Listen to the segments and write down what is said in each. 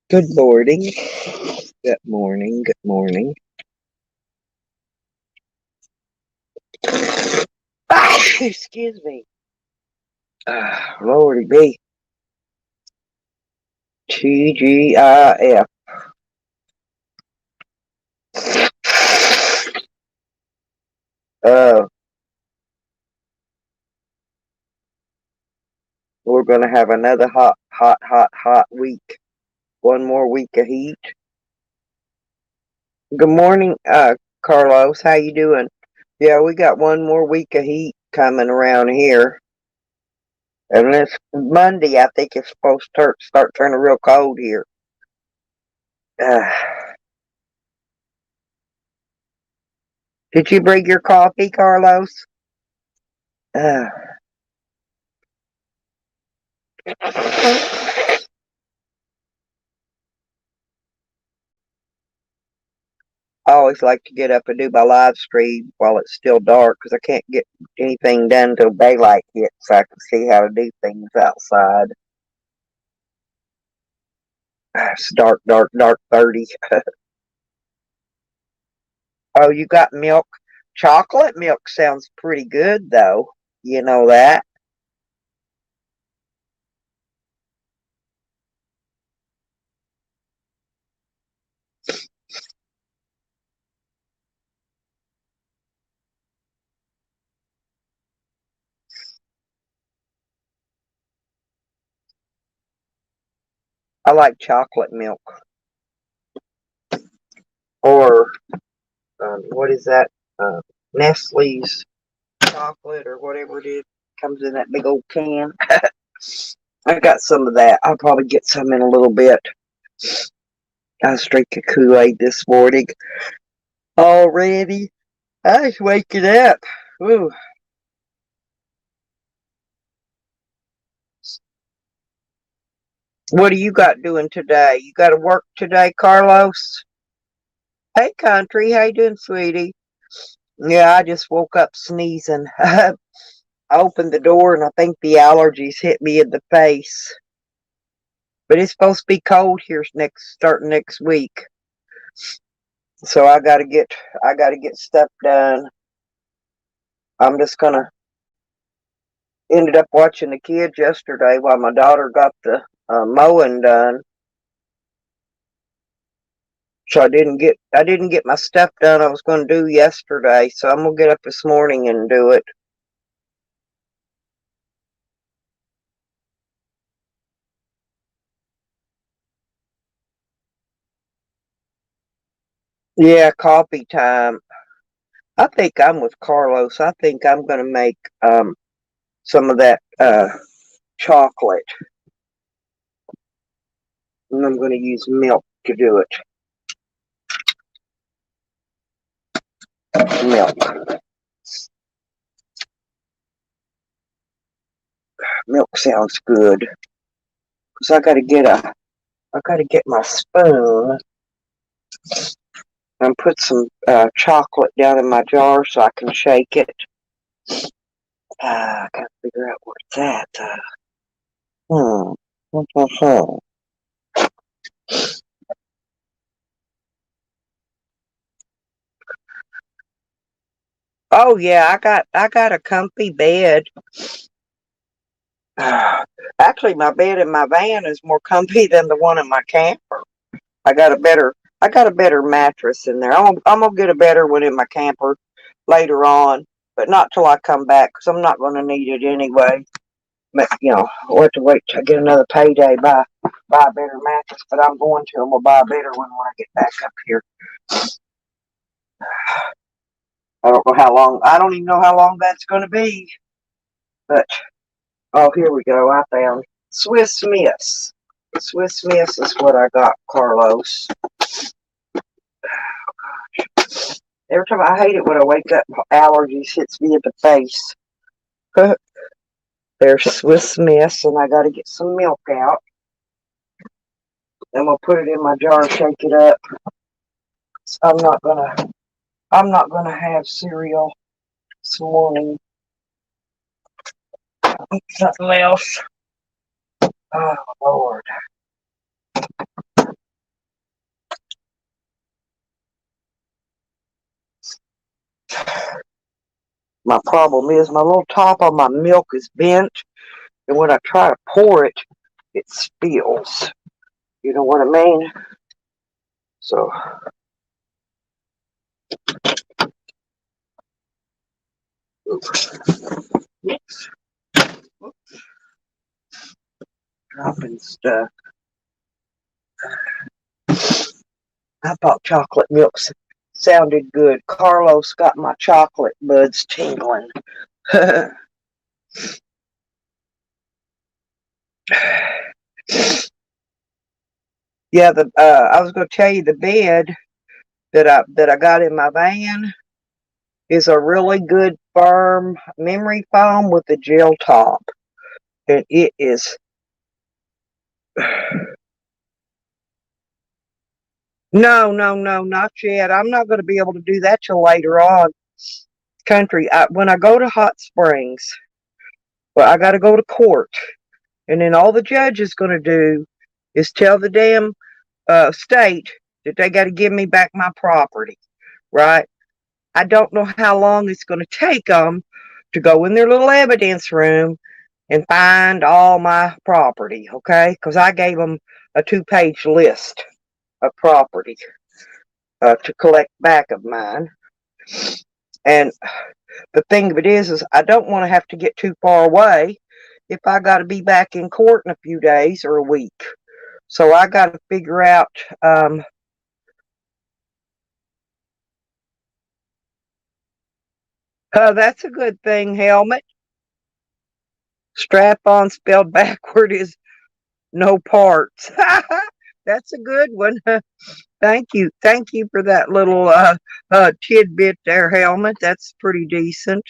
Good morning. Good morning. Good morning. Excuse me. Lordy B. TGIF. Uh, we're gonna have another hot week. One more week of heat. Good morning, Carlos. How you doing? Yeah, we got one more week of heat coming around here. And this Monday, I think it's supposed to start turning real cold here. Uh, did you bring your coffee, Carlos? Uh, I always like to get up and do my live stream while it's still dark because I can't get anything done till daylight hits so I can see how to do things outside. It's dark 30. Oh, you got milk? Chocolate milk sounds pretty good, though. You know that? I like chocolate milk. Or, what is that? Uh, Nestle's chocolate or whatever it is. Comes in that big old can. I got some of that. I'll probably get some in a little bit. I was drinking Kool-Aid this morning. Already? I was waking up. Ooh. What do you got doing today? You got to work today, Carlos? Hey, country. How you doing, sweetie? Yeah, I just woke up sneezing. I opened the door and I think the allergies hit me in the face. But it's supposed to be cold here starting next week. So I gotta get stuff done. I'm just gonna ended up watching the kids yesterday while my daughter got the mowing done. So I didn't get my stuff done I was going to do yesterday. So I'm gonna get up this morning and do it. Yeah, coffee time. I think I'm with Carlos. I think I'm gonna make some of that chocolate, and I'm gonna use milk to do it. Milk. Milk sounds good. Cause I gotta get my spoon and put some chocolate down in my jar so I can shake it. I gotta figure out where it's at. Hmm. Oh yeah, I got a comfy bed. Actually, my bed in my van is more comfy than the one in my camper. I got a better I got a better mattress in there. I'm gonna get a better one in my camper later on, but not till I come back because I'm not gonna need it anyway. But I'll have to wait till I get another payday buy a better mattress. But I'm going to. I'm gonna buy a better one when I get back up here. I don't know how long. I don't even know how long that's gonna be. But oh, here we go. I found Swiss Miss. Swiss Miss is what I got, Carlos. Every time I hate it when I wake up, allergies hits me in the face. There's Swiss Miss, and I got to get some milk out. I'm gonna put it in my jar and shake it up. So I'm not gonna have cereal this morning. Something else. Oh Lord. my problem is my little top on my milk is bent, and when I try to pour it, it spills. You know what I mean? So, oops, dropping stuff. I thought chocolate milk sounded good. Carlos got my chocolate buds tingling. Yeah, I was going to tell you the bed that I got in my van is a really good firm memory foam with a gel top, and it is. No, no, no, not yet. I'm not going to be able to do that till later on. Country, when I go to Hot Springs, well, I got to go to court, and then all the judge is going to do is tell the damn state that they got to give me back my property, right? I don't know how long it's going to take them to go in their little evidence room and find all my property, okay? Because I gave them a 2-page list of property to collect back of mine. And the thing of it is I don't want to have to get too far away if I got to be back in court in a few days or a week. So I got to figure out. That's a good thing, helmet. Strap on spelled backward is no parts. That's a good one. Thank you. Thank you for that little tidbit there, helmet. That's pretty decent.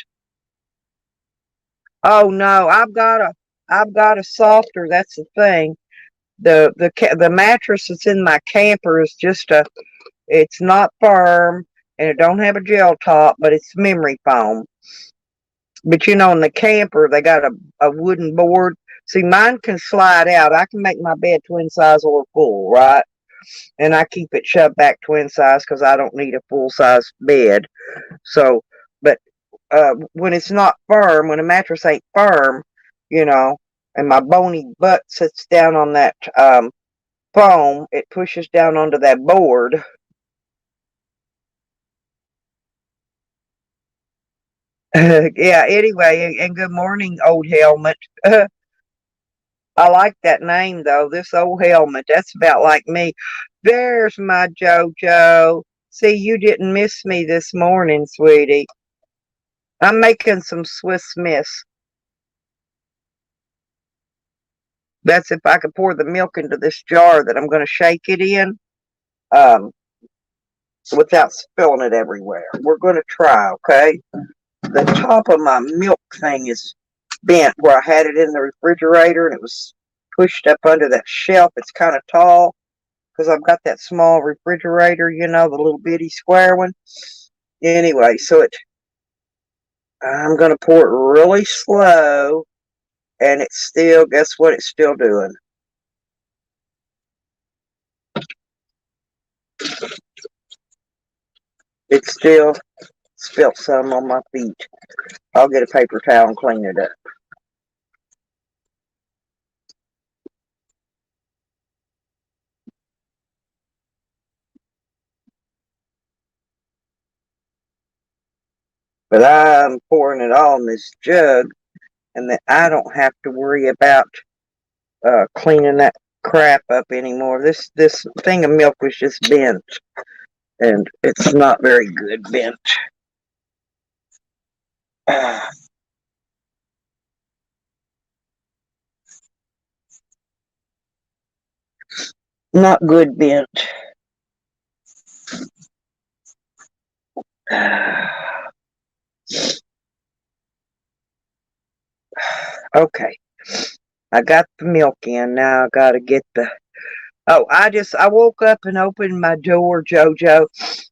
Oh no, I've got a softer. That's the thing. The mattress that's in my camper is just it's not firm and it don't have a gel top, but it's memory foam. But in the camper they got a wooden board. See, mine can slide out. I can make my bed twin size or full, right? And I keep it shoved back twin size because I don't need a full size bed. So, but when it's not firm, when a mattress ain't firm, and my bony butt sits down on that foam, it pushes down onto that board. Yeah, anyway, and good morning, old helmet. I like that name, though. This old helmet, that's about like me. There's my JoJo. See, you didn't miss me this morning, sweetie. I'm making some Swiss Miss. That's if I could pour the milk into this jar that I'm going to shake it in um, without spilling it everywhere. We're going to try, okay? The top of my milk thing is bent where I had it in the refrigerator and it was pushed up under that shelf. It's kind of tall because I've got that small refrigerator, the little bitty square one. Anyway, I'm going to pour it really slow, and it's still, guess what it's still doing? It still spilt some on my feet. I'll get a paper towel and clean it up. But I'm pouring it all in this jug, and then I don't have to worry about cleaning that crap up anymore. This thing of milk was just bent, and it's not very good bent. Not good bent. Okay, I got the milk in. Now I got to get the. Oh, I woke up and opened my door, JoJo.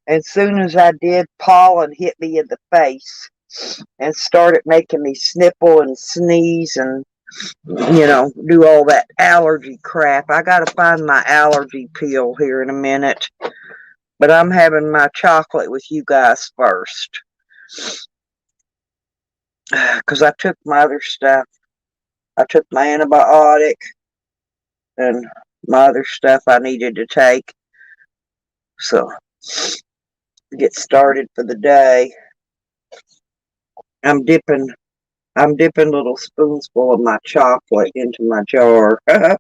As soon as I did, pollen hit me in the face and started making me sniffle and sneeze and do all that allergy crap. I got to find my allergy pill here in a minute. But I'm having my chocolate with you guys first. because I took my other stuff. I took my antibiotic and my other stuff I needed to take. So, get started for the day. I'm dipping little spoonsful of my chocolate into my jar. I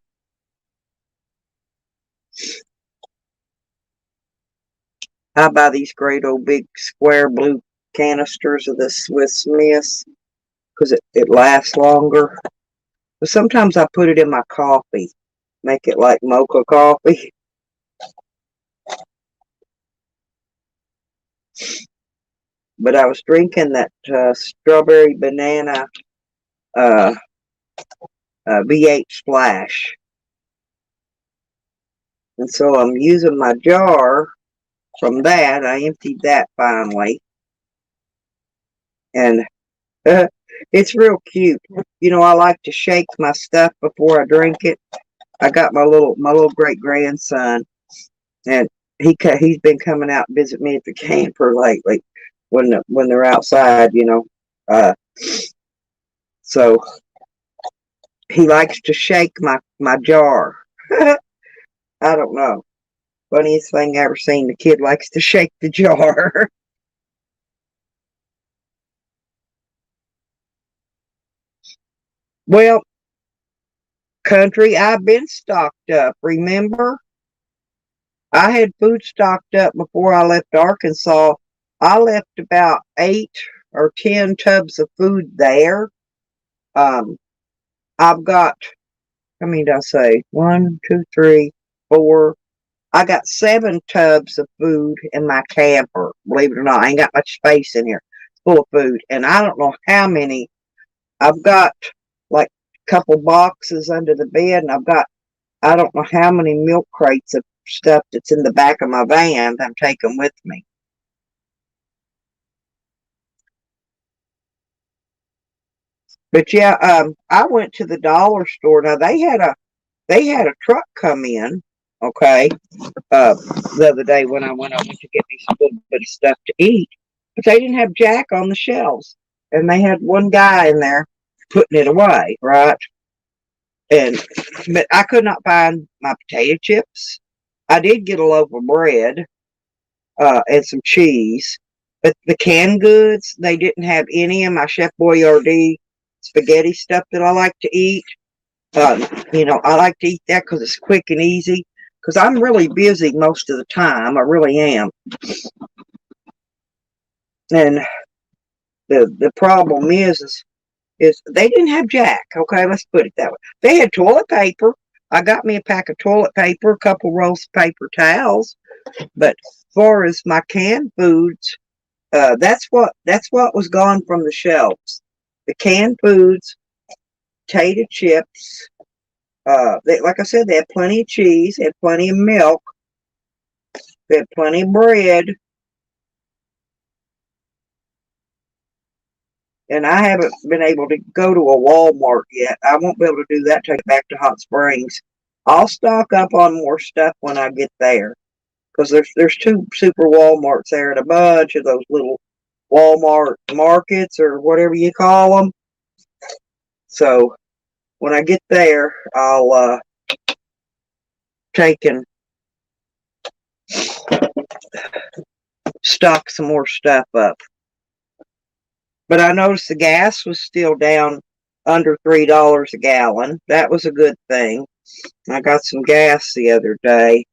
buy these great old big square blue canisters of the Swiss Miss because it lasts longer. But sometimes I put it in my coffee, make it like mocha coffee. But I was drinking that strawberry banana V8 Splash. And so I'm using my jar from that. I emptied that finally. And it's real cute. You know, I like to shake my stuff before I drink it. I got my little great grandson, and he's been coming out and visit me at the camper lately when they're outside. You know, so he likes to shake my jar. I don't know. Funniest thing I ever seen. The kid likes to shake the jar. Well, country, I've been stocked up. Remember, I had food stocked up before I left Arkansas. I left about 8 or 10 tubs of food there. Um, I've got, how many did I say? 1, 2, 3, 4. I got 7 tubs of food in my camper. Believe it or not, I ain't got much space in here. It's full of food. And I don't know how many. I've got like a couple boxes under the bed, and I've got, I don't know how many milk crates of stuff that's in the back of my van that I'm taking with me. But yeah, I went to the dollar store. Now they had a truck come in, okay, the other day when I went to get me some little bit of stuff to eat, but they didn't have Jack on the shelves, and they had one guy in there putting it away, right? And but I could not find my potato chips. I did get a loaf of bread and some cheese, but the canned goods they didn't have any of my Chef Boyardee spaghetti stuff that I like to eat. You know, I like to eat that because it's quick and easy. Because I'm really busy most of the time. I really am. And the problem is they didn't have Jack. Okay, let's put it that way. They had toilet paper. I got me a pack of toilet paper, a couple rolls of paper towels. But as far as my canned foods, that's what was gone from the shelves. The canned foods, potato chips. Like I said, they had plenty of cheese, they had plenty of milk, they had plenty of bread, and I haven't been able to go to a Walmart yet. I won't be able to do that till I get back to Hot Springs. I'll stock up on more stuff when I get there, because there's 2 super Walmarts there and a bunch of those little Walmart markets or whatever you call them. So when I get there, I'll take and stock some more stuff up. But I noticed the gas was still down under $3 a gallon. That was a good thing. I got some gas the other day.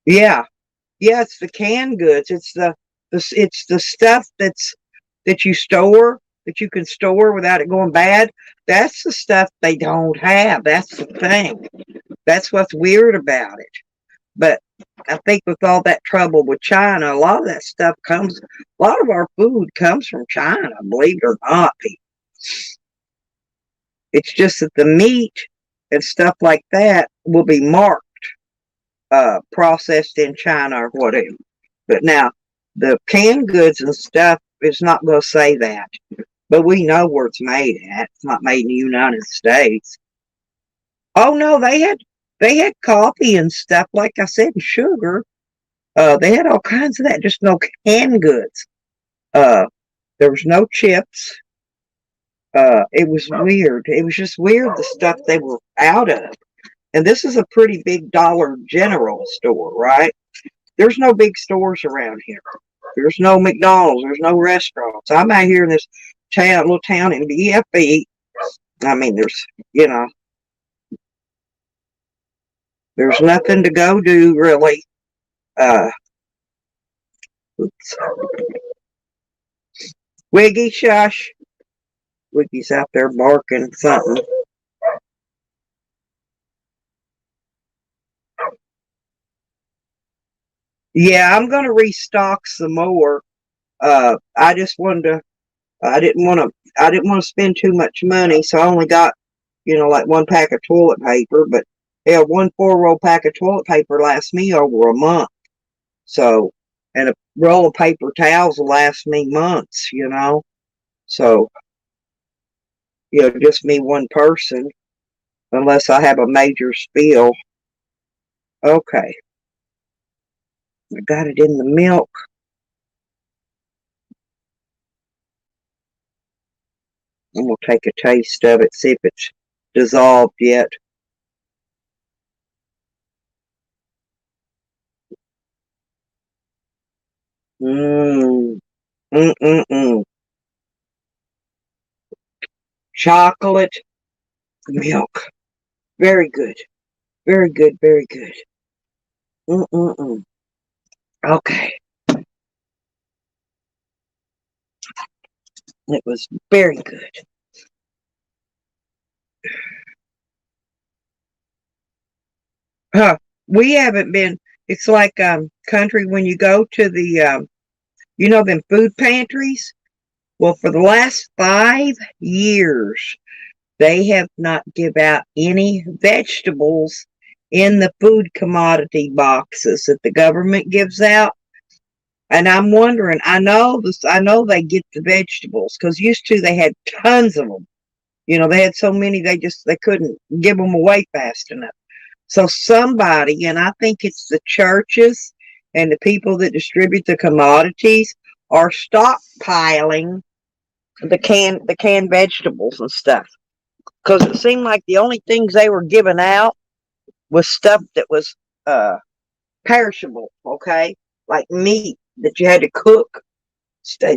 Yeah, yeah, it's the canned goods. It's the stuff that you store, that you can store without it going bad. That's the stuff they don't have. That's the thing. That's what's weird about it. But I think with all that trouble with China, a lot of that stuff a lot of our food comes from China, believe it or not. It's just that the meat and stuff like that will be marked, processed in China or whatever. But now, the canned goods and stuff is not going to say that. But we know where it's made at. It's not made in the United States. Oh no, they had coffee and stuff, like I said, and sugar. They had all kinds of that, just no canned goods. Uh, there was no chips. It was weird. It was just weird the stuff they were out of. And this is a pretty big Dollar General store, right? There's no big stores around here. There's no McDonald's. There's no restaurants. I'm out here in this little town in BFE. I mean, you know, there's nothing to go do really. Uh, oops. Wiggy, shush. Wiggy's out there barking something. Yeah, I'm gonna restock some more. I just wanted to. I didn't want to. I didn't want to spend too much money, so I only got, like one pack of toilet paper. But yeah, one 4-roll pack of toilet paper lasts me over a month. So, and a roll of paper towels will last me months. So just me one person, unless I have a major spill. Okay, I got it in the milk. I'm gonna take a taste of it, see if it's dissolved yet. Mmm. Mm-mm-mm. Chocolate milk. Very good. Very good. Very good. Mm-mm-mm. Okay. It was very good. Huh. We haven't been, it's like country when you go to the them food pantries. Well, for the last 5 years, they have not give out any vegetables in the food commodity boxes that the government gives out. And I'm wondering, I know they get the vegetables because used to they had tons of them. They had so many they couldn't give them away fast enough. So somebody, and I think it's the churches and the people that distribute the commodities, are stockpiling the canned vegetables and stuff. Because it seemed like the only things they were giving out was stuff that was uh perishable, okay? Like meat that you had to cook,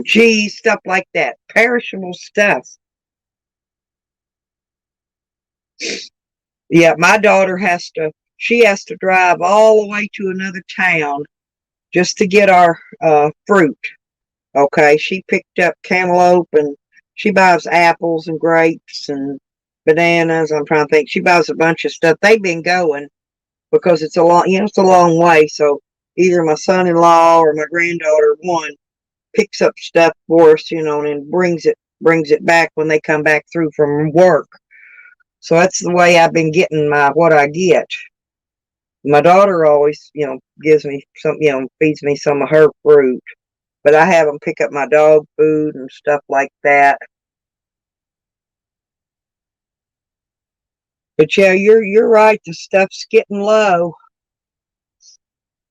cheese, stuff like that. Perishable stuff. Yeah, my daughter she has to drive all the way to another town just to get our fruit. Okay, she picked up cantaloupe and she buys apples and grapes and bananas. I'm trying to think. She buys a bunch of stuff. They've been going because it's a long way. So either my son-in-law or my granddaughter, one, picks up stuff for us, and then brings it back when they come back through from work. So that's the way I've been getting what I get. My daughter always, gives me some, feeds me some of her fruit, but I have them pick up my dog food and stuff like that. But yeah, you're right. The stuff's getting low.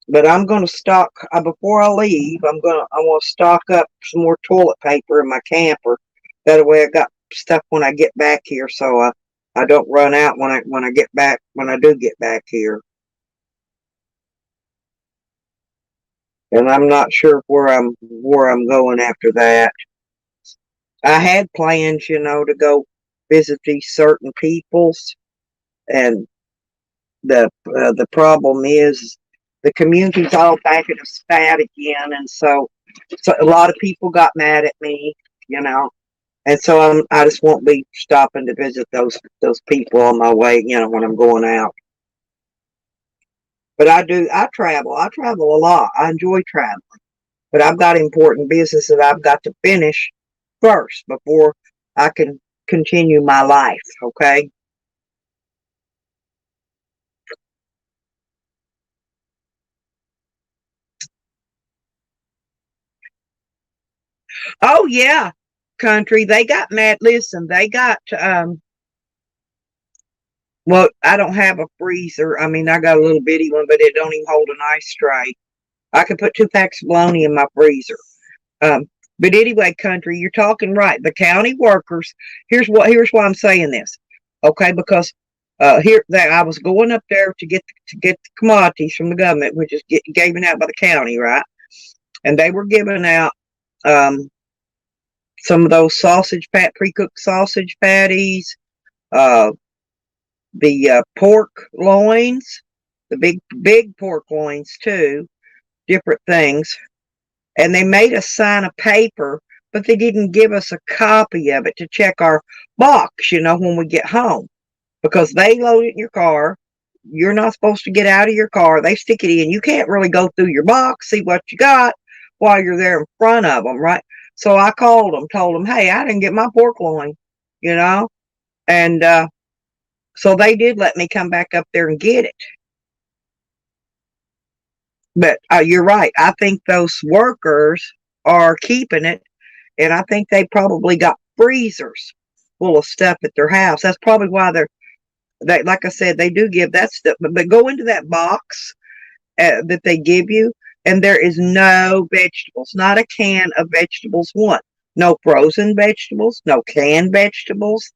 But I'm gonna stock before I leave. I want to stock up some more toilet paper in my camper. That way, I got stuff when I get back here, so I don't run out when I get back when I do get back here. And I'm not sure where I'm going after that. I had plans, to go visit these certain peoples, and the problem is the community's all back at a spat again, and so a lot of people got mad at me, and so I just won't be stopping to visit those people on my way, when I'm going out. But I travel a lot. I enjoy traveling, but I've got important business that I've got to finish first before I can continue my life. Okay. Oh yeah, country. They got mad. Listen, they got well, I don't have a freezer. I mean, I got a little bitty one, but it don't even hold an ice tray. I could put 2 packs of bologna in my freezer. Um, but anyway, country, you're talking right. The county workers. Here's why I'm saying this. Okay, because here that I was going up there to get the commodities from the government, which is given out by the county, right? And they were giving out um, some of those pre-cooked sausage patties, uh, the pork loins, the big pork loins too, different things. And they made us sign a paper, but they didn't give us a copy of it to check our box, when we get home, because they load it in your car. You're not supposed to get out of your car. They stick it in. You can't really go through your box, see what you got while you're there in front of them, right? So I called them, told them, hey, I didn't get my pork loin, and so they did let me come back up there and get it. But you're right. I think those workers are keeping it, and I think they probably got freezers full of stuff at their house. That's probably why they like I said, they do give that stuff. But go into that box that they give you, and there is no vegetables, not a can of vegetables. One, no frozen vegetables, no canned vegetables,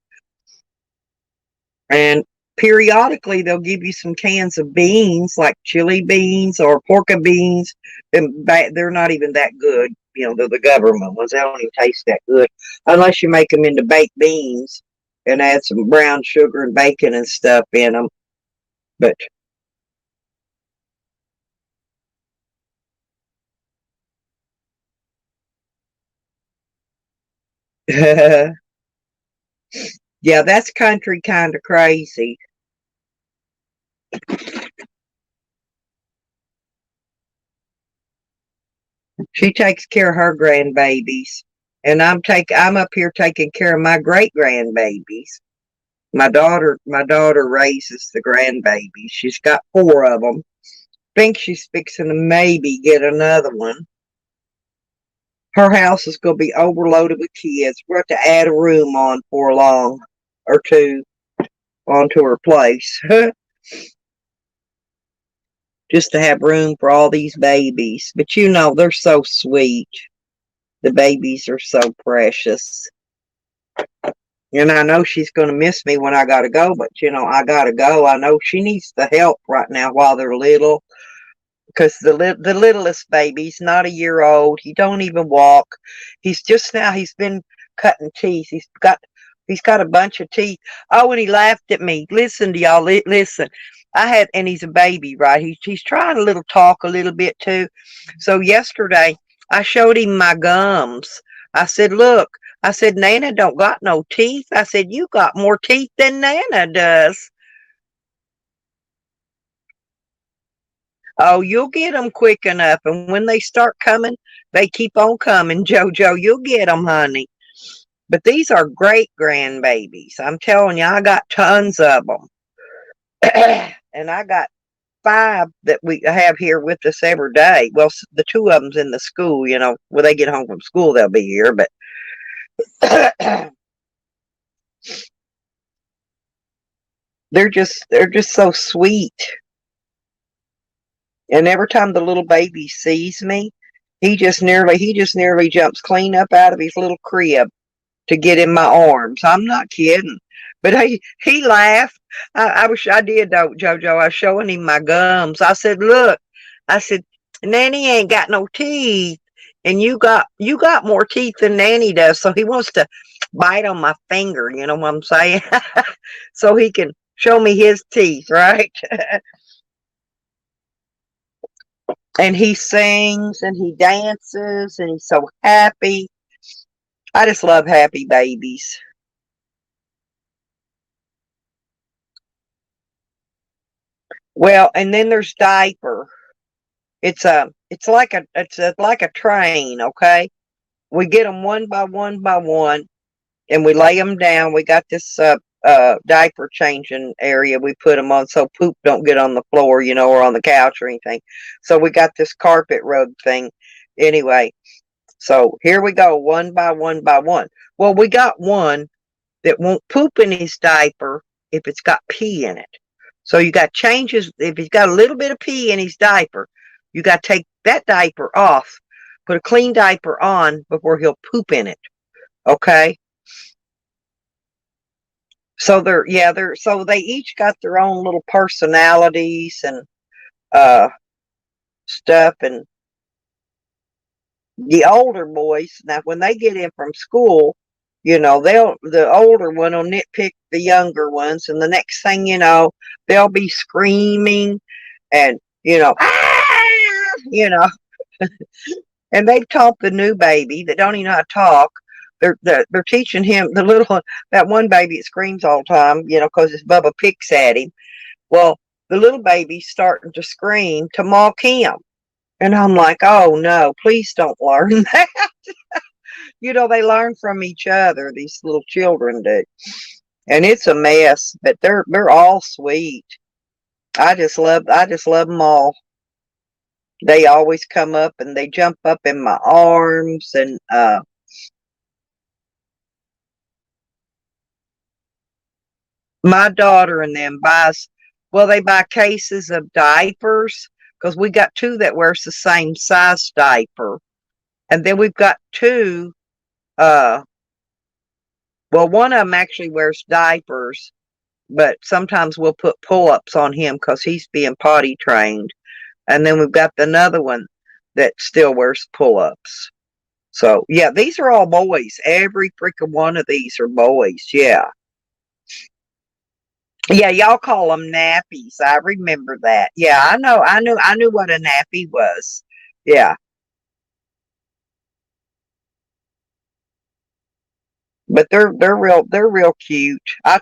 and periodically they'll give you some cans of beans, like chili beans or pork beans, and they're not even that good. They're the government ones. They don't even taste that good unless you make them into baked beans and add some brown sugar and bacon and stuff in them. But yeah, that's country kind of crazy. She takes care of her grandbabies, and I'm up here taking care of my great grandbabies. My daughter raises the grandbabies. She's got 4 of them. Think she's fixing to maybe get another one. Her house is going to be overloaded with kids. We're going to add a room on for long or two onto her place. Just to have room for all these babies. But they're so sweet. The babies are so precious. And I know she's going to miss me when I got to go, but I got to go. I know she needs the help right now while they're little, because the littlest baby's not a year old. He don't even walk. He's been cutting teeth. He's got a bunch of teeth. Oh, and he laughed at me. Listen to y'all. Listen. And he's a baby, right? He's trying to talk a little bit too. So yesterday I showed him my gums. I said, look, I said, Nana don't got no teeth. I said, you got more teeth than Nana does. Oh, you'll get them quick enough. And when they start coming, they keep on coming, JoJo. You'll get them, honey. But these are great grandbabies. I'm telling you, I got tons of them. And I got 5 that we have here with us every day. Well, the 2 of them's in the school, when they get home from school, they'll be here. But they're just so sweet. And every time the little baby sees me, he just nearly jumps clean up out of his little crib to get in my arms. I'm not kidding. But he laughed. I wish I did, though, JoJo. I was showing him my gums. I said, look, I said, Nanny ain't got no teeth, and you got more teeth than Nanny does. So he wants to bite on my finger, you know what I'm saying? So he can show me his teeth, right? And he sings and he dances and he's so happy. I just love happy babies. Well, and then there's diaper. It's like a train, okay? We get them one by one by one, and we lay them down. We got this diaper changing area we put them on so poop don't get on the floor, or on the couch or anything. So we got this carpet rug thing. Anyway, so here we go, one by one by one. Well, we got one that won't poop in his diaper if it's got pee in it. So you got changes. If he's got a little bit of pee in his diaper, you got to take that diaper off, put a clean diaper on before he'll poop in it. Okay. So so they each got their own little personalities and uh stuff. And the older boys, now when they get in from school, the older one will nitpick the younger ones, and the next thing you know, they'll be screaming and ah, you know, and they've taught the new baby that don't even know how to talk. They're teaching him the little one, that one baby that screams all the time, because his Bubba picks at him. Well, the little baby's starting to scream to mock him. And I'm like, oh no, please don't learn that. They learn from each other, these little children do. And it's a mess, but they're all sweet. I just love them all. They always come up and they jump up in my arms, and my daughter and them they buy cases of diapers, because we got two that wears the same size diaper. And then we've got two, one of them actually wears diapers, but sometimes we'll put pull-ups on him because he's being potty trained. And then we've got another one that still wears pull-ups. So, yeah, these are all boys. Every freaking one of these are boys. Yeah. Yeah, y'all call them nappies. I remember that. Yeah, I know. I knew what a nappy was. Yeah. But they're real cute. I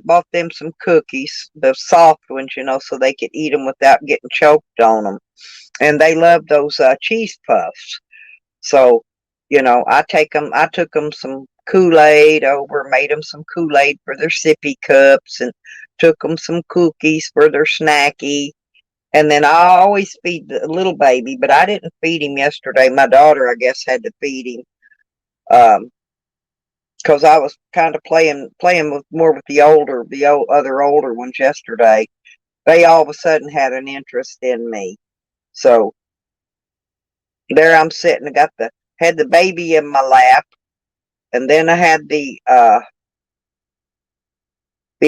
bought them some cookies, the soft ones, so they could eat them without getting choked on them. And they love those cheese puffs. So, I took them some Kool-Aid over, made them some Kool-Aid for their sippy cups, and took them some cookies for their snacky. And then I always feed the little baby, but I didn't feed him yesterday. My daughter, I guess, had to feed him. Because I was kind of playing with other older ones yesterday. They all of a sudden had an interest in me. So there I'm sitting. Had the baby in my lap, and then I had the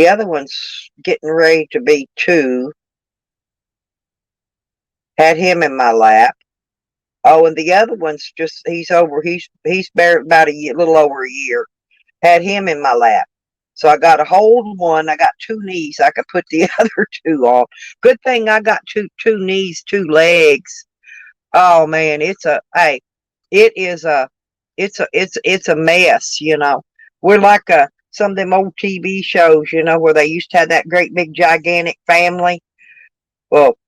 other one's getting ready to be 2. Had him in my lap. Oh, and the other one's he's about little over a year. Had him in my lap. So I got to hold one. I got 2 knees. I could put the other 2 on. Good thing I got two knees, 2 legs. Oh man, it is it's a mess. We're like some of them old TV shows, where they used to have that great big gigantic family. Well,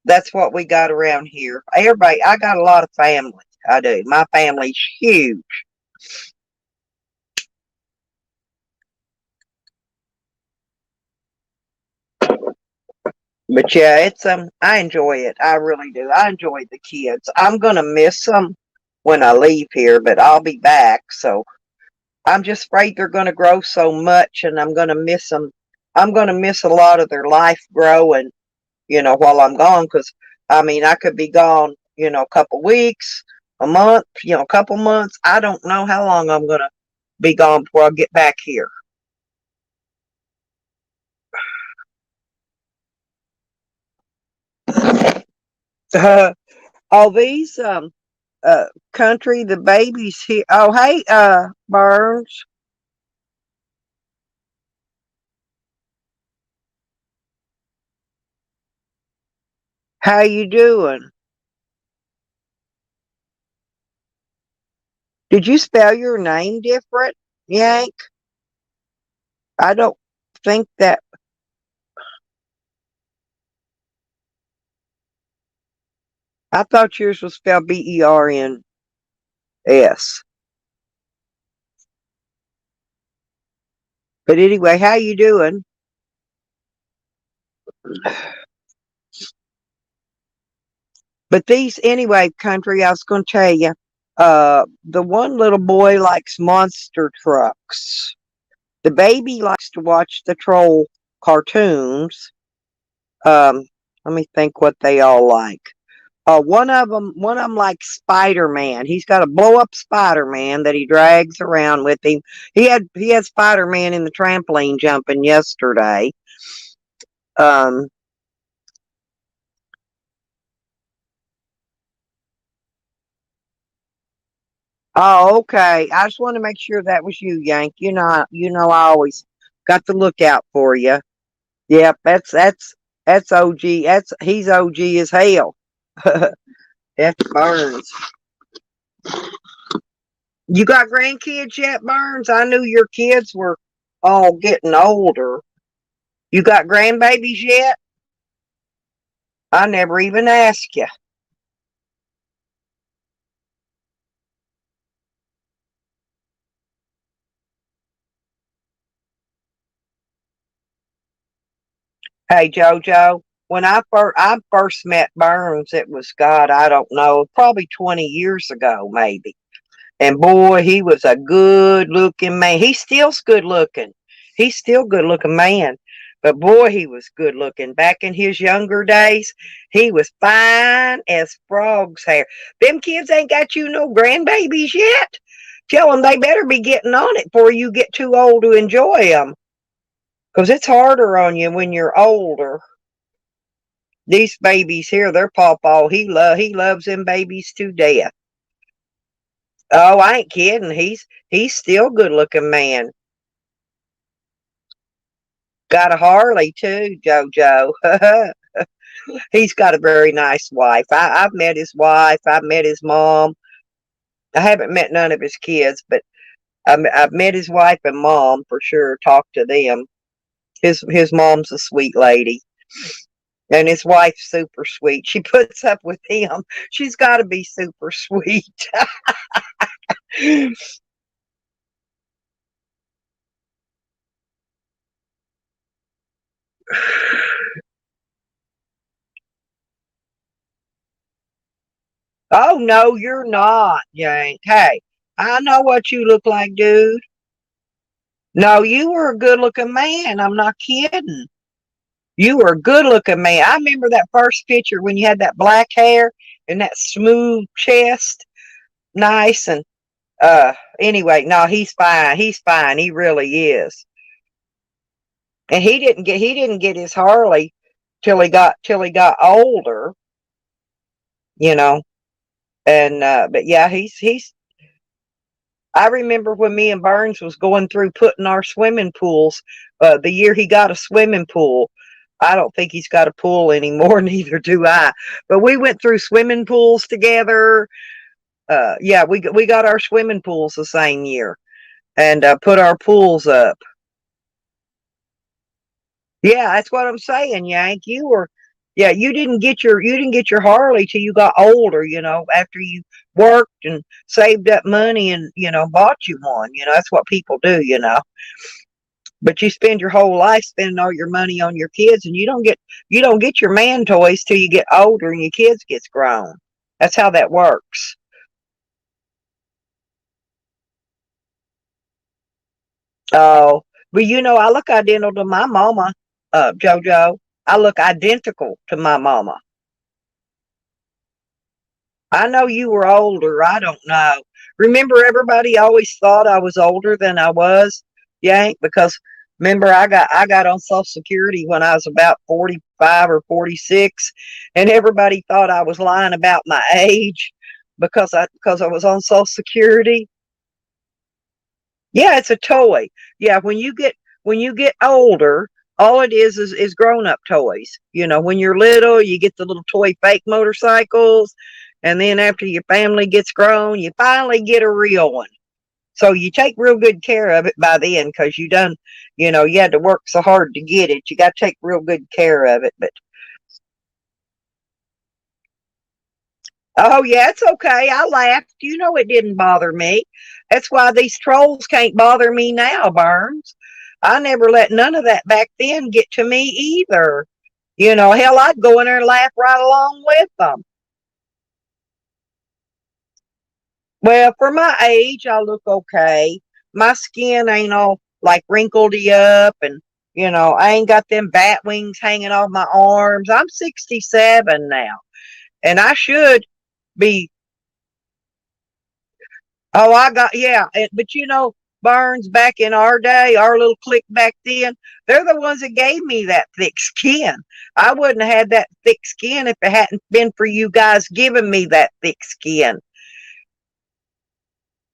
that's what we got around here. I got a lot of family. I do. My family's huge. But yeah, I enjoy it. I really do. I enjoy the kids. I'm gonna miss them when I leave here, but I'll be back. So I'm just afraid they're gonna grow so much, and I'm gonna miss them. I'm gonna miss a lot of their life growing, while I'm gone. Because I could be gone, a couple weeks, a month, a couple months. I don't know how long I'm gonna be gone before I get back here. All these country, the babies here. Oh, hey, Burns, how you doing? Did you spell your name different, Yank? I don't think that. I thought yours was spelled Berns. But anyway, how you doing? But these, anyway, country, I was going to tell you, the one little boy likes monster trucks. The baby likes to watch the troll cartoons. Um, Let me think what they all like. One of them like Spider-Man. He's got a blow up Spider-Man that he drags around with him. He had Spider-Man in the trampoline jumping yesterday. Um, oh, okay. I just want to make sure that was you, Yank. I always got to look out for you. Yep, that's OG. He's OG as hell. That's Burns. You got grandkids yet, Burns? I knew your kids were all getting older. You got grandbabies yet? I never even asked you. Hey, JoJo, when I first met Burns, it was God, I don't know, probably 20 years ago, maybe. And boy, he was a good looking man. He's still good looking. He's still good looking man. But boy, he was good looking. Back in his younger days, he was fine as frog's hair. Them kids ain't got you no grandbabies yet. Tell them they better be getting on it before you get too old to enjoy them. Because it's harder on you when you're older. These babies here, their pawpaw, he loves them babies to death. Oh, I ain't kidding. He's still good looking man. Got a Harley too, JoJo. He's got a very nice wife. I've met his wife. I've met his mom. I haven't met none of his kids, but I've met his wife and mom for sure. Talked to them. His mom's a sweet lady, and his wife's super sweet. She puts up with him. She's got to be super sweet. Oh no, you're not, Yank. Hey, I know what you look like, dude. No, you were a good looking man. I'm not kidding. You were a good looking man. I remember that first picture when you had that black hair and that smooth chest. Nice and anyway, no, he's fine. He's fine. He really is. And he didn't get his Harley till he got older, you know. And but yeah, he's I remember when me and Burns was going through putting our swimming pools, the year he got a swimming pool. I don't think he's got a pool anymore, neither do I. But we went through swimming pools together. Yeah, we got our swimming pools the same year and put our pools up. Yeah, that's what I'm saying, Yank. Yeah, you didn't get your Harley till you got older. After you worked and saved up money and bought you one. That's what people do. But you spend your whole life spending all your money on your kids, and you don't get your man toys till you get older and your kids gets grown. That's how that works. Oh, but I look identical to my mama, JoJo. I look identical to my mama. I know you were older. I don't know. Remember, everybody always thought I was older than I was, Yank, because remember I got on Social Security when I was about 45 or 46, and everybody thought I was lying about my age because I was on Social Security. Yeah, it's a toy. Yeah, when you get older, all it is grown up toys. When you're little, you get the little toy fake motorcycles, and then after your family gets grown, you finally get a real one. So you take real good care of it by then because you had to work so hard to get it. You got to take real good care of it. But oh yeah, it's okay. I laughed. It didn't bother me. That's why these trolls can't bother me now, Burns. I never let none of that back then get to me either. Hell, I'd go in there and laugh right along with them. Well, for my age, I look okay. My skin ain't all like wrinkled up, and I ain't got them bat wings hanging off my arms. I'm 67 now. And I should be. Oh, I got, yeah. But Burns, back in our day, our little clique back then, they're the ones that gave me that thick skin. I wouldn't have had that thick skin if it hadn't been for you guys giving me that thick skin.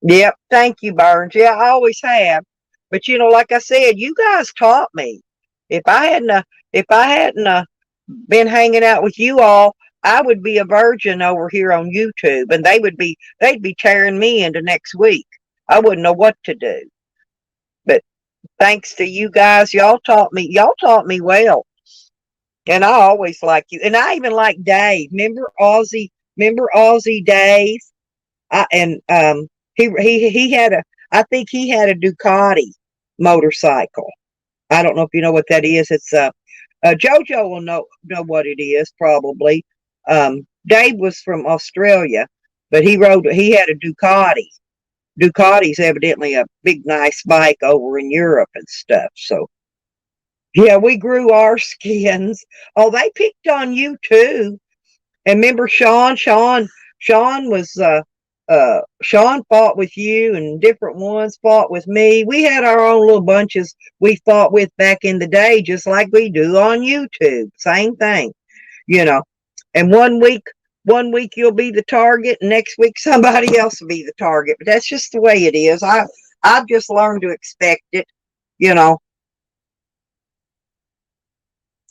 Yep. Thank you, Burns. Yeah, I always have. But like I said, you guys taught me. If I hadn't, if I hadn't been hanging out with you all, I would be a virgin over here on YouTube, and they'd be tearing me into next week. I wouldn't know what to do. But thanks to you guys, y'all taught me well. And I always like you. And I even like Dave. Remember Aussie Dave? And he had I think he had a Ducati motorcycle. I don't know if you know what that is. It's JoJo will know what it is probably. Dave was from Australia, but he had a Ducati. Ducati's evidently a big nice bike over in Europe and stuff. So yeah, we grew our skins. Oh, they picked on you too. And remember Sean? Sean was Sean fought with you, and different ones fought with me. We had our own little bunches we fought with back in the day, just like we do on YouTube. Same thing, you know. And one week you'll be the target, and next week somebody else will be the target. But that's just the way it is. I've just learned to expect it, you know.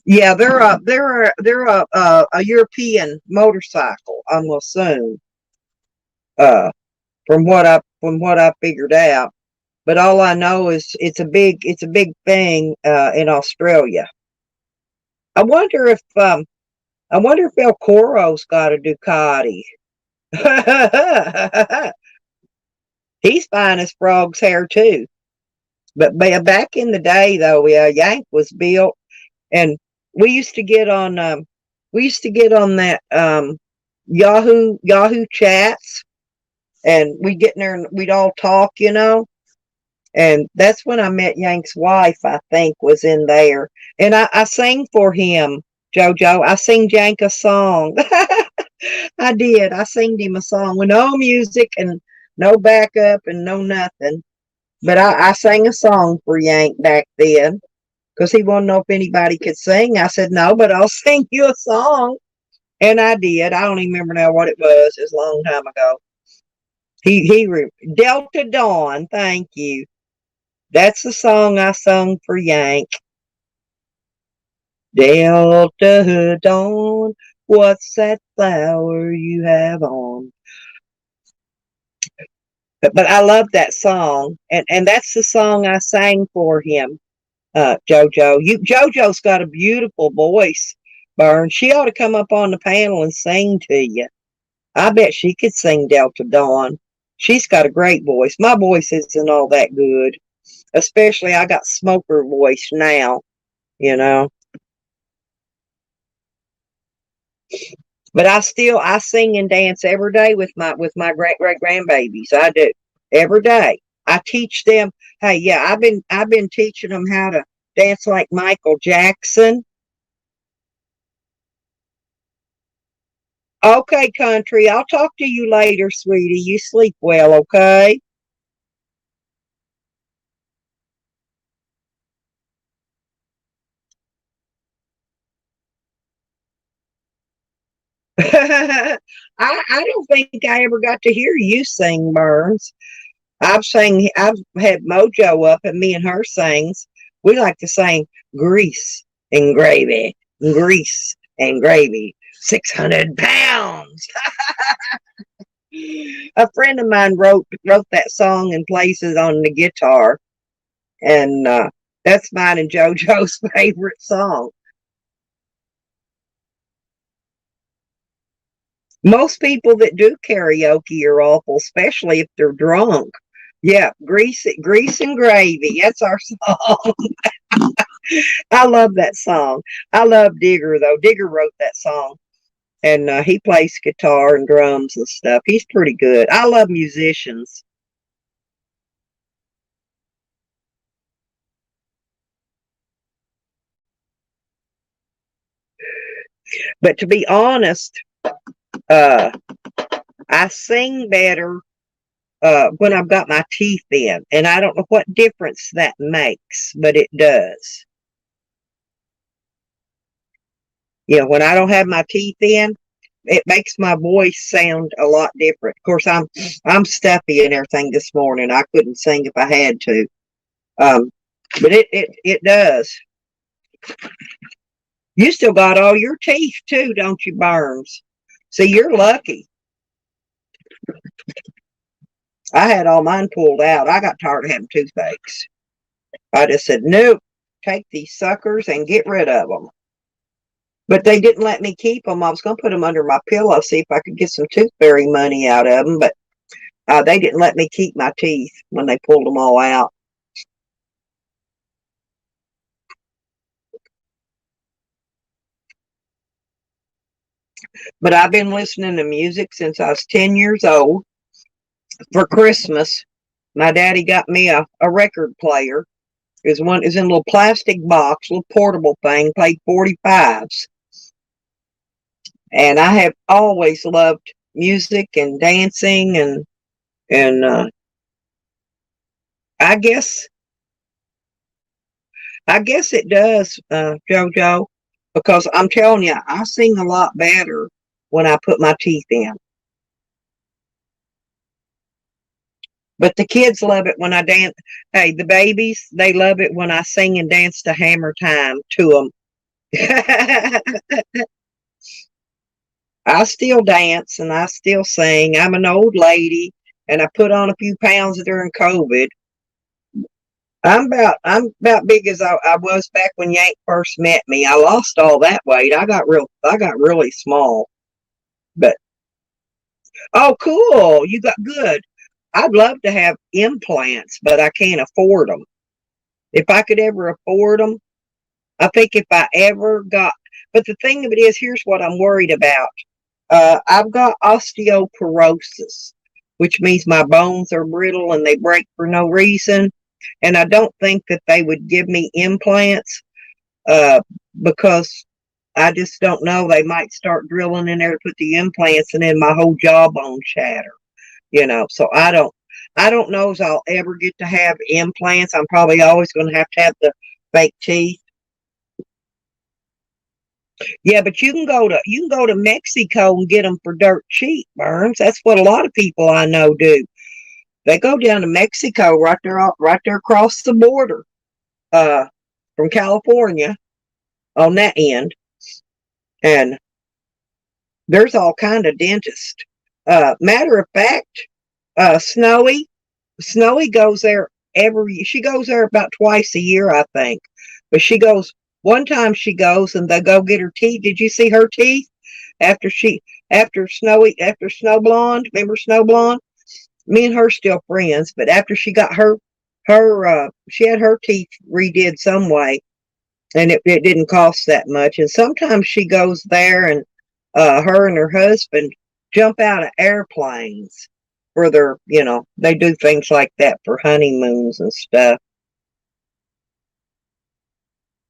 Yeah, they're a European motorcycle, I'm gonna assume. Uh, from what I figured out. But all I know is it's a big thing in Australia. I wonder if El Coro's got a Ducati. He's fine as frog's hair too. But back in the day though, Yank was built, and we used to get on that Yahoo chats, and we'd get in there and we'd all talk. And that's when I met Yank's wife, I think, was in there. And I sang for him, JoJo. I sing Yank a song. I did. I singed him a song with no music and no backup and no nothing. But I sang a song for Yank back then because he wanted to know if anybody could sing. I said, no, but I'll sing you a song. And I did. I don't even remember now what it was. It was a long time ago. Delta Dawn. Thank you. That's the song I sung for Yank. Delta Dawn, what's that flower you have on? But I love that song, and that's the song I sang for him, JoJo. JoJo's got a beautiful voice, Burn. She ought to come up on the panel and sing to you. I bet she could sing Delta Dawn. She's got a great voice. My voice isn't all that good. Especially I got smoker voice now. But I sing and dance every day with my great grandbabies. I do every day. I teach them. Hey, yeah, I've been teaching them how to dance like Michael Jackson. Okay, country. I'll talk to you later, sweetie. You sleep well, okay? I don't think I ever got to hear you sing, Burns. I've had Mojo up and me and her sings. We like to sing grease and gravy, grease and gravy, 600 pounds. A friend of mine wrote that song and plays it on the guitar. And that's mine and JoJo's favorite song. Most people that do karaoke are awful, especially if they're drunk. Yeah, grease and gravy. That's our song. I love that song. I love Digger though. Digger wrote that song, and he plays guitar and drums and stuff. He's pretty good. I love musicians. But to be honest, Uh, I sing better when I've got my teeth in, and I don't know what difference that makes, but it does. When I don't have my teeth in, it makes my voice sound a lot different. Of course, I'm stuffy and everything this morning. I couldn't sing if I had to. Um, but it does. You still got all your teeth too, don't you, Burns? See, you're lucky. I had all mine pulled out. I got tired of having toothaches. I just said, nope, take these suckers and get rid of them. But they didn't let me keep them. I was going to put them under my pillow, see if I could get some tooth fairy money out of them. But they didn't let me keep my teeth when they pulled them all out. But I've been listening to music since I was 10 years old. For Christmas, my daddy got me a record player. Is in a little plastic box, little portable thing, played 45s. And I have always loved music and dancing and I guess it does, JoJo, because I'm telling you, I sing a lot better when I put my teeth in. But the kids love it when I dance. Hey, the babies, they love it when I sing and dance to Hammer Time to them. I still dance and I still sing. I'm an old lady and I put on a few pounds during COVID. I'm about big as I was back when Yank first met me. I lost all that weight. I got really small. But oh, cool. You got good. I'd love to have implants, but I can't afford them. If I could ever afford them, I think if I ever got, but the thing of it is, here's what I'm worried about. I've got osteoporosis, which means my bones are brittle and they break for no reason. And I don't think that they would give me implants because I just don't know. They might start drilling in there to put the implants and then my whole jawbone shatter. So I don't know if I'll ever get to have implants. I'm probably always going to have the fake teeth. Yeah, but you can go to Mexico and get them for dirt cheap, Burns. That's what a lot of people I know do. They go down to Mexico right there across the border uh, from California on that end, and there's all kind of dentists. Matter of fact, Snowy goes there she goes there about twice a year, I think. But one time she goes and they go get her teeth. Did you see her teeth after Snow Blonde? Remember Snow Blonde? Me and her still friends, but after she got she had her teeth redid some way and it didn't cost that much. And sometimes she goes there and her and her husband jump out of airplanes for they do things like that for honeymoons and stuff.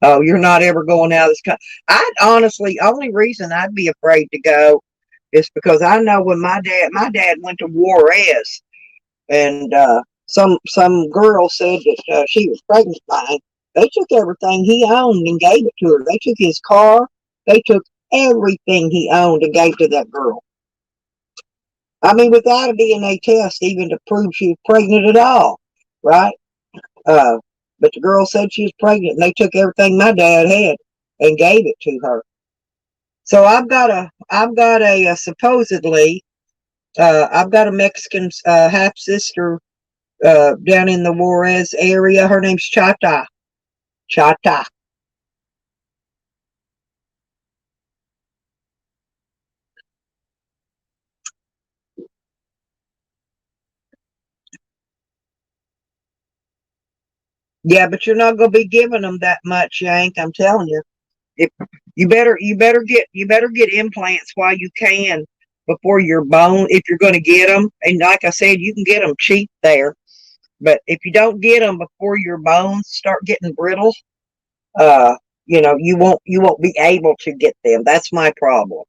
Oh, you're not ever going out of this country. I'd honestly, only reason I'd be afraid to go is because I know when my dad went to Juarez, and some girl said that she was pregnant by him. They took everything he owned and gave it to her. They took his car. They took everything he owned and gave to that girl. I mean, without a DNA test, even to prove she was pregnant at all, right? Uh, but the girl said she was pregnant, and they took everything my dad had and gave it to her. So I've got a supposedly, I've got a Mexican half sister down in the Juarez area. Her name's Chata. Chata. Yeah, but you're not going to be giving them that much, Yank. I'm telling you. If you better get implants while you can before your bone. If you're going to get them, and like I said, you can get them cheap there. But if you don't get them before your bones start getting brittle, uh, you won't be able to get them. That's my problem.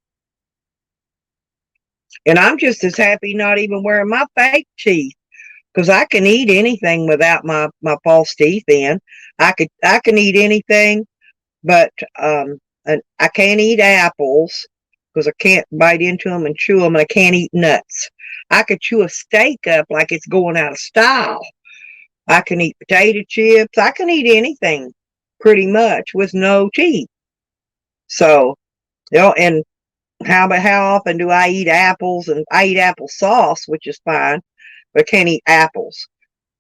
And I'm just as happy not even wearing my fake teeth because I can eat anything without my false teeth in. I can eat anything, but and I can't eat apples because I can't bite into them and chew them, and I can't eat nuts. I could chew a steak up like it's going out of style. I can eat potato chips. I can eat anything pretty much with no teeth. So, and how often do I eat apples? And I eat applesauce, which is fine, but I can't eat apples.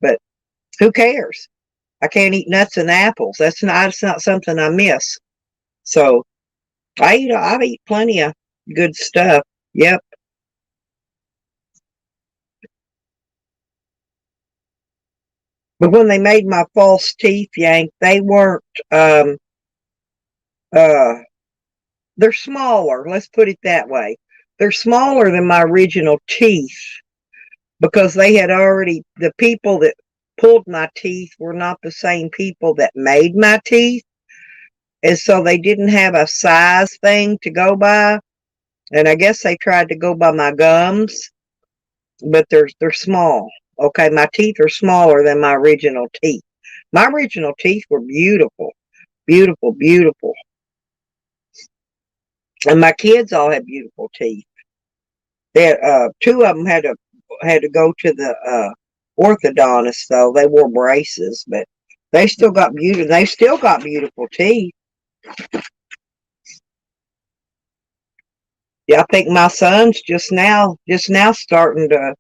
But who cares? I can't eat nuts and apples. That's not something I miss. So I've eat plenty of good stuff. Yep. But when they made my false teeth yank, they weren't uh they're smaller, let's put it that way. They're smaller than my original teeth because they had already the people that pulled my teeth were not the same people that made my teeth. And so they didn't have a size thing to go by. And I guess they tried to go by my gums, but they're small. Okay, my teeth are smaller than my original teeth. My original teeth were beautiful, beautiful, beautiful. And my kids all had beautiful teeth. They two of them had to go to the orthodontist though. They wore braces, but they still got beautiful teeth. Yeah, I think my son's just now starting to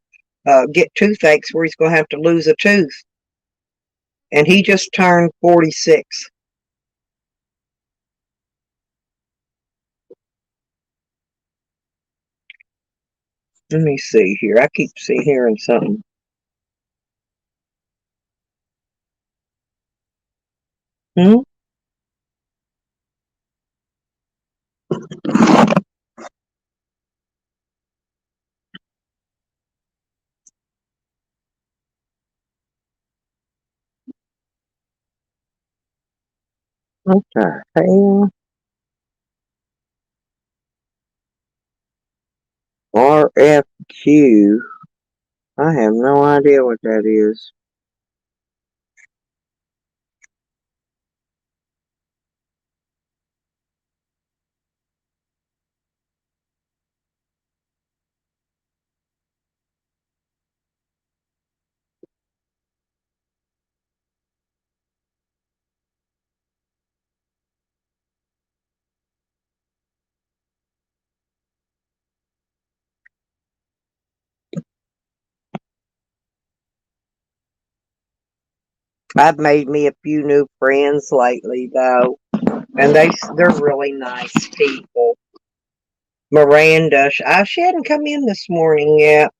get toothaches where he's going to have to lose a tooth, and he just turned 46. Let me see here. I keep hearing something. Hmm? What the hell? RFQ. I have no idea what that is. I've made me a few new friends lately, though, and they're really nice people. Miranda, she hadn't come in this morning yet.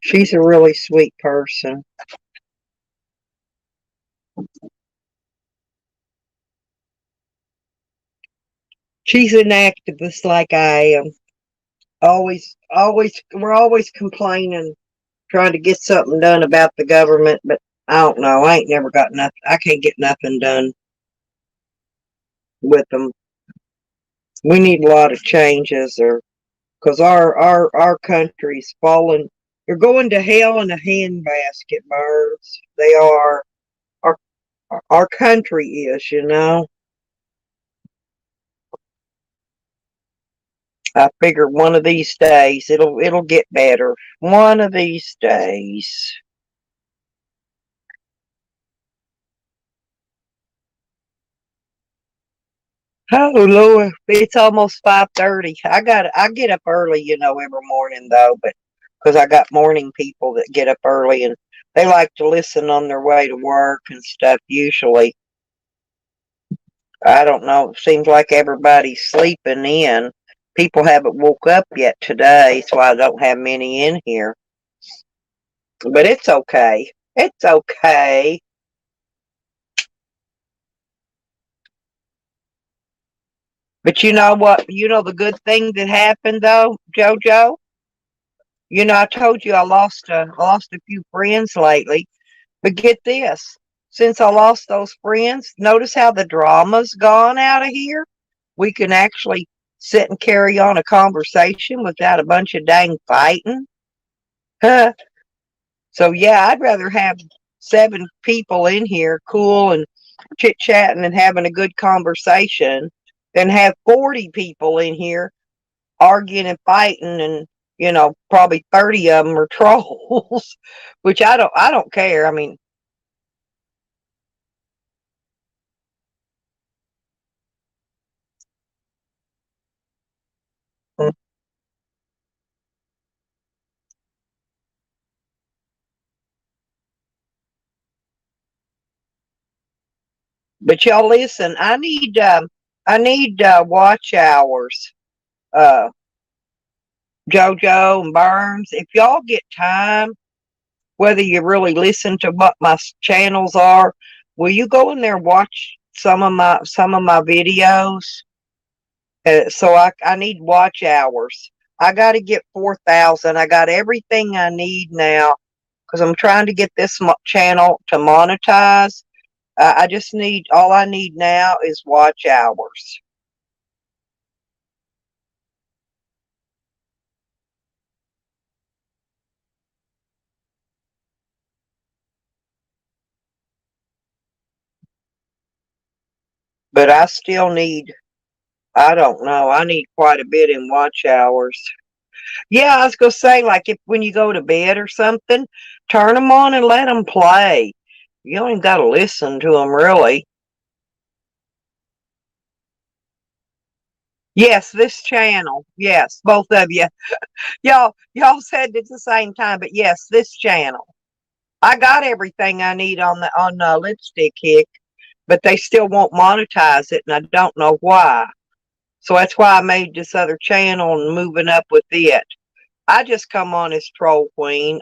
She's a really sweet person. She's an activist like I am. We're always complaining, trying to get something done about the government, but I don't know. I ain't never got nothing. I can't get nothing done with them. We need a lot of changes, or because our country's falling. They're going to hell in a handbasket, birds. They are. Our our country is, you know. I figure one of these days it'll get better. One of these days. Oh Lord, it's almost 5:30. I get up early, every morning though, but because I got morning people that get up early and they like to listen on their way to work and stuff. Usually, I don't know. It seems like everybody's sleeping in. People haven't woke up yet today, so I don't have many in here. But it's okay. It's okay. But you know what? You know the good thing that happened though, JoJo. I told you I lost a few friends lately. But get this, since I lost those friends, notice how the drama's gone out of here. We can actually sit and carry on a conversation without a bunch of dang fighting. Huh. So yeah, I'd rather have 7 people in here cool and chit chatting and having a good conversation than have 40 people in here arguing and fighting, and probably 30 of them are trolls, which I don't care. I mean, but y'all listen, I need watch hours. Uh Jojo and Burns, if y'all get time, whether you really listen to what my channels are, will you go in there and watch some of my videos? So I need watch hours. I got to get 4,000. I got everything I need now because I'm trying to get this channel to monetize. I just need, all I need now is watch hours. But I don't know, I need quite a bit in watch hours. Yeah, I was going to say, like, if when you go to bed or something, turn them on and let them play. You don't even got to listen to them, really. Yes, this channel. Yes, both of you. Y'all said it at the same time, but yes, this channel. I got everything I need on Lipstick Hick, but they still won't monetize it, and I don't know why. So that's why I made this other channel and moving up with it. I just come on as Troll Queen.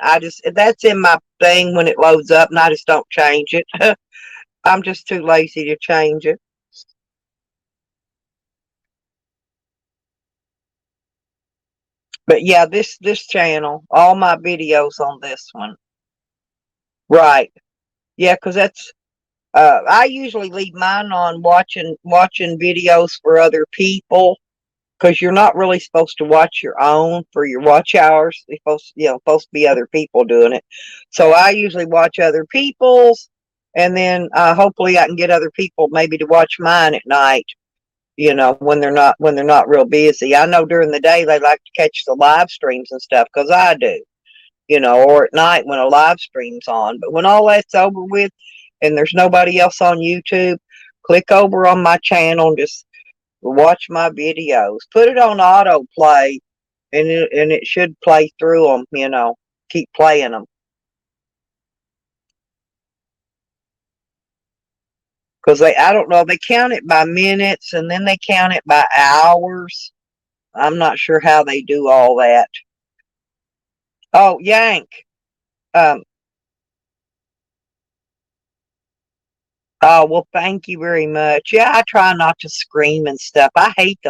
That's in my thing when it loads up, and I just don't change it. I'm just too lazy to change it. But yeah, this channel, all my videos on this one. Right. Yeah, because I usually leave mine on watching videos for other people, because you're not really supposed to watch your own for your watch hours. It's supposed to be other people doing it. So I usually watch other people's, and then hopefully I can get other people maybe to watch mine at night. When they're not real busy. I know during the day they like to catch the live streams and stuff because I do. Or at night when a live stream's on. But when all that's over with and there's nobody else on YouTube, click over on my channel and just watch my videos. Put it on autoplay, and it should play through them. Keep playing them, because I don't know, they count it by minutes and then they count it by hours. I'm not sure how they do all that. Oh, Yank. Um, Oh, well, thank you very much. Yeah, I try not to scream and stuff. I hate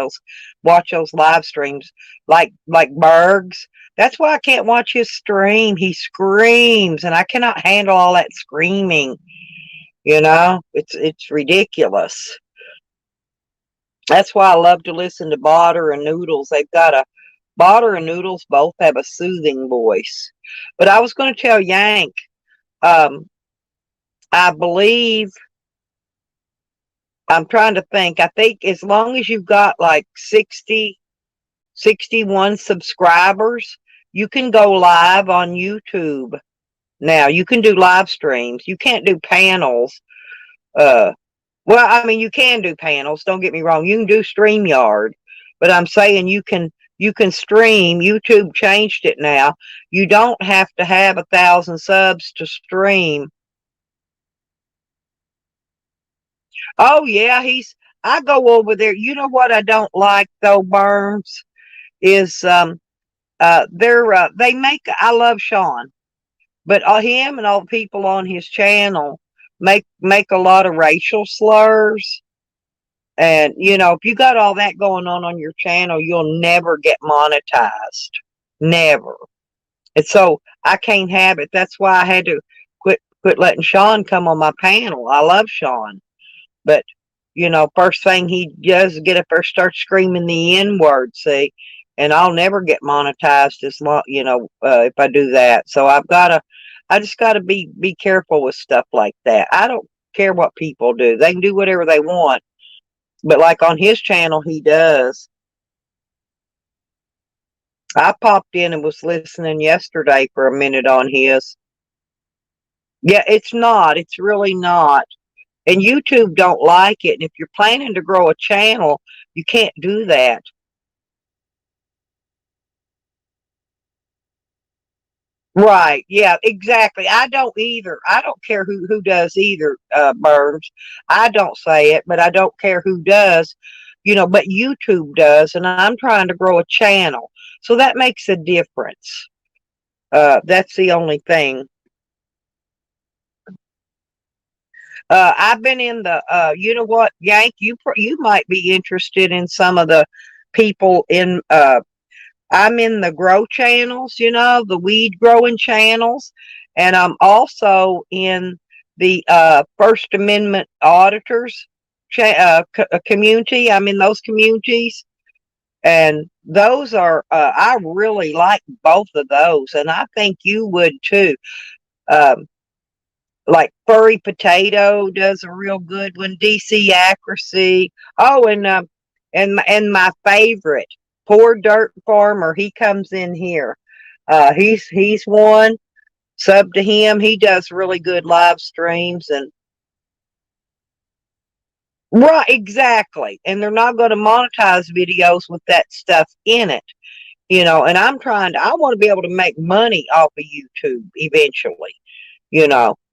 watch those live streams like Bergs. That's why I can't watch his stream. He screams and I cannot handle all that screaming. It's ridiculous. That's why I love to listen to Botter and Noodles. Botter and Noodles both have a soothing voice. But I was going to tell Yank, um, I believe I'm trying to think. I think as long as you've got like 61 subscribers, you can go live on YouTube. Now, you can do live streams. You can't do panels. Uh, well, I mean, you can do panels. Don't get me wrong. You can do StreamYard, but I'm saying you can stream. YouTube changed it now. You don't have to have 1,000 subs to stream. Oh yeah, I go over there. You know what I don't like though, Burns, is they make, I love Sean, but him and all the people on his channel make a lot of racial slurs. And if you got all that going on your channel, you'll never get monetized. Never. And so I can't have it. That's why I had to quit letting Sean come on my panel. I love Sean, but first thing he does is get up there, start screaming the N word. See, and I'll never get monetized as long, if I do that. So I just gotta be careful with stuff like that. I don't care what people do; they can do whatever they want. But like on his channel, he does. I popped in and was listening yesterday for a minute on his. Yeah, it's not. It's really not. And YouTube don't like it. And if you're planning to grow a channel, you can't do that. Right. Yeah, exactly. I don't either. I don't care who does either, Burns. I don't say it, but I don't care who does, but YouTube does, and I'm trying to grow a channel. So that makes a difference. That's the only thing. I've been in the, you know what, Yank, you might be interested in some of the people in, I'm in the grow channels, the weed growing channels, and I'm also in the First Amendment auditors community. I'm in those communities, and those are, I really like both of those, and I think you would too. Um, like Furry Potato does a real good one. DC Accuracy. Oh, and my favorite, Poor Dirt Farmer. He comes in here. He's one. Sub to him. He does really good live streams and right, exactly. And they're not going to monetize videos with that stuff in it. And I want to be able to make money off of YouTube eventually.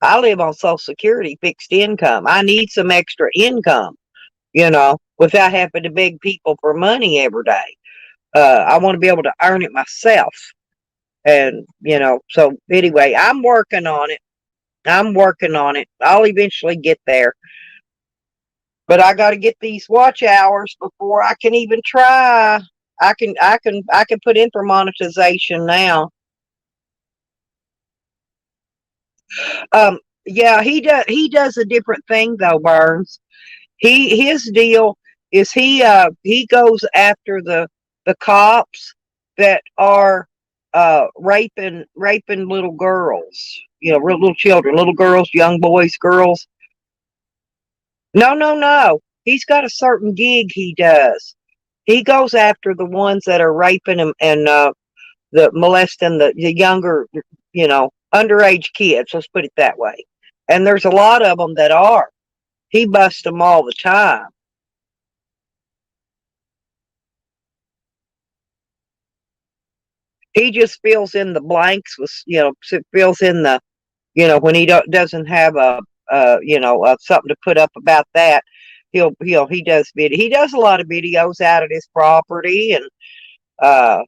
I live on Social Security, fixed income. I need some extra income, without having to beg people for money every day. I want to be able to earn it myself. And, so anyway, I'm working on it. I'm working on it. I'll eventually get there. But I got to get these watch hours before I can even try. I can put in for monetization now. Yeah, he does a different thing though, Burns. His deal is he goes after the cops that are raping little girls, real little children, little girls, young boys, girls. No, no, no. He's got a certain gig he does. He goes after the ones that are raping and the molesting the younger, underage kids. Let's put it that way. And there's a lot of them that are. He busts them all the time. He just fills in the blanks with, fills in the, when he doesn't have something to put up about that. He does video. He does a lot of videos out at his property uh,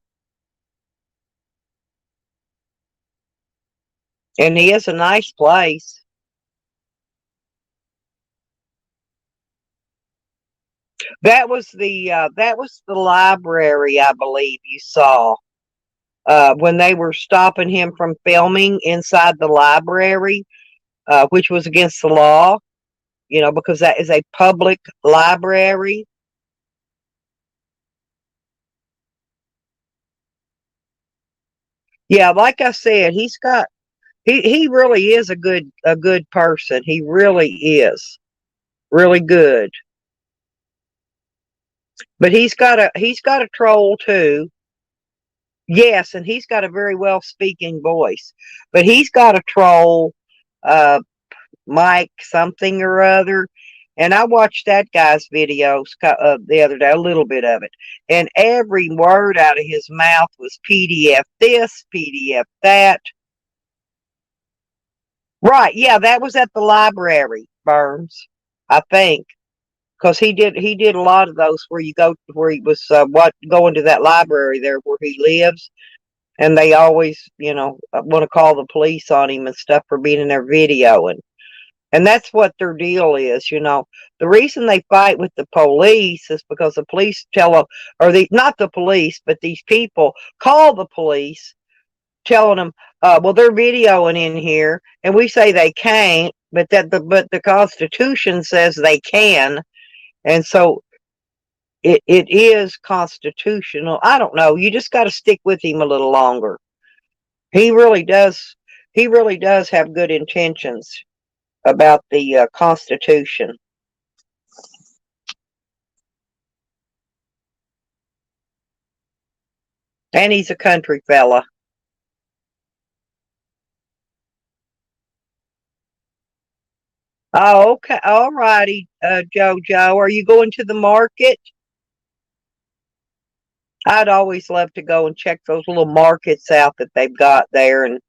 and he has a nice place. That was the library, I believe you saw. When they were stopping him from filming inside the library, which was against the law, because that is a public library. Yeah, like I said, he really is a good person. He really is really good. But he's got a troll too. Yes, and he's got a very well speaking voice. But he's got a troll, uh, Mike something or other. And I watched that guy's videos the other day, a little bit of it. And every word out of his mouth was PDF this, PDF that. Right. Yeah, that was at the library, Burns, I think. Because he did a lot of those where you go where he was going to that library there where he lives, and they always want to call the police on him and stuff for being in their video, and that's what their deal is. The reason they fight with the police is because the police tell them, or not the police, but these people call the police telling them, well, they're videoing in here, and we say they can't, but the Constitution says they can, And so it is constitutional. I don't know. You just got to stick with him a little longer. He really does. He really does have good intentions about the Constitution. And he's a country fella. Oh, okay. All righty, JoJo. Are you going to the market? I'd always love to go and check those little markets out that they've got there. And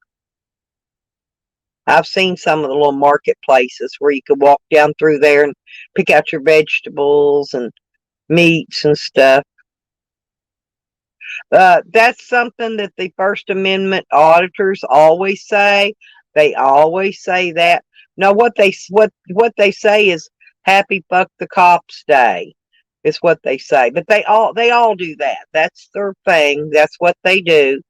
I've seen some of the little marketplaces where you could walk down through there and pick out your vegetables and meats and stuff. That's something that the First Amendment auditors always say. They always say that. No, what they say is "Happy Fuck the Cops Day," is what they say. But they all do that. That's their thing. That's what they do.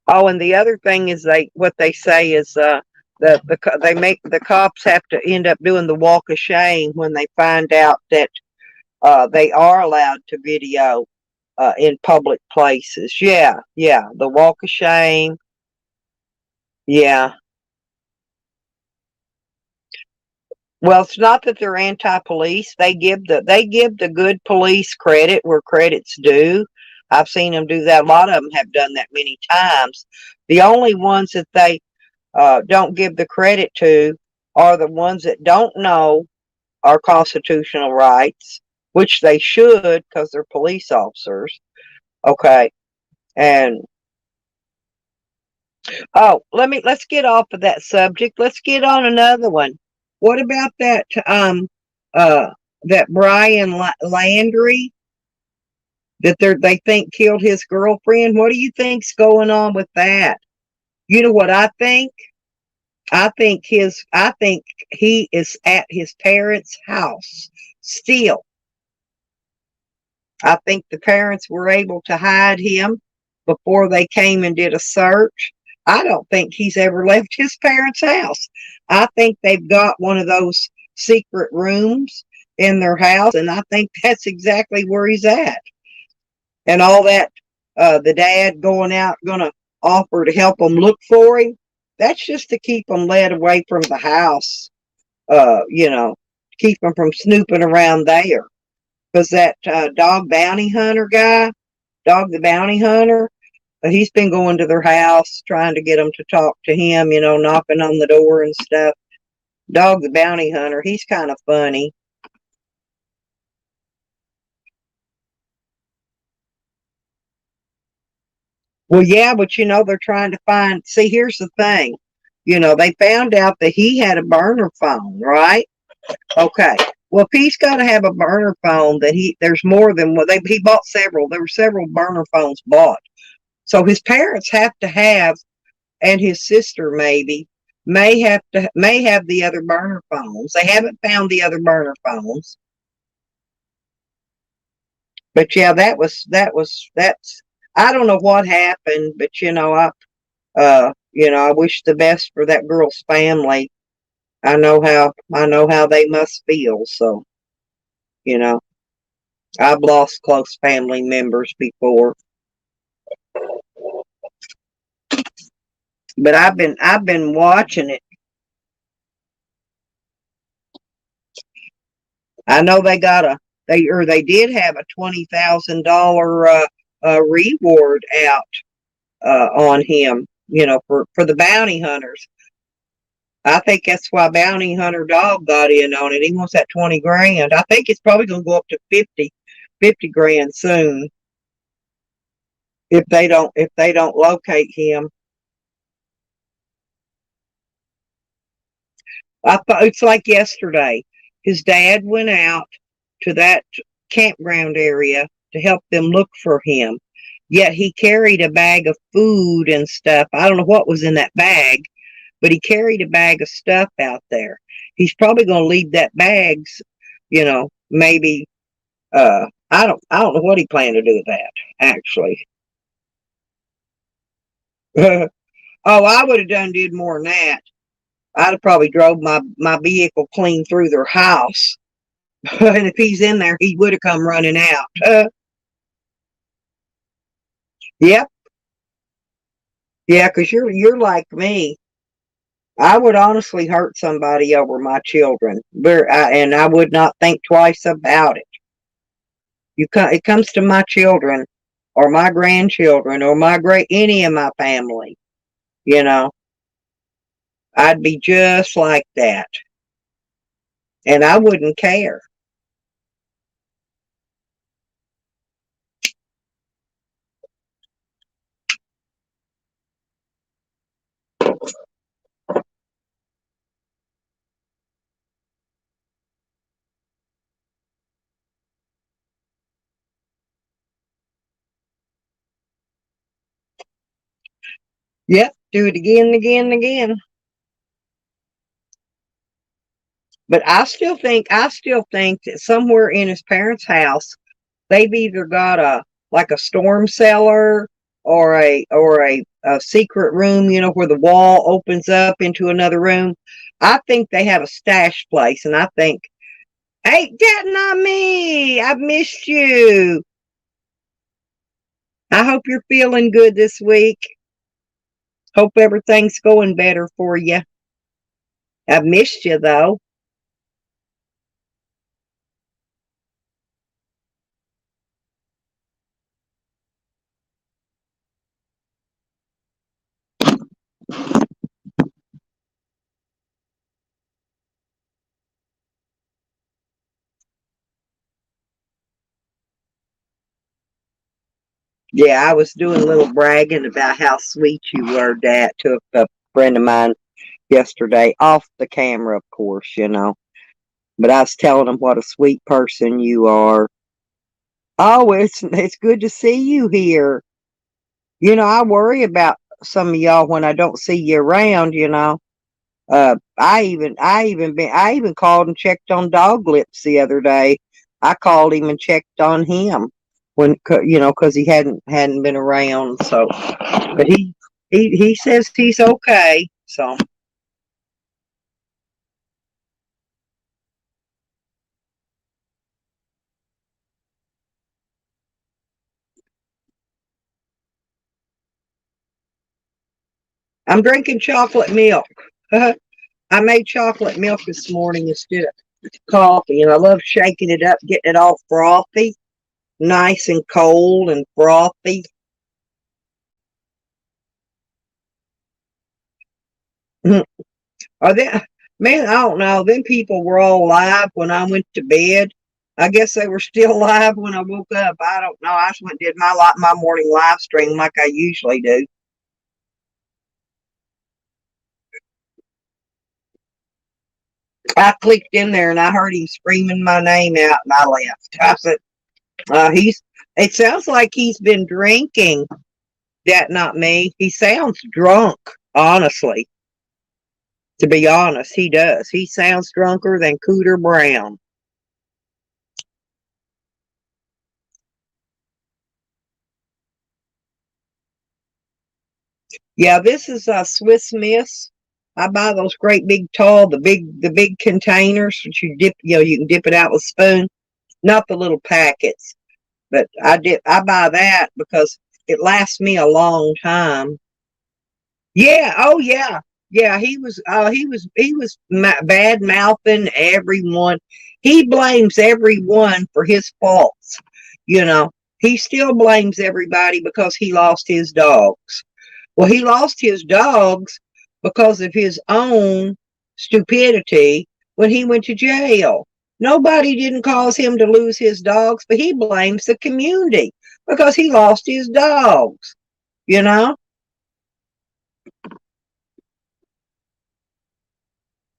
Oh, and the other thing is what they say is they make the cops have to end up doing the walk of shame when they find out that they are allowed to video in public places. Yeah, yeah, the walk of shame. Yeah. Well, it's not that they're anti-police. They give the good police credit where credit's due. I've seen them do that. A lot of them have done that many times. The only ones that they don't give the credit to are the ones that don't know our constitutional rights, which they should because they're police officers. Okay. And oh, let's get off of that subject. Let's get on another one. What about uh that Brian Landry that they think killed his girlfriend? What do you think's going on with that? You know what I think? I think he is at his parents' house still. I think the parents were able to hide him before they came and did a search. I don't think he's ever left his parents' house. I think they've got one of those secret rooms in their house, and I think that's exactly where he's at. And all that, the dad going out, going to offer to help them look for him, that's just to keep them led away from the house, keep them from snooping around there. Because that dog bounty hunter guy, Dog the Bounty Hunter, he's been going to their house trying to get them to talk to him, knocking on the door and stuff. Dog the Bounty Hunter, he's kind of funny. Well, yeah, but they're trying to find. See, here's the thing. They found out that he had a burner phone, right? Okay. Well, if he's got to have a burner phone, there's more than what he bought several. There were several burner phones bought. So his parents have to have, and his sister may have the other burner phones. They haven't found the other burner phones. But yeah, that's I don't know what happened, but I wish the best for that girl's family. I know how they must feel, so, you know. I've lost close family members before. But I've been watching it. I know they did have a $20,000 reward out on him, for the bounty hunters. I think that's why Bounty Hunter Dog got in on it. He wants that 20 grand. I think it's probably going to go up to 50 grand soon if they don't locate him. I thought it's like yesterday. His dad went out to that campground area to help them look for him. Yet he carried a bag of food and stuff. I don't know what was in that bag, but he carried a bag of stuff out there. He's probably going to leave that bags, maybe. I don't know what he planned to do with that. Actually, oh, I would have did more than that. I'd have probably drove my vehicle clean through their house. And if he's in there, he would have come running out. Yep. Yeah, because you're like me. I would honestly hurt somebody over my children, and I would not think twice about it. It comes to my children, or my grandchildren, or any of my family. You know, I'd be just like that, and I wouldn't care. Yep, do it again and again and again. But I still think that somewhere in his parents' house, they've either got a storm cellar, or a secret room, where the wall opens up into another room. I think they have a stash place, and I think, hey, that not me. I've missed you. I hope you're feeling good this week. Hope everything's going better for you. I've missed you though. Yeah, I was doing a little bragging about how sweet you were, Dad, to a friend of mine yesterday, off the camera, of course. But I was telling him what a sweet person you are. Oh, it's good to see you here. I worry about some of y'all when I don't see you around. I even called and checked on Dog Lips the other day. I called him and checked on him because he hadn't been around. So, but he says he's okay. So I'm drinking chocolate milk. I made chocolate milk this morning instead of coffee, and I love shaking it up, getting it all frothy, nice and cold and frothy. Are they, man, I don't know. Then people were all live when I went to bed. I guess they were still live when I woke up. I don't know. I just went and did my morning live stream like I usually do. I clicked in there and I heard him screaming my name out, and I left. I said, he's. It sounds like he's been drinking. That not me. He sounds drunk. Honestly, to be honest, he does. He sounds drunker than Cooter Brown. Yeah, this is a Swiss Miss. I buy those great big tall, the big containers that you dip. You can dip it out with a spoon, not the little packets. But I buy that because it lasts me a long time. Yeah. Oh yeah. Yeah. He was bad mouthing everyone. He blames everyone for his faults. You know, he still blames everybody because he lost his dogs. Well, he lost his dogs because of his own stupidity when he went to jail. Nobody didn't cause him to lose his dogs, but he blames the community because he lost his dogs. You know,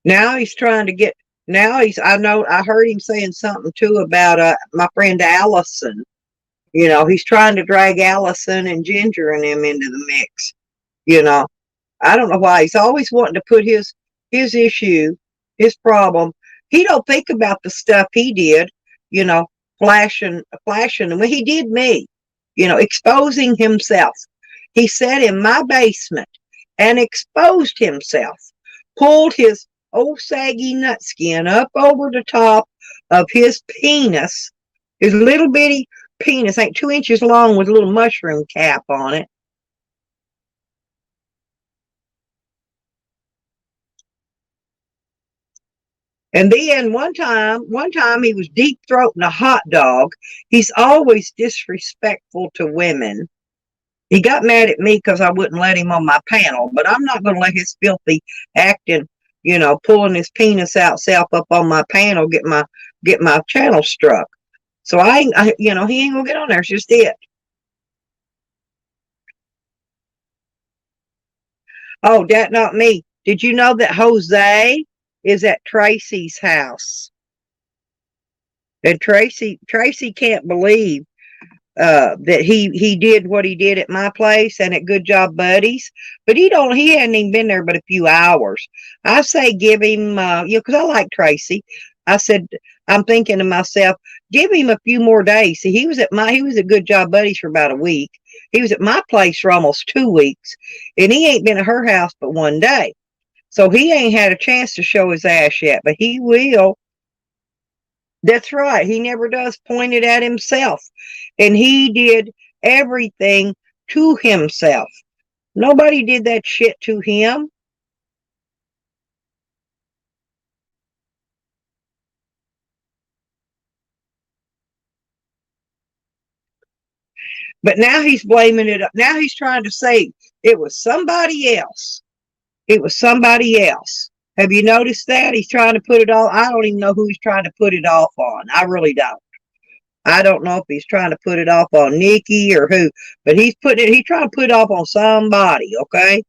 now he's trying to get. I heard him saying something too about my friend Allison. He's trying to drag Allison and Ginger and him into the mix. You know, I don't know why he's always wanting to put his issue, his problem. He don't think about the stuff he did, you know, flashing. When he did me, exposing himself. He sat in my basement and exposed himself pulled his old saggy nut skin up over the top of his penis. His little bitty penis ain't 2 inches long with a little mushroom cap on it. And then one time he was deep throating a hot dog. He's always disrespectful to women. He got mad at me because I wouldn't let him on my panel, but I'm not going to let his filthy acting, pulling his penis out self up on my panel get my channel struck. So he ain't gonna get on there. It's just it. Oh, that not me. Did you know that Jose is at Tracy's house? And Tracy can't believe that he did what he did at my place and at Good Job Buddies, but he hadn't even been there but a few hours. I say give him because I like Tracy. I said I'm thinking to myself, give him a few more days. See, he was at Good Job Buddies for about a week. He was at my place for almost 2 weeks, and he ain't been at her house but one day. So he ain't had a chance to show his ass yet, but he will. That's right. He never does point it at himself. And he did everything to himself. Nobody did that shit to him. But now he's blaming it. Now he's trying to say it was somebody else. It was somebody else. Have you noticed that? He's trying to put it all. I don't even know who he's trying to put it off on. I really don't. I don't know if he's trying to put it off on Nikki or who, but he's trying to put it off on somebody, okay?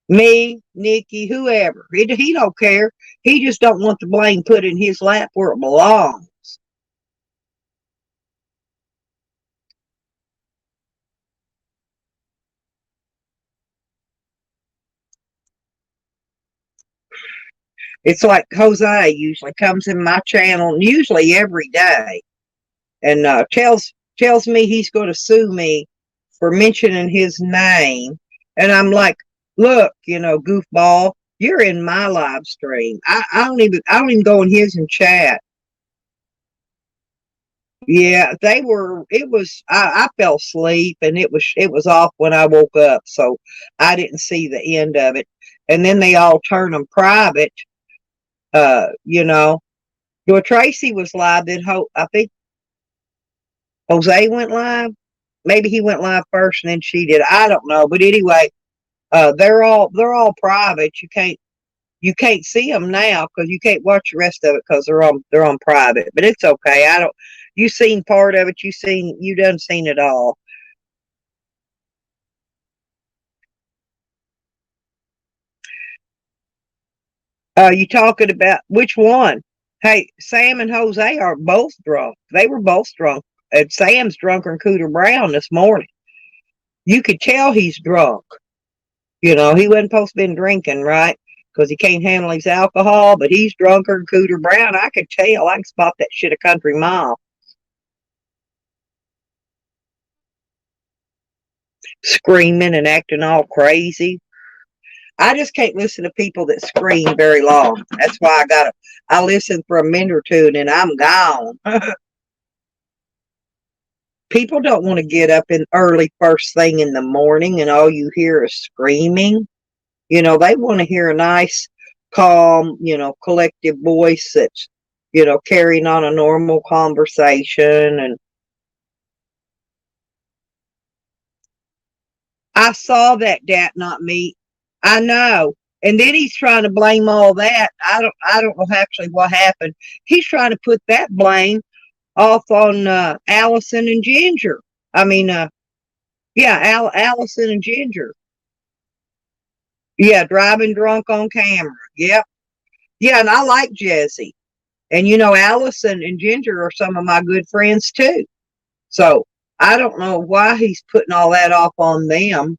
Me, Nikki, whoever. He don't care. He just don't want the blame put in his lap where it belongs. It's like Jose usually comes in my channel, usually every day, and tells me he's going to sue me for mentioning his name. And I'm like, look, goofball, you're in my live stream. I don't even go in his and chat. Yeah, I fell asleep and it was off when I woke up, so I didn't see the end of it. And then they all turn them private. You know. Well, Tracy was live, then I think Jose went live. Maybe he went live first and then she did. I don't know. But anyway, they're all private. You can't see them now because you can't watch the rest of it because they're on private. But it's okay. I don't. You seen part of it. You done seen it all. You talking about which one? Hey, Sam and Jose are both drunk. They were both drunk. And Sam's drunker than Cooter Brown this morning. You could tell he's drunk. He wasn't supposed to been drinking, right? Because he can't handle his alcohol, but he's drunker than Cooter Brown. I could tell. I can spot that shit a country mile. Screaming and acting all crazy. I just can't listen to people that scream very long. That's why I listen for a minute or two and then I'm gone. People don't want to get up in early first thing in the morning and all you hear is screaming. They want to hear a nice, calm, collective voice that's, carrying on a normal conversation. And I saw that, not me. I know. And then he's trying to blame all that. I don't know actually what happened. He's trying to put that blame off on Allison and Ginger. I mean, yeah, Allison and Ginger. Yeah, driving drunk on camera. Yep. Yeah, and I like Jesse. And Allison and Ginger are some of my good friends too. So I don't know why he's putting all that off on them.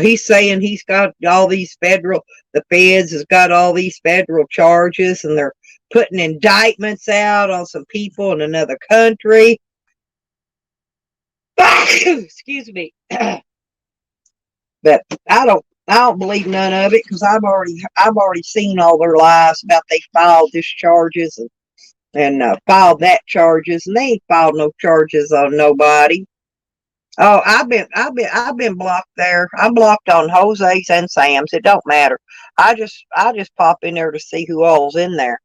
He's saying the feds has got all these federal charges and they're putting indictments out on some people in another country. Excuse me. But I don't believe none of it because I've already seen all their lies about they filed this charges and filed that charges, and they ain't filed no charges on nobody. Oh, I've been blocked there. I'm blocked on Jose's and Sam's. It don't matter. I just pop in there to see who all's in there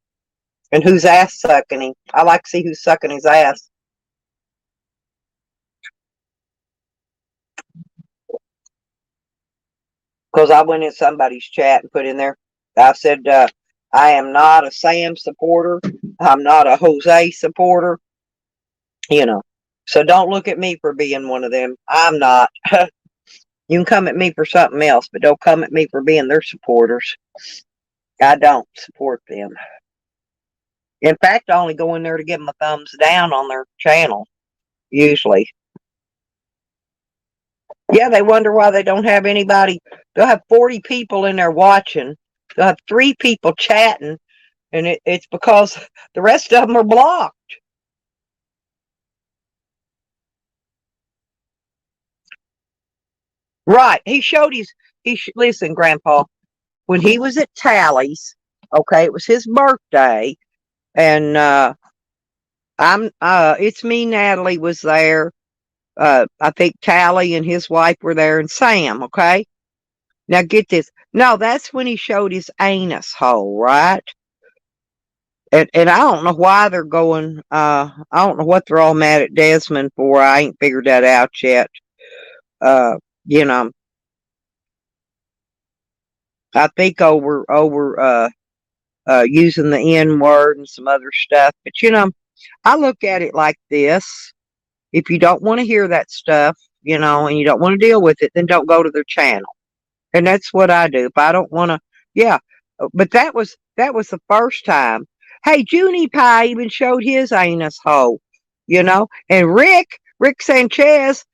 and who's ass sucking him. I like to see who's sucking his ass. Because I went in somebody's chat and put in there. I said, I am not a Sam supporter. I'm not a Jose supporter. You know, so don't look at me for being one of them. I'm not. You can come at me for something else, but don't come at me for being their supporters. I don't support them. In fact, I only go in there to give them a thumbs down on their channel, usually. Yeah, they wonder why they don't have anybody. They'll have 40 people in there watching. They'll have 3 people chatting, and it's because the rest of them are blocked. Right. Listen, Grandpa, when he was at Tally's, okay, it was his birthday, and it's me, Natalie was there. I think Tally and his wife were there, and Sam, okay? Now get this. No, that's when he showed his anus hole, right? And I don't know why they're going, I don't know what they're all mad at Desmond for. I ain't figured that out yet. Uh, you know, I think over using the N word and some other stuff. But I look at it like this. If you don't want to hear that stuff, and you don't want to deal with it, then don't go to their channel. And that's what I do. If I don't want to, yeah. But that was the first time. Hey, Junie Pie even showed his anus hole, and Rick Sanchez,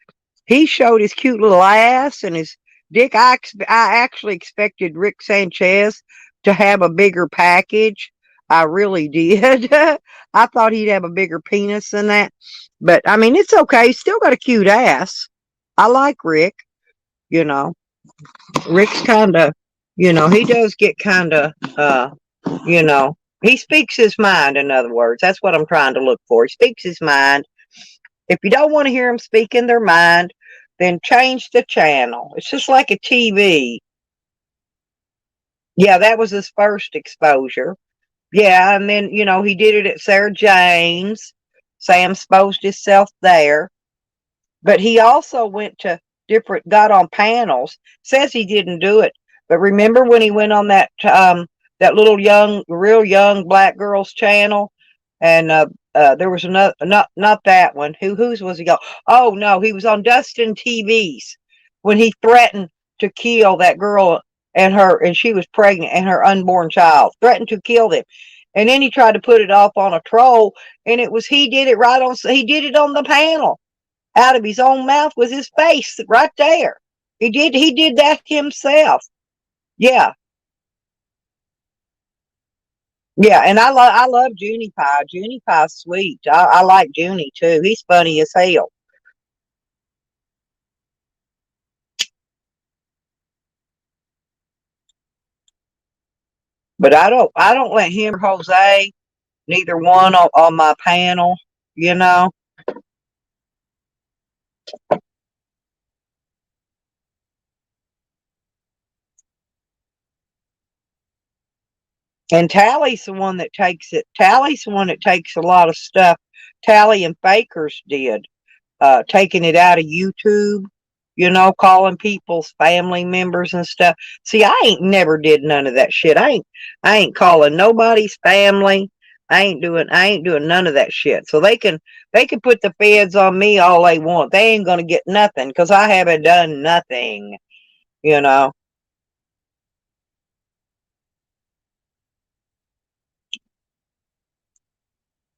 he showed his cute little ass and his dick. I actually expected Rick Sanchez to have a bigger package. I really did. I thought he'd have a bigger penis than that. But I mean, it's okay. He's still got a cute ass. I like Rick, you know. Rick's kind of, he does get kind of, he speaks his mind, in other words. That's what I'm trying to look for. He speaks his mind. If you don't want to hear them speak in their mind, then change the channel. It's just like a TV. Yeah, that was his first exposure. Yeah, and then, he did it at Sarah James. Sam exposed himself there. But he also got on panels. Says he didn't do it. But remember when he went on that little real young black girl's channel, and there was another, not that one. Whose was he on? Oh no, he was on Dustin TV's when he threatened to kill that girl and she was pregnant, and her unborn child, threatened to kill them. And then he tried to put it off on a troll, and he did it on the panel, out of his own mouth with his face right there. He did that himself. Yeah. Yeah, and I love Junie Pie. Junie Pie's sweet. I like Junie too. He's funny as hell. But I don't let him or Jose, neither one on my panel, you know. And Tally's the one that takes it. Tally's the one that takes a lot of stuff. Tally and Fakers did, taking it out of YouTube, calling people's family members and stuff. See, I ain't never did none of that shit. I ain't calling nobody's family. I ain't doing none of that shit. So they can put the feds on me all they want. They ain't gonna get nothing because I haven't done nothing, you know.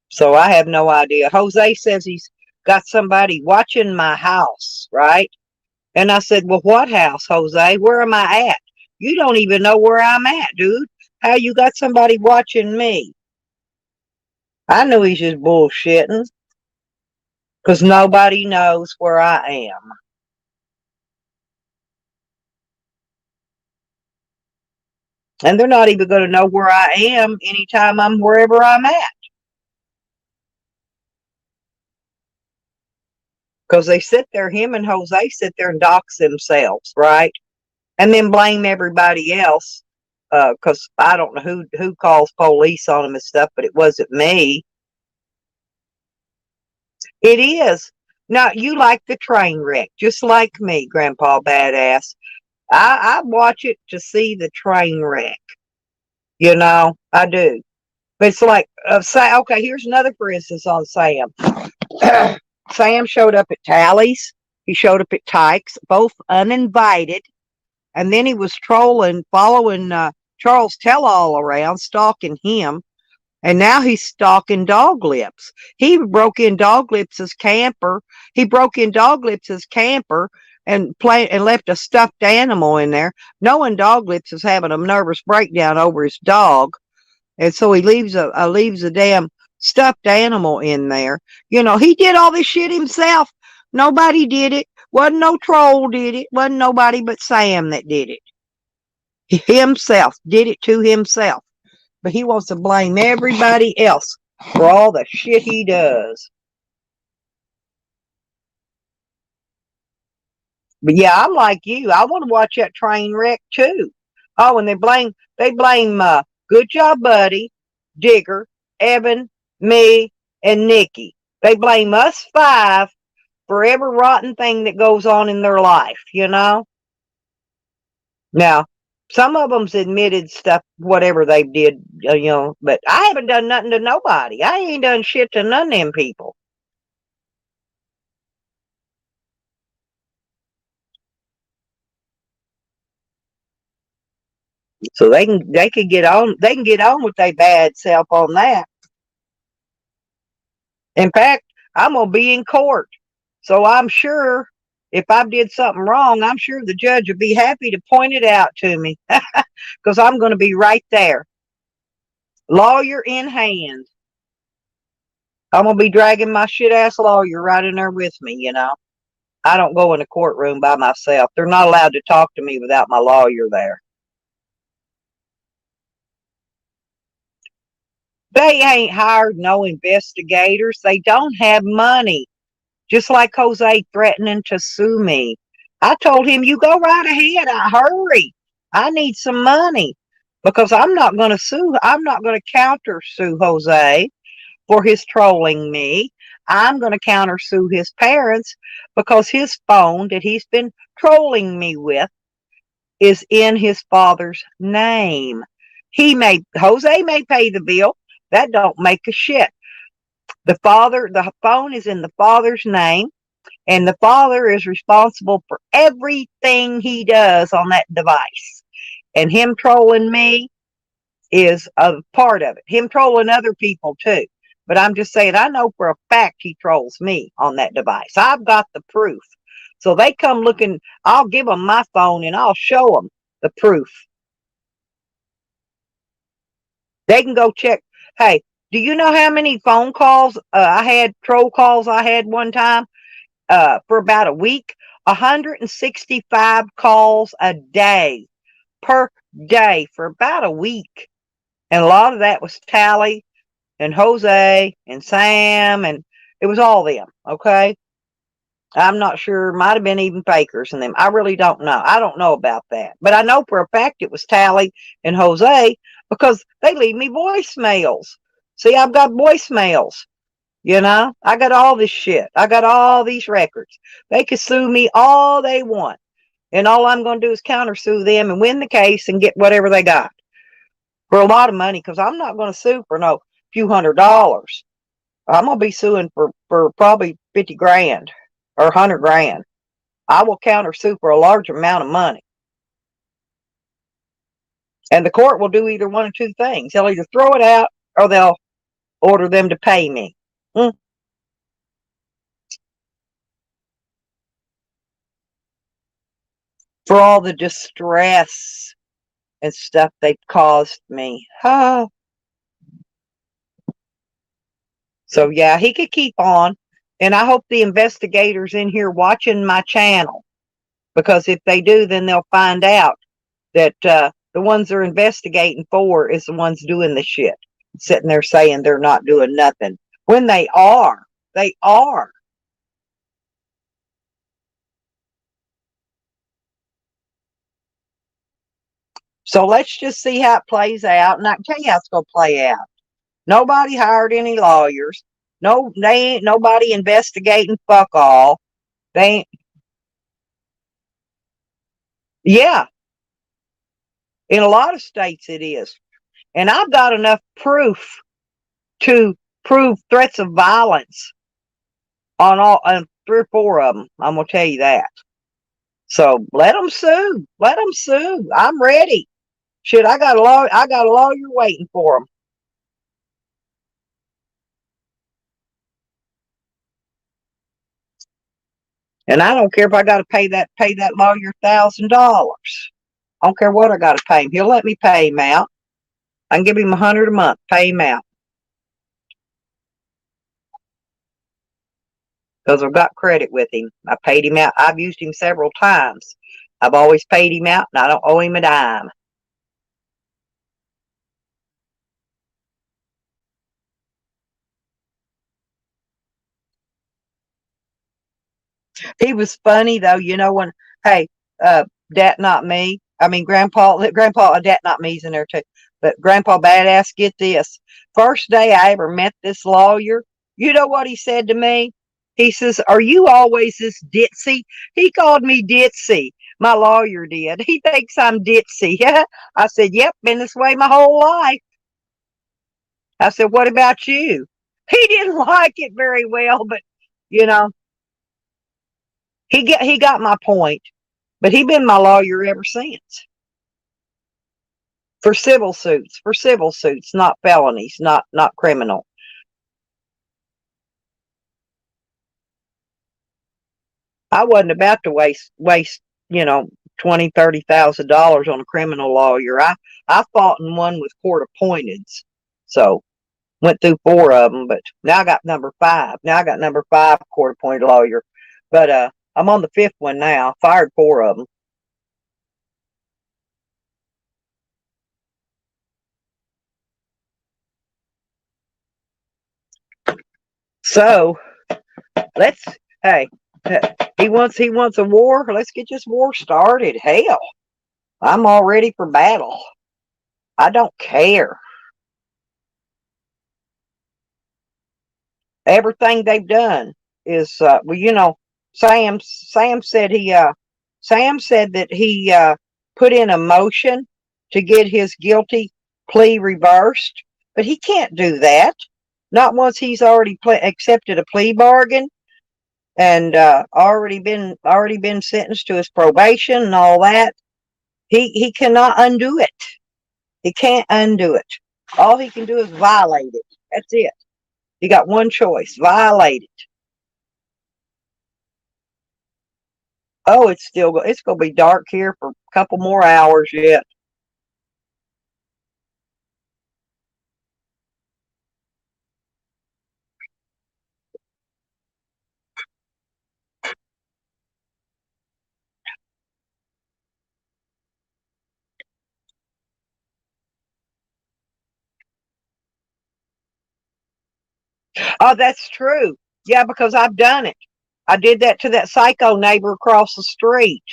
So I have no idea. Jose says he's got somebody watching my house, right? And I said, well, what house, Jose? Where am I at? You don't even know where I'm at, dude. How you got somebody watching me? I knew he's just bullshitting. because nobody knows where I am. And they're not even going to know where I am anytime I'm wherever I'm at. Because they sit there, him and Jose sit there and dox themselves, right? And then blame everybody else. Because I don't know who calls police on them and stuff, but it wasn't me. It is. Now, you like the train wreck, just like me, Grandpa Badass. I watch it to see the train wreck. I do. But it's like, okay, here's another for instance on Sam. Sam showed up at Tally's. He showed up at Tyke's, both uninvited. And then he was trolling, following Charles Tell-All around, stalking him. And now he's stalking Dog Lips. He broke in Dog Lips's camper. He broke in Dog Lips's camper and left a stuffed animal in there, knowing Dog Lips is having a nervous breakdown over his dog. And so he leaves a damn stuffed animal in there. He did all this shit himself. Nobody did it. Wasn't no troll did it. Wasn't nobody but Sam that did it. He himself did it to himself. But he wants to blame everybody else for all the shit he does. But yeah, I'm like you. I want to watch that train wreck too. Oh, and they blame Good Job Buddy, Digger, Evan, me, and Nikki. They blame us five for every rotten thing that goes on in their life. Now, some of them's admitted stuff, whatever they did, but I haven't done nothing to nobody. I ain't done shit to none of them people. So they can get on with their bad self on that. In fact, I'm gonna be in court. So I'm sure if I did something wrong, I'm sure the judge would be happy to point it out to me. Because I'm gonna be right there. Lawyer in hand. I'm gonna be dragging my shit ass lawyer right in there with me. I don't go in the courtroom by myself. They're not allowed to talk to me without my lawyer there. They ain't hired no investigators. They don't have money. Just like Jose threatening to sue me. I told him, you go right ahead. I hurry. I need some money because I'm not going to sue. I'm not going to counter sue Jose for his trolling me. I'm going to counter sue his parents because his phone that he's been trolling me with is in his father's name. Jose may pay the bill. That don't make a shit. The phone is in the father's name, and the father is responsible for everything he does on that device. And him trolling me is a part of it. Him trolling other people too. But I'm just saying, I know for a fact he trolls me on that device. I've got the proof. So they come looking, I'll give them my phone and I'll show them the proof. They can go check. Hey, do you know how many phone calls troll calls I had one time for about a week? 165 calls a day per day for about a week. And a lot of that was Tally and Jose and Sam, and it was all them, okay? I'm not sure. Might have been even fakers and them. I really don't know. I don't know about that. But I know for a fact it was Tally and Jose because they leave me voicemails. See, I've got voicemails. I got all this shit. I got all these records. They can sue me all they want. And all I'm going to do is countersue them and win the case and get whatever they got for a lot of money because I'm not going to sue for no few $100s. I'm going to be suing for probably 50 grand or 100 grand. I will countersue for a large amount of money. And the court will do either one of two things. They'll either throw it out or they'll order them to pay me. For all the distress and stuff they've caused me. So yeah, he could keep on. And I hope the investigators in here watching my channel, because if they do, then they'll find out that the ones they're investigating for is the ones doing the shit, sitting there saying they're not doing nothing when they are. They are. So let's just see how it plays out. And I can tell you how it's going to play out. Nobody hired any lawyers. No, they ain't nobody investigating fuck all. They ain't, yeah, in a lot of states it is. And I've got enough proof to prove threats of violence on 3 or 4 of them. I'm going to tell you that. So let them sue. Let them sue. I'm ready. Shit, I got a lawyer waiting for them. And I don't care if I got to pay that lawyer $1,000. I don't care what I got to pay him. He'll let me pay him out. I can give him $100 a month. Pay him out because I've got credit with him. I paid him out. I've used him several times. I've always paid him out, and I don't owe him a dime. He was funny though, when hey, Dat Not Me. I mean Grandpa Dat Not Me's in there too. But Grandpa Badass, get this. First day I ever met this lawyer, you know what he said to me? He says, "Are you always this ditzy?" He called me ditzy. My lawyer did. He thinks I'm ditzy. I said, "Yep, been this way my whole life." I said, "What about you?" He didn't like it very well, but you know, he got my point. But he been my lawyer ever since. For civil suits, not felonies, not criminal. I wasn't about to waste, 20, $30,000 on a criminal lawyer. I fought and won with court appointed. So went through 4 of them, but now I got number 5. Now I got number 5 court appointed lawyer. But I'm on the 5th one now. Fired 4 of them. So let's hey, he wants a war. Let's get this war started. Hell, I'm all ready for battle. I don't care. Everything they've done is Sam said Sam said that he put in a motion to get his guilty plea reversed, but he can't do that. Not once he's already accepted a plea bargain and already been sentenced to his probation and all that. He cannot undo it. He can't undo it. All he can do is violate it. That's it. You got one choice: violate it. Oh, it's gonna be dark here for a couple more hours yet. Oh, that's true. Yeah, because I've done it. I did that to that psycho neighbor across the street.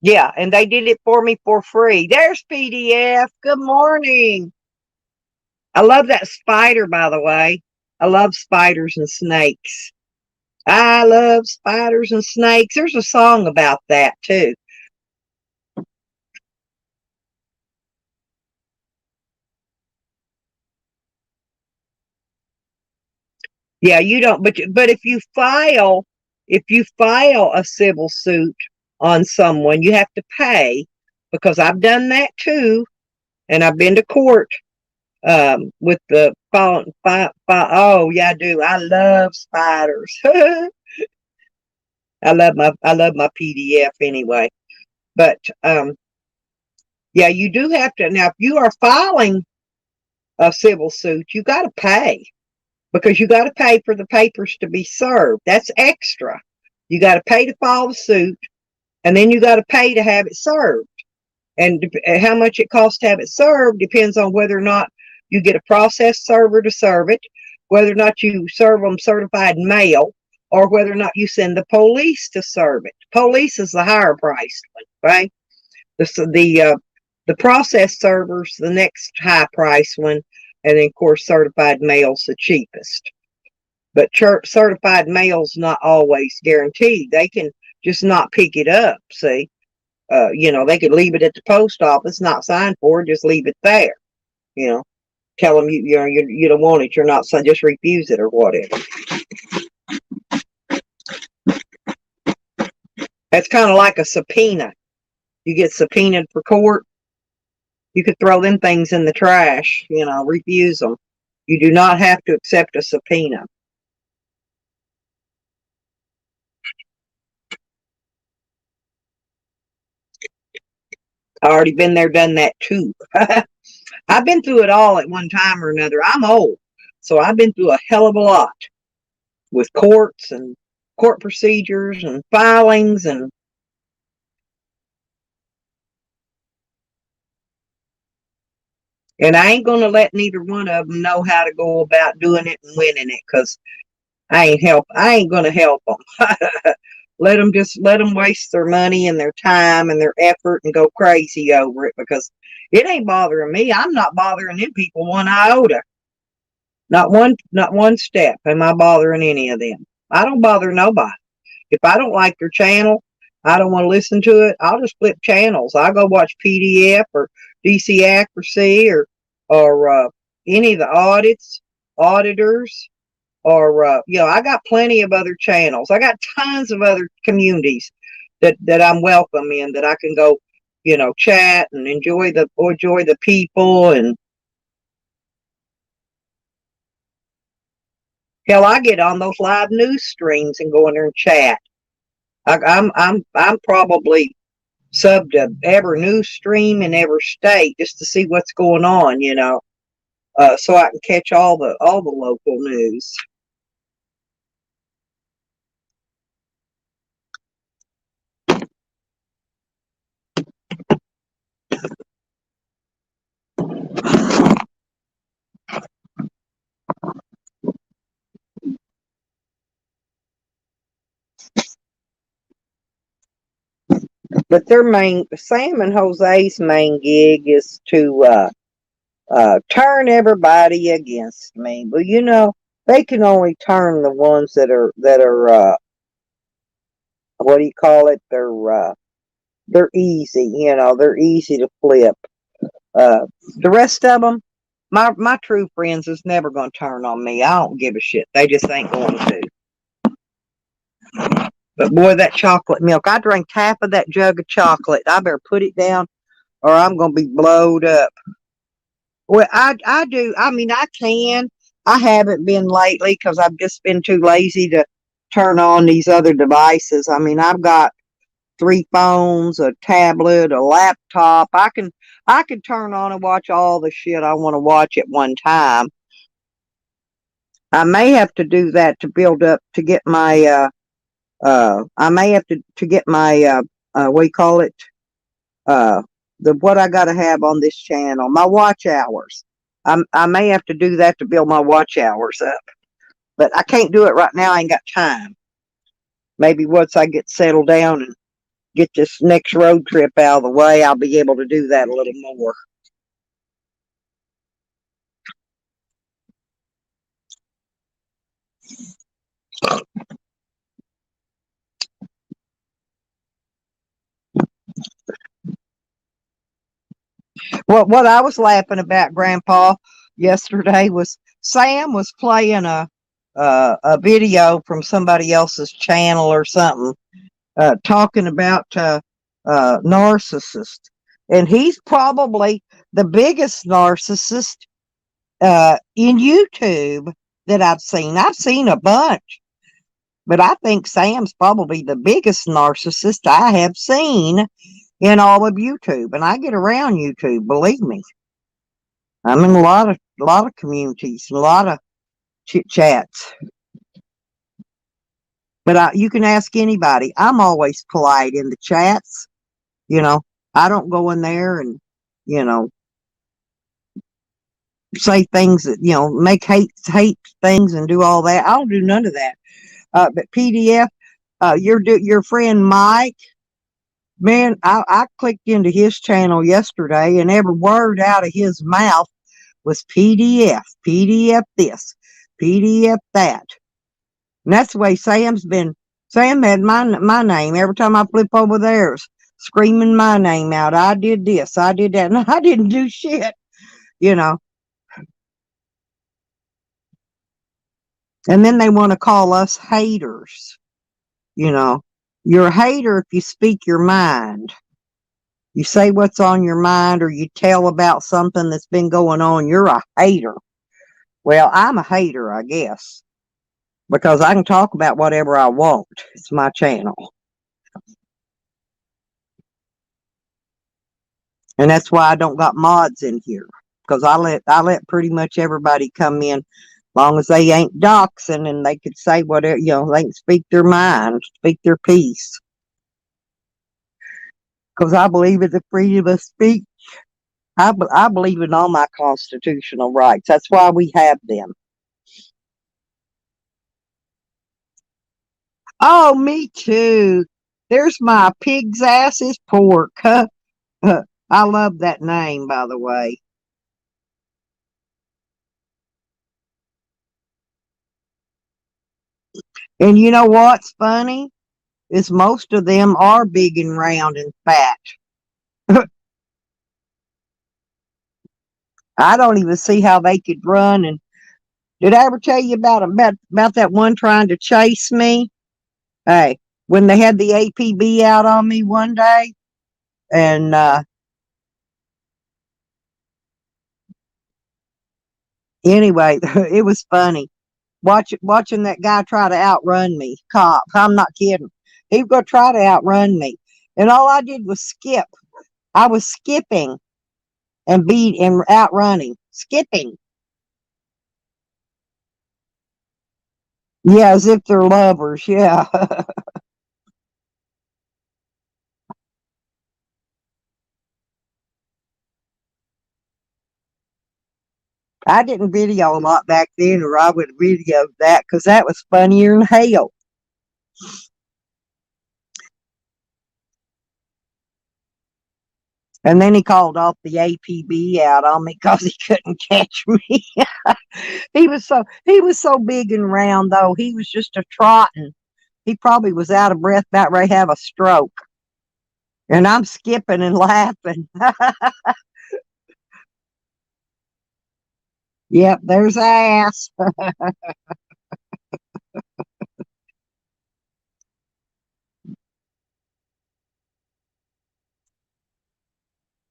Yeah, and they did it for me for free. There's PDF. Good morning. I love that spider, by the way. I love spiders and snakes. I love spiders and snakes. There's a song about that too. Yeah, you don't, but if you file a civil suit on someone, you have to pay, because I've done that too, and I've been to court with the oh yeah, I do. I love spiders. I love my PDF anyway. But yeah, you do have to now. If you are filing a civil suit, you got to pay. because you got to pay for the papers to be served. That's extra. You got to pay to file the suit, and then you got to pay to have it served. And how much it costs to have it served depends on whether or not you get a process server to serve it, whether or not you serve them certified mail, or whether or not you send the police to serve it. Police is the higher priced one, right? The process server's the next high price one, and then of course certified mail's the cheapest. But certified mail's not always guaranteed. They can just not pick it up. See, they could leave it at the post office, not signed for, just leave it there. Tell them you don't want it. You're not signed. Just refuse it or whatever. That's kind of like a subpoena. You get subpoenaed for court. You could throw them things in the trash. Refuse them. You do not have to accept a subpoena. I already been there, done that too. I've been through it all at one time or another. I'm old, so I've been through a hell of a lot with courts and court procedures and filings and I ain't gonna let neither one of them know how to go about doing it and winning it, because I ain't gonna help them. let them waste their money and their time and their effort and go crazy over it, because it ain't bothering me. I'm not bothering them people one iota. Not one step am I bothering any of them. I don't bother nobody. If I don't like their channel, I don't want to listen to it, I'll just flip channels. I'll go watch PDF or DC Accuracy or any of the auditors, or I got plenty of other channels. I got tons of other communities that I'm welcome in, that I can go, chat and enjoy the people. And hell, I get on those live news streams and go in there and chat. I'm probably sub to every news stream in every state just to see what's going on, so I can catch all the local news. But Sam and Jose's main gig is to turn everybody against me. But they can only turn the ones that are what do you call it? They're easy. They're easy to flip. The rest of them, my true friends is never going to turn on me. I don't give a shit. They just ain't going to. But boy, that chocolate milk, I drank half of that jug of chocolate. I better put it down or I'm going to be blowed up. Well, I do. I mean, I can. I haven't been lately because I've just been too lazy to turn on these other devices. I mean, I've got 3 phones, a tablet, a laptop. I can turn on and watch all the shit I want to watch at one time. I may have to do that to build up to get my I may have to get my what do you call it? What I got to have on this channel, my watch hours. I may have to do that to build my watch hours up, but I can't do it right now. I ain't got time. Maybe once I get settled down and get this next road trip out of the way, I'll be able to do that a little more. What I was laughing about, Grandpa, yesterday was Sam was playing a video from somebody else's channel or something, talking about narcissist, and he's probably the biggest narcissist in YouTube that I've seen. I've seen a bunch, but I think Sam's probably the biggest narcissist I have seen in all of YouTube. And I get around YouTube, believe me. I'm in a lot of communities, a lot of chit chats. But you can ask anybody. I'm always polite in the chats. You know, I don't go in there and, you know, say things that, make hate things and do all that. I don't do none of that. But PDF, your friend Mike, man, I clicked into his channel yesterday, and every word out of his mouth was PDF, PDF this, PDF that. And that's the way Sam's been. Sam had my name every time I flip over theirs, screaming my name out. I did this, I did that, and I didn't do shit, you know. And then they want to call us haters, you know. You're a hater if you speak your mind. You say what's on your mind, or you tell about something that's been going on. You're a hater. Well, I'm a hater, I guess, because I can talk about whatever I want. It's my channel. And that's why I don't got mods in here, because I let pretty much everybody come in, long as they ain't doxing and they could say whatever, they can speak their mind, speak their piece. Because I believe in the freedom of speech. I believe in all my constitutional rights. That's why we have them. Oh, me too. There's my pig's ass is pork. I love that name, by the way. And you know what's funny? Is most of them are big and round and fat. I don't even see how they could run. And did I ever tell you about that one trying to chase me? Hey, when they had the APB out on me one day, and anyway, it was funny watching that guy try to outrun me. Cop, I'm not kidding. He was gonna try to outrun me, and all I did was skip. I was skipping and outrunning, skipping. Yeah, as if they're lovers. Yeah. I didn't video a lot back then, or I would have videoed that, because that was funnier than hell. And then he called off the APB out on me because he couldn't catch me. He was so big and round though. He was just a trotting. He probably was out of breath, about ready to have a stroke. And I'm skipping and laughing. Yep, there's ass.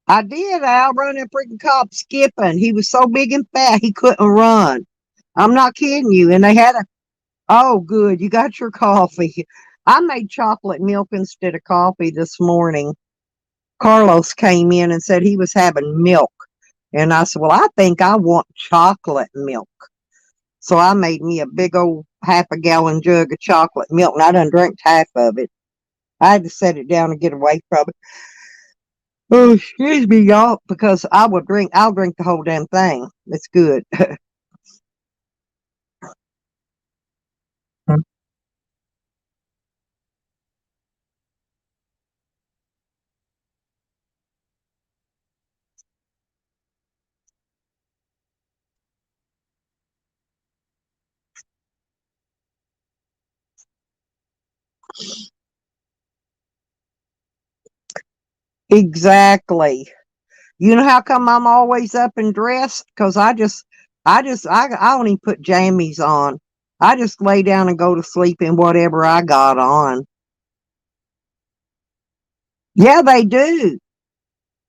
I did. I outrun that freaking cop skipping. He was so big and fat he couldn't run. I'm not kidding you. And they had a Oh, good. You got your coffee. I made chocolate milk instead of coffee this morning. Carlos came in and said he was having milk. And I said, well, I think I want chocolate milk. So I made me a big old half a gallon jug of chocolate milk, and I done drank half of it. I had to set it down and get away from it. Oh, excuse me, y'all, because I'll drink the whole damn thing. It's good. Exactly. You know how come I'm always up and dressed? Because I don't even put jammies on. I just lay down and go to sleep in whatever I got on. Yeah, they do.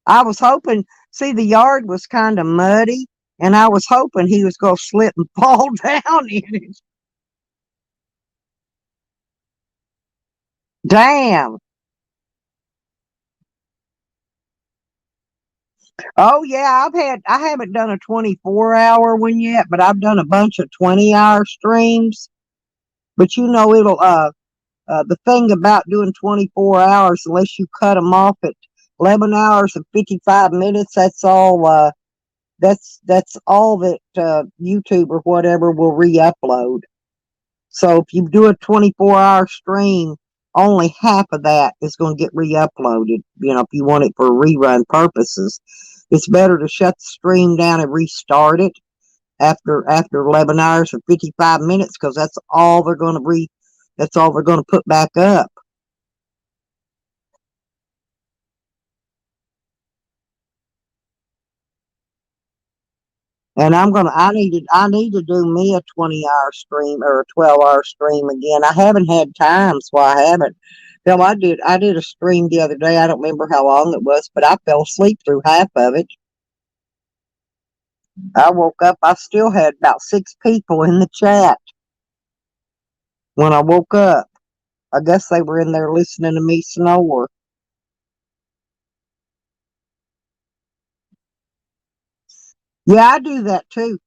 I was hoping, see, the yard was kind of muddy, and I was hoping he was going to slip and fall down in it. Damn. Oh yeah, I haven't done a 24-hour one yet, but I've done a bunch of 20-hour streams. But it'll the thing about doing 24 hours, unless you cut them off at 11 hours and 55 minutes, that's all that YouTube or whatever will re-upload. So if you do a 24-hour stream, only half of that is going to get re-uploaded. If you want it for rerun purposes, it's better to shut the stream down and restart it after 11 hours or 55 minutes, because that's all they're going to put back up. And I need to do me a 20-hour stream or a 12-hour stream again. I haven't had time, so I haven't. Hell, I did a stream the other day. I don't remember how long it was, but I fell asleep through half of it. I woke up, I still had about 6 people in the chat when I woke up. I guess they were in there listening to me snore. Yeah, I do that too.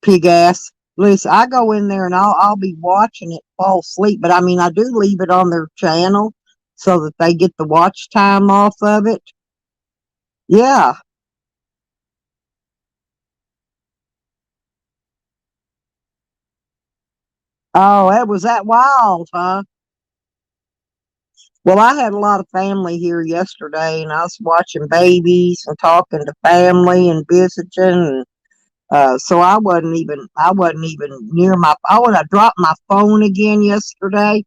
Pig ass. Listen, I go in there and I'll be watching it fall asleep, but I mean I do leave it on their channel so that they get the watch time off of it. Yeah. Oh, that was that wild, huh? Well, I had a lot of family here yesterday, and I was watching babies and talking to family and visiting. And, so I wasn't even near my. Oh, and I dropped my phone again yesterday,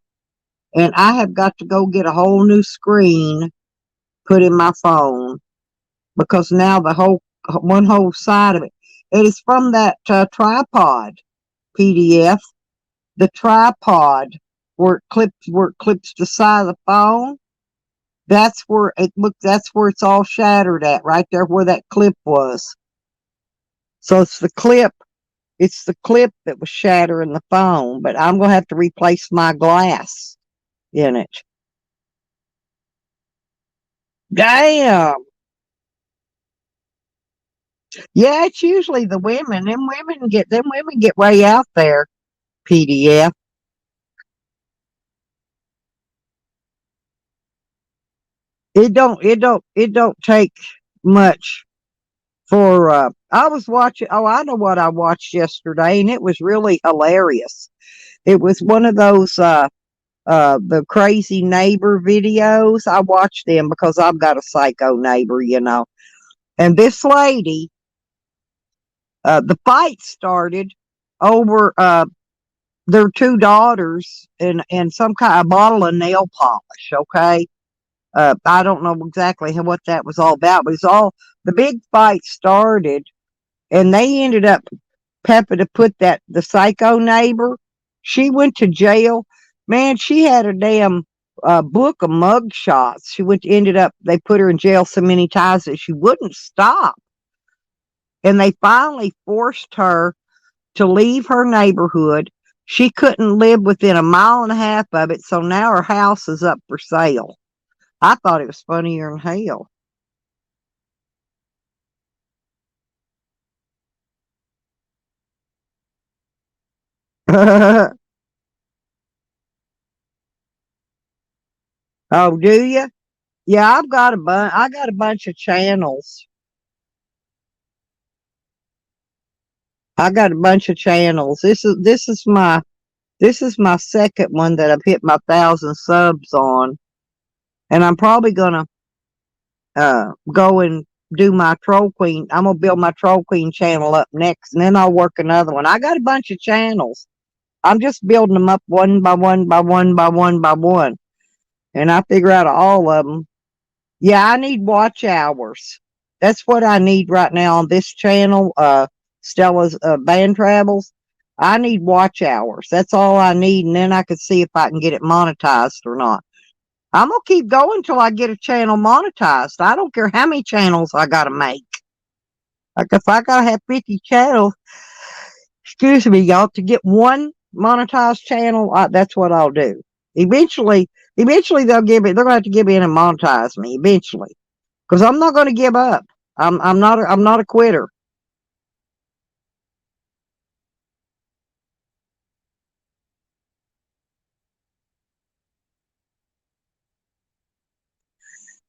and I have got to go get a whole new screen put in my phone because now the whole side of it. It is from that tripod PDF. The tripod where it clips the side of the phone. That's where it's all shattered at, right there where that clip was. So it's the clip that was shattering the phone, but I'm gonna have to replace my glass in it. Damn. Yeah, it's usually the women. Them women get way out there. PDF. It don't take much for I was watching. Oh, I know what I watched yesterday, and it was really hilarious. It was one of those the crazy neighbor videos. I watch them because I've got a psycho neighbor. And this lady, the fight started over their 2 daughters and some kind of bottle of nail polish. Okay, I don't know exactly what that was all about, but it's all the big fight started, and they ended up Pepper to put the psycho neighbor. She went to jail. Man, she had a damn book of mug shots. Ended up they put her in jail so many times that she wouldn't stop. And they finally forced her to leave her neighborhood. She couldn't live within a mile and a half of it, so now her house is up for sale. I thought it was funnier than hell. Oh, do you? Yeah, I got a bunch of channels. I got a bunch of channels. This is my second one that I've hit my 1,000 subs on, and I'm probably gonna go and do my Troll Queen. I'm gonna build my Troll Queen channel up next, and then I'll work another one. I got a bunch of channels. I'm just building them up one by one by one by one by one, and I figure out all of them. Yeah, I need watch hours. That's what I need right now on this channel, Stella's Band Travels. I need watch hours. That's all I need, and then I can see if I can get it monetized or not. I'm gonna keep going till I get a channel monetized. I don't care how many channels I gotta make. Like if I gotta have 50 channels, excuse me, y'all, to get one monetized channel, that's what I'll do. Eventually they'll give it. They're gonna have to give in and monetize me eventually. because I'm not going to give up. I'm not a quitter.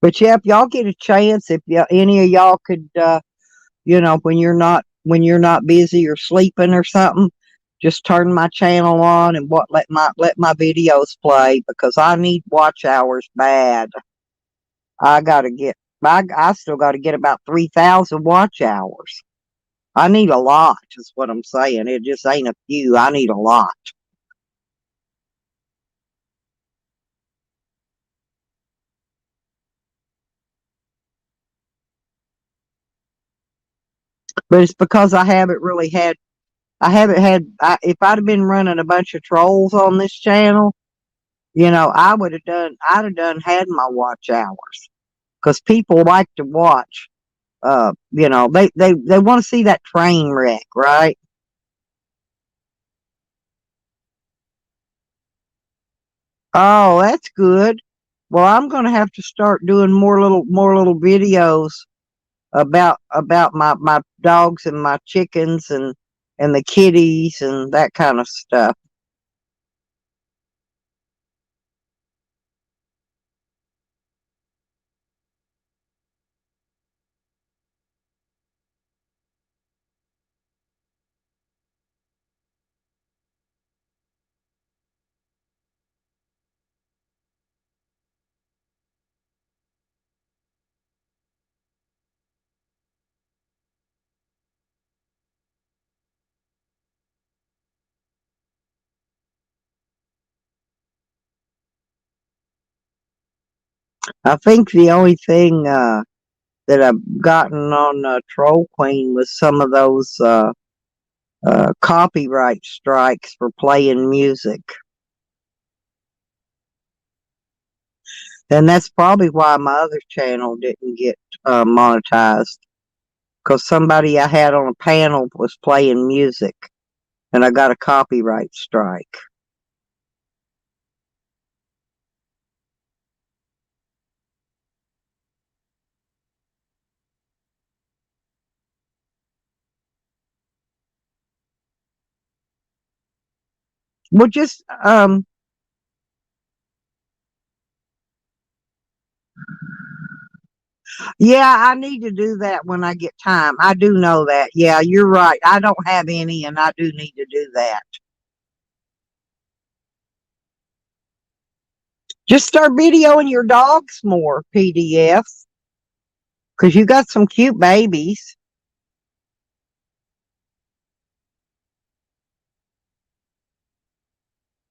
But yeah, if y'all get a chance, if any of y'all could, when you're not busy or sleeping or something, just turn my channel on and let my videos play because I need watch hours bad. I gotta get I still got to get about 3,000 watch hours. I need a lot, is what I'm saying. It just ain't a few. I need a lot. But it's because I haven't had, if I'd have been running a bunch of trolls on this channel, I'd have done had my watch hours because people like to watch. They want to see that train wreck, right? Oh, that's good. Well, I'm going to have to start doing more little videos about my dogs and my chickens and the kitties and that kind of stuff. I think the only thing that I've gotten on Troll Queen was some of those copyright strikes for playing music. And that's probably why my other channel didn't get monetized. Because somebody I had on a panel was playing music and I got a copyright strike. Well, just, yeah, I need to do that when I get time. I do know that. Yeah, you're right. I don't have any and I do need to do that. Just start videoing your dogs more, PDF, because you got some cute babies.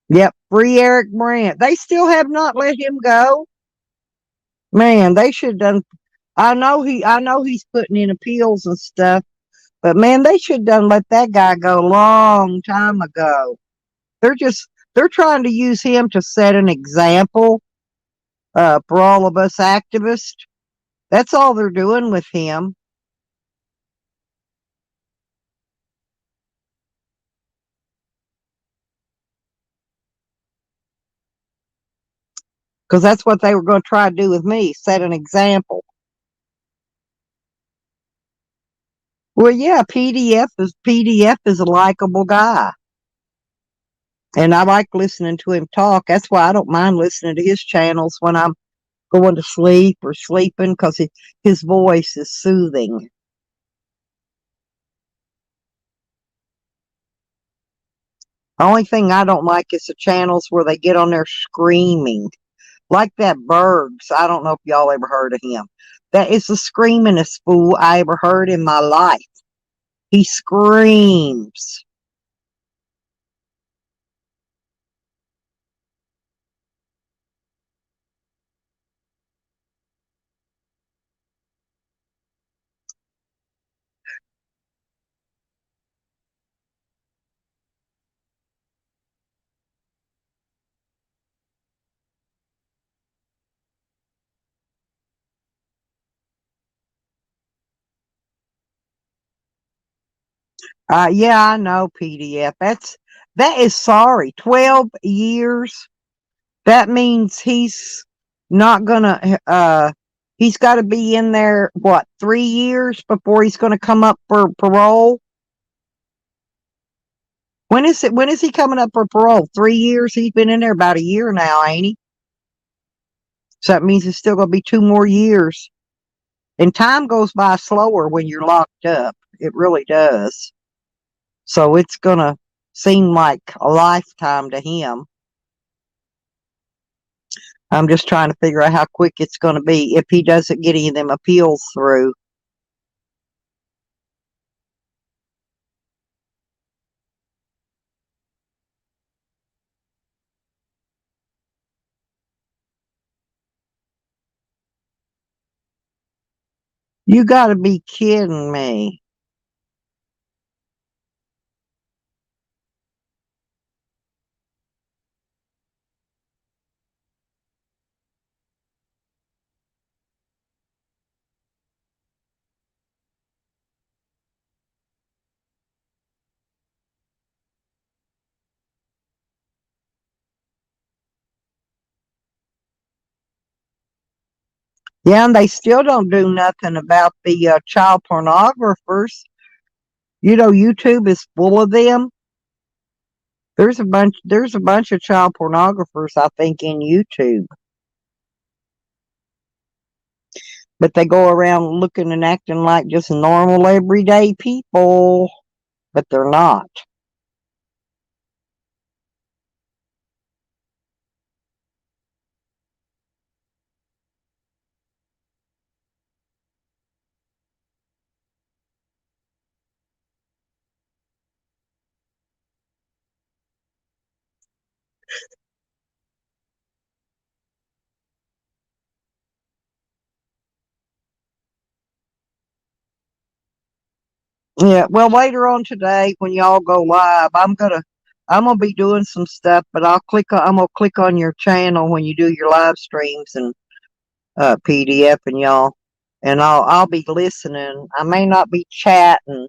Yep, free Eric Brandt. They still have not let him go. Man, they should have done. I know he's putting in appeals and stuff, but man, they should have done let that guy go a long time ago. They're trying to use him to set an example for all of us activists. That's all they're doing with him, because that's what they were going to try to do with me, set an example. Well, yeah, PDF is a likable guy. And I like listening to him talk. That's why I don't mind listening to his channels when I'm going to sleep or sleeping because his voice is soothing. The only thing I don't like is the channels where they get on there screaming. Like that Bergs. I don't know if y'all ever heard of him. That is the screamingest fool I ever heard in my life. He screams. Yeah, I know PDF. That is sorry. 12 years. That means he's not gonna. he's got to be in there, what, 3 years before he's going to come up for parole? When is he coming up for parole? 3 years? He's been in there about a year now, ain't he? So that means it's still going to be 2 more years. And time goes by slower when you're locked up. It really does. So it's going to seem like a lifetime to him. I'm just trying to figure out how quick it's going to be if he doesn't get any of them appeals through. You got to be kidding me. Yeah, and they still don't do nothing about the child pornographers. You know, YouTube is full of them. There's a bunch of child pornographers, I think, in YouTube. But they go around looking and acting like just normal everyday people, but they're not. Yeah, well, later on today when y'all go live, I'm gonna be doing some stuff, but I'm gonna click on your channel when you do your live streams and PDF and y'all, and I'll be listening. I may not be chatting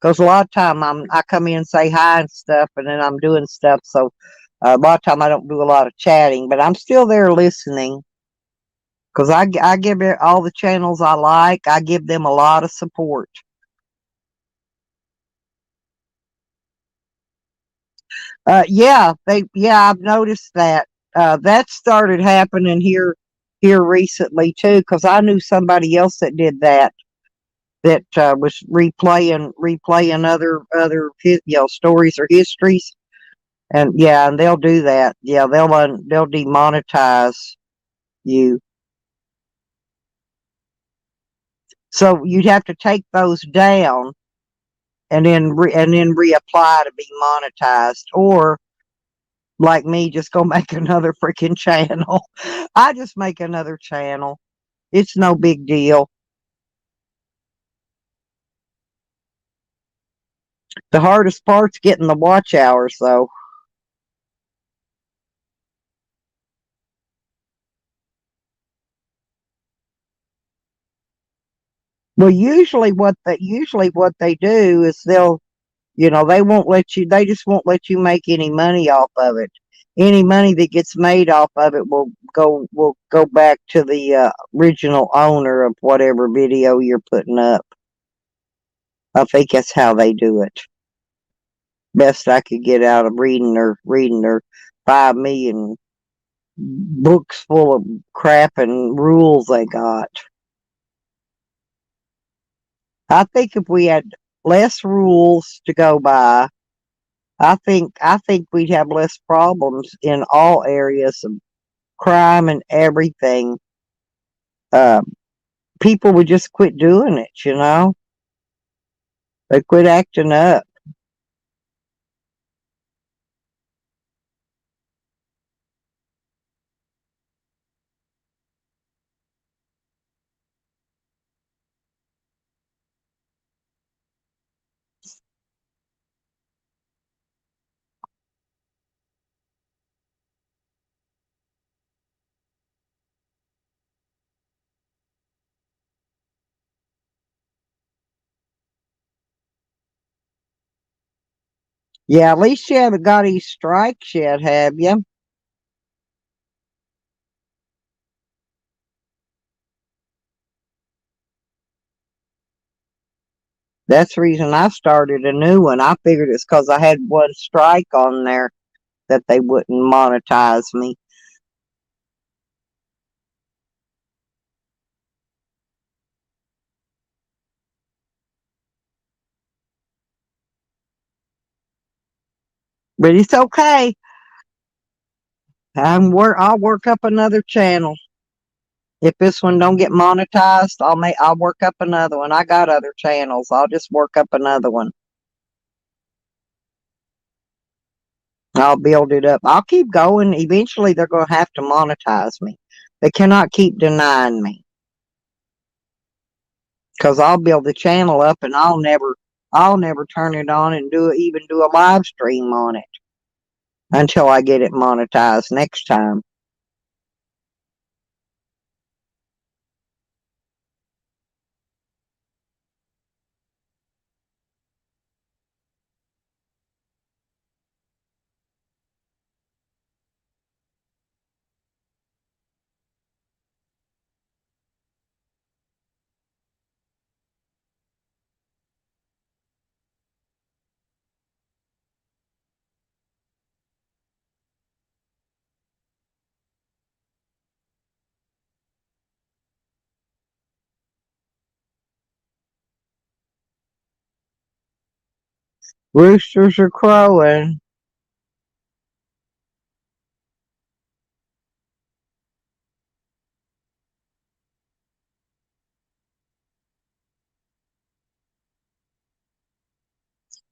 because a lot of time I come in and say hi and stuff, and then I'm doing stuff. So a lot of time I don't do a lot of chatting, but I'm still there listening because I give it all the channels I like. I give them a lot of support. Yeah, I've noticed that. That started happening here recently too, because I knew somebody else that did that. That was replaying other stories or histories, and yeah, and they'll do that. Yeah, they'll demonetize you. So you'd have to take those down and then reapply to be monetized, or like me, just go make another freaking channel. I just make another channel. It's no big deal. The hardest part's getting the watch hours, though. Well, usually what they do is they won't let you. They just won't let you make any money off of it. Any money that gets made off of it will go back to the original owner of whatever video you're putting up. I think that's how they do it. Best I could get out of reading their 5 million books full of crap and rules they got. I think if we had less rules to go by, I think we'd have less problems in all areas of crime and everything. Uh, People would just quit doing it. They quit acting up. Yeah, at least you haven't got any strikes yet, have you? That's the reason I started a new one. I figured it's because I had one strike on there that they wouldn't monetize me. But it's okay. I'll work up another channel. If this one don't get monetized, I'll work up another one. I got other channels. I'll just work up another one. I'll build it up. I'll keep going. Eventually they're gonna have to monetize me. They cannot keep denying me. Because I'll build the channel up and I'll never turn it on and even do a live stream on it until I get it monetized next time. Roosters are crowing.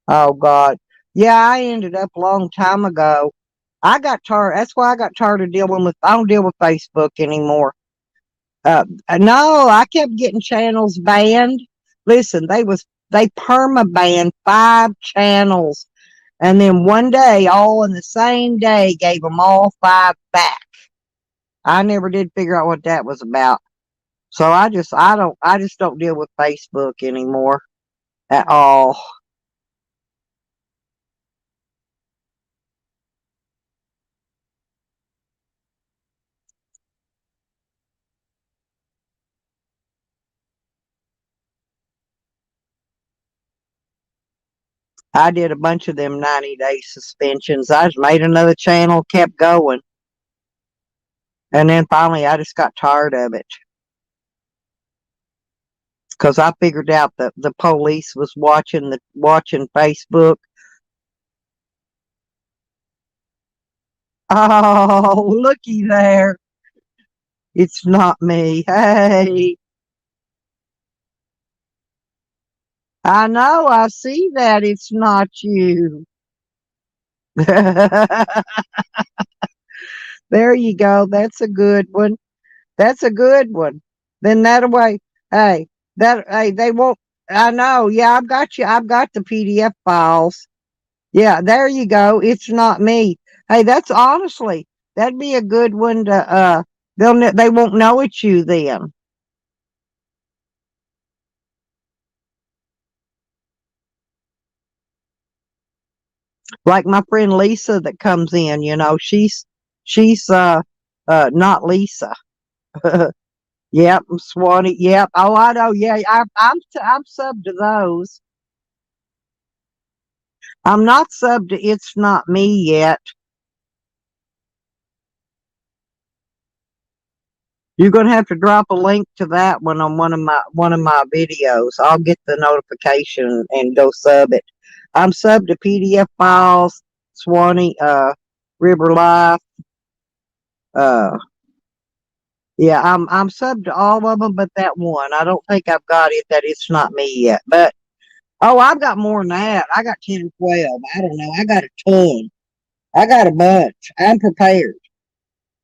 Oh God. Yeah, I ended up a long time ago. I got tired. That's why I got tired of dealing with. I don't deal with Facebook anymore. No, I kept getting channels banned. Listen, they perma banned 5 channels, and then one day, all in the same day, gave them all 5 back. I never did figure out what that was about. So I just don't deal with Facebook anymore at all. I did a bunch of them 90-day suspensions. I just made another channel, kept going. And then finally I just got tired of it. Because I figured out that the police was watching Facebook. Oh, looky there. It's not me. Hey. I know, I see that it's not you. There you go. That's a good one. That's a good one. Then that way, hey, they won't. I know. Yeah, I've got you. I've got the PDF files. Yeah, there you go. It's not me. Hey, that's honestly, that'd be a good one to. They won't know it's you then. Like my friend Lisa that comes in. She's not Lisa. Yep, Swanee. Yep. Oh, I know. Yeah, I'm sub to those. I'm not sub to It's Not Me yet. You're gonna have to drop a link to that one on one of my videos. I'll get the notification and go sub it. I'm sub to PDF files, Swanee, River Life. Uh, yeah, I'm sub to all of them, but that one. I don't think I've got it. That It's Not Me yet. But oh, I've got more than that. I got 10 or 12. I don't know. I got a ton. I got a bunch. I'm prepared.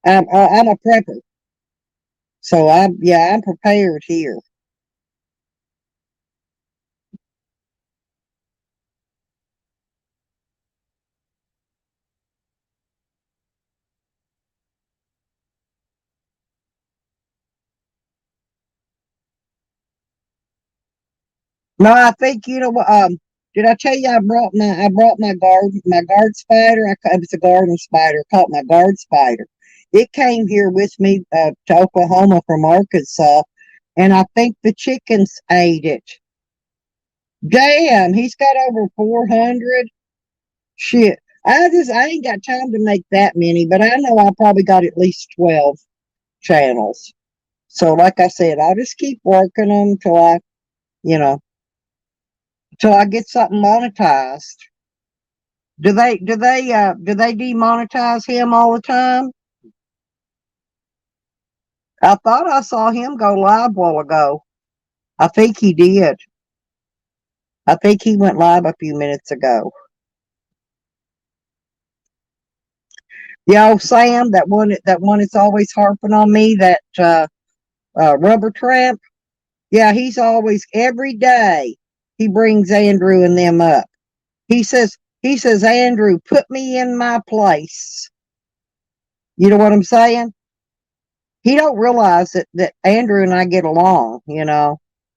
I'm a prepper. So I'm prepared here. No, I think you know what. Did I tell you I brought my guard spider? It was a garden spider. Caught my guard spider. It came here with me to Oklahoma from Arkansas, and I think the chickens ate it. Damn, he's got over 400. Shit. I ain't got time to make that many, but I know I probably got at least 12 channels. So like I said, I'll just keep working them till you know, till I get something monetized. Do they demonetize him all the time? I thought I saw him go live a while ago. I think he did. I think he went live a few minutes ago. Yeah, Sam, that one that's always harping on me, that rubber tramp. Yeah, he's always every day he brings Andrew and them up. He says, Andrew, put me in my place. You know what I'm saying? He don't realize that Andrew and I get along.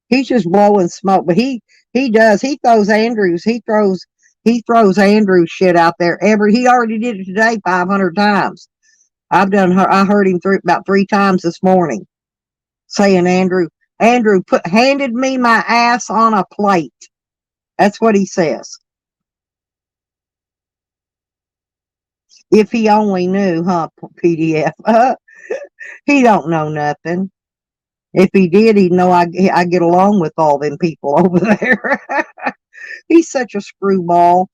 He's just blowing smoke, but he does. He throws Andrews shit out there he already did it today 500 times. I heard him about 3 times this morning saying Andrew handed me my ass on a plate. That's what he says. If he only knew, huh, PDF? He don't know nothing. If he did, he'd know I get along with all them people over there. He's such a screwball.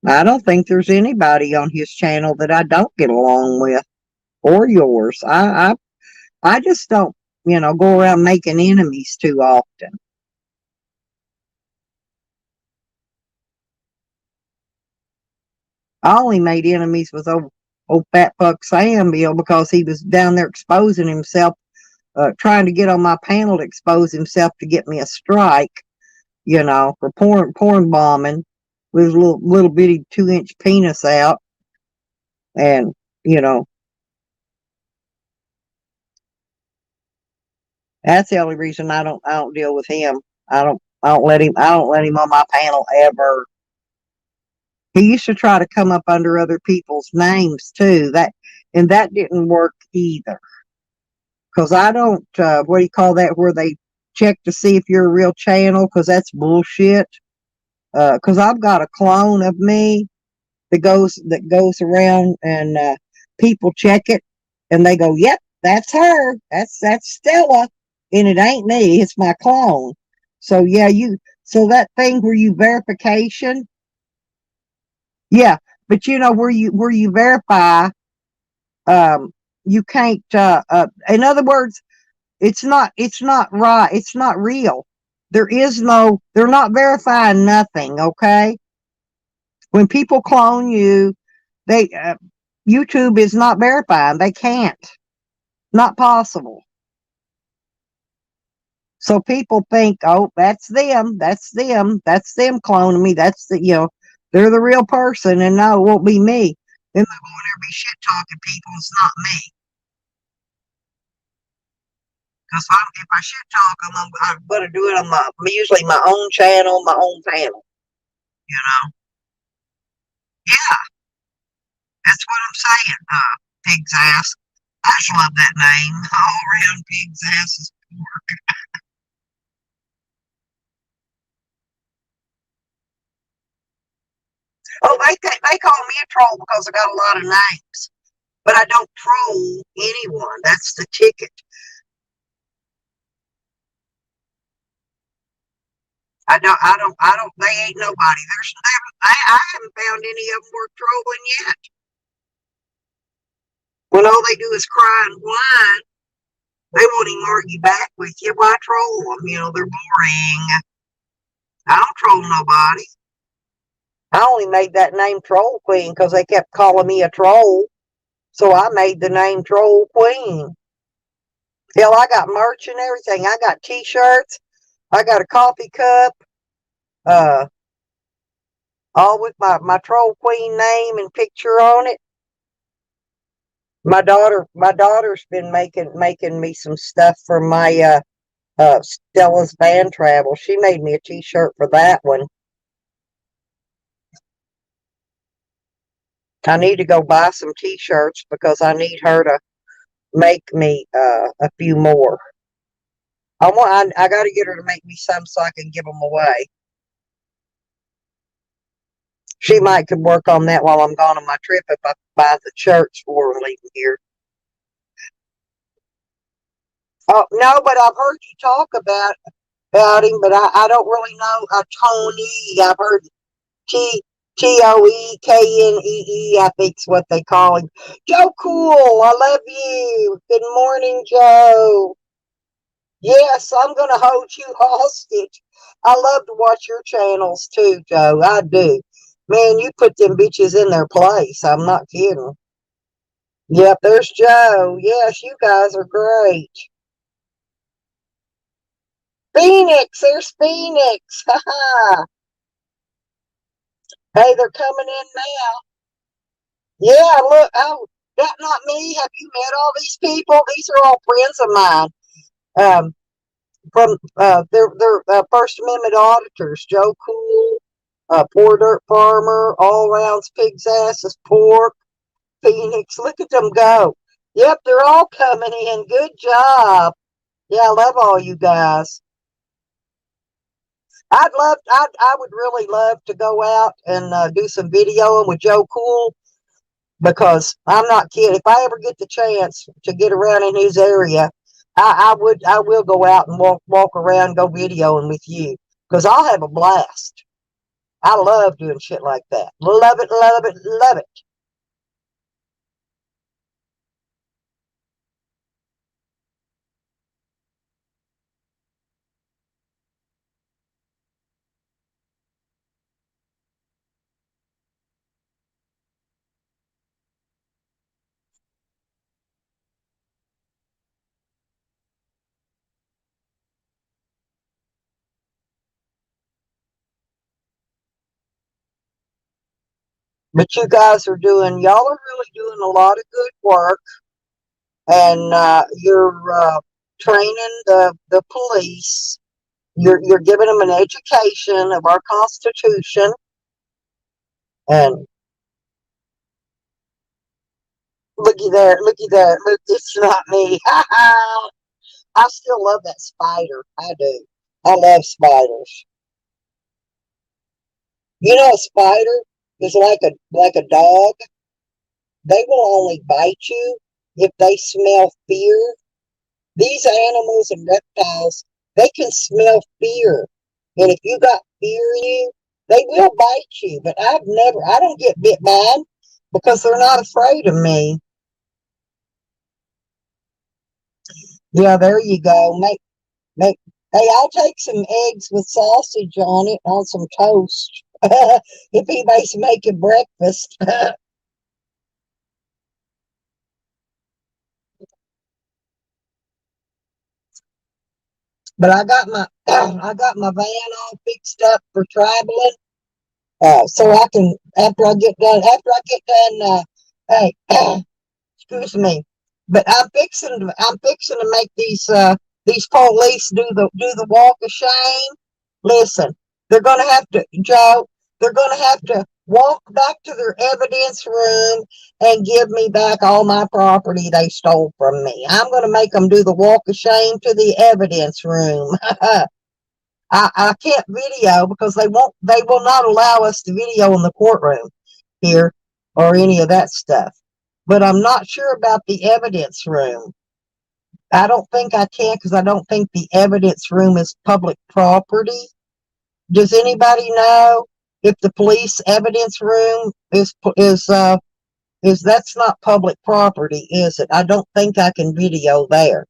I don't think there's anybody on his channel that I don't get along with, or yours. I just don't, go around making enemies too often. I only made enemies with old fat fuck Sam Bill because he was down there exposing himself, trying to get on my panel to expose himself to get me a strike, for porn bombing with his little bitty 2-inch penis out. And, you know, that's the only reason I don't deal with him. I don't let him on my panel ever. He used to try to come up under other people's names too. And that didn't work either. Because I don't, what do you call that, where they check to see if you're a real channel, because that's bullshit. Because I've got a clone of me that goes around, and people check it and they go, "Yep, that's her. That's Stella," and it ain't me. It's my clone. So yeah, so that thing where you verification, yeah, but where you verify, um, you can't. In other words, it's not right. It's not real. They're not verifying nothing. Okay, when people clone you, they YouTube is not verifying. They can't. Not possible. So people think, oh, that's them. That's them. That's them cloning me. They're the real person, and no, it won't be me. Then they'll go in there and be shit talking people. It's not me. Because if I shit talk them, I'm going to do it on usually my own channel, my own panel. You know? Yeah, that's what I'm saying. Pig's ass. I just love that name. All around pig's ass is pork. Oh, they call me a troll because I got a lot of names, but I don't troll anyone. That's the ticket. I don't. They ain't nobody. I haven't found any of them worth trolling yet. When all they do is cry and whine, they won't even argue back with you. Why troll them? They're boring. I don't troll nobody. I only made that name Troll Queen because they kept calling me a troll. So I made the name Troll Queen. Hell, I got merch and everything. I got t-shirts. I got a coffee cup. Uh, all with my Troll Queen name and picture on it. My daughter's been making me some stuff for my Stella's van travel. She made me a t-shirt for that one. I need to go buy some t-shirts because I need her to make me a few more. I got to get her to make me some so I can give them away. She might could work on that while I'm gone on my trip if I buy the shirts for her leaving here. Oh no, but I've heard you talk about him, but I don't really know Tony. I've heard Toekennee, I think's what they call him. Joe Cool, I love you. Good morning, Joe. Yes, I'm gonna hold you hostage. I love to watch your channels too, Joe. I do. Man, you put them bitches in their place. I'm not kidding. Yep, there's Joe. Yes, you guys are great. Phoenix, there's Phoenix. Ha. Hey, they're coming in now. Yeah, look. Oh, that not me. Have you met all these people? These are all friends of mine. Um, from they're First Amendment auditors. Joe Cool, Poor Dirt Farmer, All Rounds Pig's Asses Pork, Phoenix. Look at them go. Yep, they're all coming in. Good job. Yeah, I love all you guys. I would really love to go out and do some videoing with Joe Cool because I'm not kidding. If I ever get the chance to get around in his area, I will go out and walk around, go videoing with you because I'll have a blast. I love doing shit like that. Love it, love it, love it. But y'all are really doing a lot of good work, and you're training the police. You're giving them an education of our Constitution, and looky there, look, it's not me. I still love that spider. I do. I love spiders. You know, a spider is like a dog. They will only bite you if they smell fear. These animals and reptiles, they can smell fear. And if you got fear in you, they will bite you. But I don't get bit by them because they're not afraid of me. Yeah, there you go. Make, hey, I'll take some eggs with sausage on it on some toast. If anybody's making breakfast. But I got my van all fixed up for traveling. So I can after I get done hey, excuse me. But I'm fixing to make these police do the walk of shame. Listen, they're gonna have to, Joe, they're gonna have to walk back to their evidence room and give me back all my property they stole from me. I'm gonna make them do the walk of shame to the evidence room. I can't video because they will not allow us to video in the courtroom here or any of that stuff. But I'm not sure about the evidence room. I don't think I can because I don't think the evidence room is public property. Does anybody know if the police evidence room is that's not public property, is it? I don't think I can video there.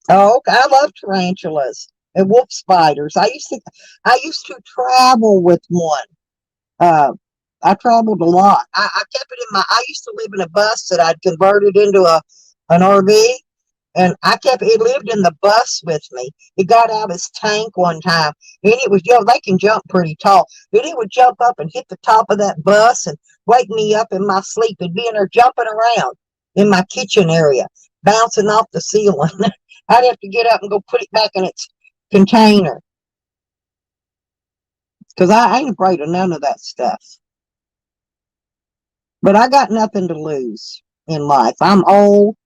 Oh, okay. I love tarantulas and wolf spiders. I used to travel with one. Uh, I traveled a lot. I kept it in I used to live in a bus that I'd converted into an RV, and it lived in the bus with me. It got out of its tank one time, and it was, they can jump pretty tall, and it would jump up and hit the top of that bus and wake me up in my sleep. It'd be in there jumping around in my kitchen area, bouncing off the ceiling. I'd have to get up and go put it back in its container. because I ain't afraid of none of that stuff. But I got nothing to lose in life. I'm old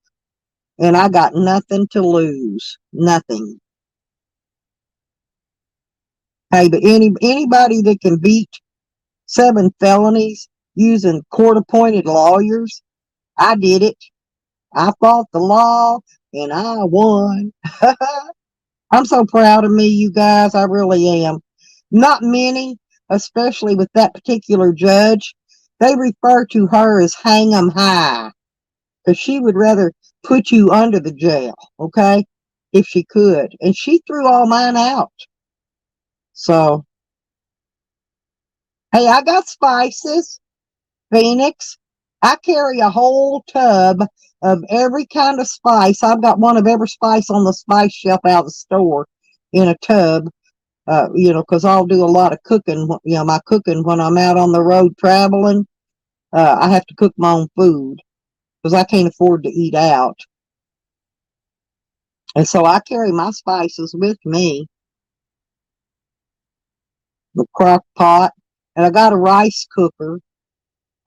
and I got nothing to lose. Nothing. Hey, but anybody that can beat 7 felonies using court appointed lawyers, I did it. I fought the law and I won. I'm so proud of me, you guys. I really am. Not many, especially with that particular judge, they refer to her as hang 'em high because she would rather put you under the jail, okay, if she could. And she threw all mine out. So, hey, I got spices, Phoenix. I carry a whole tub of every kind of spice. I've got one of every spice on the spice shelf out of the store in a tub. Because I'll do a lot of cooking. My cooking when I'm out on the road traveling. I have to cook my own food because I can't afford to eat out. And so I carry my spices with me, the crock pot, and I got a rice cooker.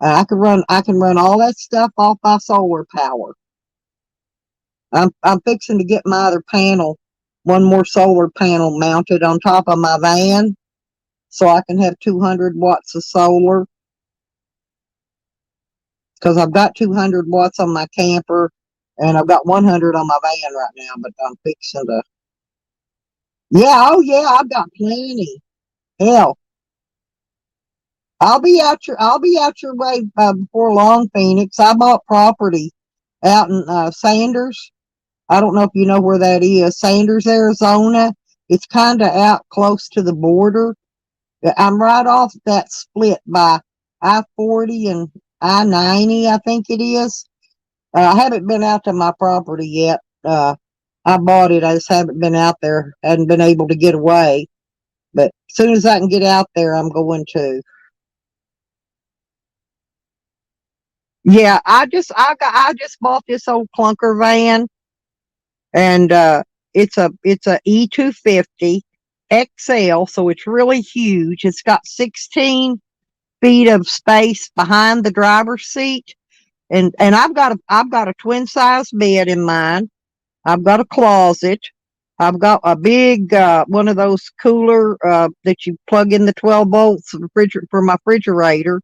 I can run all that stuff off by solar power. I'm fixing to get my other panel, one more solar panel mounted on top of my van, so I can have 200 watts of solar. Because I've got 200 watts on my camper, and I've got 100 on my van right now. But I'm fixing to. Yeah, oh yeah, I've got plenty. Hell, I'll be out your way before long, Phoenix. I bought property out in Sanders. I don't know if you know where that is. Sanders, Arizona. It's kind of out close to the border. I'm right off that split by I-40 and I-90, I think it is. I haven't been out to my property yet. I bought it. I just haven't been out there. Hadn't been able to get away. But as soon as I can get out there, I'm going to. Yeah, I just bought this old clunker van, and it's a E250 XL, so it's really huge. It's got 16 feet of space behind the driver's seat, and I've got a twin size bed in mine. I've got a closet. I've got a big one of those cooler that you plug in the 12 volts for my refrigerator.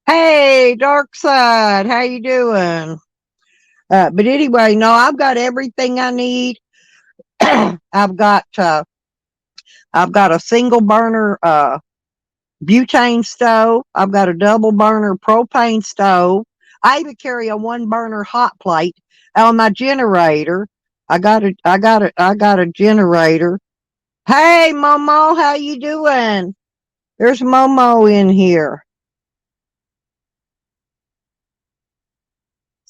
Hey, Dark Side, how you doing? But anyway, no, I've got everything I need. I've got uh, I've got a single burner butane stove. I've got a double burner propane stove. I even carry a one burner hot plate on my generator. I got a generator. Hey, Momo, how you doing? There's Momo in here.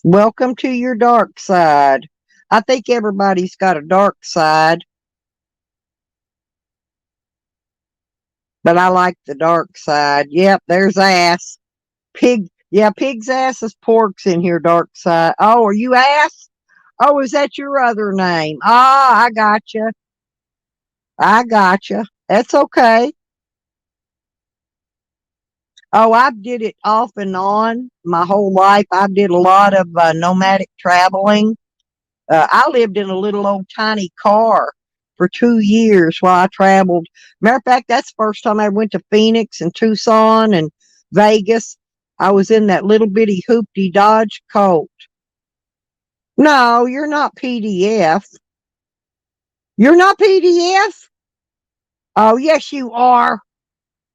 Welcome to your dark side. I think everybody's got a dark side, but I like the dark side. Yep, there's ass. Pig. Yeah, pig's ass is pork's in here, dark side. Oh, are you ass? Oh, is that your other name? Ah, I got you. I got you. That's okay. Oh, I did it off and on my whole life. I did a lot of nomadic traveling. I lived in a little old tiny car for 2 years while I traveled. Matter of fact, that's the first time I went to Phoenix and Tucson and Vegas. I was in that little bitty hoopty Dodge Colt. No, you're not PDF. You're not PDF? Oh, yes, you are.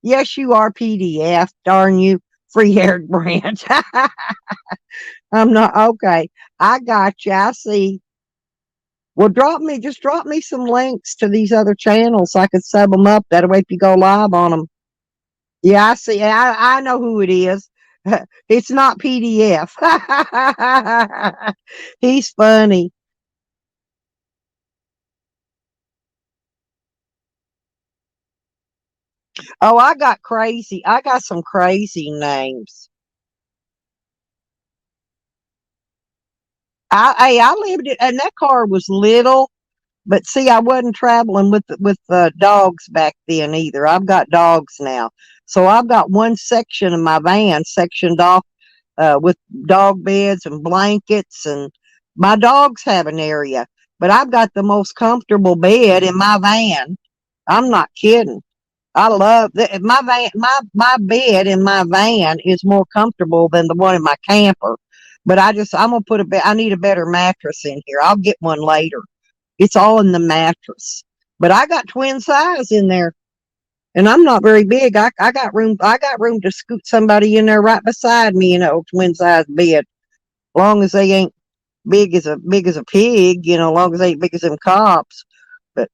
Yes, you are PDF. Darn you, free haired branch. I'm not. Okay. I got you. I see. Well, just drop me some links to these other channels so I could sub them up. That way, if you go live on them. Yeah, I see. I know who it is. It's not PDF. He's funny. Oh, I got crazy. I got some crazy names. I lived it, and that car was little. But see, I wasn't traveling with dogs back then either. I've got dogs now, so I've got one section of my van sectioned off with dog beds and blankets, and my dogs have an area. But I've got the most comfortable bed in my van. I'm not kidding. I love that my van. My bed in my van is more comfortable than the one in my camper. But I'm gonna put a bed. I need a better mattress in here. I'll get one later. It's all in the mattress. But I got twin size in there, and I'm not very big. I got room. I got room to scoot somebody in there right beside me in a twin size bed. Long as they ain't big as a pig, long as they ain't big as them cops. But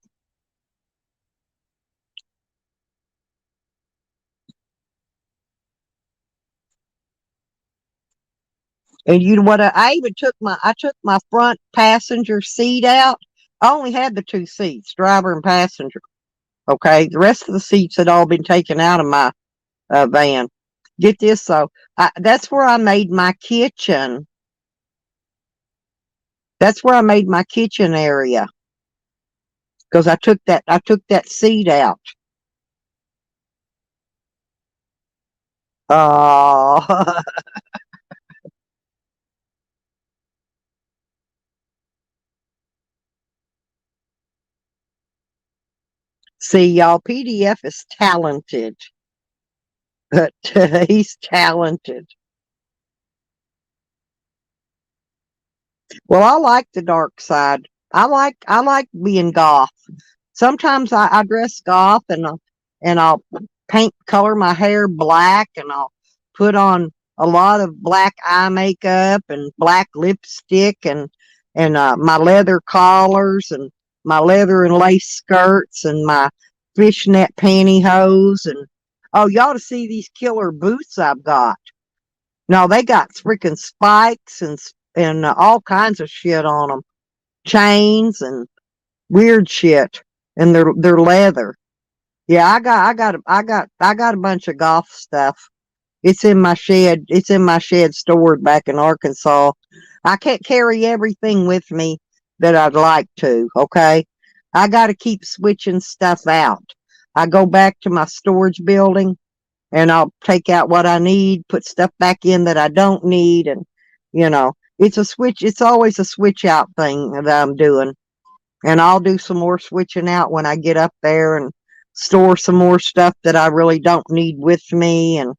and you know what? I even took my front passenger seat out. I only had the two seats, driver and passenger. Okay, the rest of the seats had all been taken out of my van. Get this though, that's where I made my kitchen. That's where I made my kitchen area because I took that seat out. Oh, see y'all, PDF is talented. But he's talented. Well, I like the dark side. I like being goth. Sometimes I dress goth and I'll paint color my hair black and I'll put on a lot of black eye makeup and black lipstick and my leather collars and my leather and lace skirts and my fishnet pantyhose and oh y'all to see these killer boots I've got. No, they got freaking spikes and all kinds of shit on them, chains and weird shit, and they're leather. Yeah, I got a bunch of golf stuff. It's in my shed. It's in my shed stored back in Arkansas. I can't carry everything with me that I'd like to. Okay, I got to keep switching stuff out. I go back to my storage building and I'll take out what I need, put stuff back in that I don't need, and it's a switch. It's always a switch out thing that I'm doing, and I'll do some more switching out when I get up there and store some more stuff that I really don't need with me, and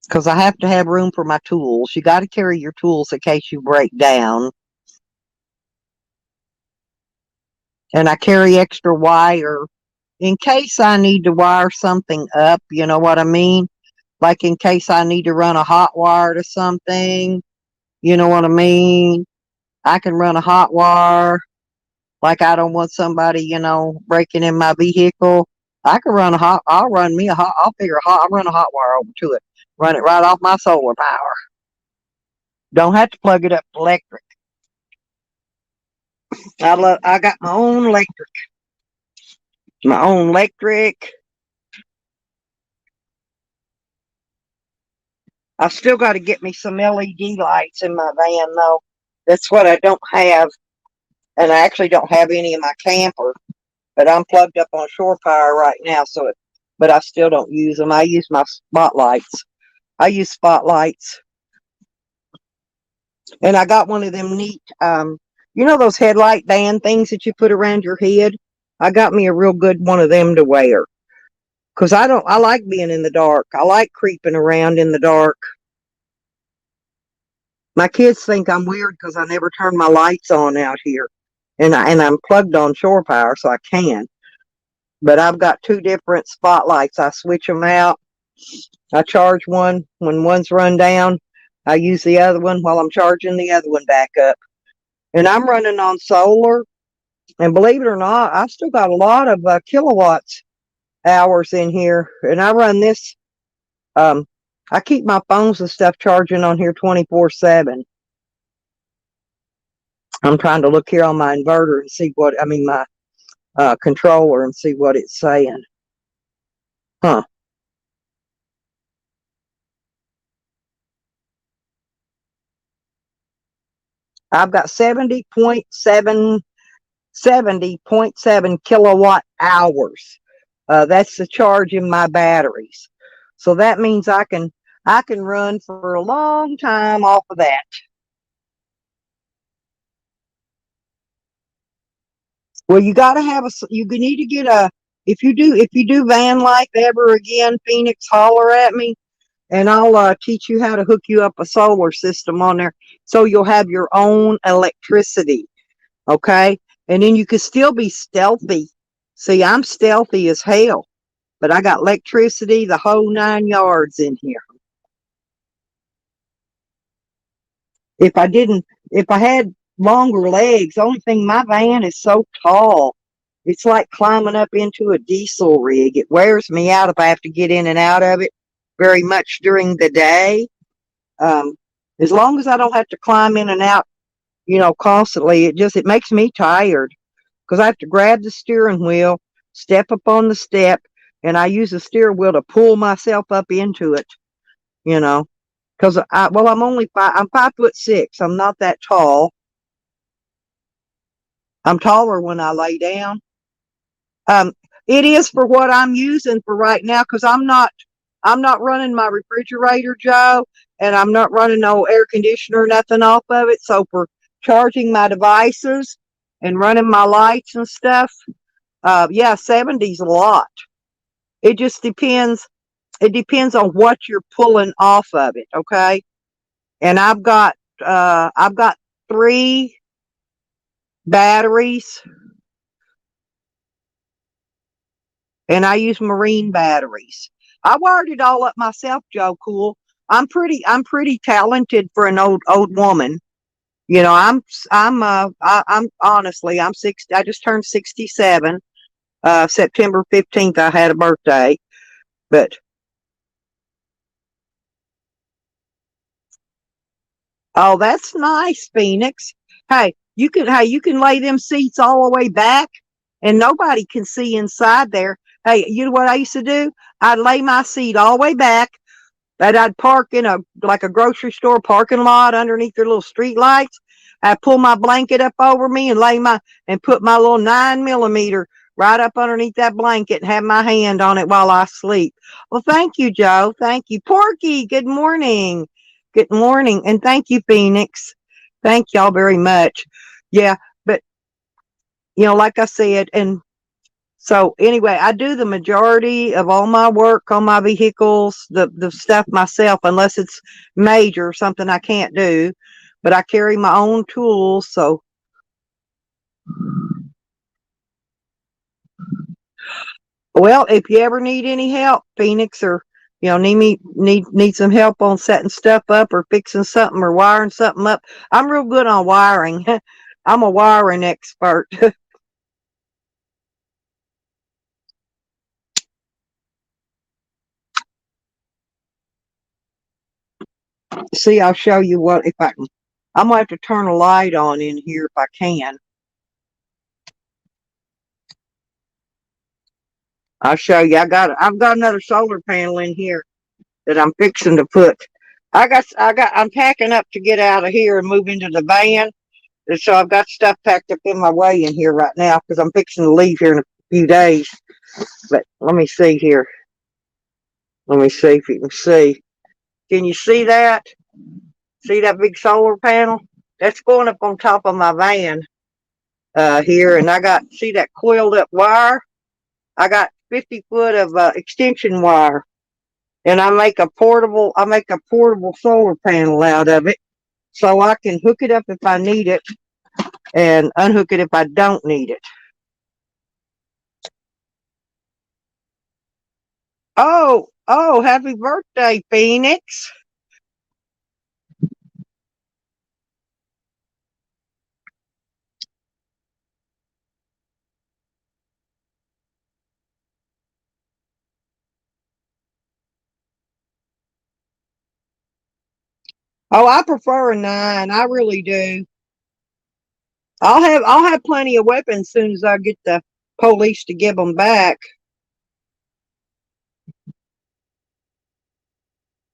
because I have to have room for my tools. You got to carry your tools in case you break down, and I carry extra wire in case I need to wire something up. You know what I mean? Like in case I need to run a hot wire to something. You know what I mean? I can run a hot wire. Like I don't want somebody, breaking in my vehicle. I can run a hot. I'll run me a hot. I'll figure a hot. I'll run a hot wire over to it. Run it right off my solar power. Don't have to plug it up to electric. I got my own electric. My own electric. I still got to get me some LED lights in my van though. That's what I don't have, and I actually don't have any in my camper. But I'm plugged up on shore power right now, but I still don't use them. I use my spotlights. I use spotlights, and I got one of them neat, those headlight band things that you put around your head. I got me a real good one of them to wear because I don't. I like being in the dark. I like creeping around in the dark. My kids think I'm weird because I never turn my lights on out here, and I'm plugged on shore power, so I can. But I've got two different spotlights. I switch them out. I charge one when one's run down. I use the other one while I'm charging the other one back up. And I'm running on solar. And believe it or not, I still got a lot of kilowatts hours in here. And I run this. Um, I keep my phones and stuff charging on here 24/7. I'm trying to look here on my inverter and see my controller and see what it's saying. Huh. I've got 70.7 kilowatt hours. That's the charge in my batteries. So that means I can run for a long time off of that. Well, you got to have you need to get if you do van life ever again, Phoenix, holler at me and I'll teach you how to hook you up a solar system on there so you'll have your own electricity. Okay. And then you can still be stealthy. See, I'm stealthy as hell, but I got electricity, the whole 9 yards in here. If I didn't, if I had longer legs, the only thing, my van is so tall. It's like climbing up into a diesel rig. It wears me out if I have to get in and out of it very much during the day. Um, as long as I don't have to climb in and out, constantly, it makes me tired because I have to grab the steering wheel, step up on the step, and I use the steering wheel to pull myself up into it. You know, because I'm 5'6". I'm not that tall. I'm taller when I lay down. Um, it is for what I'm using for right now because I'm not running my refrigerator, Joe, and I'm not running no air conditioner, nothing off of it. So for charging my devices and running my lights and stuff, yeah, 70's a lot. It just depends. It depends on what you're pulling off of it. Okay, and I've got 3 batteries, and I use marine batteries. I wired it all up myself, Joe. Cool. I'm pretty talented for an old woman. I'm honestly, I'm 60. I just turned 67. September 15th, I had a birthday. But oh, that's nice, Phoenix. Hey, you can lay them seats all the way back, and nobody can see inside there. Hey, you know what I used to do? I'd lay my seat all the way back, that I'd park in a grocery store parking lot underneath their little street lights. I'd pull my blanket up over me and put my little 9 millimeter right up underneath that blanket and have my hand on it while I sleep. Well, thank you, Joe. Thank you. Porky, good morning. Good morning. And thank you, Phoenix. Thank y'all very much. Yeah, but like I said, and so anyway, I do the majority of all my work on my vehicles, the stuff myself, unless it's major, something I can't do. But I carry my own tools. So, well, if you ever need any help, Phoenix, or need some help on setting stuff up or fixing something or wiring something up, I'm real good on wiring. I'm a wiring expert. See, I'll show you what if I can. I'm gonna have to turn a light on in here if I can. I'll show you. I've got another solar panel in here that I'm fixing to put. I'm packing up to get out of here and move into the van. And so I've got stuff packed up in my way in here right now because I'm fixing to leave here in a few days. But let me see here. Let me see if you can see. Can you see that? See that big solar panel? That's going up on top of my van here, and see that coiled up wire? I got 50 foot of extension wire, and I make a portable solar panel out of it, so I can hook it up if I need it and unhook it if I don't need it. Oh, happy birthday, Phoenix. Oh, I prefer a 9. I really do. I'll have plenty of weapons as soon as I get the police to give them back.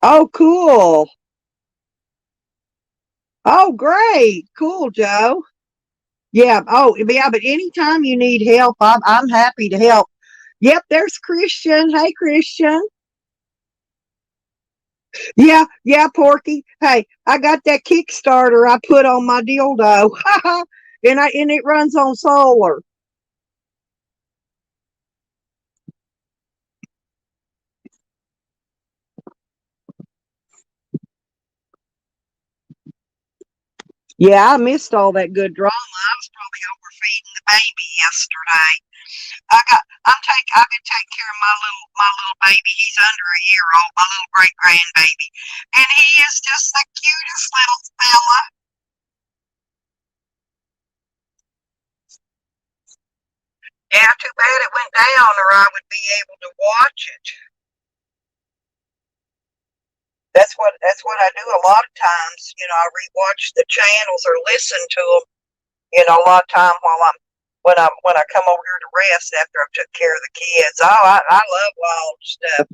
Oh, cool. Oh, great. Cool, Joe. Yeah. Oh, yeah. But anytime you need help, I'm happy to help. Yep. There's Christian. Hey, Christian. Yeah. Yeah, Porky. Hey, I got that Kickstarter I put on my dildo. And it runs on solar. Yeah, I missed all that good drama. I was probably overfeeding the baby yesterday. I've been taking care of my little baby. He's under a year old, my little great grandbaby. And he is just the cutest little fella. Yeah, too bad it went down or I would be able to watch it. That's what I do a lot of times. I rewatch the channels or listen to them. A lot of time while when I come over here to rest after I've took care of the kids. Oh, I love wild stuff.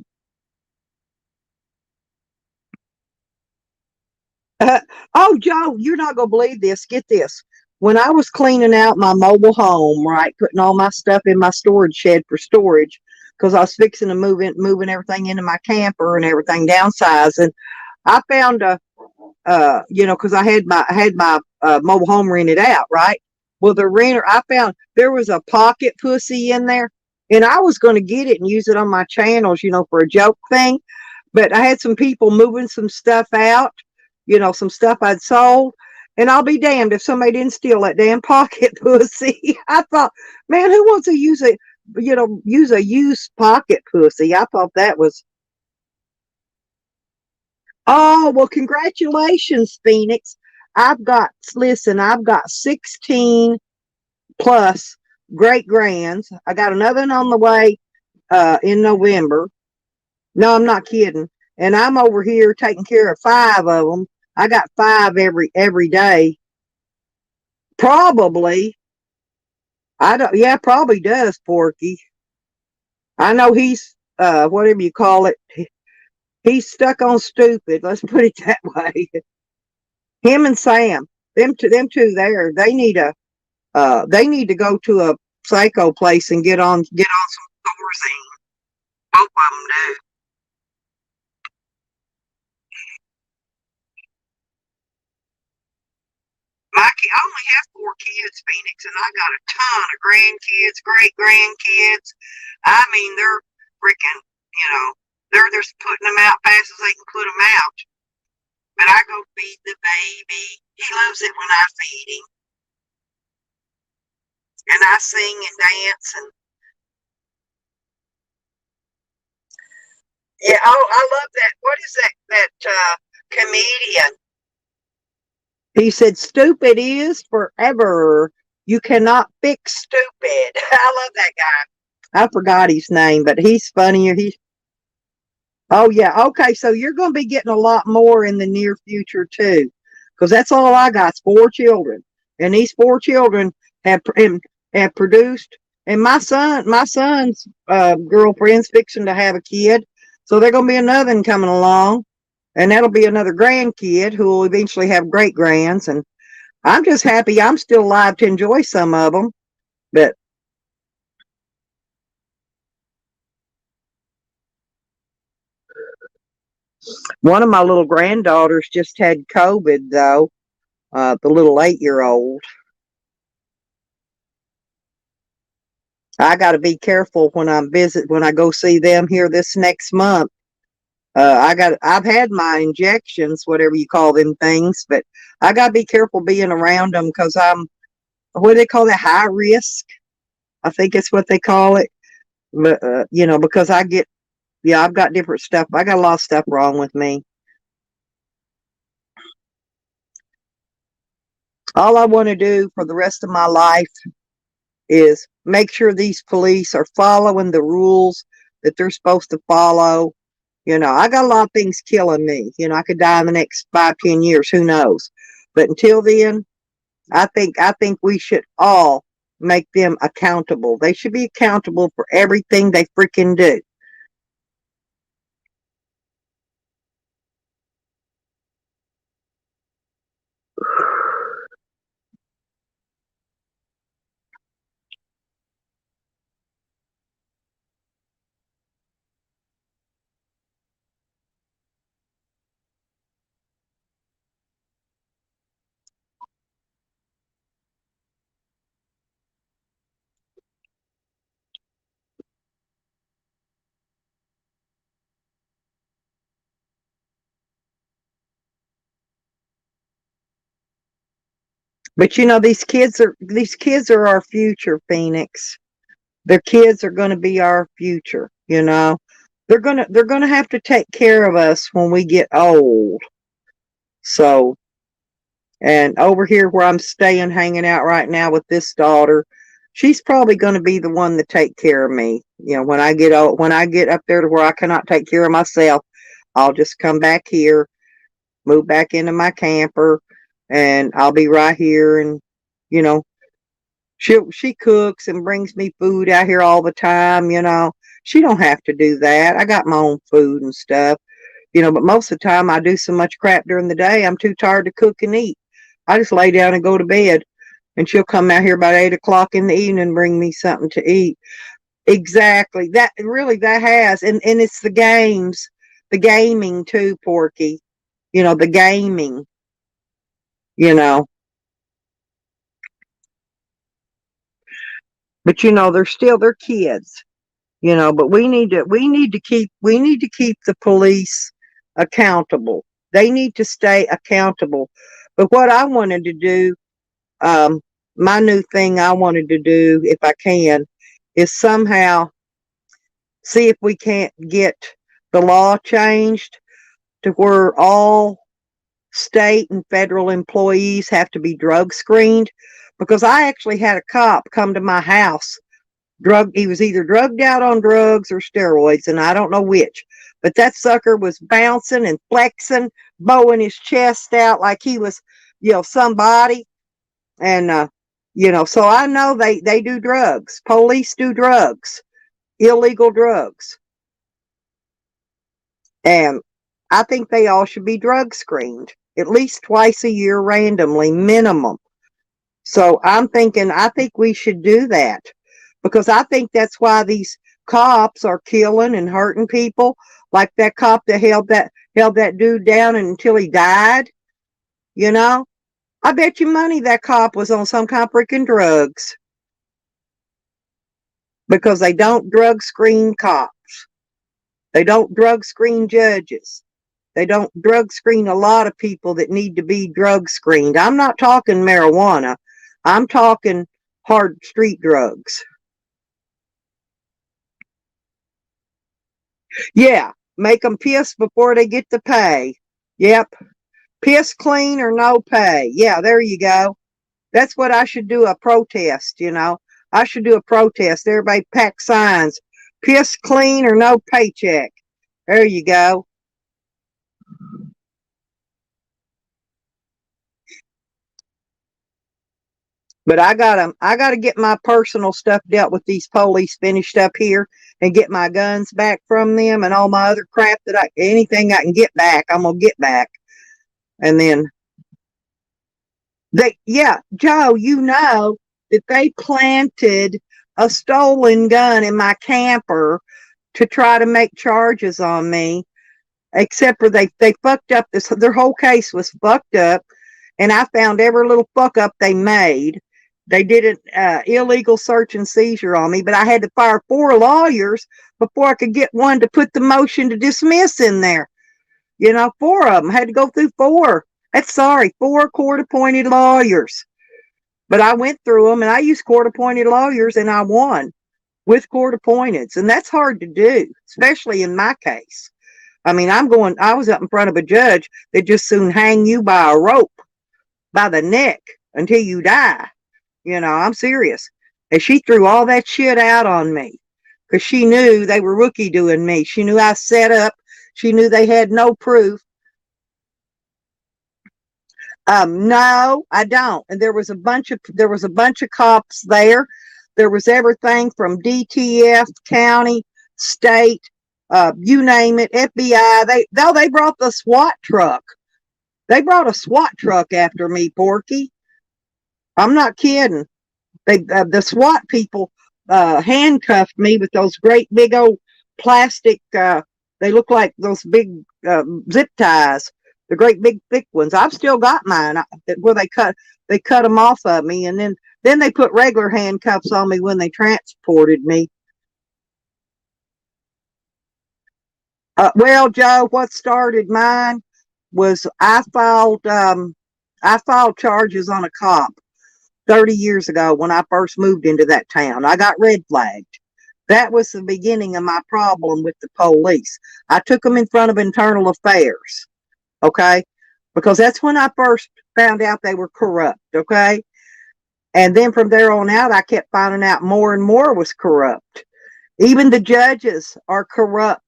Oh, Joe, you're not gonna believe this. Get this. When I was cleaning out my mobile home, right, putting all my stuff in my storage shed for storage, because I was fixing to moving everything into my camper and everything, downsizing. I found because I had my mobile home rented out, right? Well, the renter, I found there was a pocket pussy in there, and I was going to get it and use it on my channels, for a joke thing. But I had some people moving some stuff out, some stuff I'd sold. And I'll be damned if somebody didn't steal that damn pocket pussy. I thought, man, who wants to use a used pocket pussy? I thought that was, oh, well, congratulations, Phoenix. I've got 16 plus great grands. I got another one on the way in November. No, I'm not kidding. And I'm over here taking care of five of them. I got five every day. Probably. I don't. Yeah, probably does, Porky. I know he's whatever you call it. He's stuck on stupid. Let's put it that way. Him and Sam, them two there. They need to go to a psycho place and get on some Thorazine. Both of them do. I only have four kids, Phoenix, and I got a ton of grandkids, great grandkids. I mean, they're freaking, you know, they're just putting them out fast as they can put them out. But I go feed the baby. He loves it when I feed him, and I sing and dance and yeah. Oh, I love that. What is that comedian? He said, "Stupid is forever. You cannot fix stupid." I love that guy. I forgot his name, but he's funnier. Oh yeah, okay. So you're going to be getting a lot more in the near future too, because that's all I got. Is four children, and these four children have produced. And my son's girlfriend's fixing to have a kid, so there's going to be another one coming along, and that'll be another grandkid who will eventually have great grands. And I'm just happy I'm still alive to enjoy some of them. But one of my little granddaughters just had COVID, though. The little 8-year old. I got to be careful when I go see them here this next month. I've had my injections, whatever you call them things, but I got to be careful being around them because what do they call it, high risk? I think it's what they call it. But, because yeah, I've got different stuff. I got a lot of stuff wrong with me. All I want to do for the rest of my life is make sure these police are following the rules that they're supposed to follow. I got a lot of things killing me. I could die in the next 5, 10 years. Who knows? But until then, I think we should all make them accountable. They should be accountable for everything they freaking do. But you know, these kids are our future, Phoenix. Their kids are going to be our future, you know. They're going to have to take care of us when we get old. So, and over here where I'm staying hanging out right now with this daughter, she's probably going to be the one to take care of me. You know, when I get old, when I get up there to where I cannot take care of myself, I'll just come back here, move back into my camper, and I'll be right here. And you know, she cooks and brings me food out here all the time. You know, she don't have to do that. I got my own food and stuff. You know, but most of the time I do so much crap during the day, I'm too tired to cook and eat. I just lay down and go to bed, and she'll come out here about 8 o'clock in the evening and bring me something to eat. Exactly. That really that has, and it's the games, the gaming too, Porky. You know, the gaming. You know, but you know they're kids. You know, but we need to keep the police accountable. They need to stay accountable. But what I wanted to do, um, my new thing I wanted to do, if I can, is somehow see if we can't get the law changed to where all state and federal employees have to be drug screened. Because I actually had a cop come to my house, he was either drugged out on drugs or steroids, and I don't know which. But that sucker was bouncing and flexing, bowing his chest out like he was, somebody. And so I know they do drugs. Police do drugs, illegal drugs. And I think they all should be drug screened at least twice a year randomly, minimum. So I think we should do that, because I think that's why these cops are killing and hurting people. Like that cop that held that dude down until he died. You know, I bet you money that cop was on some kind of freaking drugs, because they don't drug screen cops. They don't drug screen judges. They don't drug screen a lot of people that need to be drug screened. I'm not talking marijuana. I'm talking hard street drugs. Yeah, make them piss before they get the pay. Yep, piss clean or no pay. Yeah, there you go. That's what I should do, a protest, I should do a protest. Everybody pack signs. Piss clean or no paycheck. There you go. But I gotta get my personal stuff dealt with these police finished up here, and get my guns back from them, and all my other crap anything I can get back, I'm gonna get back. And then yeah, Joe, that they planted a stolen gun in my camper to try to make charges on me. Except for they fucked up their whole case was fucked up, and I found every little fuck up they made. They did an illegal search and seizure on me, but I had to fire 4 lawyers before I could get one to put the motion to dismiss in there. 4 of them. I had to go through 4. That's sorry, 4 court-appointed lawyers. But I went through them, and I used court-appointed lawyers, and I won with court-appointeds. And that's hard to do, especially in my case. I mean, I was up in front of a judge that just soon hang you by a rope, by the neck, until you die. I'm serious. And she threw all that shit out on me because she knew they were rookie doing me. She knew I set up. She knew they had no proof. No, I don't. And there was a bunch of cops there. There was everything from DTF, county, state, you name it, FBI. They brought the SWAT truck. They brought a SWAT truck after me, Porky. I'm not kidding. The SWAT people handcuffed me with those great big old plastic. They look like those big zip ties, the great big thick ones. I've still got mine where they cut them off of me, and then they put regular handcuffs on me when they transported me. Well, Joe, what started mine was I filed charges on a cop 30 years ago when I first moved into that town. I got red flagged. That was the beginning of my problem with the police. I took them in front of internal affairs, okay? Because that's when I first found out they were corrupt, okay? And then from there on out, I kept finding out more and more was corrupt. Even the judges are corrupt.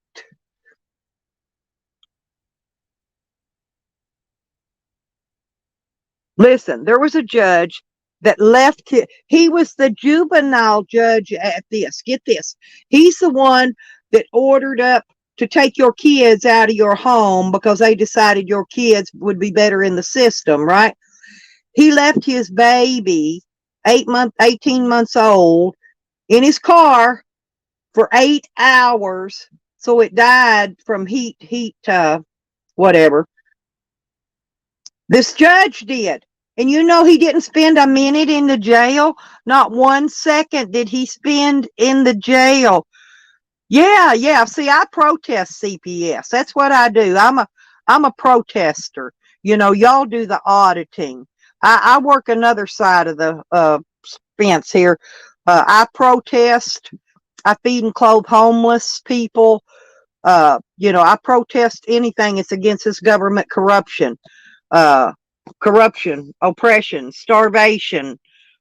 Listen, there was a judge that left. He was the juvenile judge at this. Get this. He's the one that ordered up to take your kids out of your home because they decided your kids would be better in the system, right? He left his baby, 18 months old, in his car for 8 hours. So it died from whatever. This judge did. And you know, he didn't spend a minute in the jail. Not 1 second did he spend in the jail. Yeah, yeah. See, I protest CPS. That's what I do. I'm a protester. You know, y'all do the auditing. I work another side of the fence here. I protest. I feed and clothe homeless people. You know, I protest anything that's against this government corruption. Uh, Corruption, oppression, starvation,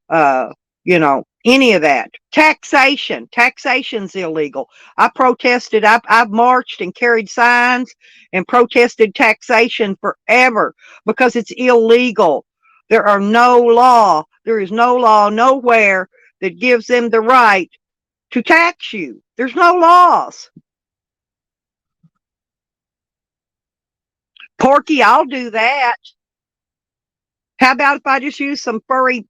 uh, you know, any of that. Taxation. Taxation's illegal. I protested, I've marched and carried signs and protested taxation forever because it's illegal. There is no law nowhere that gives them the right to tax you. There's no laws. Porky, I'll do that. How about if I just use some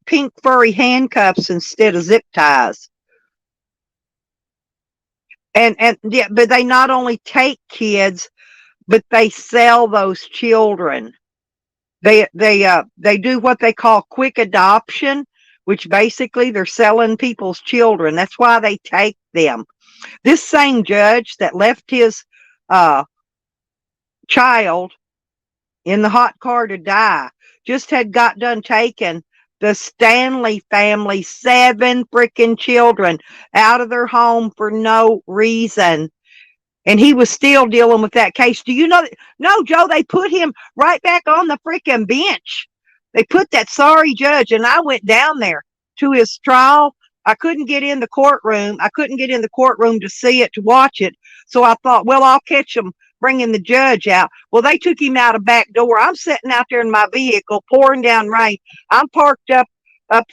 pink furry handcuffs instead of zip ties? And yeah, but they not only take kids, but they sell those children. They do what they call quick adoption, which basically they're selling people's children. That's why they take them. This same judge that left his uh, child in the hot car to die just had got done taking the Stanley family, 7 freaking children, out of their home for no reason. And he was still dealing with that case. Do you know that? No, Joe, they put him right back on the freaking bench. They put that sorry judge, and I went down there to his trial. I couldn't get in the courtroom. I couldn't get in the courtroom to see it, to watch it. So I thought, well, I'll catch them bringing the judge out. Well, they took him out a back door. I'm sitting out there in my vehicle, pouring down rain. I'm parked up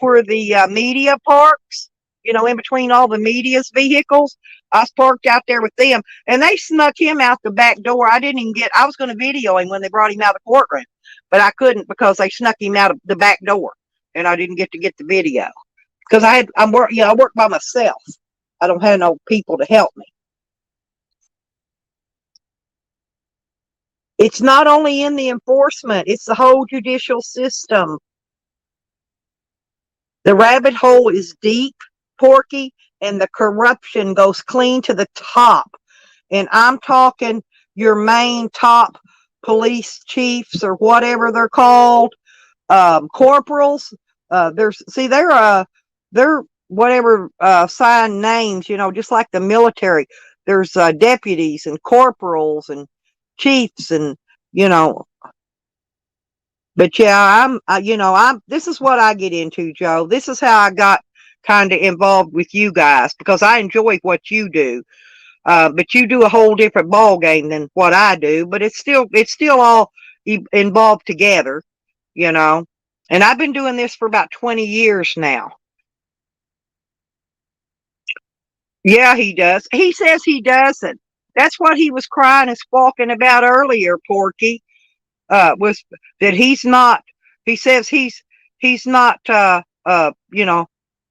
where the media parks, you know, in between all the media's vehicles. I was parked out there with them, and they snuck him out the back door. I didn't even I was going to video him when they brought him out of the courtroom, but I couldn't because they snuck him out of the back door, and I didn't get to get the video because I work by myself. I don't have no people to help me. It's not only in the enforcement, it's the whole judicial system. The rabbit hole is deep, Porky, and the corruption goes clean to the top. And I'm talking your main top police chiefs or whatever they're called, corporals. They're whatever signed names, you know, just like the military. There's deputies and corporals and chiefs, and you know. But yeah, this is what I get into, Joe. This is how I got kind of involved with you guys because I enjoy what you do. But you do a whole different ball game than what I do. But it's still all involved together, you know. And I've been doing this for about 20 years now. Yeah, he does. He says he doesn't. That's what he was crying and squawking about earlier, Porky. was that he's not. He says he's not. You know,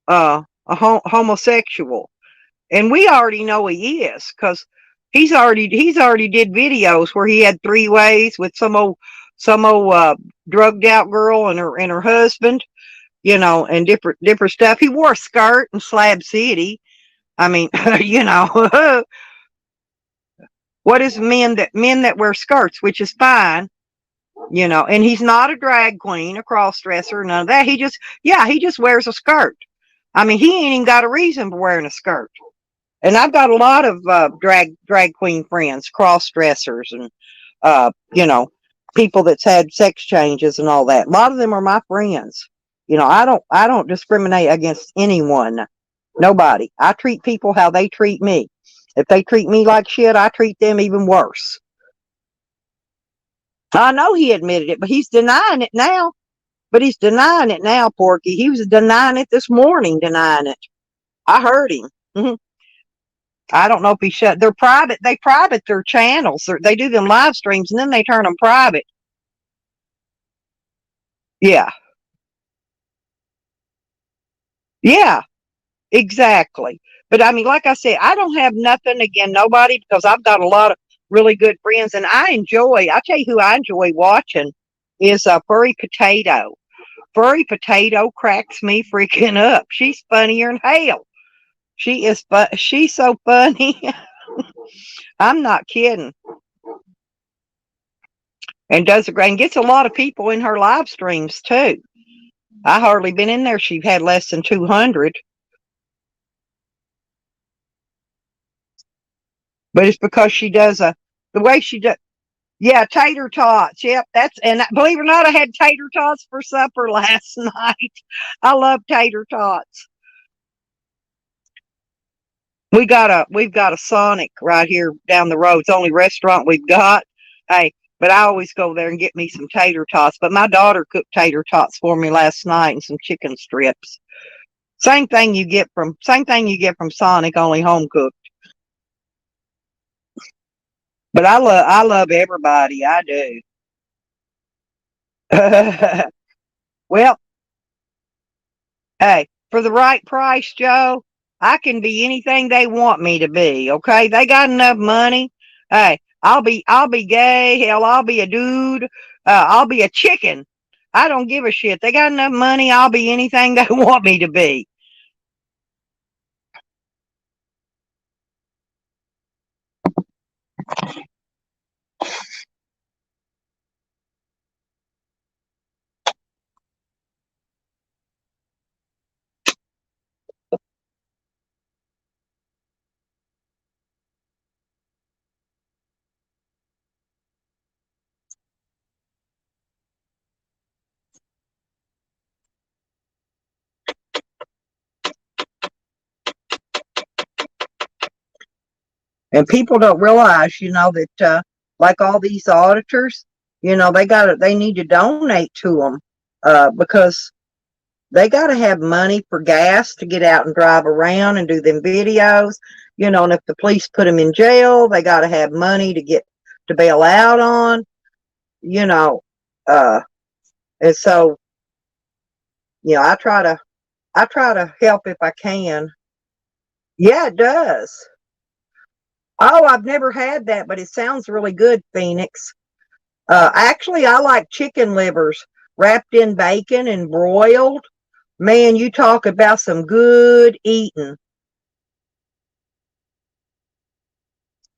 a homosexual, and we already know he is because he's already did videos where he had three ways with some old drugged out girl and her husband, and different stuff. He wore a skirt in Slab City. I mean, what is men that wear skirts, which is fine, and he's not a drag queen, a cross dresser, none of that. He just wears a skirt. I mean, he ain't even got a reason for wearing a skirt. And I've got a lot of drag queen friends, cross dressers, and uh, you know, people that's had sex changes and all that. A lot of them are my friends. I don't discriminate against anyone. Nobody. I treat people how they treat me. If they treat me like shit, I treat them even worse. I know he admitted it, but he's denying it now. Porky. He was denying it this morning, denying it. I heard him. I don't know if he shut. They're private. They private their channels. They do them live streams and then they turn them private. Yeah, yeah, exactly. But I mean, like I said, I don't have nothing against nobody because I've got a lot of really good friends, and I enjoy. I tell you who I enjoy watching is Furry Potato. Furry Potato cracks me freaking up. She's funnier than hell. She's so funny. I'm not kidding. And gets a lot of people in her live streams too. I hardly been in there. She had less than 200, but it's because she does the way she does. Yeah, tater tots. Yep, believe it or not, I had tater tots for supper last night. I love tater tots. We've got a Sonic right here down the road. It's the only restaurant we've got. Hey, but I always go there and get me some tater tots. But my daughter cooked tater tots for me last night and some chicken strips. Same thing you get from Sonic, only home cooked. But I love everybody. I do. Well, hey, for the right price, Joe, I can be anything they want me to be. Okay, they got enough money. Hey, I'll be gay. Hell, I'll be a dude. I'll be a chicken. I don't give a shit. They got enough money. I'll be anything they want me to be. And people don't realize, that like all these auditors, they need to donate to them because they got to have money for gas to get out and drive around and do them videos. And if the police put them in jail, they got to have money to bail out on. You know, uh, and so I try to help if I can. Yeah, it does. Oh, I've never had that, but it sounds really good, Phoenix. Actually, I like chicken livers wrapped in bacon and broiled. Man, you talk about some good eating.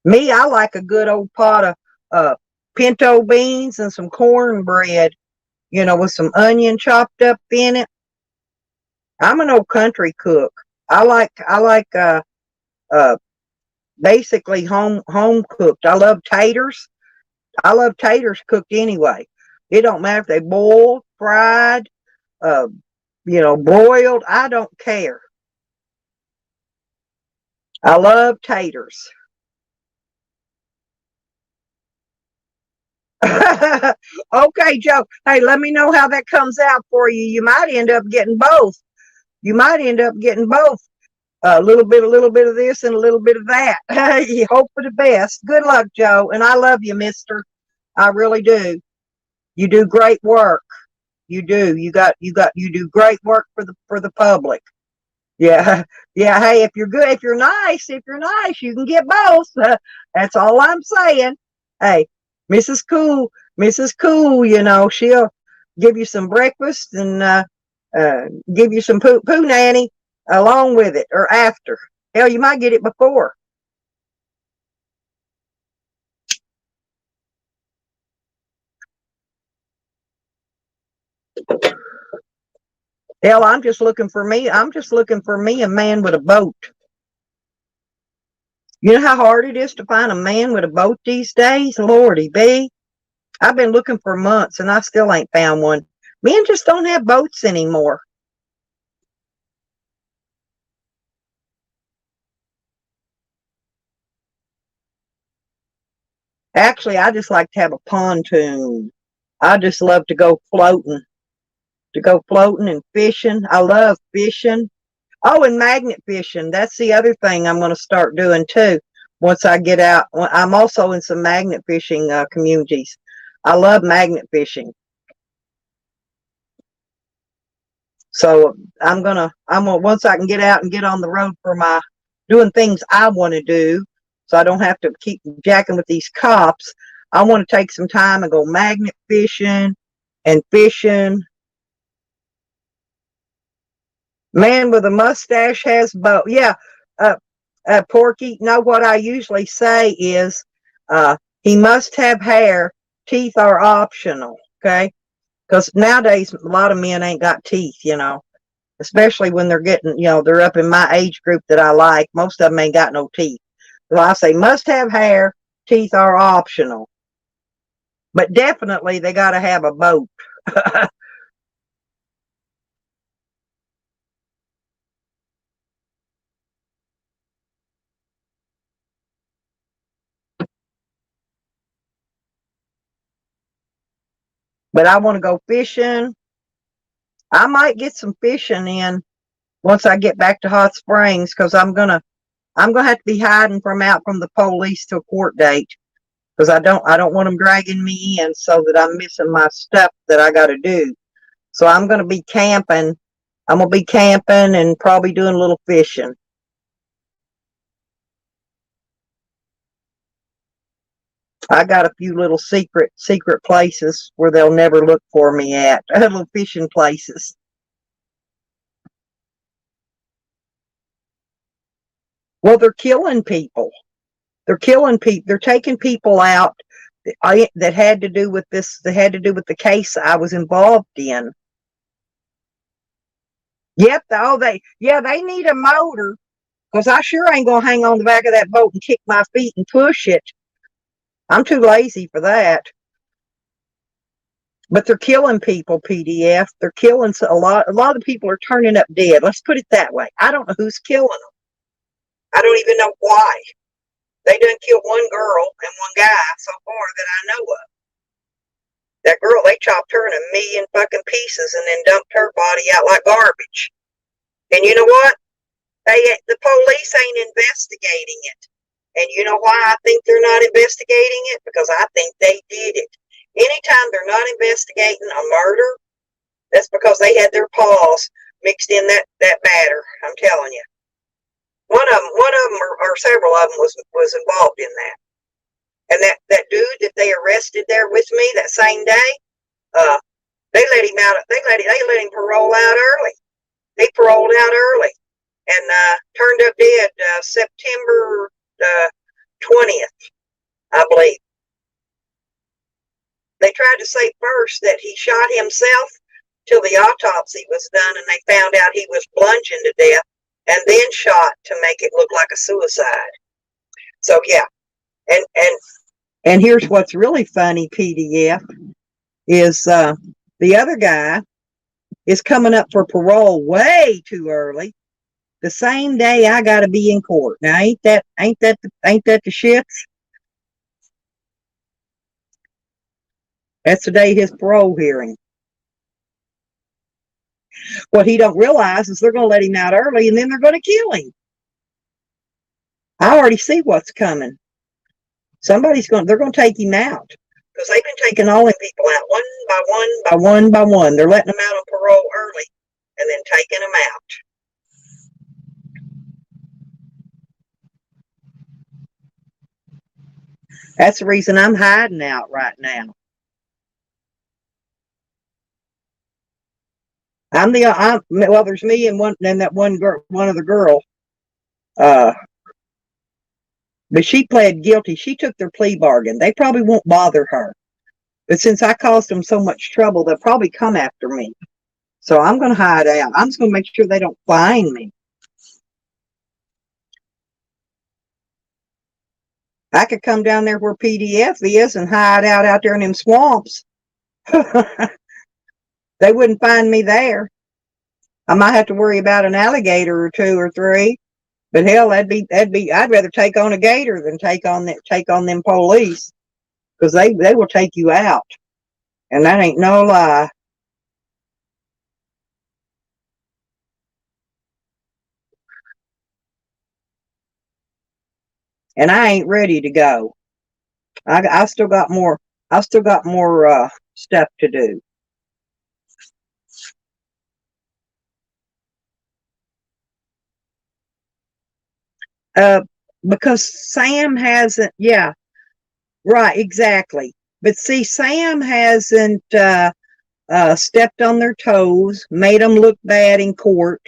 Me, I like a good old pot of pinto beans and some cornbread, with some onion chopped up in it. I'm an old country cook. I like uh basically home cooked. I love taters cooked anyway. It don't matter if they boiled, fried, uh, broiled. I don't care. I love taters. Okay, Joe. Hey, let me know how that comes out for you. You might end up getting both. You might end up getting both. A little bit of this and a little bit of that. You hope for the best. Good luck, Joe. And I love you, mister. I really do. You do great work. You do. You do great work for the public. Yeah. Yeah. Hey, if you're nice, you can get both. That's all I'm saying. Hey, Mrs. Cool, Mrs. Cool, she'll give you some breakfast and give you some poo nanny along with it or after. Hell, you might get it before. Hell, I'm just looking for me a man with a boat. You know how hard it is to find a man with a boat these days? Lordy be. I've been looking for months and I still ain't found one. Men just don't have boats anymore. Actually, I just like to have a pontoon. I just love to go floating and fishing. I love fishing. Oh, and magnet fishing. That's the other thing I'm going to start doing too. Once I get out, I'm also in some magnet fishing communities. I love magnet fishing. So once I can get out and get on the road for my doing things I want to do, so I don't have to keep jacking with these cops. I want to take some time and go magnet fishing and fishing. Man with a mustache has both. Yeah, uh, Porky. Know what I usually say is, he must have hair. Teeth are optional. Okay, because nowadays a lot of men ain't got teeth. Especially when they're getting, they're up in my age group that I like. Most of them ain't got no teeth. So I say must have hair, teeth are optional. But definitely they got to have a boat. But I want to go fishing. I might get some fishing in once I get back to Hot Springs because I'm gonna have to be hiding from out from the police till court date because I don't want them dragging me in so that I'm missing my stuff that I got to do. So I'm gonna be camping. I'm gonna be camping and probably doing a little fishing. I got a few little secret places where they'll never look for me at. Little fishing places. Well, they're killing people. They're killing people. They're taking people out that had to do with this. That had to do with the case I was involved in. Yep. They need a motor because I sure ain't gonna hang on the back of that boat and kick my feet and push it. I'm too lazy for that. But they're killing people, PDF. They're killing a lot. A lot of people are turning up dead. Let's put it that way. I don't know who's killing them. I don't even know why. They done killed one girl and one guy so far that I know of. That girl, they chopped her in a million fucking pieces and then dumped her body out like garbage. And you know what? The police ain't investigating it. And you know why I think they're not investigating it? Because I think they did it. Anytime they're not investigating a murder, that's because they had their paws mixed in that batter. I'm telling you. One of them, or several of them, was involved in that. And that dude that they arrested there with me that same day, uh, they let him out. They let him parole out early. He paroled out early and turned up dead September 20th, I believe. They tried to say first that he shot himself till the autopsy was done, and they found out he was bludgeoned to death and then shot to make it look like a suicide. So yeah, and here's what's really funny, PDF, is the other guy is coming up for parole way too early. The same day I got to be in court. Now ain't that the shits? That's the day his parole hearing. What he don't realize is they're going to let him out early and then they're going to kill him. I already see what's coming. They're going to take him out because they've been taking all them people out one by one by one by one. They're letting them out on parole early and then taking them out. That's the reason I'm hiding out right now. Well, there's me and that one girl, one other girl. Uh, but she pled guilty. She took their plea bargain. They probably won't bother her. But since I caused them so much trouble, they'll probably come after me. So I'm going to hide out. I'm just going to make sure they don't find me. I could come down there where PDF is and hide out there in them swamps. They wouldn't find me there. I might have to worry about an alligator or two or three. But hell, I'd rather take on a gator than take on them police, because they will take you out. And that ain't no lie. And I ain't ready to go. I still got more. I still got more stuff to do. Uh, because Sam hasn't. Yeah, right, exactly. But see, Sam hasn't stepped on their toes, made them look bad in court.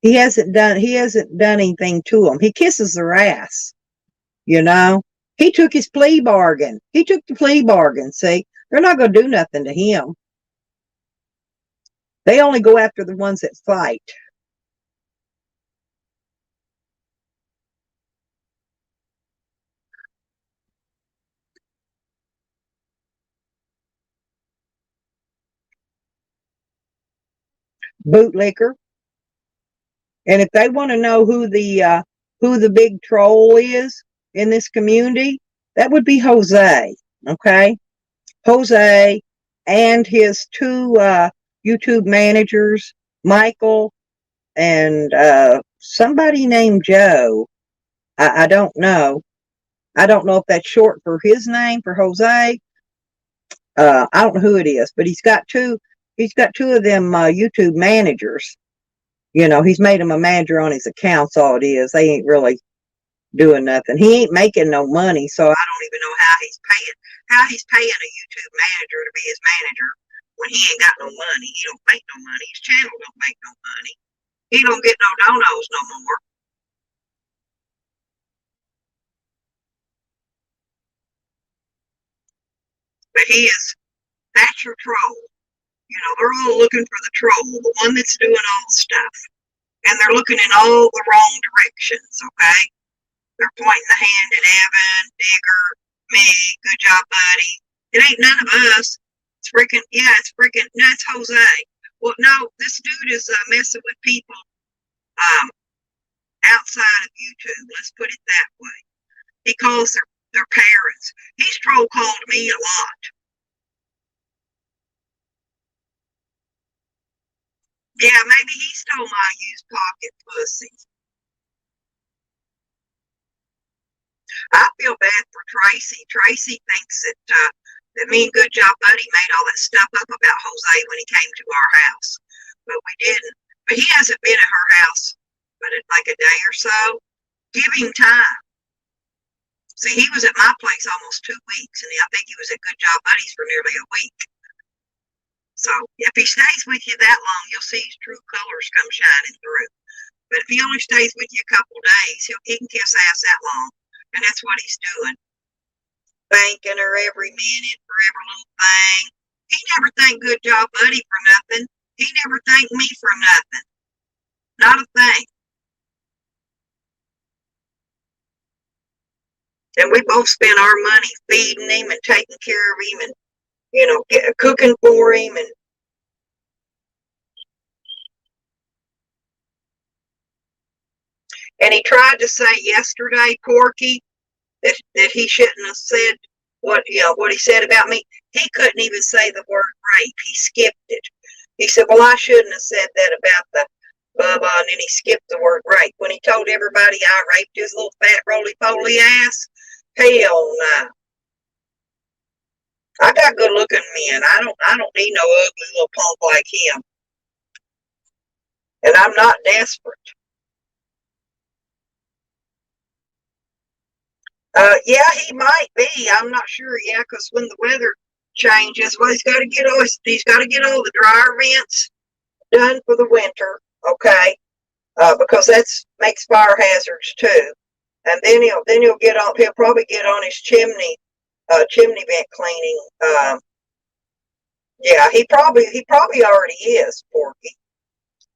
He hasn't done anything to them. He kisses their ass. You know, he took his plea bargain. He took the plea bargain. See, they're not going to do nothing to him. They only go after the ones that fight. Bootlicker. And if they want to know who the big troll is in this community, that would be Jose. Okay, Jose and his two YouTube managers, Michael and somebody named Joe. I don't know. I don't know if that's short for his name, for Jose. I don't know who it is, but he's got two. He's got two of them YouTube managers. You know, he's made him a manager on his accounts. All it is, they ain't really doing nothing. He ain't making no money, so I don't even know how he's paying a YouTube manager to be his manager when he ain't got no money. He don't make no money. His channel don't make no money. He don't get no donos no more. But that's your troll. You know, they're all looking for the troll, the one that's doing all the stuff. And they're looking in all the wrong directions, okay? They're pointing the hand at Evan, Digger, me, good job, buddy. It ain't none of us. No, it's Jose. Well, no, this dude is messing with people um, outside of YouTube. Let's put it that way. He calls their parents. He's troll called me a lot. Yeah, maybe he stole my used pocket pussy. I feel bad for Tracy. Tracy thinks that me and Good Job Buddy made all that stuff up about Jose when he came to our house, but we didn't. But he hasn't been at her house but in like a day or so. Give him time. See, he was at my place almost 2 weeks, and I think he was at Good Job Buddies for nearly a week. So if he stays with you that long, you'll see his true colors come shining through. But if he only stays with you a couple days, he can kiss ass that long. And that's what he's doing. Thanking her every minute for every little thing. He never thanked Good Job Buddy for nothing. He never thanked me for nothing. Not a thing. And we both spent our money feeding him and taking care of him and, cooking for him. And he tried to say yesterday, Corky, that he shouldn't have said what he said about me. He couldn't even say the word rape. He skipped it. He said, well, I shouldn't have said that about the Bubba, and then he skipped the word rape. When he told everybody I raped his little fat roly-poly ass, hell no. I got good looking men. I don't need no ugly little punk like him. And I'm not desperate. Yeah, he might be. I'm not sure. Yeah, because when the weather changes, well, he's got to get all the dryer vents done for the winter. Okay, because that's makes fire hazards too. And then he'll get on. He'll probably get on his chimney vent cleaning. Yeah, he probably already is, Porky.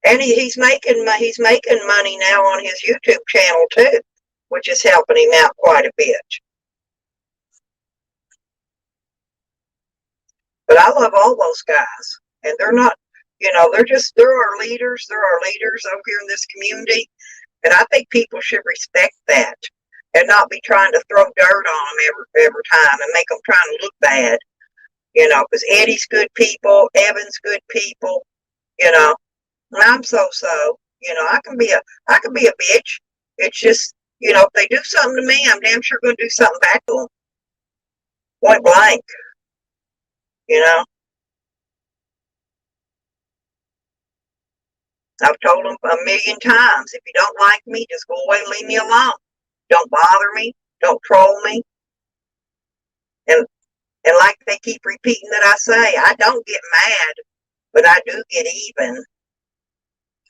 And he's making money now on his YouTube channel too, which is helping him out quite a bit. But I love all those guys, and they're not, they're our leaders. They're our leaders over here in this community, and I think people should respect that and not be trying to throw dirt on them every time and make them trying to look bad. Because Eddie's good people, Evan's good people. You know, and I'm so. I can be a bitch. It's just, if they do something to me, I'm damn sure going to do something back to them. Point blank. You know, I've told them a million times, if you don't like me, just go away and leave me alone. Don't bother me. Don't troll me. And and like they keep repeating that I say, I don't get mad, but I do get even.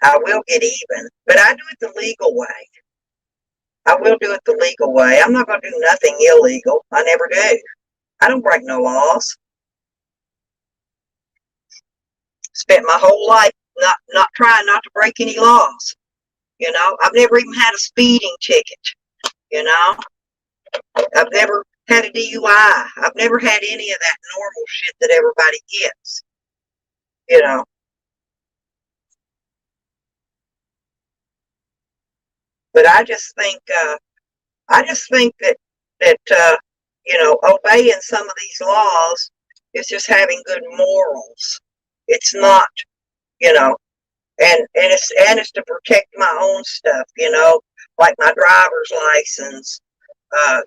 I will get even, but I do it the legal way. I will do it the legal way. I'm not going to do nothing illegal. I never do. I don't break no laws. Spent my whole life not trying not to break any laws. I've never even had a speeding ticket. You know, I've never had a DUI. I've never had any of that normal shit that everybody gets. You know, but I just think that obeying some of these laws is just having good morals. It's not, you know, and it's to protect my own stuff. Like my driver's license. I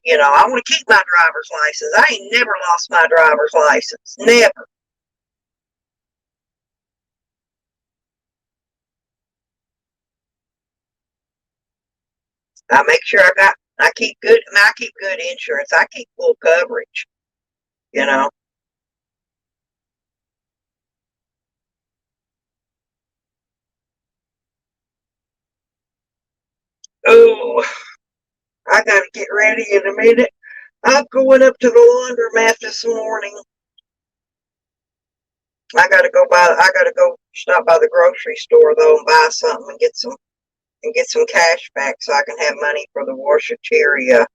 want to keep my driver's license. I ain't never lost my driver's license. Never. I make sure I keep good insurance. I keep full coverage. You know. Oh, I gotta get ready in a minute. I'm going up to the laundromat this morning. I gotta go stop by the grocery store though and buy something and get some cash back so I can have money for the washateria.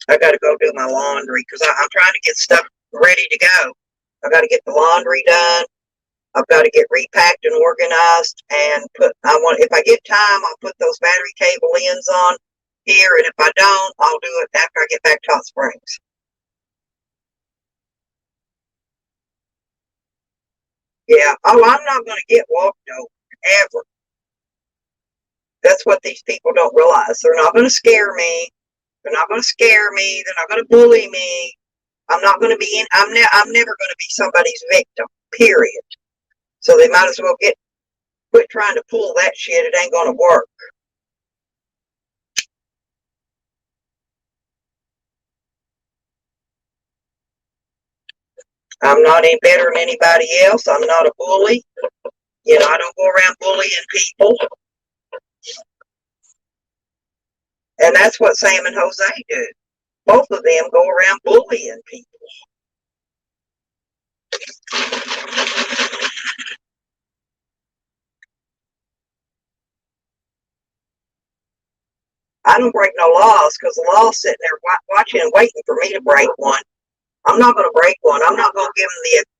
I gotta go do my laundry because I'm trying to get stuff ready to go. I gotta get the laundry done. I've got to get repacked and organized and if I get time, I'll put those battery cable ends on here. And if I don't, I'll do it after I get back to Hot Springs. Yeah. Oh, I'm not going to get walked over ever. That's what these people don't realize. They're not going to scare me. They're not going to scare me. They're not going to bully me. I'm not going to be I'm never going to be somebody's victim, period. So they might as well quit trying to pull that shit. It ain't going to work. I'm not any better than anybody else. I'm not a bully. I don't go around bullying people. And that's what Sam and Jose do. Both of them go around bullying people. I don't break no laws because the law's sitting there watching and waiting for me to break one. I'm not going to break one. I'm not going to give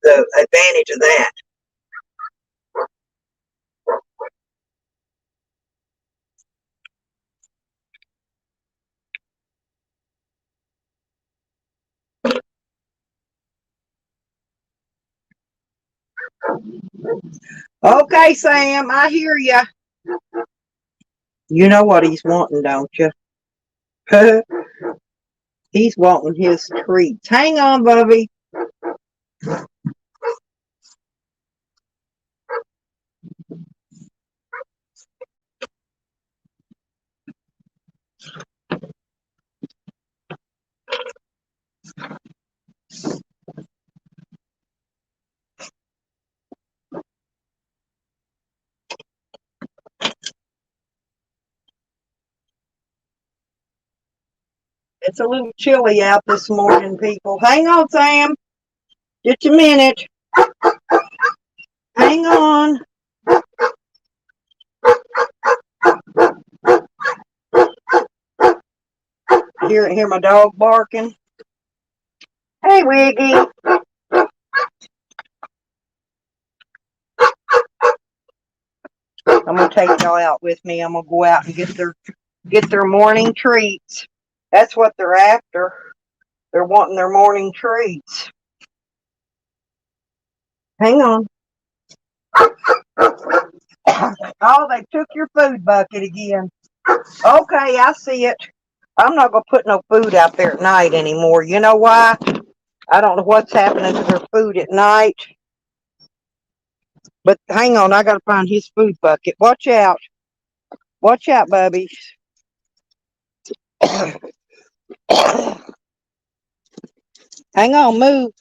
them the advantage of that. Okay, Sam, I hear you. You know what he's wanting, don't you? He's wanting his treats. Hang on, Bubby. It's a little chilly out this morning, people. Hang on, Sam. Just a minute. Hang on. Hear my dog barking. Hey, Wiggy. I'm gonna take y'all out with me. I'm gonna go out and get their morning treats. That's what they're after. They're wanting their morning treats. Hang on. Oh, they took your food bucket again. Okay, I see it. I'm not gonna put no food out there at night anymore. You know why? I don't know what's happening to their food at night. But hang on, I gotta find his food bucket. Watch out. Watch out, Bubby. Hang on, move.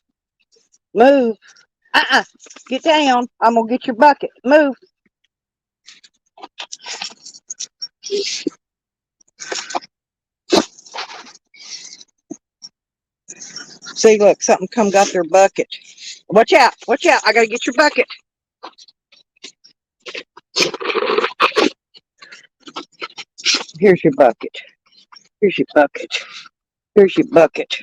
Move. Get down. I'm gonna get your bucket. Move. See, look, something come got their bucket. Watch out. Watch out. I gotta get your bucket. Here's your bucket. Here's your bucket. Here's your bucket.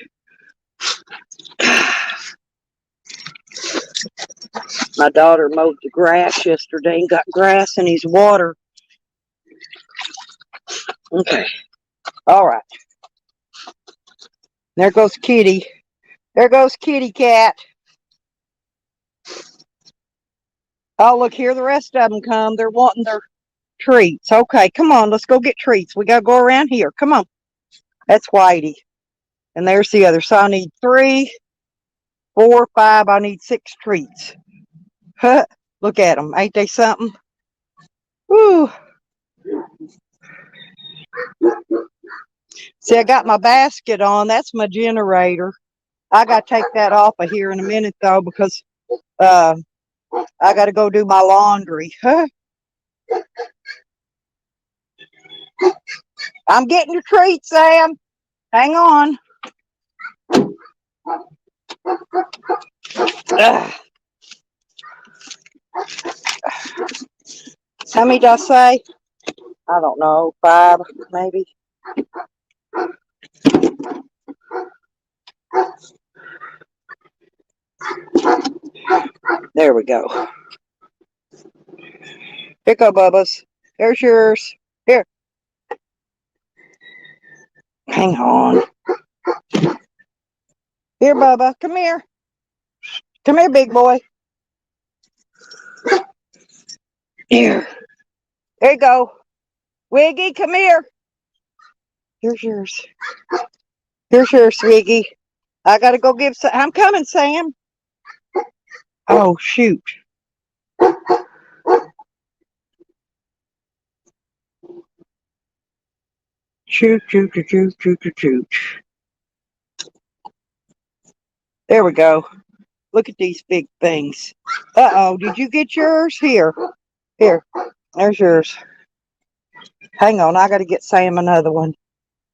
My daughter mowed the grass yesterday and got grass in his water. Okay. All right. There goes Kitty. There goes Kitty Cat. Oh, look, here the rest of them come. They're wanting their treats. Okay, come on. Let's go get treats. We got to go around here. Come on. That's Whitey. And there's the other. So I need 3, 4, 5. I need 6 treats. Huh. Look at them. Ain't they something? Woo. See, I got my basket on. That's my generator. I got to take that off of here in a minute, though, because I got to go do my laundry. Huh. I'm getting your treats, Sam. Hang on. How many did I say? I don't know. 5, maybe. There we go. Here go, Bubba's. There's yours. Here. Hang on. Here, Bubba. Come here. Come here, big boy. Here. There you go. Wiggy, come here. Here's yours. Here's yours, Wiggy. I gotta go give some. I'm coming, Sam. Oh, shoot. Shoot, shoot, shoot, shoot, shoot, shoot. There we go. Look at these big things. Uh-oh, did you get yours? Here. Here. There's yours. Hang on, I gotta get Sam another one.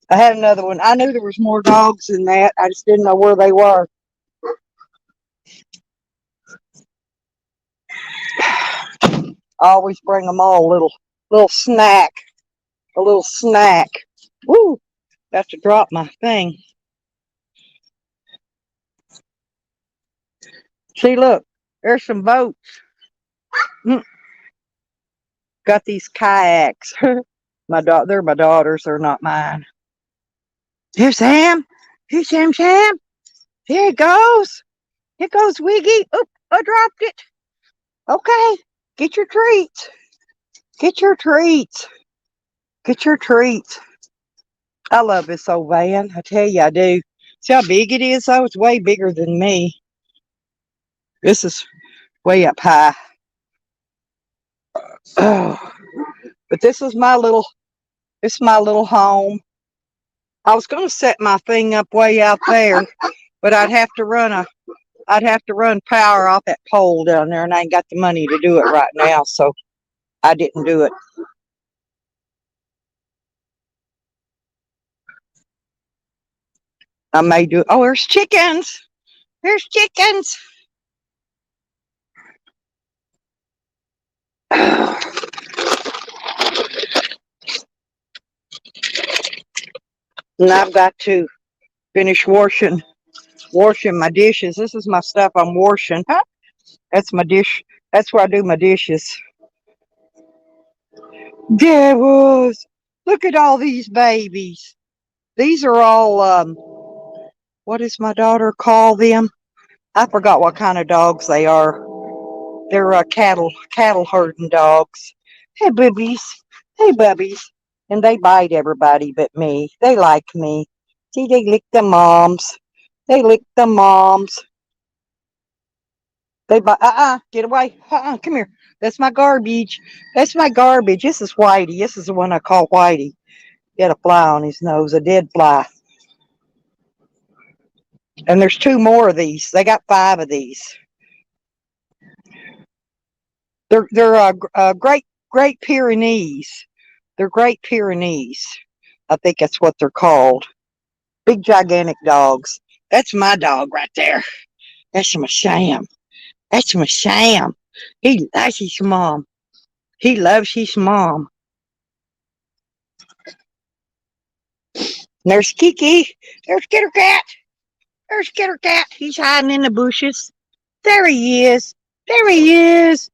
I had another one. I knew there was more dogs in that. I just didn't know where they were. I always bring them all a little snack. A little snack. Woo! Got to drop my thing. See, look. There's some boats. Got these kayaks. They're my daughters. They're not mine. Here's Sam. Here's Sam. Here it goes. Here goes Wiggy. Oop, I dropped it. Okay. Get your treats. Get your treats. Get your treats. I love this old van. I tell you, I do. See how big it is, though? It's way bigger than me. This is way up high. Oh, but this is my little home. I was going to set my thing up way out there, but I'd have to run power off that pole down there, and I ain't got the money to do it right now, so I didn't do it. I may do it. Oh, there's chickens. There's chickens. And I've got to finish washing my dishes. This is my stuff I'm washing. Huh? That's my dish. That's where I do my dishes. Devils. Look at all these babies. These are all what does my daughter call them? I forgot what kind of dogs they are. They're cattle herding dogs. Hey boobies. Hey bubbies. And they bite everybody but me. They like me. See, they lick the moms. They lick the moms. They bite. Get away. Come here. That's my garbage. That's my garbage. This is Whitey. This is the one I call Whitey. He had a fly on his nose, a dead fly. And there's two more of these. They got 5 of these. They're Great Pyrenees. They're Great Pyrenees. I think that's what they're called. Big gigantic dogs. That's my dog right there. That's my Sham. That's my Sham. He likes his mom. He loves his mom. And there's Kiki. There's Kitter Cat. There's Kitter Cat. He's hiding in the bushes. There he is. There he is.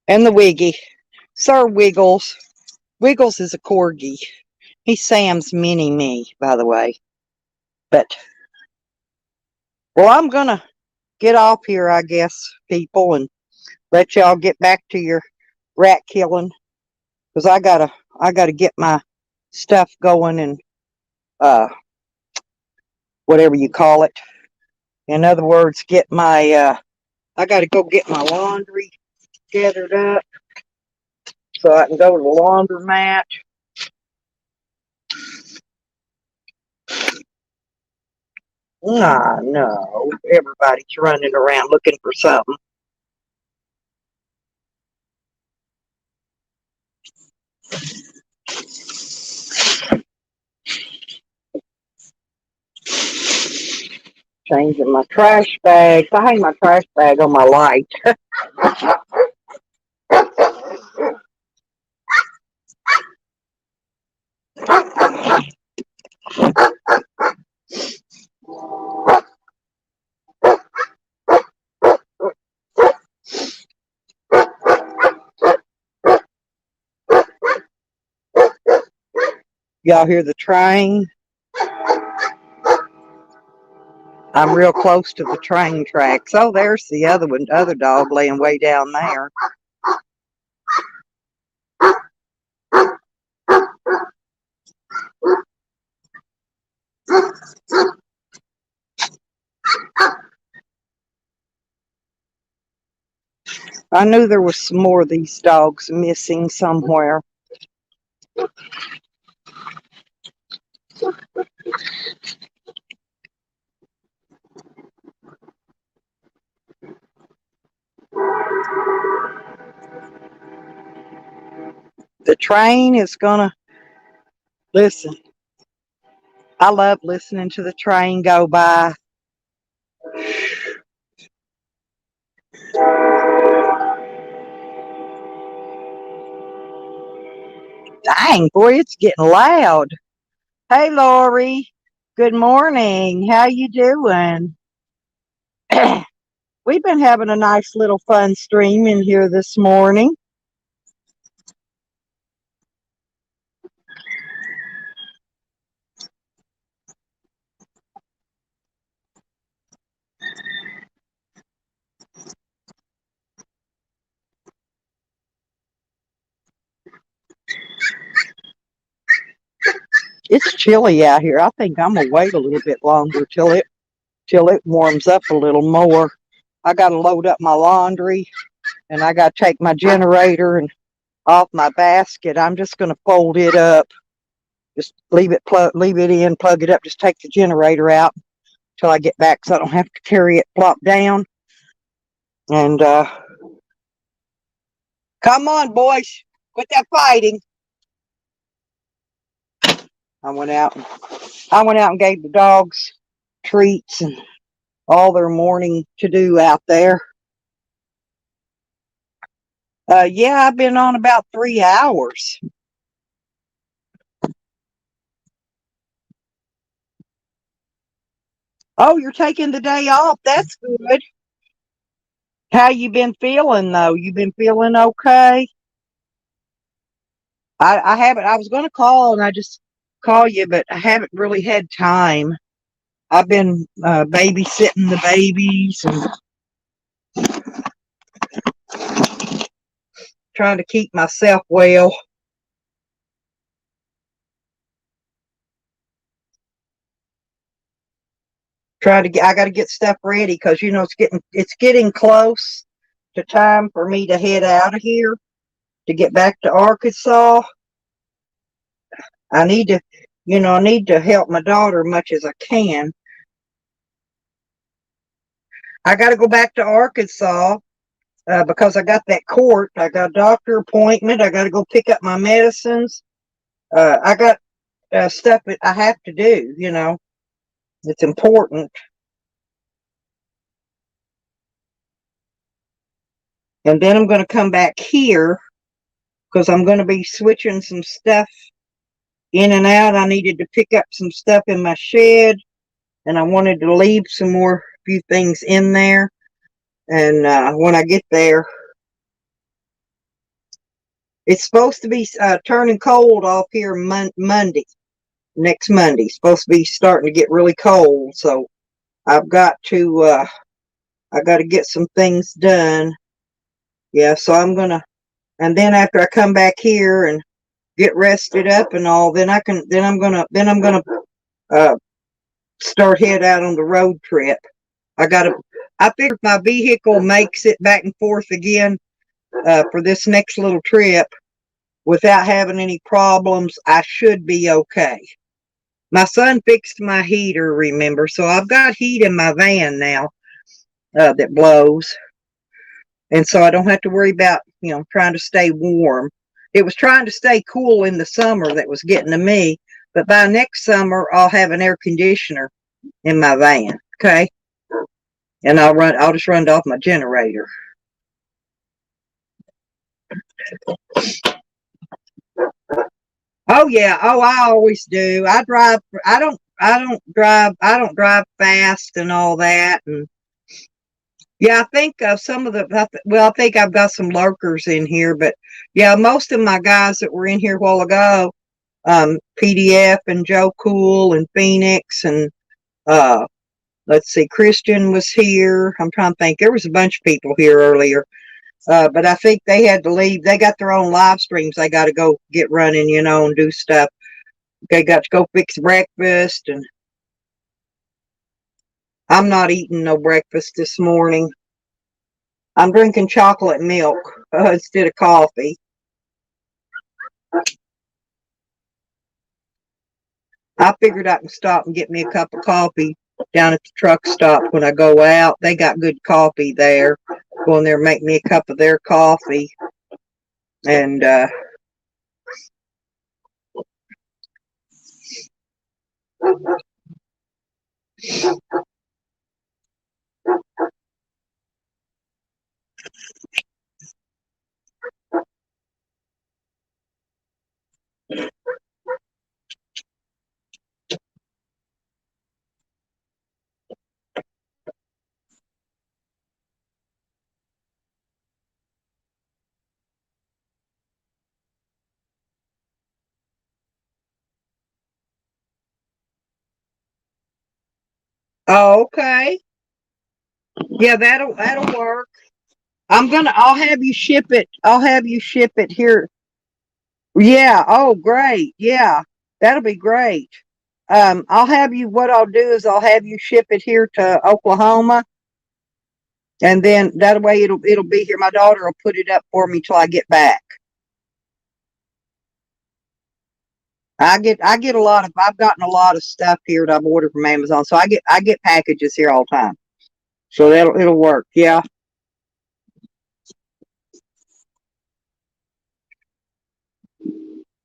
And the Wiggy. Sir Wiggles. Wiggles is a corgi. He's Sam's mini me, by the way. But, well, I'm going to get off here, I guess, people, and let y'all get back to your rat killing. Because I gotta get my stuff going and, whatever you call it. In other words, I gotta go get my laundry gathered up so I can go to the laundromat. Nah, no. Everybody's running around looking for something. Changing my trash bags. I hang my trash bag on my light. Y'all hear the train? I'm real close to the train tracks. Oh, there's the other one, other dog laying way down there. I knew there was some more of these dogs missing somewhere. The train is gonna listen. I love listening to the train go by. Dang, boy, it's getting loud. Hey, Lori. Good morning. How you doing? We've been having a nice little fun stream in here this morning. It's chilly out here. I think I'm gonna wait a little bit longer till it warms up a little more. I gotta load up my laundry and I gotta take my generator and off my basket. I'm just gonna fold it up. Just leave it in, plug it up, just take the generator out till I get back so I don't have to carry it plopped down. And come on, boys, quit that fighting. I went out and gave the dogs treats and all their morning to do out there. Yeah, I've been on about 3 hours. Oh, you're taking the day off. That's good. How you been feeling though? You been feeling okay? I haven't. I was going to call and I just call you, but I haven't really had time. I've been babysitting the babies and trying to keep myself well. I got to get stuff ready because it's getting close to time for me to head out of here to get back to Arkansas. I need to, I need to help my daughter much as I can. I got to go back to Arkansas because I got that court. I got a doctor appointment. I got to go pick up my medicines. I got stuff that I have to do. It's important. And then I'm going to come back here because I'm going to be switching some stuff in and out. I needed to pick up some stuff in my shed, and I wanted to leave some more few things in there. And when I get there, it's supposed to be turning cold off here Monday. Next Monday, it's supposed to be starting to get really cold. So I've got to get some things done. Yeah, so and then after I come back here and get rested up and all, then I'm gonna start head out on the road trip. I figure if my vehicle makes it back and forth again for this next little trip without having any problems, I should be okay. My son fixed my heater, remember, so I've got heat in my van now that blows, and so I don't have to worry about trying to stay warm. It was trying to stay cool in the summer that was getting to me, but by next summer I'll have an air conditioner in my van, okay? And I'll just run it off my generator. Oh yeah, oh I always do. I don't drive fast and all that. And yeah, I think some of I think I've got some lurkers in here, but yeah, most of my guys that were in here a while ago, PDF and Joe Cool and Phoenix and let's see, Christian was here. I'm trying to think. There was a bunch of people here earlier. But I think they had to leave. They got their own live streams. They got to go get running, and do stuff. They got to go fix breakfast, and I'm not eating no breakfast this morning. I'm drinking chocolate milk instead of coffee. I figured I can stop and get me a cup of coffee down at the truck stop when I go out. They got good coffee there. Go in there and make me a cup of their coffee. And oh, okay. Yeah, that'll work. I'll have you ship it. I'll have you ship it here. Yeah. Oh, great. Yeah. That'll be great. I'll have you. What I'll do is I'll have you ship it here to Oklahoma, and then that way it'll be here. My daughter will put it up for me till I get back. I get a lot of. I've gotten a lot of stuff here that I've ordered from Amazon, so I get packages here all the time. So it'll work. Yeah.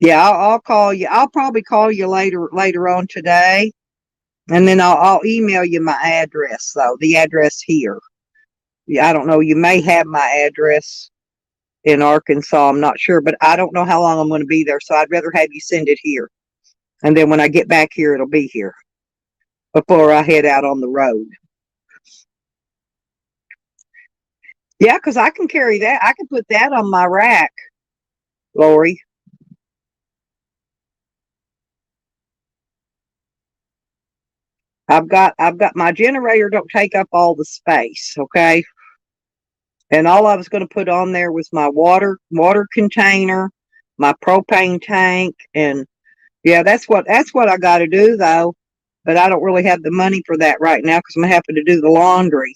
Yeah, I'll call you. I'll probably call you later on today, and then I'll email you my address though. The address here. Yeah, I don't know. You may have my address in Arkansas. I'm not sure, but I don't know how long I'm going to be there, so I'd rather have you send it here, and then when I get back here, it'll be here before I head out on the road. Yeah, because I can carry that. I can put that on my rack, Lori. I've got my generator don't take up all the space, okay? And all I was going to put on there was my water container, my propane tank, and yeah, that's what I got to do though. But I don't really have the money for that right now because I'm having to do the laundry.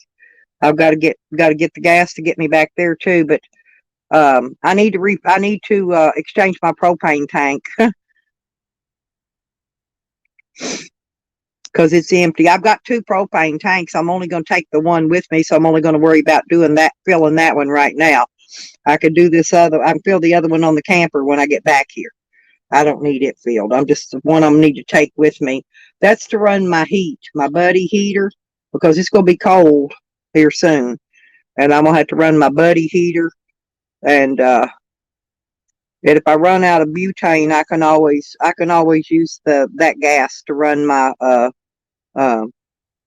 I've got to get the gas to get me back there too. But I need to exchange my propane tank because it's empty. I've got two propane tanks. I'm only going to take the one with me, so I'm only going to worry about doing that, filling that one right now. I could do this other. I can fill the other one on the camper when I get back here. I don't need it filled. I'm just the one I need to take with me. That's to run my heat, my buddy heater, because it's going to be cold here soon, and I'm gonna have to run my buddy heater. And if I run out of butane, I can always use that gas to run uh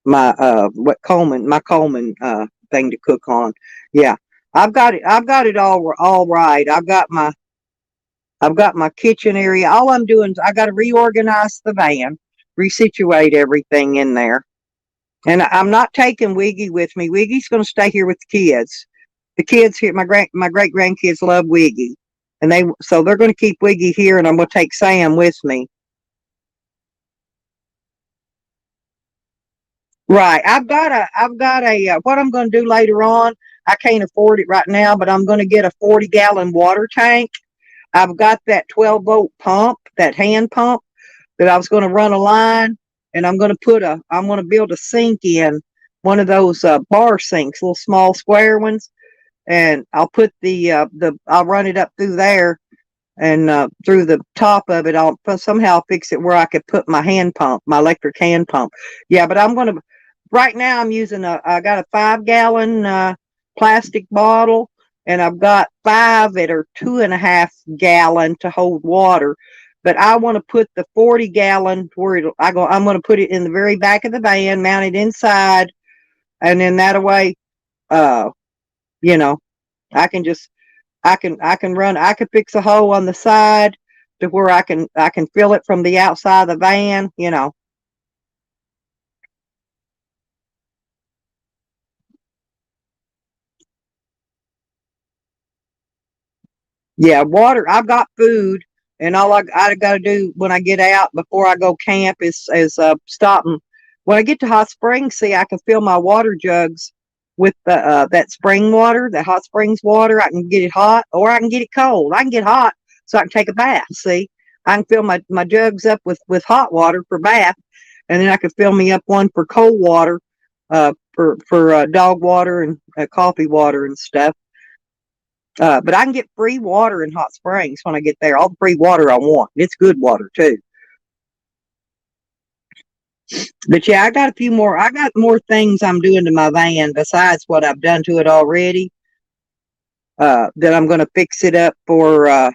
my Coleman thing to cook on. Yeah, I've got it all right. I've got my kitchen area. All I'm doing is I got to reorganize the van, resituate everything in there. And I'm not taking Wiggy with me. Wiggy's going to stay here with the kids. The kids here, my great grandkids love Wiggy, and they're going to keep Wiggy here, and I'm going to take Sam with me. Right. I've got a what I'm going to do later on. I can't afford it right now, but I'm going to get a 40-gallon water tank. I've got that 12-volt pump, that hand pump that I was going to run a line, and I'm going to build a sink in one of those bar sinks, little small square ones, and I'll put I'll run it up through there, and through the top of it, I'll somehow fix it where I could put my hand pump, my electric hand pump. Yeah, but right now I got a 5-gallon plastic bottle, and I've got five that are 2.5 gallon to hold water. But I want to put the 40-gallon I'm going to put it in the very back of the van, mount it inside, and then that way, uh, you know, I can just I can fix a hole on the side to where I can fill it from the outside of the van. Yeah, water. I've got food, and all I got to do when I get out before I go camp is stop and when I get to Hot Springs, see I can fill my water jugs with the that spring water, that hot springs water. I can get it hot or I can get it cold. I can get hot so I can take a bath. See, I can fill my jugs up with hot water for bath, and then I can fill me up one for cold water, for dog water and coffee water and stuff. But I can get free water in Hot Springs when I get there. All the free water I want. It's good water too. But yeah, I got more things I'm doing to my van besides what I've done to it already. That I'm going to fix it up for,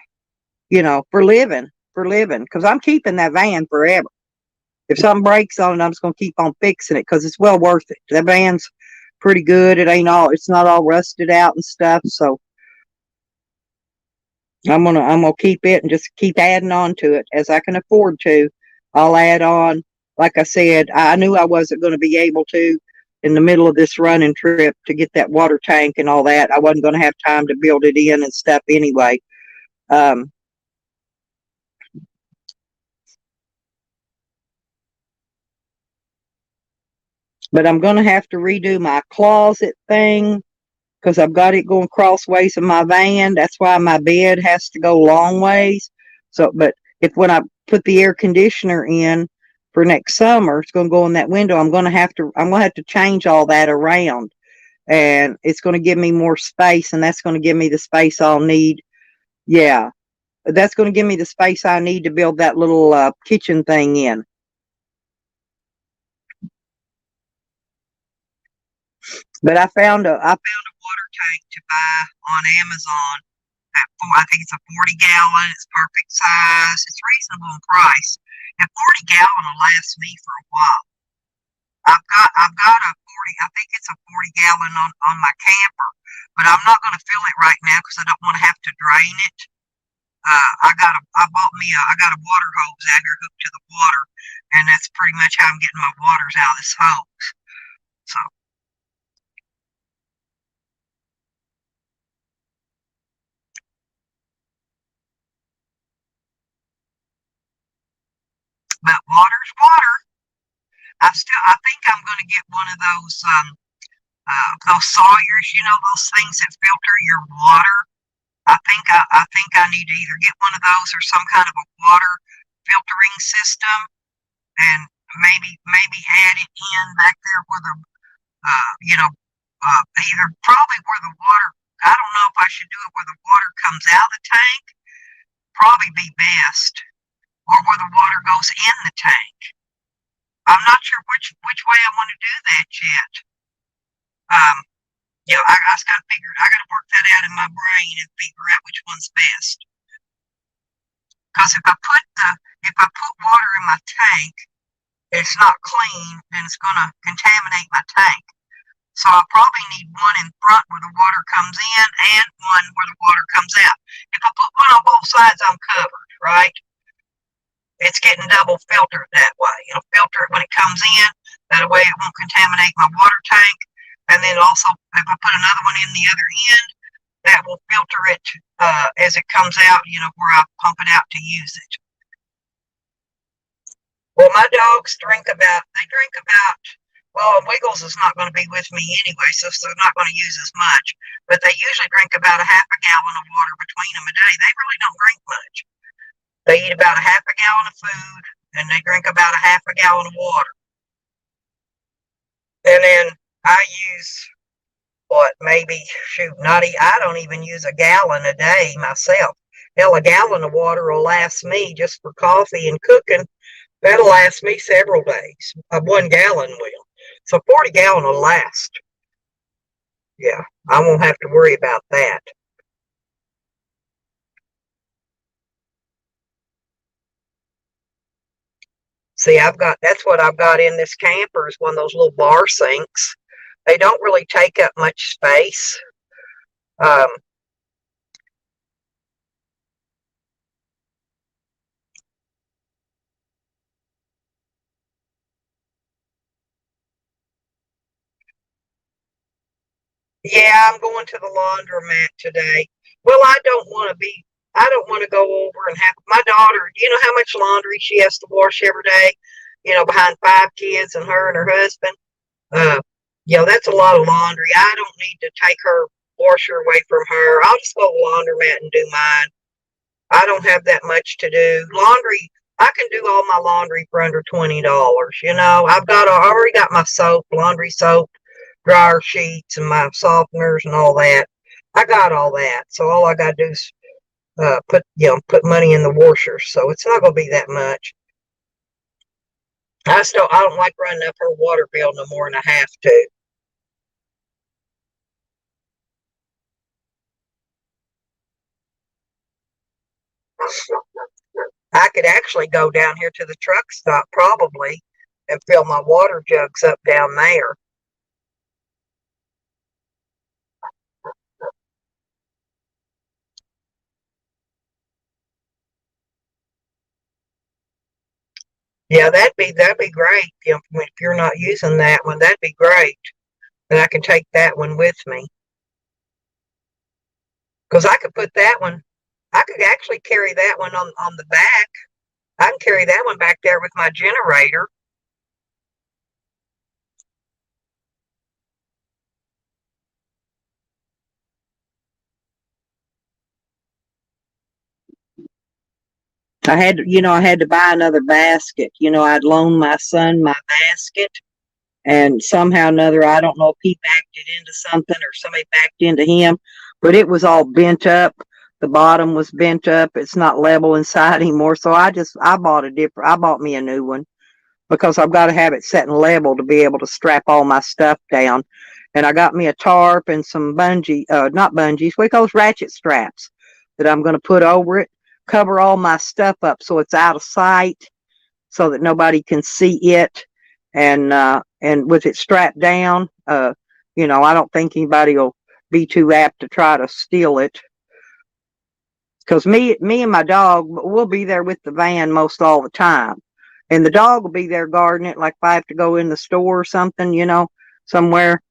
for living. Because I'm keeping that van forever. If something breaks on it, I'm just going to keep on fixing it because it's well worth it. That van's pretty good. It's not all rusted out and stuff. So I'm gonna keep it and just keep adding on to it as I can afford to. I'll add on. Like I said, I knew I wasn't going to be able to in the middle of this running trip to get that water tank and all that. I wasn't going to have time to build it in and stuff anyway. Um, But I'm going to have to redo my closet thing because I've got it going crossways in my van. That's why my bed has to go long ways. So, but if when I put the air conditioner in for next summer, it's going to go in that window. I'm going to have to change all that around, and it's going to give me more space, and that's going to give me the space I'll need. Yeah, that's going to give me the space I need to build that little kitchen thing in. But I found a water tank to buy on Amazon I think it's a 40-gallon. It's perfect size. It's reasonable in price. And 40-gallon will last me for a while. I've got a 40. I think it's a 40-gallon on my camper, but I'm not going to fill it right now because I don't want to have to drain it. I got a water hose out here hooked to the water, and that's pretty much how I'm getting my waters out of this hose. So, but water's water. I think I'm going to get one of those sawyers, those things that filter your water. I think I need to either get one of those or some kind of a water filtering system, and maybe add it in back there where the either probably where the water. I don't know if I should do it where the water comes out of the tank. Probably be best, or where the water goes in the tank. I'm not sure which way I want to do that yet. Um, I just got to figure. I got to work that out in my brain and figure out which one's best. Because if I put water in my tank, it's not clean, and it's going to contaminate my tank. So I probably need one in front where the water comes in and one where the water comes out. If I put one on both sides, I'm covered, right? It's getting double filtered that way. It'll filter it when it comes in. That way it won't contaminate my water tank. And then also, if I put another one in the other end, that will filter it as it comes out, where I pump it out to use it. Well, my dogs well, Wiggles is not going to be with me anyway, so they're not going to use as much. But they usually drink about a half a gallon of water between them a day. They really don't drink much. They eat about a half a gallon of food, and they drink about a half a gallon of water. And then I use I don't even use a gallon a day myself. Hell, a gallon of water will last me just for coffee and cooking. That'll last me several days. 1 gallon will. So 40-gallon will last. Yeah, I won't have to worry about that. See, that's what I've got in this camper is one of those little bar sinks. They don't really take up much space. Um, Yeah, I'm going to the laundromat today. Well, I don't want to go over and have my daughter, you know how much laundry she has to wash every day, behind 5 kids and her and her husband. Uh, that's a lot of laundry. I don't need to take her washer away from her. I'll just go to the laundromat and do mine. I don't have that much to do. Laundry, I can do all my laundry for under $20. I already got my soap, laundry soap, dryer sheets, and my softeners and all that. I got all that. So all I got to do is put money in the washer. So it's not going to be that much. I don't like running up her water bill no more than I have to. I could actually go down here to the truck stop probably and fill my water jugs up down there. Yeah, that'd be great. If you're not using that one, that'd be great. And I can take that one with me because I could put that one. I could actually carry that one on the back. I can carry that one back there with my generator. I had to buy another basket. I'd loaned my son my basket, and somehow or another, I don't know if he backed it into something or somebody backed into him, but it was all bent up. The bottom was bent up. It's not level inside anymore. So I bought me a new one because I've got to have it set and level to be able to strap all my stuff down. And I got me a tarp and some not bungees, we call those ratchet straps that I'm going to put over it, cover all my stuff up so it's out of sight so that nobody can see it. And with it strapped down, I don't think anybody will be too apt to try to steal it. Because me and my dog will be there with the van most all the time, and the dog will be there guarding it. Like if I have to go in the store or something, somewhere.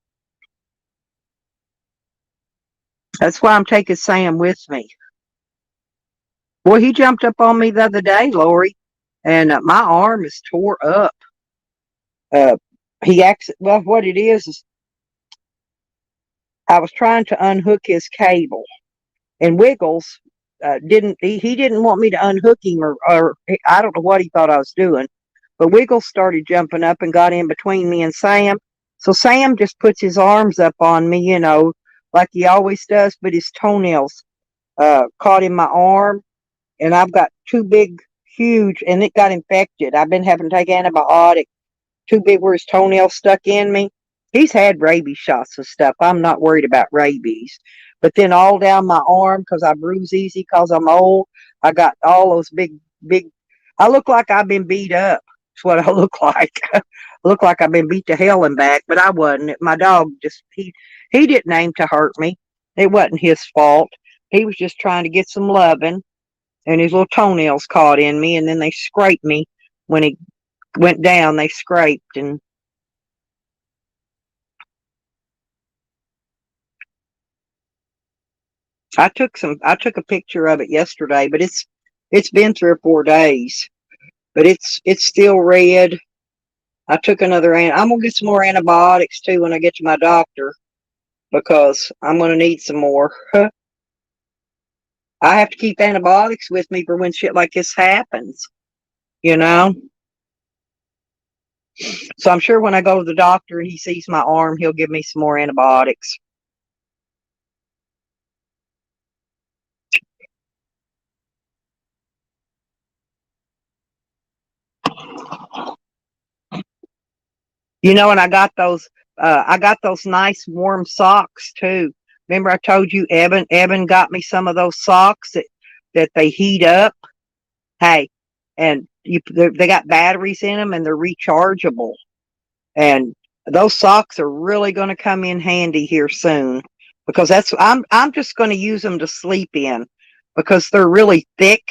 That's why I'm taking Sam with me. Boy, he jumped up on me the other day, Lori, and my arm is tore up. Uh, well, what it is I was trying to unhook his cable, and Wiggles didn't. He didn't want me to unhook him, or I don't know what he thought I was doing. But Wiggles started jumping up and got in between me and Sam. So Sam just puts his arms up on me, like he always does, but his toenails caught in my arm, and I've got two big, huge, and it got infected. I've been having to take antibiotics. Too big where his toenail stuck in me. He's had rabies shots and stuff. I'm not worried about rabies. But then all down my arm, because I bruise easy because I'm old, I got all those big, big. I look like I've been beat up. That's what I look like. I look like I've been beat to hell and back, but I wasn't. My dog he didn't aim to hurt me. It wasn't his fault. He was just trying to get some loving, and his little toenails caught in me, and then they scraped me when he went down. They scraped, and I took a picture of it yesterday, but it's been 3 or 4 days, but it's still red. I took I'm gonna get some more antibiotics too when I get to my doctor because I'm gonna need some more. I have to keep antibiotics with me for when shit like this happens, you know. So I'm sure when I go to the doctor and he sees my arm, he'll give me some more antibiotics. And I got those nice warm socks too. Remember I told you Evan got me some of those socks that they heat up. Hey, and they got batteries in them and they're rechargeable. And those socks are really going to come in handy here soon because I'm just going to use them to sleep in because they're really thick,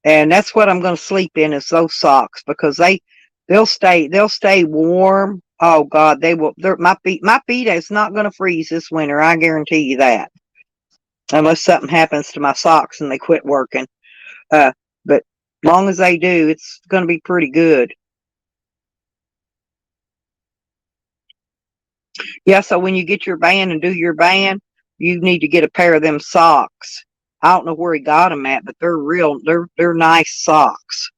and that's what I'm going to sleep in is those socks because they'll stay warm. Oh God, they will. My feet is not going to freeze this winter. I guarantee you that, unless something happens to my socks and they quit working. But long as they do, it's going to be pretty good. Yeah. So when you get your band and do your band, you need to get a pair of them socks. I don't know where he got them at, but they're real. They're nice socks.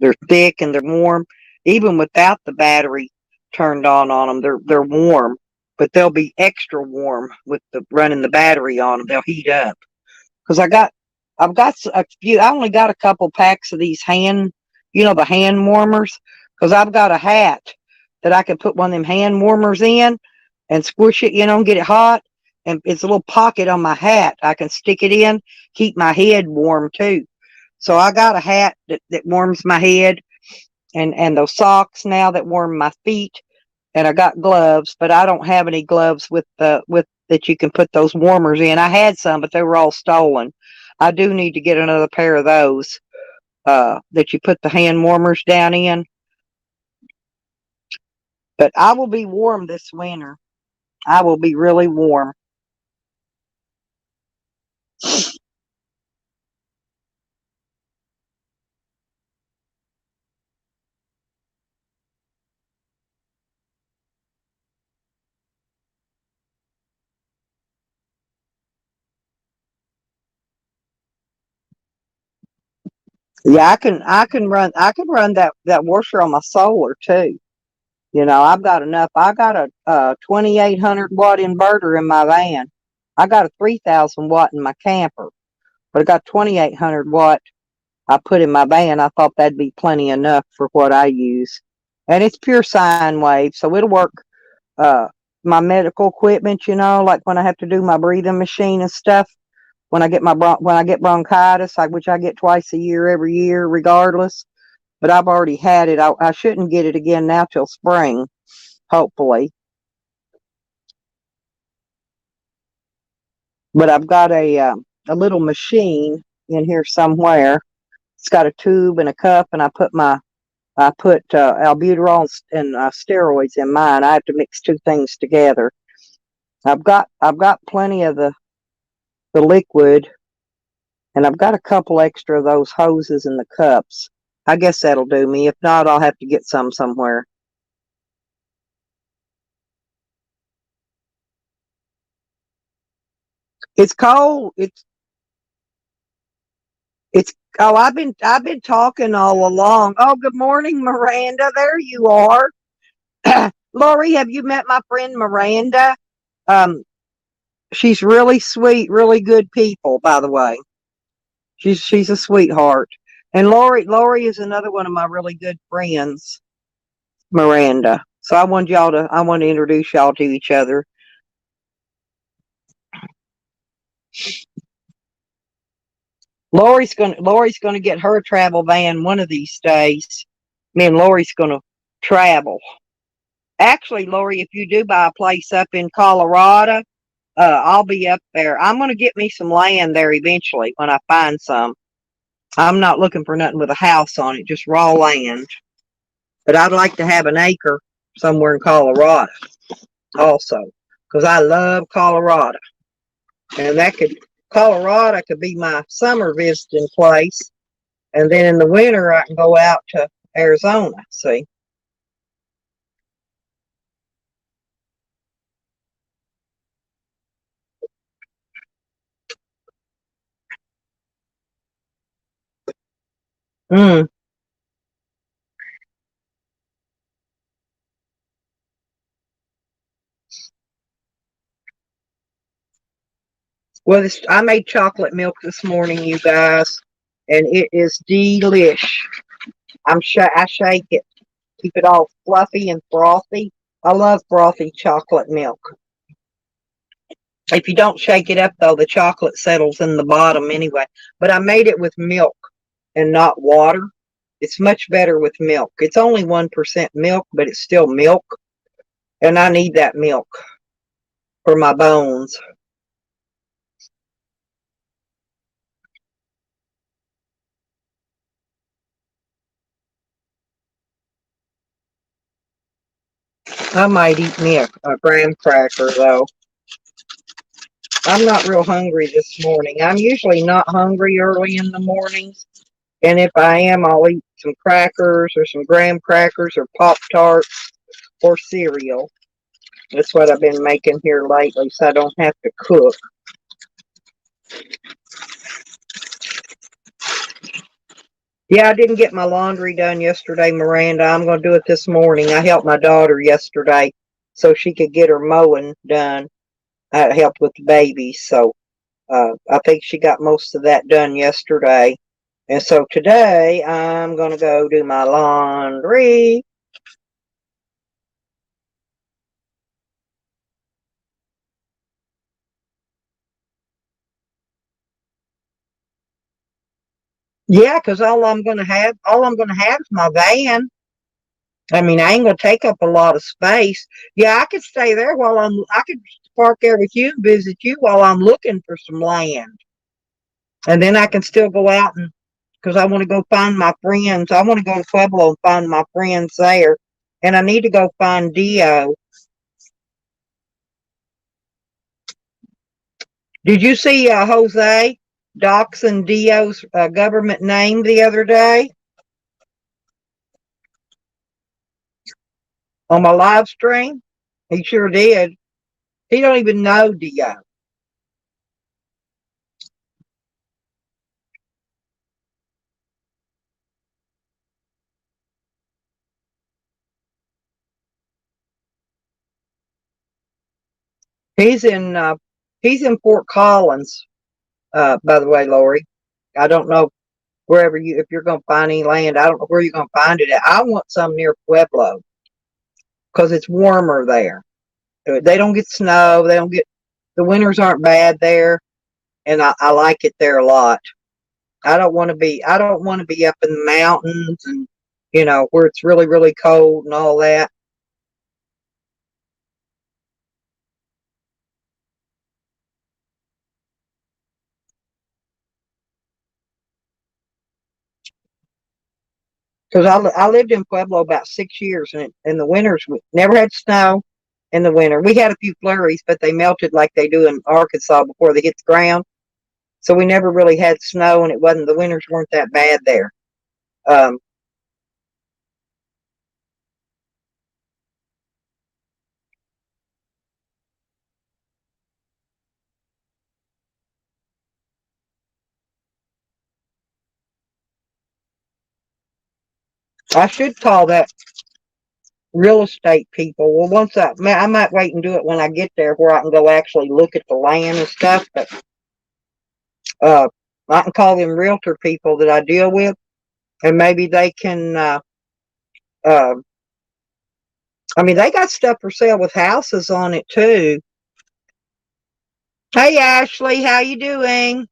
They're thick and they're warm. Even without the battery turned on them, they're warm. But they'll be extra warm with the running the battery on them. They'll heat up. Because I've got a few. I only got a couple packs of these the hand warmers. Because I've got a hat that I can put one of them hand warmers in and squish it, and get it hot. And it's a little pocket on my hat. I can stick it in, keep my head warm too. So I got a hat that warms my head, and those socks now that warm my feet, and I got gloves, but I don't have any gloves with that you can put those warmers in. I had some, but they were all stolen. I do need to get another pair of those that you put the hand warmers down in. But I will be warm this winter. I will be really warm. Yeah, I can run that washer on my solar too. I've got enough. I got a 2800-watt inverter in my van. I got a 3000-watt in my camper, but I got 2800-watt I put in my van. I thought that'd be plenty enough for what I use. And it's pure sine wave, so it'll work uh my medical equipment, like when I have to do my breathing machine and stuff, when I get bronchitis, which I get twice a year every year regardless, but I've already had it. I shouldn't get it again now till spring, hopefully. But I've got a little machine in here somewhere. It's got a tube and a cup, and I put albuterol and steroids in mine. I have to mix two things together. I've got plenty of the liquid, and I've got a couple extra of those hoses in the cups. I guess that'll do me. If not, I'll have to get some somewhere. It's cold. It's oh, I've been talking all along. Oh, good morning, Miranda. There you are. Lori, have you met my friend Miranda? Um, she's really sweet, really good people, by the way. She's a sweetheart. And Lori is another one of my really good friends, Miranda. So I want to introduce y'all to each other. Lori's gonna get her travel van one of these days. Me and Lori's gonna travel. Actually, Lori, if you do buy a place up in Colorado, I'll be up there. I'm gonna get me some land there eventually when I find some. I'm not looking for nothing with a house on it, just raw land. But I'd like to have an acre somewhere in Colorado also, because I love Colorado, and Colorado could be my summer visiting place, and then in the winter I can go out to Arizona. See, mm. Well, I made chocolate milk this morning, you guys, and it is delish. I shake it, keep it all fluffy and frothy. I love frothy chocolate milk. If you don't shake it up, though, the chocolate settles in the bottom anyway. But I made it with milk and not water. It's much better with milk. It's only 1% milk, but it's still milk. And I need that milk for my bones. I might eat me a graham cracker, though. I'm not real hungry this morning. I'm usually not hungry early in the mornings. And if I am, I'll eat some crackers or some graham crackers or Pop Tarts or cereal. That's what I've been making here lately, so I don't have to cook. Yeah, I didn't get my laundry done yesterday, Miranda. I'm going to do it this morning. I helped my daughter yesterday so she could get her mowing done. I helped with the babies, so I think she got most of that done yesterday. And so today I'm going to go do my laundry. Yeah, because all I'm going to have is my van. I mean, I ain't going to take up a lot of space. Yeah, I could stay there I could park there with you and visit you while I'm looking for some land. And then I can still go out because I want to go find my friends. I want to go to Pueblo and find my friends there. And I need to go find Dio. Did you see Jose doxing Dio's government name the other day on my live stream? He sure did. He don't even know Dio. He's in uh, he's in Fort Collins. By the way, Lori, I don't know wherever if you're going to find any land. I don't know where you're going to find it at. I want some near Pueblo because it's warmer there. They don't get snow. They don't get the winters aren't bad there, and I like it there a lot. I don't want to be up in the mountains and where it's really really cold and all that. Because I lived in Pueblo about 6 years, and in the winters we never had snow. In the winter, we had a few flurries, but they melted like they do in Arkansas before they hit the ground. So we never really had snow, and it wasn't the winters weren't that bad there. Um, I should call that real estate people. Well, I might wait and do it when I get there, where I can go actually look at the land and stuff. But uh, I can call them realtor people that I deal with, and maybe they can. Uh, I mean, they got stuff for sale with houses on it too. Hey, Ashley, how you doing?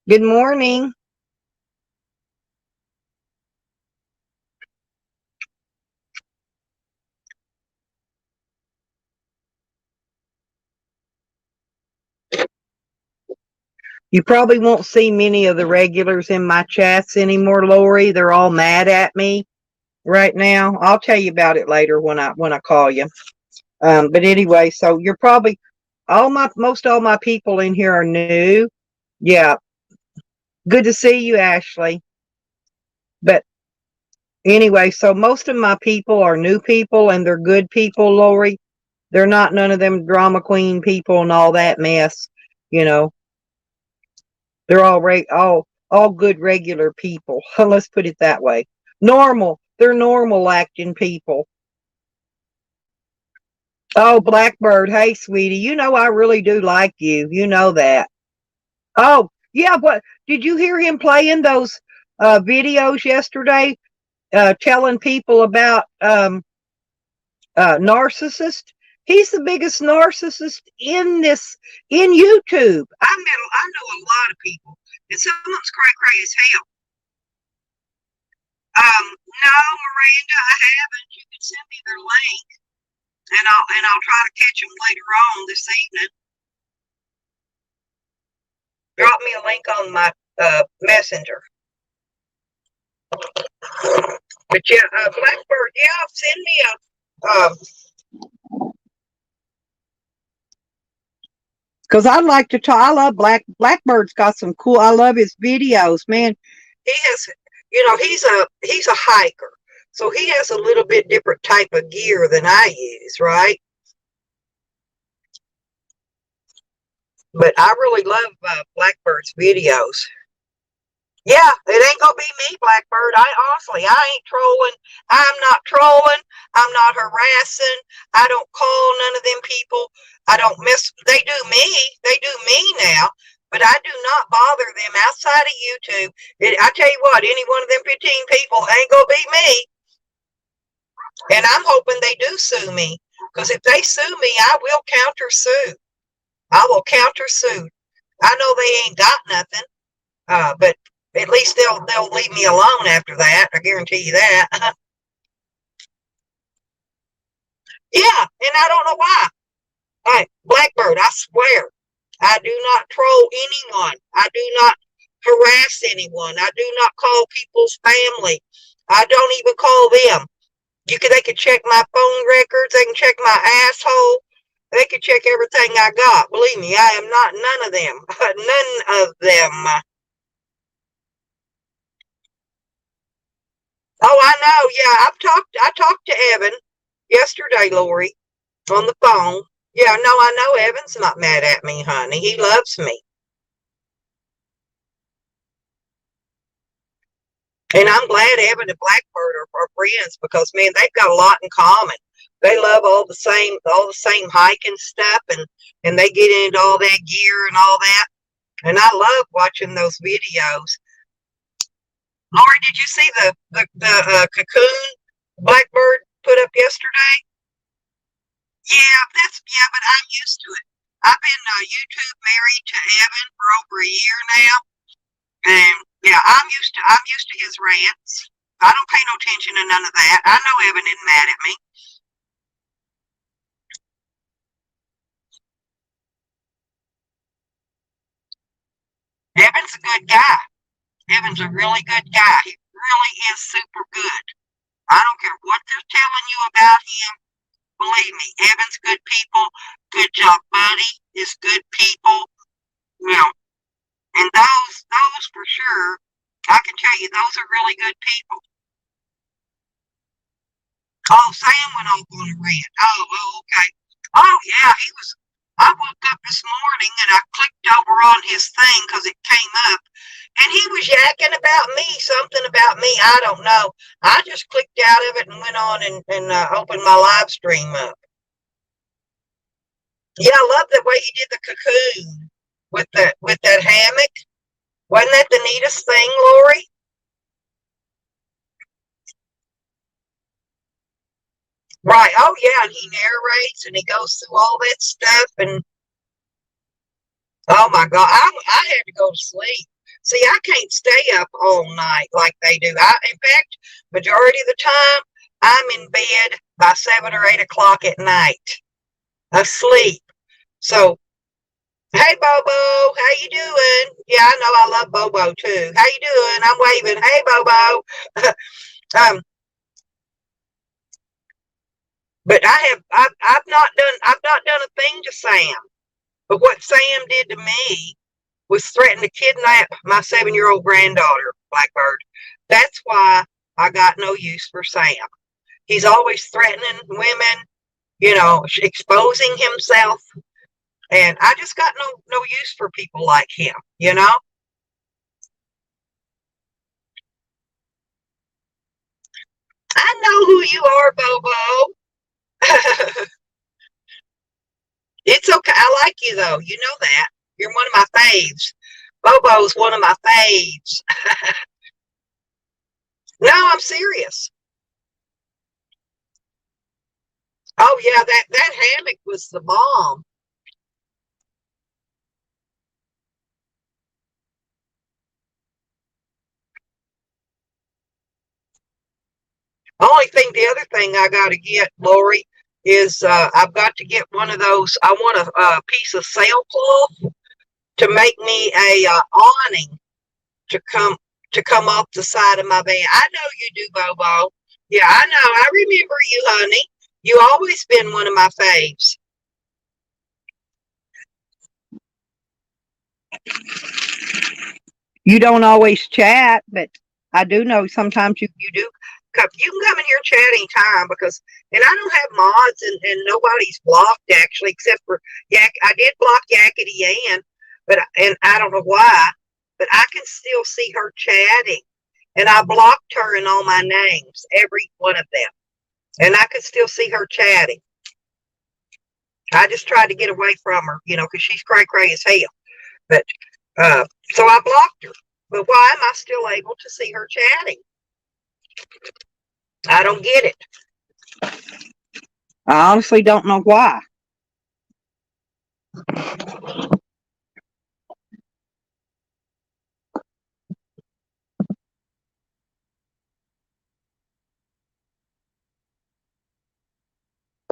Good morning. You probably won't see many of the regulars in my chats anymore, Lori. They're all mad at me right now. I'll tell you about it later when I call you. But anyway, so you're probably most all my people in here are new. Yeah, good to see you, Ashley. But anyway, so most of my people are new people, and they're good people, Lori. They're not none of them drama queen people and all that mess. You know, they're all good regular people. Let's put it that way. Normal. They're normal acting people. Oh, Blackbird. Hey, sweetie. You know I really do like you. You know that. Oh, yeah. What did you hear him playing those videos yesterday? Telling people about narcissist. He's the biggest narcissist in YouTube. I know a lot of people, and some of them's cray as hell. No, Miranda, I haven't. You can send me their link, and I'll try to catch them later on this evening. Drop me a link on my messenger. But yeah, Blackbird, yeah, send me because I like to talk. I love Blackbird's got some cool. I love his videos, man. He has, he's a hiker, so he has a little bit different type of gear than I use, right? But I really love Blackbird's videos. Yeah, it ain't gonna be me, Blackbird. I ain't trolling. I'm not trolling. I'm not harassing. I don't call none of them people. I don't miss. They do me. They do me now. But I do not bother them outside of YouTube. I tell you what, any one of them 15 people ain't gonna be me. And I'm hoping they do sue me. Because if they sue me, I will counter sue. I will counter sue. I know they ain't got nothing. But at least they'll leave me alone after that. I guarantee you that. Yeah, and I don't know why. Hey, Blackbird, I swear, I do not troll anyone. I do not harass anyone. I do not call people's family. I don't even call them. They could check my phone records. They can check my asshole. They can check everything I got. Believe me, I am not none of them. None of them. Oh, I know. Yeah, I talked to Evan yesterday, Lori, on the phone. Yeah, no, I know Evan's not mad at me, honey. He loves me. And I'm glad Evan and Blackbird are friends because man, they've got a lot in common. They love all the same hiking stuff, and they get into all that gear and all that. And I love watching those videos. Lori, did you see the cocoon Blackbird put up yesterday? Yeah, but I'm used to it. I've been YouTube married to Evan for over a year now, and yeah, I'm used to his rants. I don't pay no attention to none of that. I know Evan isn't mad at me. Evan's a good guy. Evan's a really good guy. He really is super good. I don't care what they're telling you about him. Believe me, Evan's good people. Good job, Buddy is good people. You know, and those for sure. I can tell you, those are really good people. Oh, Sam went off on a rant. Okay. Oh, yeah, he was. I woke up this morning and I clicked over on his thing because it came up, and he was yakking about me, something about me. I don't know. I just clicked out of it and went on and opened my live stream up. Yeah, I love the way he did the cocoon with that hammock. Wasn't that the neatest thing, Lori? Right. Oh yeah, and he narrates and he goes through all that stuff, and oh my God, I had to go to sleep. See, I can't stay up all night like they do. In fact, majority of the time, I'm in bed by 7 or 8 o'clock at night, asleep. So, hey Bobo, how you doing? Yeah, I know I love Bobo too. How you doing? I'm waving. Hey Bobo. um, but I've not done a thing to Sam. But what Sam did to me was threaten to kidnap my 7-year-old granddaughter, Blackbird. That's why I got no use for Sam. He's always threatening women, exposing himself. And I just got no use for people like him. I know who you are, Bobo. It's okay. I like you, though. You know that. You're one of my faves. Bobo's one of my faves. No, I'm serious. Oh yeah, that hammock was the bomb. The other thing I got to get, Lori, is I've got to get one of those. I want a piece of sailcloth to make me a awning to come off the side of my van. I know you do, Bobo. Yeah, I know. I remember you, honey. You always been one of my faves. You don't always chat, but I do know sometimes you do. You can come in here and chat anytime and I don't have mods and nobody's blocked actually except for Yak. I did block Yakety Ann, and I don't know why, but I can still see her chatting, and I blocked her in all my names, every one of them, and I could still see her chatting. I just tried to get away from her, because she's cray as hell. But so I blocked her. But why am I still able to see her chatting? I don't get it. I honestly don't know why.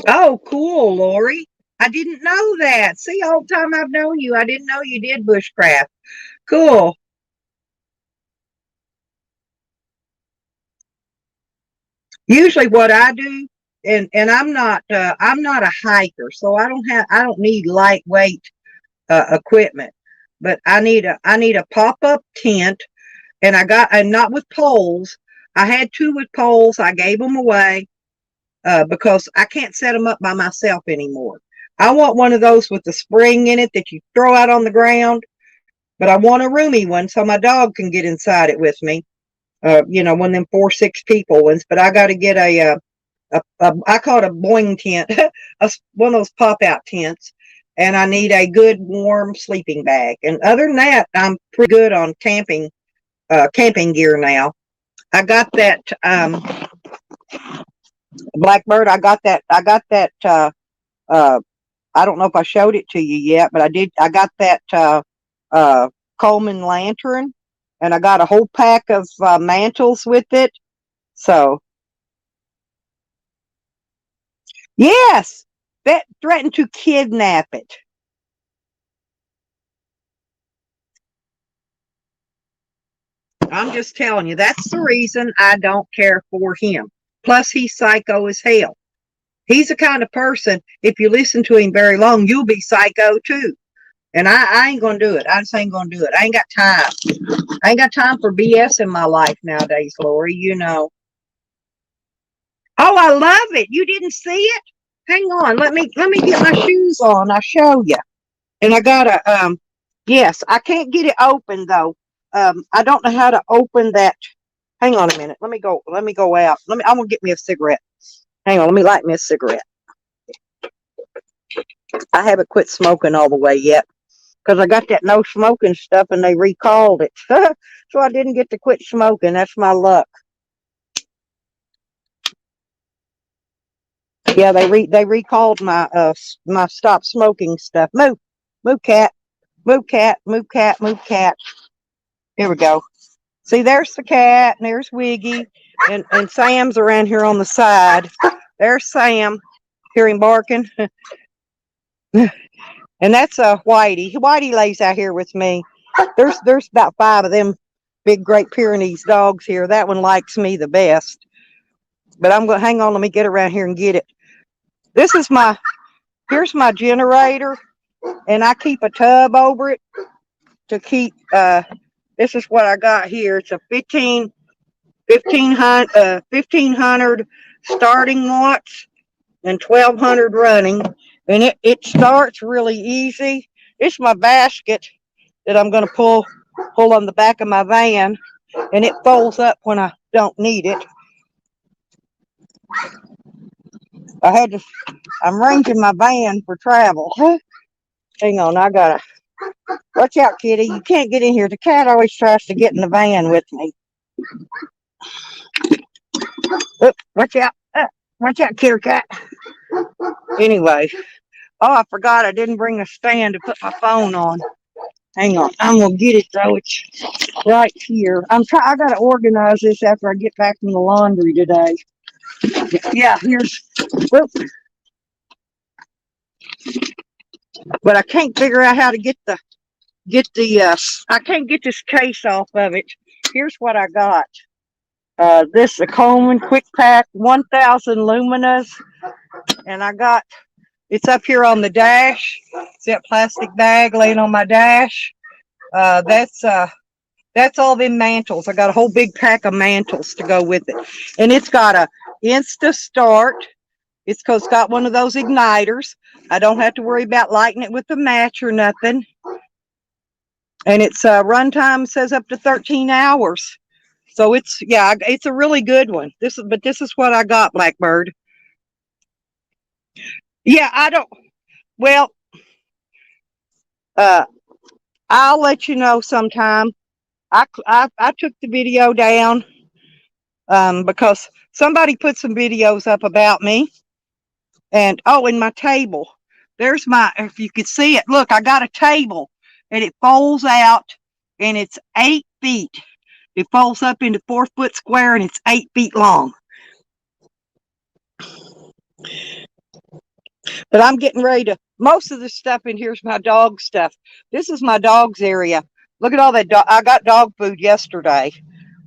Oh, cool, Lori. I didn't know that. See, all the time I've known you, I didn't know you did bushcraft. Cool. Usually what I do, and I'm not a hiker, so I don't need lightweight equipment, but I need a pop-up tent, and not with poles. I had two with poles. I gave them away because I can't set them up by myself anymore. I want one of those with the spring in it that you throw out on the ground, but I want a roomy one so my dog can get inside it with me. You know, one of them 4-6 people ones. But I got to get I call it a boing tent, one of those pop out tents. And I need a good warm sleeping bag. And other than that, I'm pretty good on camping gear now. I got that Blackbird. I don't know if I showed it to you yet, but I did. I got that Coleman lantern, and I got a whole pack of mantles with it. So, yes, that threatened to kidnap it. I'm just telling you, that's the reason I don't care for him. Plus, he's psycho as hell. He's the kind of person, if you listen to him very long, you'll be psycho too. And I ain't gonna do it. I just ain't gonna do it. I ain't got time. I ain't got time for BS in my life nowadays, Lori. You know. Oh, I love it. You didn't see it? Hang on. Let me get my shoes on. I'll show you. And I gotta yes, I can't get it open though. I don't know how to open that. Hang on a minute. Let me go out. I'm gonna get me a cigarette. Hang on, let me light me a cigarette. I haven't quit smoking all the way yet because I got that no smoking stuff and they recalled it. So I didn't get to quit smoking. That's my luck. Yeah, they recalled my stop smoking stuff. Move cat, move cat, move cat, move cat. Here we go. See, there's the cat, and there's Wiggy, and Sam's around here on the side. There's Sam. Hear him barking. And that's Whitey. Whitey lays out here with me. There's about 5 of them big Great Pyrenees dogs here. That one likes me the best. But I'm going to hang on. Let me get around here and get it. Here's my generator, and I keep a tub over it to keep. This is what I got here. It's a 1500 starting watts and 1200 running, and it starts really easy. It's my basket that I'm going to pull on the back of my van, and it folds up when I don't need it. I'm ranging my van for travel. Hang on, I gotta watch out, kitty. You can't get in here. The cat always tries to get in the van with me. Oop, watch out. Watch out, kitty cat. Anyway, oh, I forgot I didn't bring a stand to put my phone on. Hang on, I'm gonna get it though. It's right here. I gotta organize this after I get back from the laundry today. Yeah, here's. Whoop. But I can't figure out how to get the I can't get this case off of it. Here's what I got. This is a Coleman Quick Pack 1000 Luminas, and it's up here on the dash. See that plastic bag laying on my dash? That's all them mantles. I got a whole big pack of mantles to go with it, and it's got a Insta Start. It's got one of those igniters. I don't have to worry about lighting it with a match or nothing. And its runtime says up to 13 hours. So it's a really good one. This is what I got, Blackbird. Yeah, I don't. Well, I'll let you know sometime. I took the video down because somebody put some videos up about me. And in my table, if you could see it, look, I got a table and it folds out and it's 8 feet. It folds up into 4-foot square and it's 8 feet long. But I'm getting ready to, most of the stuff in here is my dog stuff. This is my dog's area. Look at all that. I got dog food yesterday.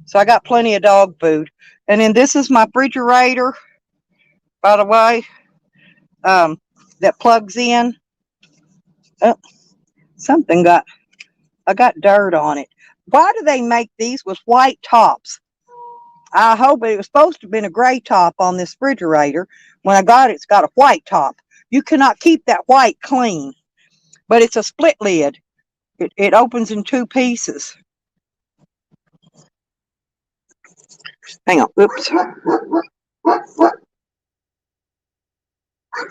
So I got plenty of dog food. And then this is my refrigerator, by the way, that plugs in. Oh, I got dirt on it. Why do they make these with white tops? I hope it was supposed to have been a gray top on this refrigerator. When I got it, it's got a white top. You cannot keep that white clean, but it's a split lid. It opens in 2 pieces. Hang on. Oops.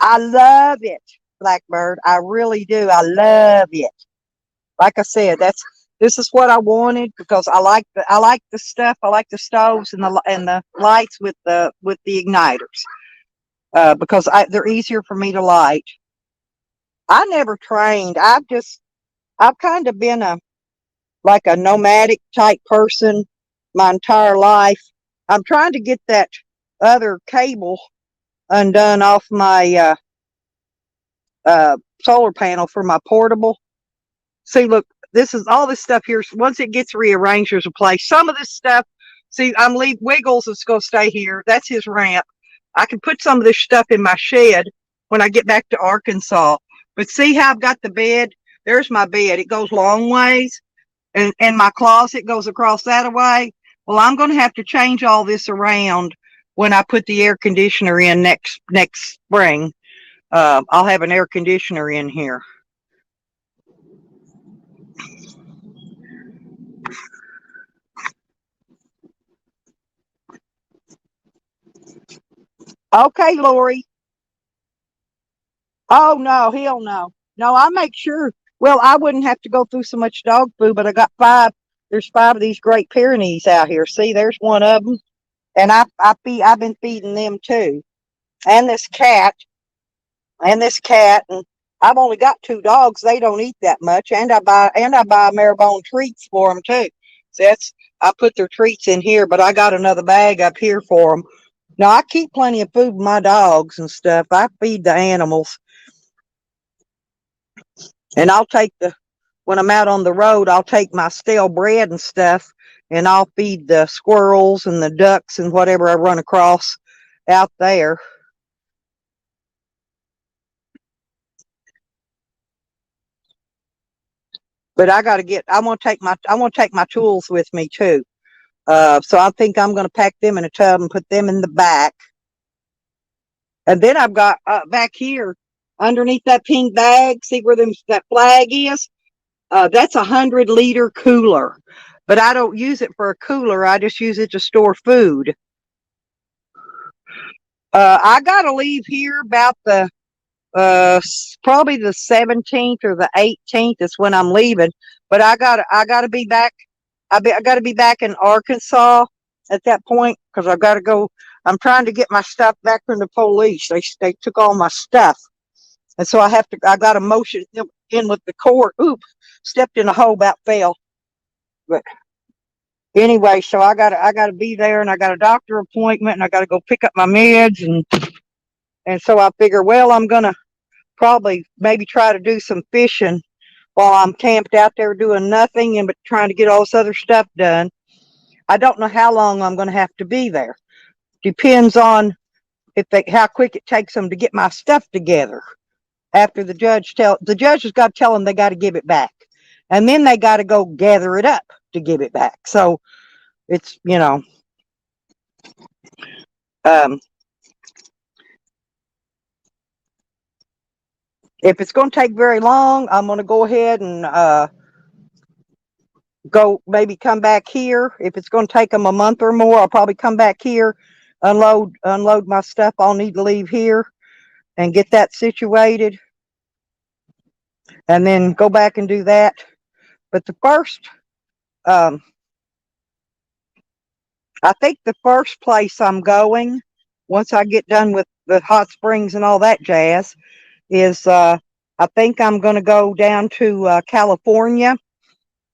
I love it, Blackbird. I really do. I love it. Like I said, this is what I wanted because I like the stuff. I like the stoves and the lights with the igniters because they're easier for me to light. I never trained. I've kind of been a nomadic type person my entire life. I'm trying to get that other cable undone off my solar panel for my portable. See, look, this is all this stuff here. Once it gets rearranged, there's a place. Some of this stuff, see, I'm leave Wiggles is going to stay here. That's his ramp. I can put some of this stuff in my shed when I get back to Arkansas. But see how I've got the bed? There's my bed. It goes long ways, and my closet goes across that way. Well, I'm going to have to change all this around when I put the air conditioner in next spring. I'll have an air conditioner in here. Okay, Lori. Oh no, hell no. No, I make sure. Well, I wouldn't have to go through so much dog food, but I got five. There's five of these Great Pyrenees out here. See, there's one of them, and I've been feeding them too, and this cat, and I've only got two dogs. They don't eat that much, and I buy marabone treats for them too. So I put their treats in here, but I got another bag up here for them. Now I keep plenty of food for my dogs and stuff. I feed the animals. And when I'm out on the road, I'll take my stale bread and stuff and I'll feed the squirrels and the ducks and whatever I run across out there. But I want to take my tools with me too. So I think I'm going to pack them in a tub and put them in the back. And then I've got back here underneath that pink bag, see where that flag is? That's 100-liter cooler, but I don't use it for a cooler. I just use it to store food. I gotta leave here about the probably the 17th or the 18th is when I'm leaving. But I gotta be back. I gotta be back in Arkansas at that point because I gotta go. I'm trying to get my stuff back from the police. They took all my stuff, and so I got a motion in with the court. Oop, stepped in a hole, about fell. But anyway, so I gotta be there, and I got a doctor appointment, and I gotta go pick up my meds, and so I figure, well, I'm gonna probably maybe try to do some fishing while I'm camped out there doing nothing and but trying to get all this other stuff done. I don't know how long I'm gonna have to be there. Depends on how quick it takes them to get my stuff together. After the judge has got to tell them they got to give it back, and then they got to go gather it up to give it back. So it's um, if it's going to take very long, I'm going to go ahead and go maybe come back here. If it's going to take them a month or more, I'll probably come back here, unload my stuff I'll need to leave here, and get that situated, and then go back and do that. But I think the first place I'm going, once I get done with the hot springs and all that jazz, is I think I'm going to go down to California.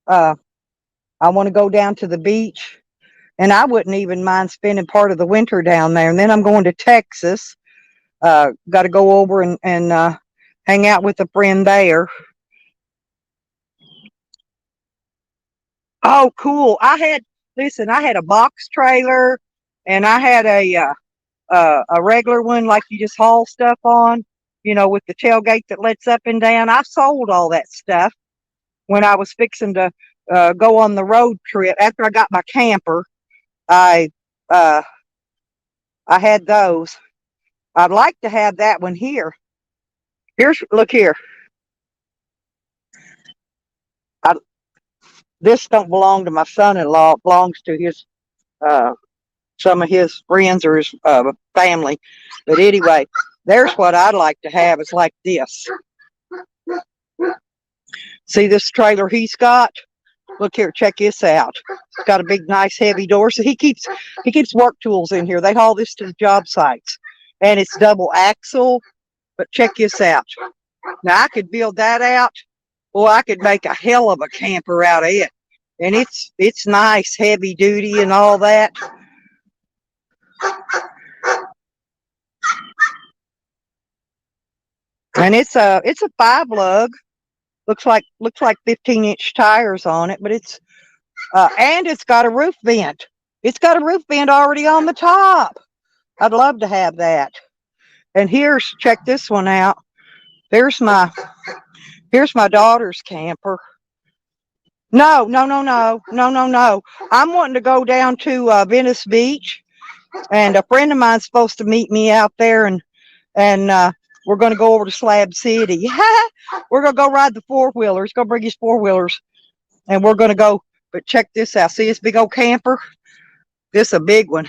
I want to go down to the beach, and I wouldn't even mind spending part of the winter down there. And then I'm going to Texas. Got to go over and hang out with a friend there. Oh, cool! I had a box trailer, and I had a regular one like you just haul stuff on, with the tailgate that lets up and down. I sold all that stuff when I was fixing to go on the road trip. After I got my camper, I uh, I had those. I'd like to have that one here. Look here. This don't belong to my son-in-law. It belongs to his some of his friends or his family. But anyway, there's what I'd like to have. It's like this. See this trailer he's got? Look here, check this out. It's got a big, nice, heavy door. So he keeps work tools in here. They haul this to the job sites, and it's double axle. But check this out. Now I could build that out. Well, I could make a hell of a camper out of it, and it's nice, heavy duty, and all that. And it's a 5 lug. Looks like 15-inch tires on it, but it's and it's got a roof vent. It's got a roof vent already on the top. I'd love to have that. And check this one out. Here's my daughter's camper. No. I'm wanting to go down to Venice Beach, and a friend of mine's supposed to meet me out there, and we're going to go over to Slab City. We're going to go ride the 4-wheelers. Go bring his 4-wheelers, and we're going to go. But check this out. See this big old camper? This is a big one.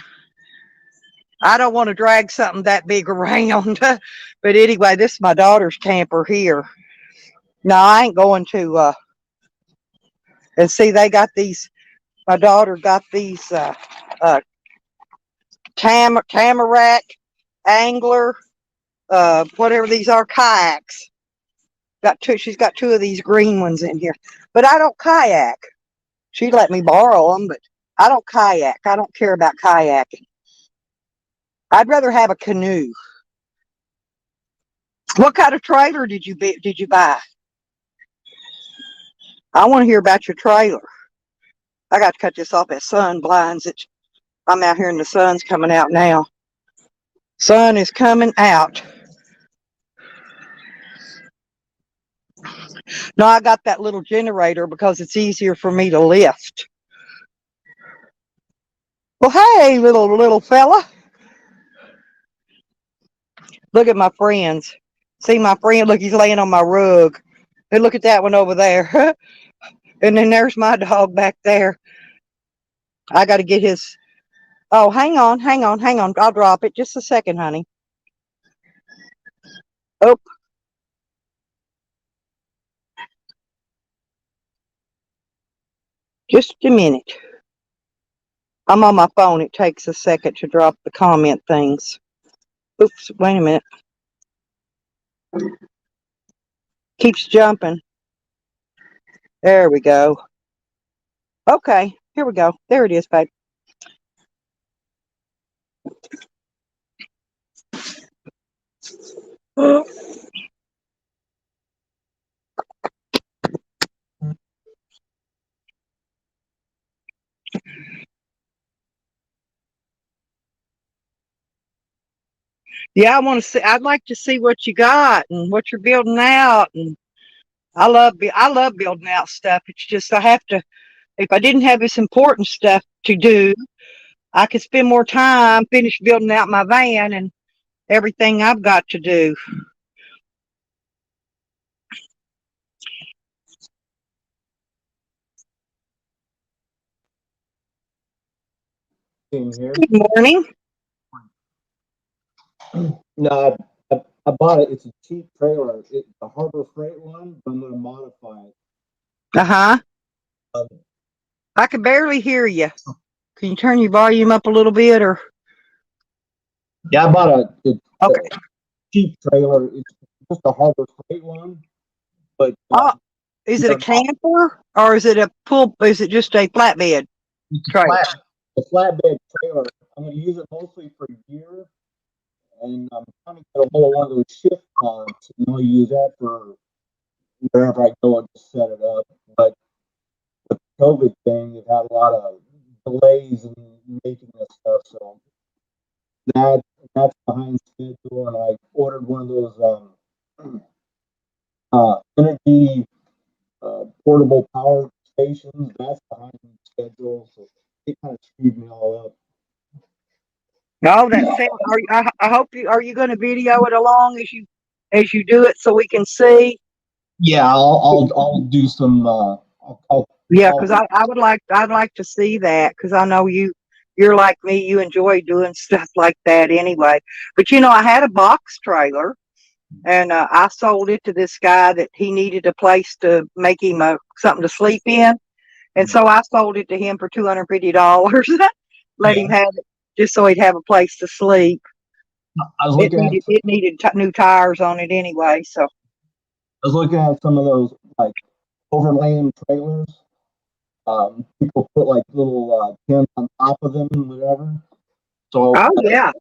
I don't want to drag something that big around. But anyway, this is my daughter's camper here. No, I ain't going to. And see, they got these. My daughter got these Tamarack, Angler, whatever these are, kayaks. She's got 2 of these green ones in here. But I don't kayak. She let me borrow them, but I don't kayak. I don't care about kayaking. I'd rather have a canoe. What kind of trailer did you buy? I want to hear about your trailer. I got to cut this off. That sun blinds it. I'm out here and the sun's coming out now. Sun is coming out. No, I got that little generator because it's easier for me to lift. Well, hey, little fella. Look at my friends. See my friend? Look, he's laying on my rug. And look at that one over there. And then there's my dog back there. I got to get his. Oh, hang on. I'll drop it. Just a second, honey. Oh. Just a minute. I'm on my phone. It takes a second to drop the comment things. Oops, wait a minute. Keeps jumping. There we go. Okay, here we go. There it is, babe. Yeah, I'd like to see what you got and what you're building out. And I love building out stuff. It's just I have to. If I didn't have this important stuff to do, I could spend more time finish building out my van and everything I've got to do. Good morning. No, I bought it. It's a cheap trailer. It's a Harbor Freight one, but I'm going to modify it. Uh-huh. I can barely hear you. Can you turn your volume up a little bit, or? Yeah, I bought a Okay. cheap trailer. It's just a Harbor Freight one, but is it a camper or is it a pool? Is it just a flatbed trailer? A flatbed trailer. I'm going to use it mostly for gear, and I'm trying to get a hold of one of those shift pods, and I'll use that for wherever I go and just set it up. But with the COVID thing, they've had a lot of delays in making this stuff, so that's behind schedule. And I ordered one of those energy portable power stations. That's behind schedule, so it kind of screwed me all up. No, I hope are you going to video it along as you do it so we can see? Yeah, I'll do some. Yeah, because I'd like to see that because I know you you're like me, you enjoy doing stuff like that anyway. But I had a box trailer, and I sold it to this guy that he needed a place to make him something to sleep in. And so I sold it to him for $250. Let him Yeah. have it just so he'd have a place to sleep. I was It looking at needed it needed new tires on it anyway. So I was looking at some of those like overland trailers. People put like little tents on top of them and whatever. So oh yeah,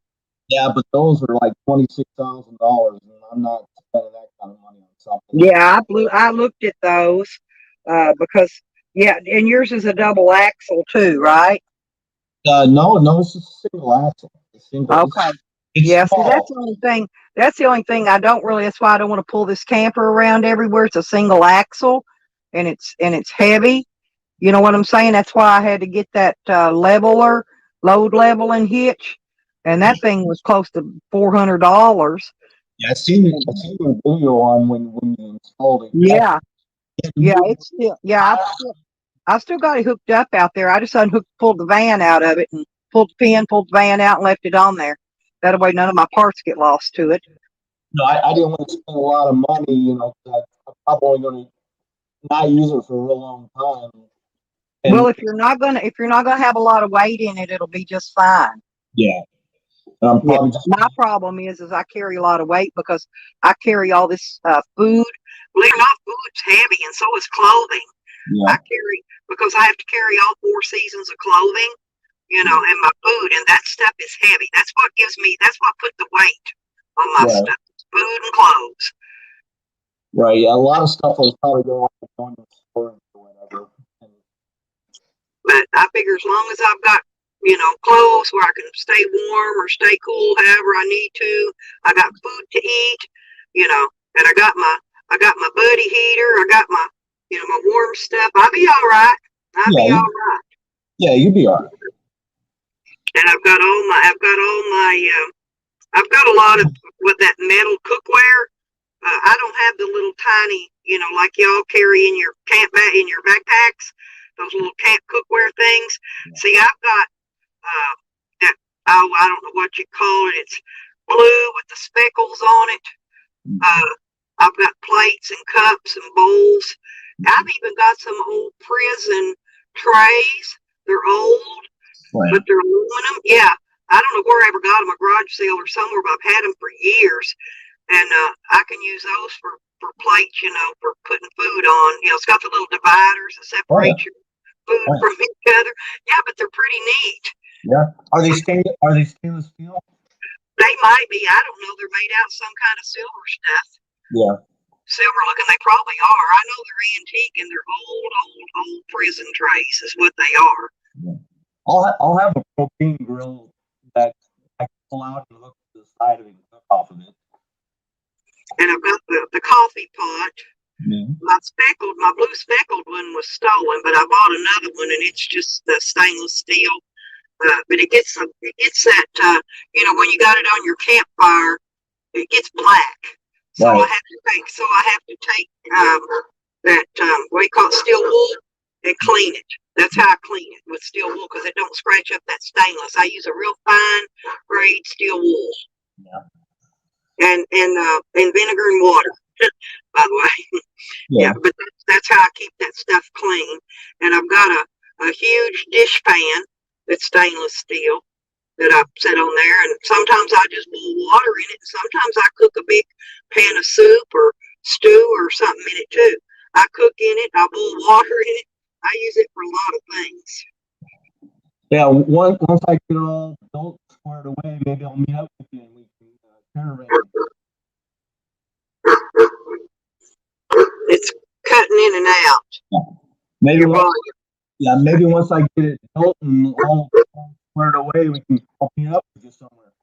yeah, but those are like $26,000, and I'm not spending that kind of money on something. yeah. I looked at those because yeah, and yours is a double axle too, right? No, it's just a single axle. It's single. Okay. It's Yeah, see, small. That's the only thing I don't really. That's why I don't want to pull this camper around everywhere. It's a single axle, and it's heavy. You know what I'm saying? That's why I had to get that leveler, load leveling hitch, and that thing was close to $400. Yeah, I seen the video on when you installed it. Yeah, yeah, You it's still yeah. I still got it hooked up out there. I just unhooked, pulled the van out of it, and pulled the pin, pulled the van out, and left it on there. That way, none of my parts get lost to it. know, I didn't want to spend a lot of money. 'Cause I'm probably going to not use it for a real long time. And Well, if you're not gonna have a lot of weight in it, it'll be just fine. yeah, I'm Yeah. probably just My problem is I carry a lot of weight because I carry all this food. Believe it or not, food's heavy, and so is clothing. yeah, I carry because I have to carry all 4 seasons of clothing, and my food, and that stuff is heavy. That's what put the weight on my right, stuff. It's food and clothes. right. Yeah, a lot of stuff was probably going to storage or whatever. And, But I figure as long as I've got, clothes where I can stay warm or stay cool however I need to, I got food to eat, and I got my buddy heater, I got my warm stuff. I'll be all right. I'll yeah, be all right. yeah, you'd be all right. And I've got a lot of with that metal cookware. I don't have the little tiny, like y'all carry in your in your backpacks, those little camp cookware things. See, I've got that. Oh, I don't know what you call it. It's blue with the speckles on it. I've got plates and cups and bowls. I've even got some old prison trays. They're old, Right. but they're aluminum. Yeah, I don't know where I ever got them, a garage sale or somewhere, but I've had them for years. And I can use those for plates, for putting food on. It's got the little dividers that Oh, yeah. separate your food Oh, yeah. from each other. Yeah, but they're pretty neat. Yeah. Are they stainless steel? They might be. I don't know. They're made out of some kind of silver stuff. Yeah. Silver looking. They probably are. I know they're antique and they're old prison trays is what they are. Yeah. I'll have a propane grill that I can pull out and look to the side of it and cook off of it. And I've got the coffee pot. Yeah. My blue speckled one was stolen, but I bought another one, and it's just the stainless steel. But it gets that when you got it on your campfire, it gets black. So Right. I have to take that what do you call it, steel wool, and clean it. That's how I clean it, with steel wool, because it don't scratch up that stainless. I use a real fine grade steel wool. Yeah. And vinegar and water, by the way. Yeah. But that's how I keep that stuff clean. And I've got a huge dish pan that's stainless steel that I set on there. And sometimes I just boil water in it. And sometimes I cook a big pan of soup or stew or something in it too. I cook in it. I boil water in it. I use it for a lot of things. Yeah. Once I get it all built, squared away, maybe I'll meet up with you and we can caravan. It's cutting in and out. Maybe once I get it built and all squared away, we can meet up with you somewhere.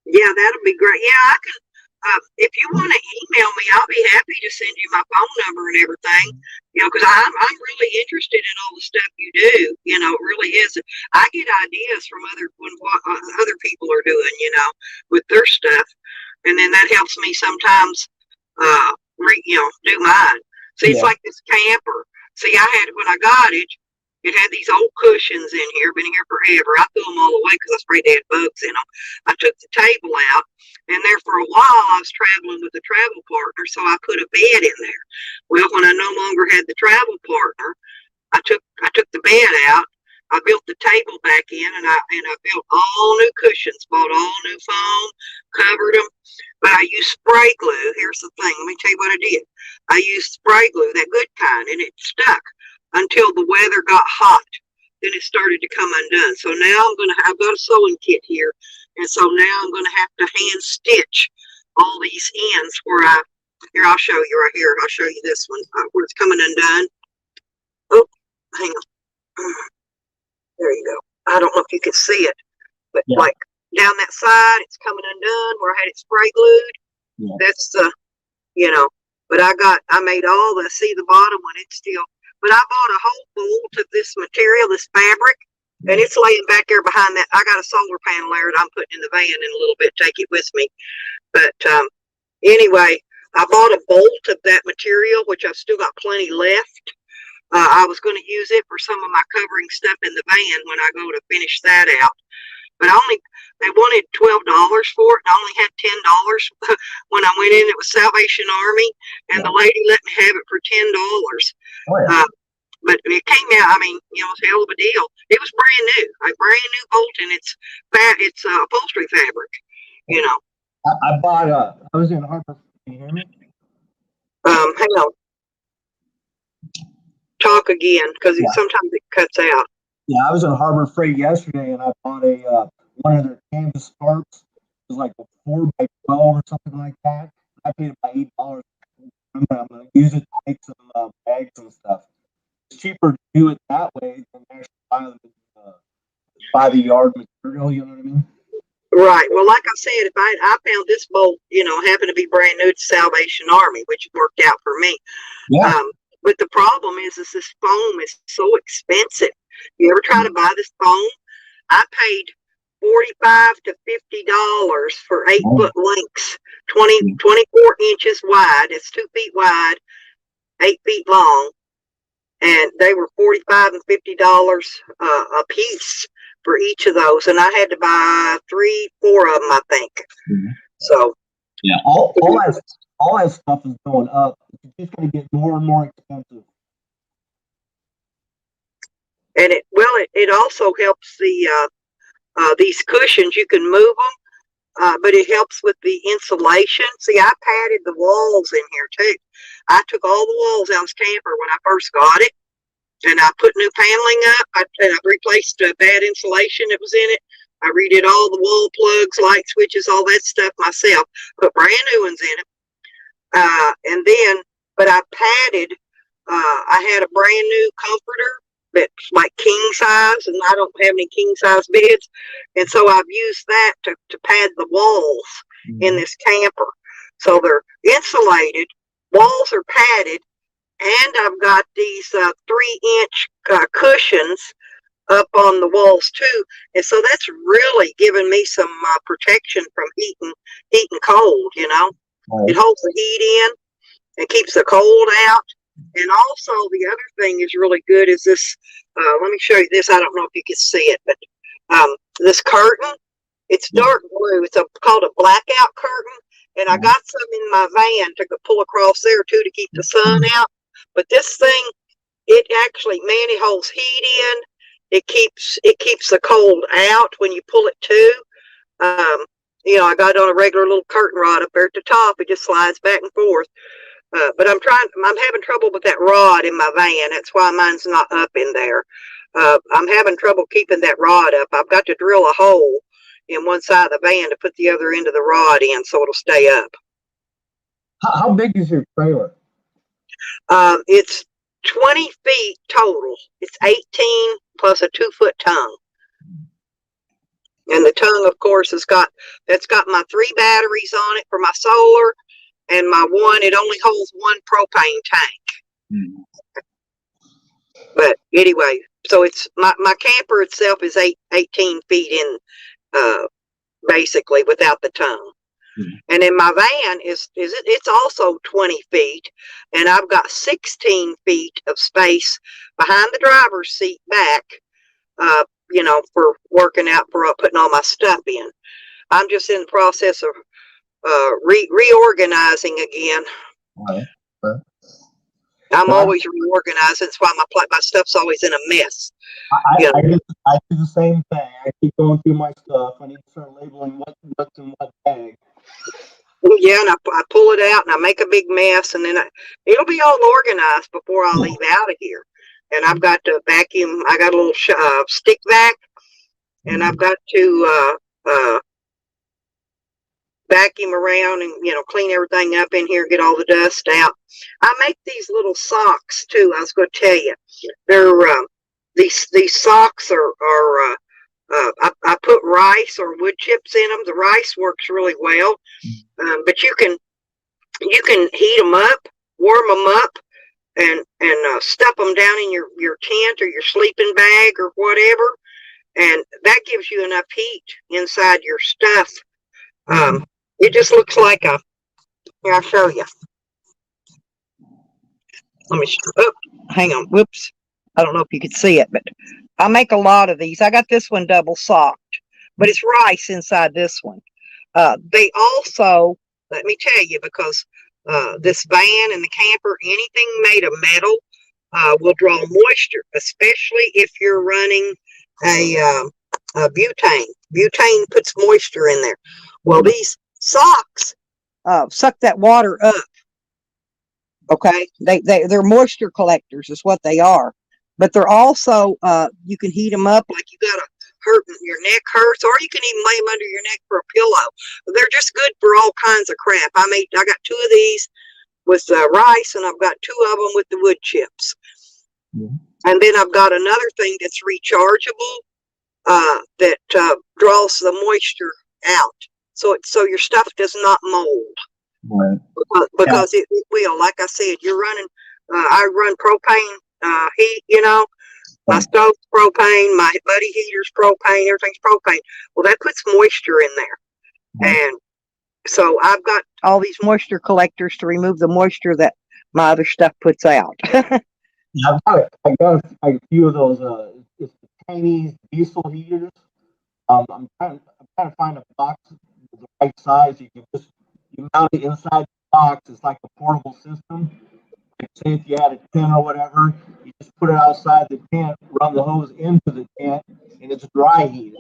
Yeah, that'll be great. Yeah, I can. If you want to email me, I'll be happy to send you my phone number and everything. Because I'm really interested in all the stuff you do. It really is. I get ideas from what other people are doing. With their stuff, and then that helps me sometimes. Do mine. See, it's like this camper. See, when I got it, It had these old cushions in here, been here forever. I threw them all away because I was afraid they had bugs in them. I took the table out, and there for a while I was traveling with a travel partner, so I put a bed in there. Well, when I no longer had the travel partner, I took the bed out. I built the table back in, and I built all new cushions, bought all new foam, covered them. But I used spray glue. Here's the thing. Let me tell you what I did. I used spray glue, that good kind, and it stuck until the weather got hot. Then it started to come undone. So now I've got a sewing kit here, and so now I'm gonna have to hand stitch all these ends here. I'll show you right here. I'll show you this one where it's coming undone. Oh, hang on. There you go. I don't know if you can see it, but Yeah. like down that side, it's coming undone where I had it spray glued. Yeah. That's but I made all see the bottom one. It's still, but I bought a whole bolt of this material, this fabric, and it's laying back there behind that. I got a solar panel there that I'm putting in the van in a little bit, take it with me. But anyway, I bought a bolt of that material, which I've still got plenty left. I was going to use it for some of my covering stuff in the van when I go to finish that out. But they wanted $12 for it, and I only had $10 when I went in. It was Salvation Army, and the lady let me have it for $10. Oh, yeah. But it came out, it's a hell of a deal. It was brand new, like brand new bolt, and it's upholstery fabric, I bought I was in Harbor. Can you hear me? Hang on. Talk again, because sometimes it cuts out. Yeah, I was in Harbor Freight yesterday, and I bought one of their canvas tarps. It was like a 4x12 or something like that. I paid about $8. I'm gonna use it to make some bags and stuff. It's cheaper to do it that way than actually buy the yard material. You know what I mean? Right. Well, like I said, if I found this bolt, happened to be brand new to Salvation Army, which worked out for me. Yeah. But the problem is this foam is so expensive. You ever try to buy this foam? I paid $45 to $50 for 8-foot lengths, 24 inches wide. It's 2 feet wide, 8 feet long, and they were $45 and $50 a piece for each of those. And I had to buy 3-4 of them, I think. So yeah, all that stuff is going up. It's just going to get more and more expensive. And it also helps these cushions. You can move them, but it helps with the insulation. See, I padded the walls in here too. I took all the walls out of this camper when I first got it, and I put new paneling up. I replaced bad insulation that was in it. I redid all the wall plugs, light switches, all that stuff myself. Put brand new ones in it. But I padded. I had a brand new comforter that's like king size, and I don't have any king size beds, and so I've used that to pad the walls in this camper. So they're insulated, walls are padded, and I've got these 3-inch cushions up on the walls too, and so that's really giving me some protection from heat and cold. It holds the heat in and keeps the cold out. And also the other thing is really good is this. Let me show you this. I don't know if you can see it, but this curtain, it's dark blue. It's called a blackout curtain, and I got some in my van to pull across there too to keep the sun out. But this thing, it actually, man, it holds heat in. It keeps the cold out when you pull it too. I got on a regular little curtain rod up there at the top. It just slides back and forth. But I'm having trouble with that rod in my van. That's why mine's not up in there. I'm having trouble keeping that rod up. I've got to drill a hole in one side of the van to put the other end of the rod in so it'll stay up. How big is your trailer? It's 20 feet total. It's 18 plus a 2-foot tongue. And the tongue, of course, that's got my 3 batteries on it for my solar. And my one, it only holds 1 propane tank. But anyway, so it's my camper itself is 18 feet in, basically without the tongue. And then my van it's also 20 feet, and I've got 16 feet of space behind the driver's seat back, for working out, for putting all my stuff in. I'm just in the process of reorganizing again. Right. Right. I'm always reorganizing. That's why my stuff's always in a mess. I do the same thing. I keep going through my stuff. I need to start labeling what's in what bag. Yeah, and I pull it out and I make a big mess, and then it'll be all organized before I leave out of here. And I've got to vacuum. I got a little stick vac, and I've got to vacuum around and clean everything up in here, get all the dust out. I make these little socks too. I was going to tell you, they're these socks are I put rice or wood chips in them. The rice works really well, but you can heat them up, warm them up, and stuff them down in your tent or your sleeping bag or whatever, and that gives you enough heat inside your stuff. It just looks like here, I'll show you. Let me, hang on, whoops. I don't know if you can see it, but I make a lot of these. I got this one double socked, but it's rice inside this one. They also, let me tell you, because this van and the camper, anything made of metal will draw moisture, especially if you're running a butane. Butane puts moisture in there. Well, these socks suck that water up. Okay, they're moisture collectors is what they are, but they're also you can heat them up like you got a hurt, your neck hurts, or you can even lay them under your neck for a pillow. They're just good for all kinds of crap. I got 2 of these with rice, and I've got 2 of them with the wood chips. And then I've got another thing that's rechargeable that draws the moisture out, so your stuff does not mold. Right. Because it will. Like I said, you're running. I run propane heat. My stove's propane, my buddy heater's propane, everything's propane. Well, that puts moisture in there, and so I've got all these moisture collectors to remove the moisture that my other stuff puts out. Yeah, I got a few of those. It's the Chinese diesel heaters. I'm trying to find a box with the right size. You mount it inside the box. It's like a portable system. Like say if you had a tent or whatever, you just put it outside the tent, run the hose into the tent, and it's dry heat.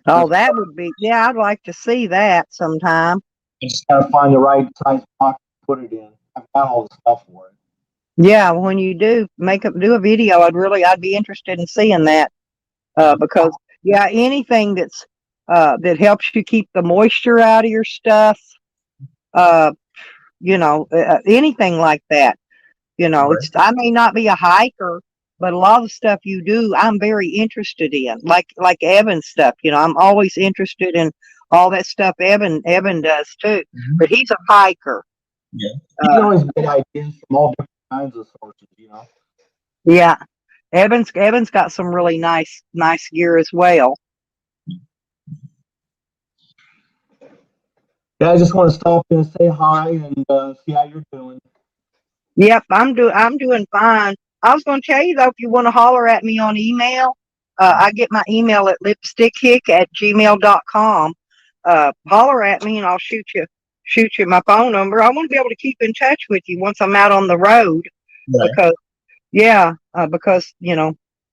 Oh, that would be, yeah, I'd like to see that sometime. You just gotta find the right size box to put it in. I've got all the stuff for it. Yeah, when you do do a video, I'd be interested in seeing that, because yeah, anything that's that helps you keep the moisture out of your stuff, anything like that. It's, I may not be a hiker, but a lot of the stuff you do, I'm very interested in, like Evan's stuff. I'm always interested in all that stuff Evan does too, but he's a hiker. Yeah, you can always get ideas from all different kinds of sources, Yeah, Evan's got some really nice gear as well. Yeah, I just want to stop and say hi and see how you're doing. Yep, I'm doing fine. I was going to tell you though, if you want to holler at me on email, I get my email at lipstickhick@gmail.com. Holler at me and I'll shoot you my phone number. I want to be able to keep in touch with you once I'm out on the road, because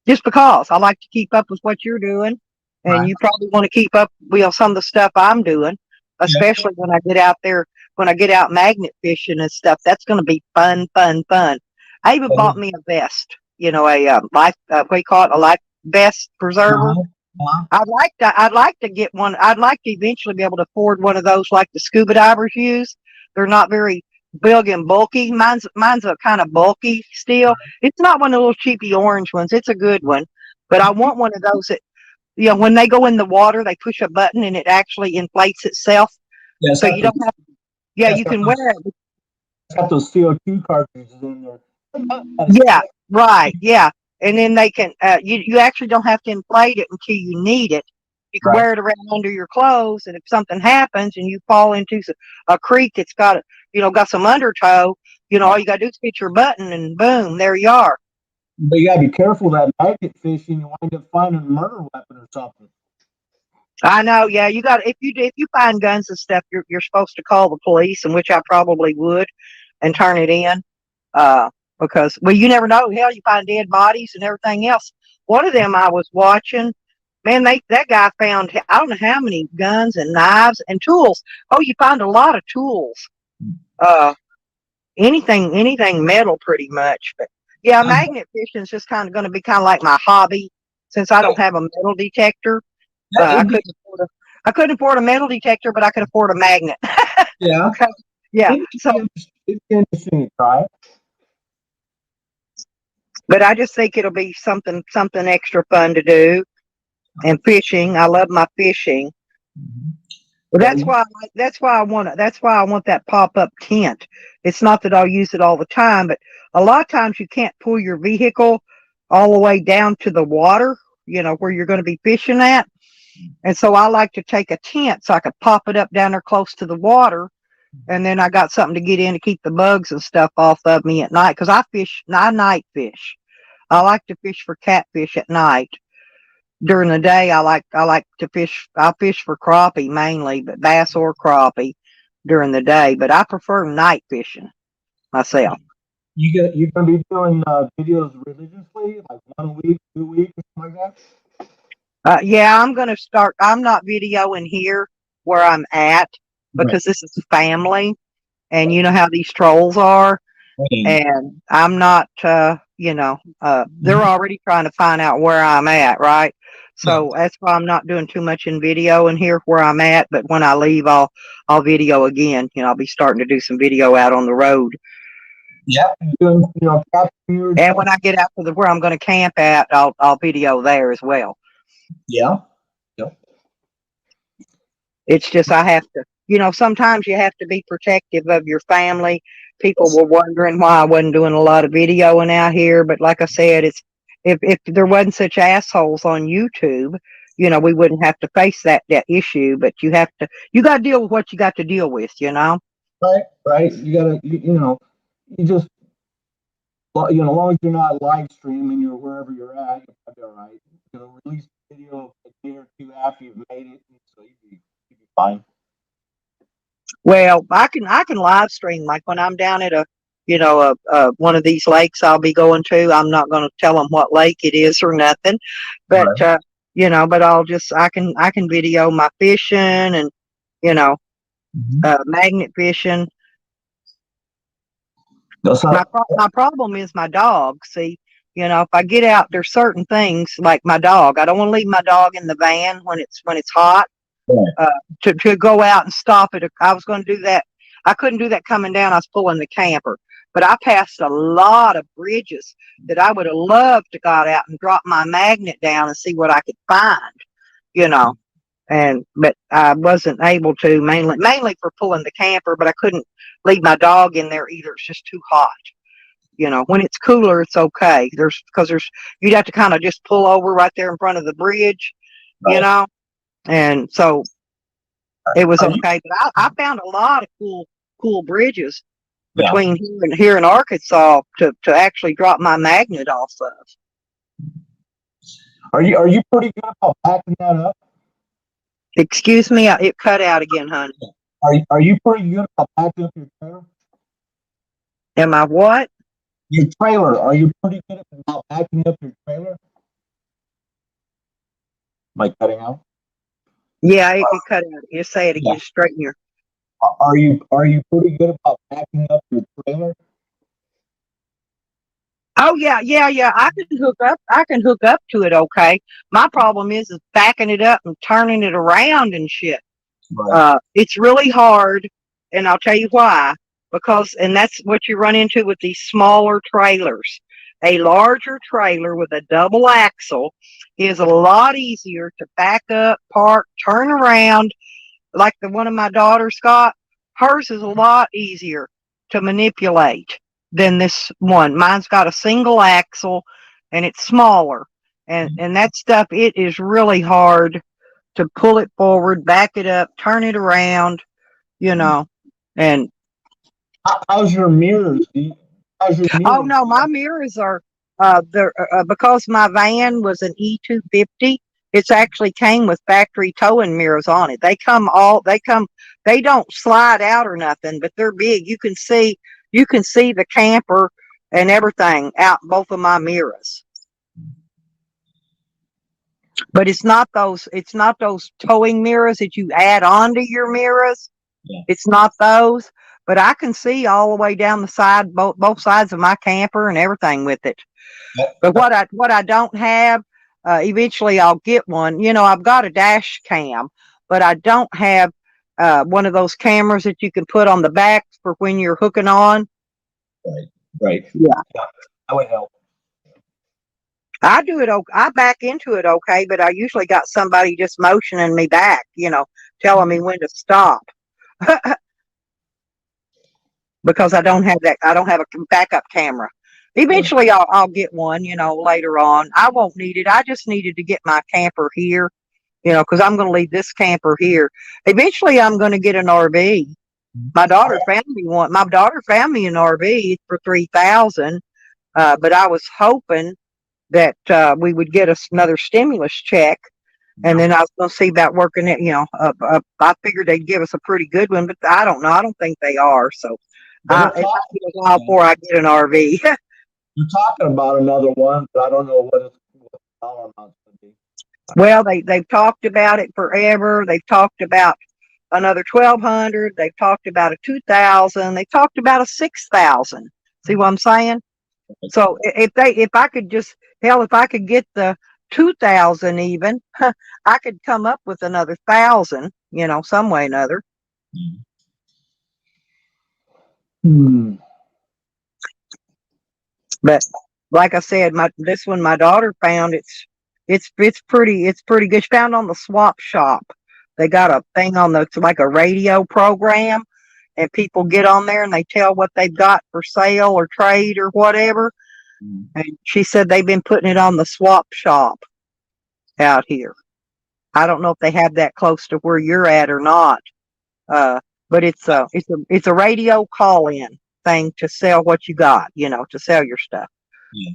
just because I like to keep up with what you're doing, and you probably want to keep up with some of the stuff I'm doing, especially when I get out there. When I get out magnet fishing and stuff, that's going to be fun. I even bought me a vest, a life, what do you call it, a life vest preserver. I'd like to get one. I'd like to eventually be able to afford one of those like the scuba divers use. They're not very big and bulky. Mine's a kind of bulky still. It's not one of the little cheapy orange ones. It's a good one, but I want one of those that, when they go in the water, they push a button and it actually inflates itself. Yeah, so you don't have to. Yeah, you can wear it. It's got those CO2 cartridges in there. Yeah, right. Yeah, and then they can. You actually don't have to inflate it until you need it, You can wear it around under your clothes, and if something happens and you fall into a creek that's got, got some undertow, all you got to do is hit your button, and boom, there you are. But you gotta be careful that magnet fishing. You wind up finding a murder weapon or something. I know, yeah. You got if you find guns and stuff, you're supposed to call the police, and which I probably would, and turn it in, because you never know. Hell, you find dead bodies and everything else. One of them I was watching, man, that guy found I don't know how many guns and knives and tools. Oh, you find a lot of tools. Anything metal, pretty much. But yeah, magnet fishing is just kind of going to be kind of like my hobby, since I don't have a metal detector. I couldn't afford a metal detector, but I could afford a magnet. Yeah. Yeah. So it's interesting to try. But I just think it'll be something extra fun to do. And fishing, I love my fishing. Well, that's why I want that pop-up tent. It's not that I'll use it all the time, but a lot of times you can't pull your vehicle all the way down to the water, where you're going to be fishing at. And so I like to take a tent so I could pop it up down there close to the water, and then I got something to get in to keep the bugs and stuff off of me at night, because I night fish. I like to fish for catfish at night. During the day, I like to fish. I fish for crappie mainly, but bass or crappie during the day. But I prefer night fishing myself. You're gonna be doing videos religiously, like 1 week, 2 weeks, something like that. Yeah, I'm gonna start. I'm not videoing here where I'm at, because this is family, and you know how these trolls are. And I'm not. They're already trying to find out where I'm at, right? So that's why I'm not doing too much in video in here where I'm at. But when I leave, I'll video again. I'll be starting to do some video out on the road. Yeah. And when I get out to where I'm going to camp at, I'll video there as well. Yeah. It's just I have to. Sometimes you have to be protective of your family. People were wondering why I wasn't doing a lot of videoing out here, but like I said, it's if there wasn't such assholes on YouTube, we wouldn't have to face that issue. But you got to deal with what you got to deal with, Right. You gotta, you just, as long as you're not live streaming, you're wherever you're at, you'll be all right. Release a video a day or two after you've made it, so you'd be fine. Well, I can live stream, like when I'm down at one of these lakes I'll be going to. I'm not going to tell them what lake it is or nothing, but but I can video my fishing and magnet fishing. My problem is my dog. See, if I get out, there's certain things like my dog. I don't want to leave my dog in the van when it's hot. To go out and stop it. I was going to do that. I couldn't do that coming down. I was pulling the camper, but I passed a lot of bridges that I would have loved to got out and drop my magnet down and see what I could find, but I wasn't able to, mainly for pulling the camper, but I couldn't leave my dog in there either. It's just too hot. When it's cooler, it's okay. You'd have to kind of just pull over right there in front of the bridge, and so it was okay. But I found a lot of cool bridges between here and Arkansas to actually drop my magnet off of. Are you pretty good about backing that up? Excuse me, it cut out again, honey. Are you pretty good about backing up your trailer? Am I what? Your trailer. Are you pretty good about backing up your trailer? Am I cutting out? Yeah, it cut out. You say it again. Straighten your. Are you pretty good about backing up your trailer? Oh yeah. I can hook up to it. Okay. My problem is backing it up and turning it around and shit. Right. It's really hard, and I'll tell you why. And that's what you run into with these smaller trailers. A larger trailer with a double axle is a lot easier to back up, park, turn around. Like the one of my daughters got, hers is a lot easier to manipulate than this one. Mine's got a single axle, and it's smaller. And that stuff, it is really hard to pull it forward, back it up, turn it around, and How's your mirrors? How's your oh mirrors? no, my mirrors are they're because my van was an E250. It's actually came with factory towing mirrors on it. They don't slide out or nothing, but they're big. You can see the camper and everything out both of my mirrors. But it's not those towing mirrors that you add onto your mirrors. Yeah. It's not those, but I can see all the way down the side, both sides of my camper and everything with it. But what I don't have, eventually I'll get one. I've got a dash cam, but I don't have one of those cameras that you can put on the back for when you're hooking on. Right. Yeah. That would help. I do it. I back into it okay, but I usually got somebody just motioning me back, telling me when to stop. Because I don't have that. I don't have a backup camera. Eventually, I'll get one. Later on. I won't need it. I just needed to get my camper here. Because I'm going to leave this camper here. Eventually, I'm going to get an RV. My daughter found me one. My daughter found me an RV for $3,000. But I was hoping that we would get us another stimulus check, and then I was going to see about working it. I figured they'd give us a pretty good one, but I don't know. I don't think they are. So it might be a while before I get an RV. You're talking about another one, but I don't know what the dollar amount's going to be. Well, they've talked about it forever. They've talked about another 1,200. They've talked about a 2,000. They talked about a 6,000. See what I'm saying? So if I could get the 2,000 even, I could come up with another 1,000. Some way or another. But like I said, this one my daughter found. It's pretty good. She found on the swap shop. They got a thing it's like a radio program, and people get on there and they tell what they've got for sale or trade or whatever. And she said they've been putting it on the swap shop out here. I don't know if they have that close to where you're at or not. But it's a radio call in thing to sell what you got, to sell your stuff. Yeah.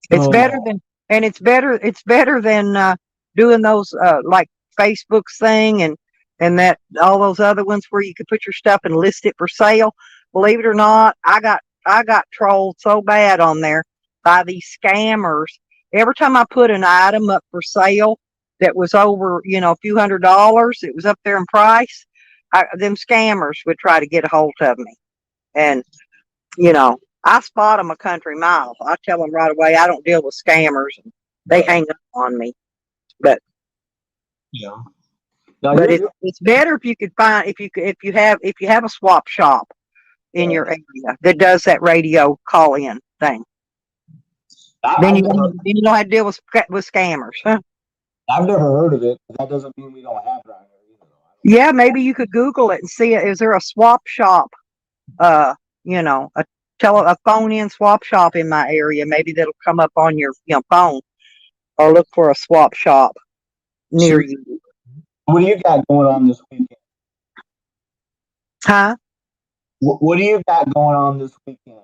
It's better than doing those like Facebook's thing and that all those other ones where you could put your stuff and list it for sale. Believe it or not, I got trolled so bad on there by these scammers. Every time I put an item up for sale that was over, a few $100s, it was up there in price. Them scammers would try to get a hold of me, and I spot them a country mile. I tell them right away I don't deal with scammers, and they hang up on me. But yeah, it's better if you could find if you have a swap shop in your area that does that radio call in thing. Then you don't have to deal with scammers. Huh? I've never heard of it. That doesn't mean we don't have it out here either. Yeah, maybe you could Google it and see is there a swap shop, a phone in swap shop in my area. Maybe that'll come up on your phone, or look for a swap shop near you. What do you got going on this weekend? Huh? What do you got going on this weekend?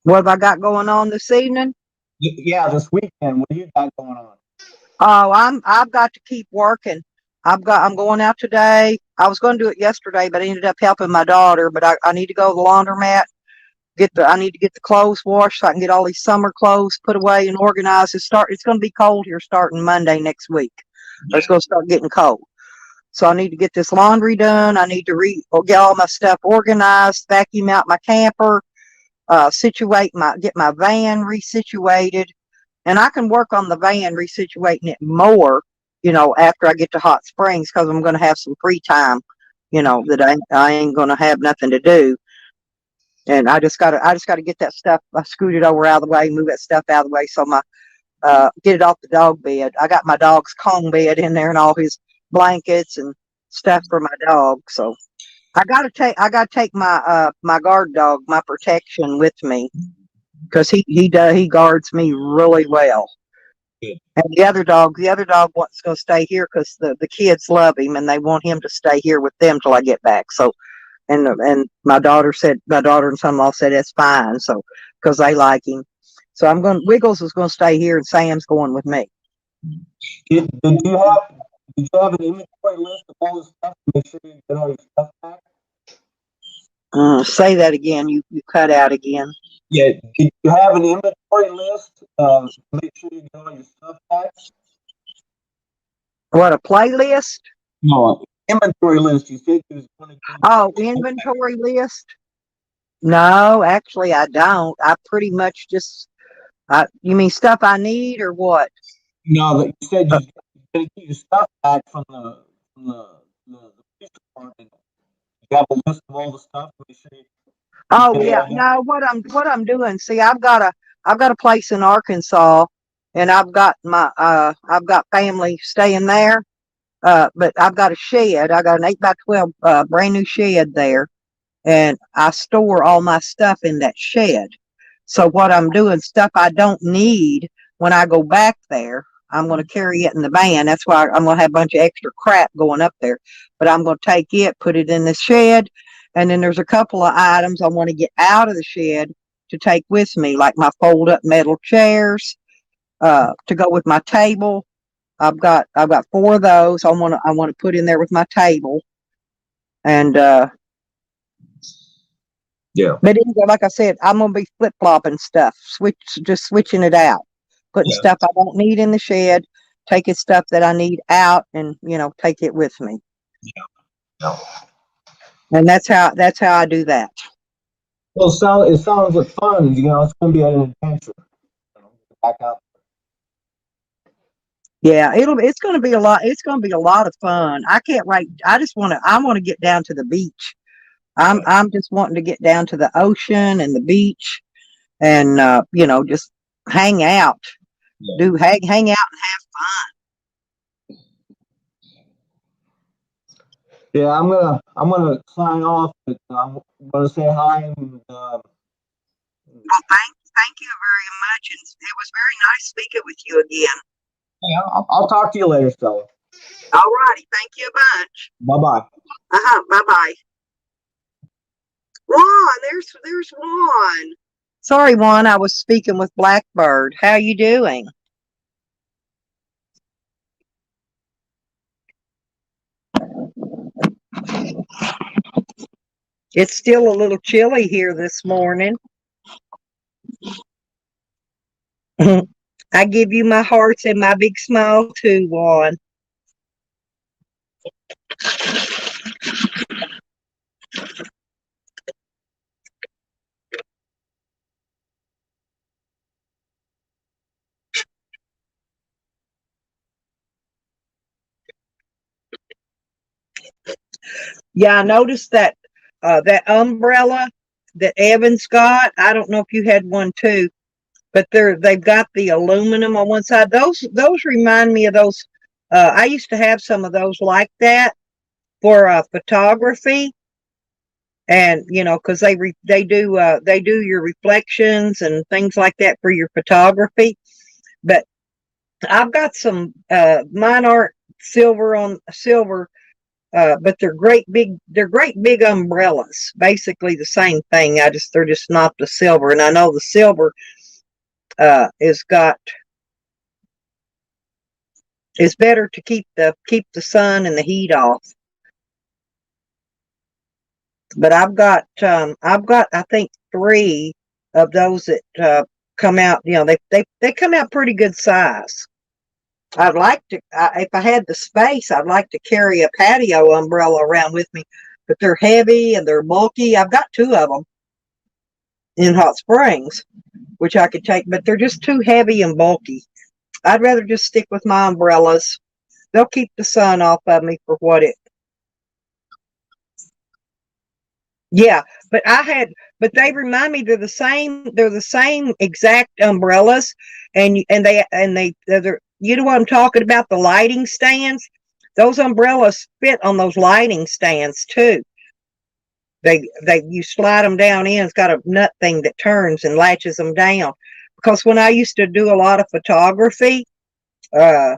What have I got going on this evening? Yeah, this weekend. What do you got going on? Oh, I've got to keep working. I'm going out today. I was going to do it yesterday, but I ended up helping my daughter. But I need to go to the laundromat. I need to get the clothes washed so I can get all these summer clothes put away and organized. It's going to be cold here starting Monday next week. Yeah. It's going to start getting cold. So I need to get this laundry done. I need to get all my stuff organized, vacuum out my camper, get my van resituated. And I can work on the van resituating it more, after I get to Hot Springs, because I'm going to have some free time, that I ain't going to have nothing to do. And I just gotta get that stuff. I scoot it over out of the way, move that stuff out of the way, so get it off the dog bed. I got my dog's Kong bed in there and all his blankets and stuff for my dog. So I gotta take my my guard dog, my protection, with me, because he guards me really well. And the other dog wants to go stay here because the kids love him and they want him to stay here with them till I get back. So, and my daughter and son-in-law said that's fine. So, because they like him. So Wiggles is going to stay here and Sam's going with me. Did you have an inventory list of all the stuff to make sure you get all your stuff back? Say that again. You cut out again. Yeah. Did you have an inventory list to make sure you get all your stuff back? What, a playlist? No, inventory list. You said you was going to do. Oh, inventory list? No, actually, I don't. I pretty much just. You mean stuff I need or what? No, that you said you're going to get your stuff back from the police department. You have a list of all the stuff. Make sure you Oh get it yeah, all back. no. What I'm doing? See, I've got a place in Arkansas, and I've got family staying there. But I've got a shed. I got an 8x12 brand new shed there, and I store all my stuff in that shed. So what I'm doing, stuff I don't need when I go back there, I'm going to carry it in the van. That's why I'm going to have a bunch of extra crap going up there. But I'm going to take it, put it in the shed, and then there's a couple of items I want to get out of the shed to take with me, like my fold-up metal chairs to go with my table. I've got 4 of those. I want to put in there with my table, and Yeah. but anyway, like I said, I'm gonna be flip flopping stuff, just switching it out, putting Yeah. stuff I don't need in the shed, taking stuff that I need out, and take it with me. Yeah. And that's how I do that. Well, it sounds like fun. It's going to be an adventure. Back up. Yeah, it's gonna be a lot. It's gonna be a lot of fun. I can't wait. I want to get down to the beach. I'm just wanting to get down to the ocean and the beach, and just hang out, hang out and have fun. Yeah, I'm gonna sign off. But I'm gonna say hi and. Well, thank you very much, and it was very nice speaking with you again. Yeah, I'll talk to you later, Stella. All righty, thank you a bunch. Bye bye. Bye bye. Juan, there's Juan. Sorry, Juan, I was speaking with Blackbird. How you doing? It's still a little chilly here this morning. I give you my hearts and my big smile too, Juan. Yeah, I noticed that that umbrella that Evan's got. I don't know if you had one too, but they've got the aluminum on one side. Those remind me of those. I used to have some of those like that for photography, and because they do your reflections and things like that for your photography. But I've got some. Mine aren't silver. But they're great big umbrellas. Basically the same thing. They're just not the silver. And I know the silver is better to keep the sun and the heat off. But I've got I think 3 of those that come out. They come out pretty good size. I'd like to, if I had the space, I'd like to carry a patio umbrella around with me, but they're heavy and they're bulky. I've got 2 of them in Hot Springs, which I could take, but they're just too heavy and bulky. I'd rather just stick with my umbrellas. They'll keep the sun off of me for what it. Yeah, but they remind me they're the same exact umbrellas, and they're, you know what I'm talking about, the lighting stands. Those umbrellas fit on those lighting stands too. You slide them down in. It's got a nut thing that turns and latches them down. Because when I used to do a lot of photography, Uh,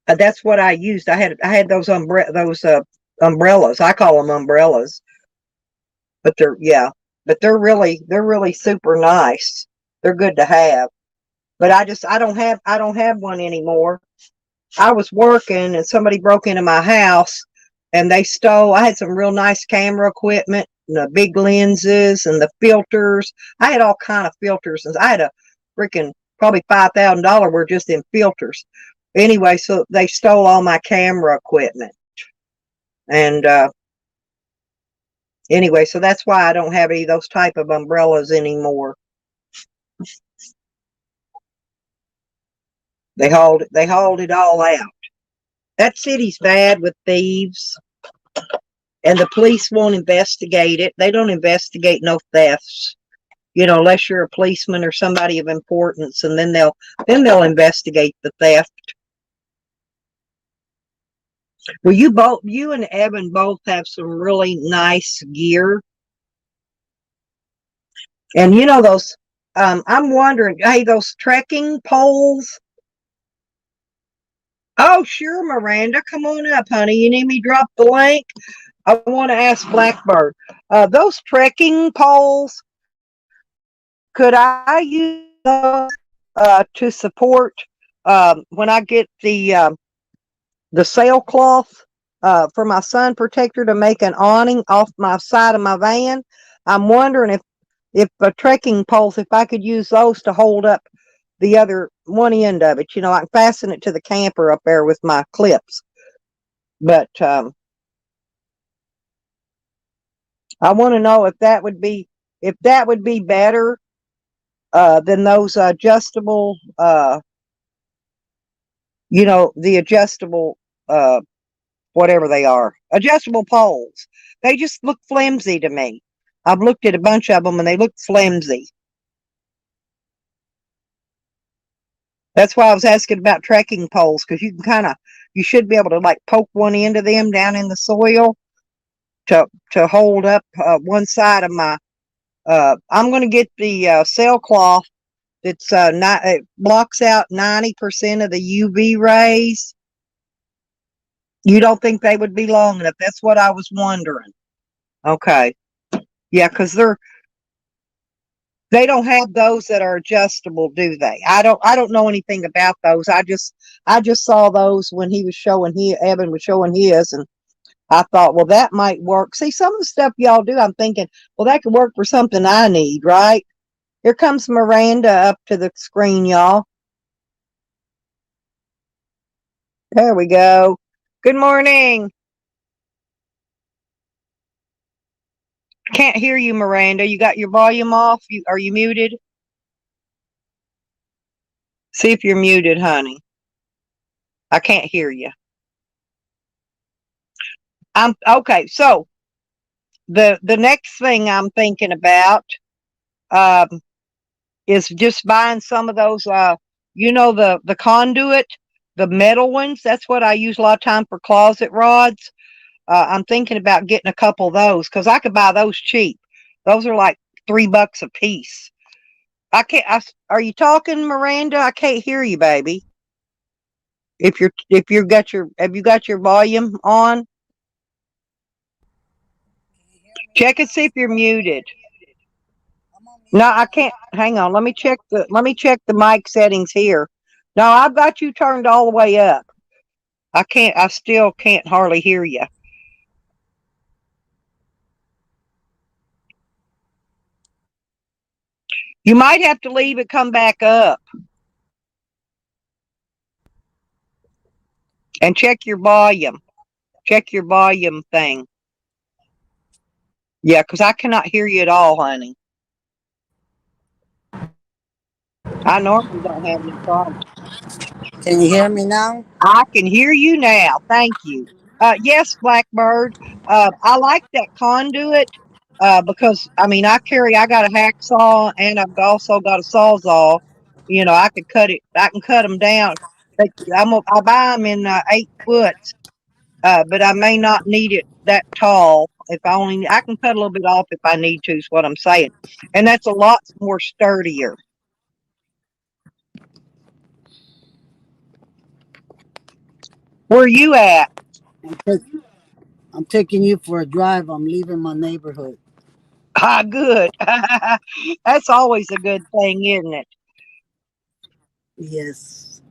that's what I used. I had those umbrellas. I call them umbrellas, but they're really super nice. They're good to have. But I don't have one anymore. I was working and somebody broke into my house and they stole. I had some real nice camera equipment, and the big lenses and the filters. I had all kind of filters, and I had a freaking probably $5,000 worth just in filters. Anyway, so they stole all my camera equipment, and anyway, so that's why I don't have any of those type of umbrellas anymore. They hauled it all out. That city's bad with thieves, and the police won't investigate it. They don't investigate no thefts, unless you're a policeman or somebody of importance, and then they'll investigate the theft. Well, you and Evan both have some really nice gear, and those. I'm wondering, hey, those trekking poles. Oh, sure, Miranda, come on up, honey. You need me to drop the link? I want to ask Blackbird. Those trekking poles, could I use those to support when I get the sailcloth for my sun protector to make an awning off my side of my van? I'm wondering if trekking poles, if I could use those to hold up the other one end of it. I can fasten it to the camper up there with my clips. But I want to know if that would be better than those adjustable, the adjustable, whatever they are, adjustable poles. They just look flimsy to me. I've looked at a bunch of them and they look flimsy. That's why I was asking about trekking poles, because you should be able to like poke one end of them down in the soil to hold up one side of my. I'm going to get the sailcloth that's not, it blocks out 90% of the UV rays. You don't think they would be long enough? That's what I was wondering. Okay, yeah, because they don't have those that are adjustable, do they? I don't know anything about those. I just saw those when Evan was showing his, and I thought, well, that might work. See, some of the stuff y'all do, I'm thinking, well, that could work for something I need, right? Here comes Miranda up to the screen, y'all. There we go. Good morning. Can't hear you, Miranda. You got your volume off? Are you muted? See if you're muted, honey. I can't hear you. I'm okay. So the next thing I'm thinking about um, is just buying some of those. The conduit, the metal ones. That's what I use a lot of time for closet rods. I'm thinking about getting a couple of those because I could buy those cheap. Those are like $3 a piece. I can't. Are you talking, Miranda? I can't hear you, baby. Have you got your volume on? Check and see if you're muted. No, I can't. Hang on. Let me check the mic settings here. No, I've got you turned all the way up. I still can't hardly hear you. You might have to leave and come back up and check your volume. Check your volume thing. Yeah, because I cannot hear you at all, honey. I normally don't have any problem. Can you hear me now? I can hear you now. Thank you. Yes, Blackbird. I like that conduit because I got a hacksaw and I've also got a sawzall. I could cut it. I can cut them down. I buy them in 8 foot, but I may not need it that tall. If I can cut a little bit off if I need to. Is what I'm saying, and that's a lot more sturdier. Where you at? I'm, ta- I'm taking you for a drive. I'm leaving my neighborhood. Ah, good. That's always a good thing, isn't it? Yes.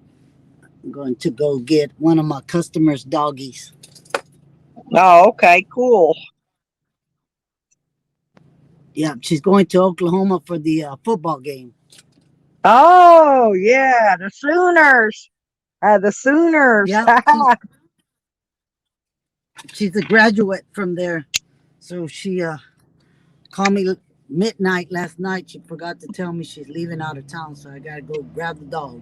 I'm going to go get one of my customers' doggies. Oh, okay, cool. Yeah, she's going to Oklahoma for the football game. Oh, yeah, the Sooners. The Sooners. Yeah, she's a graduate from there. So she called me midnight last night. She forgot to tell me she's leaving out of town, so I gotta go grab the dog.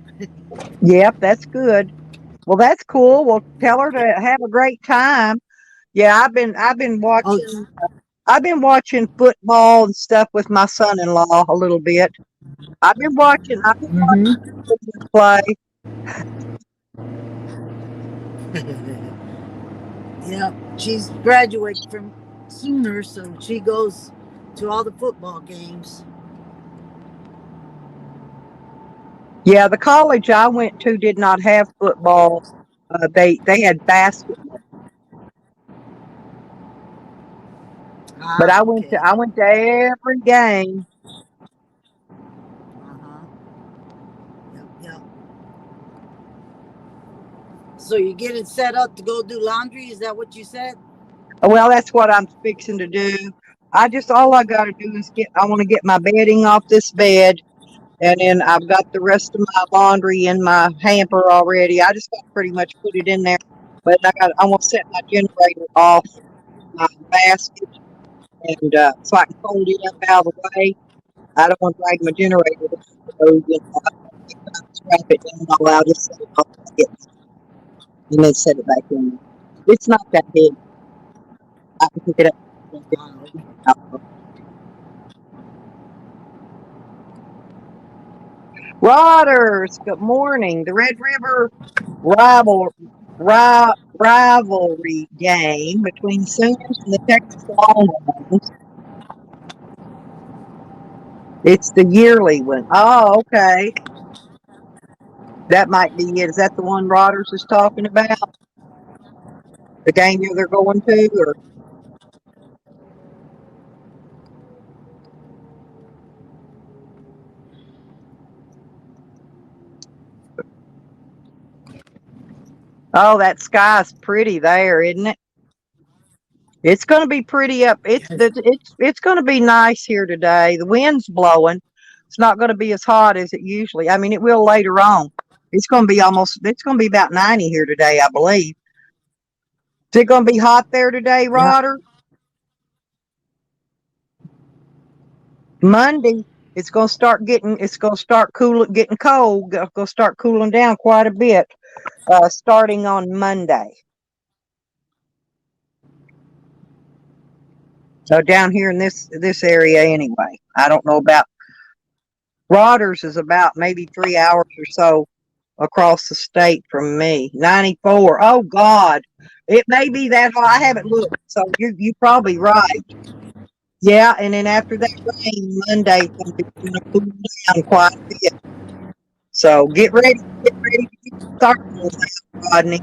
Yep, that's good. Well, that's cool. Well, tell her to have a great time. Yeah, Oh, I've been watching football and stuff with my son-in-law a little bit. I've been watching mm-hmm. him play. Yeah, she's graduate from Sooner, so she goes to all the football games. Yeah, the college I went to did not have football. They had basketball, but Ah, okay. I went to every game. Uh-huh. Yep, yep. So you're getting set up to go do laundry? Is that what you said? Well, that's what I'm fixing to do. All I got to do is I want to get my bedding off this bed, and then I've got the rest of my laundry in my hamper already. I just got to pretty much put it in there, but I want to set my generator off my basket, and so I can fold it up out of the way. I don't want to drag my generator down the road, strap it down all out, just set it off and then set it back in. It's not that big. I can pick it up. Ah, Rodders, good morning. The Red River rival, rivalry game between Sooners and the Texas Longhorns. It's the yearly one. Oh, okay. That might be it. Is that the one Rodders is talking about? The game they're going to? Or oh, that sky's pretty there, isn't it? It's going to be pretty up. yes. It's going to be nice here today. The wind's blowing. It's not going to be as hot as it usually. I mean, it will later on. It's going to be about 90 here today, I believe. Is it going to be hot there today, Yeah. Rodder? Monday, it's going to start cooling, getting cold. It's going to start cooling down quite a bit, starting on Monday. So down here in this area anyway. I don't know about Rodders is about maybe 3 hours or so across the state from me. 94. Oh God. It may be that high. I haven't looked. So you probably right. Yeah, and then after that rain, Monday's gonna cool down quite a bit. So get ready to get started with that, Rodney.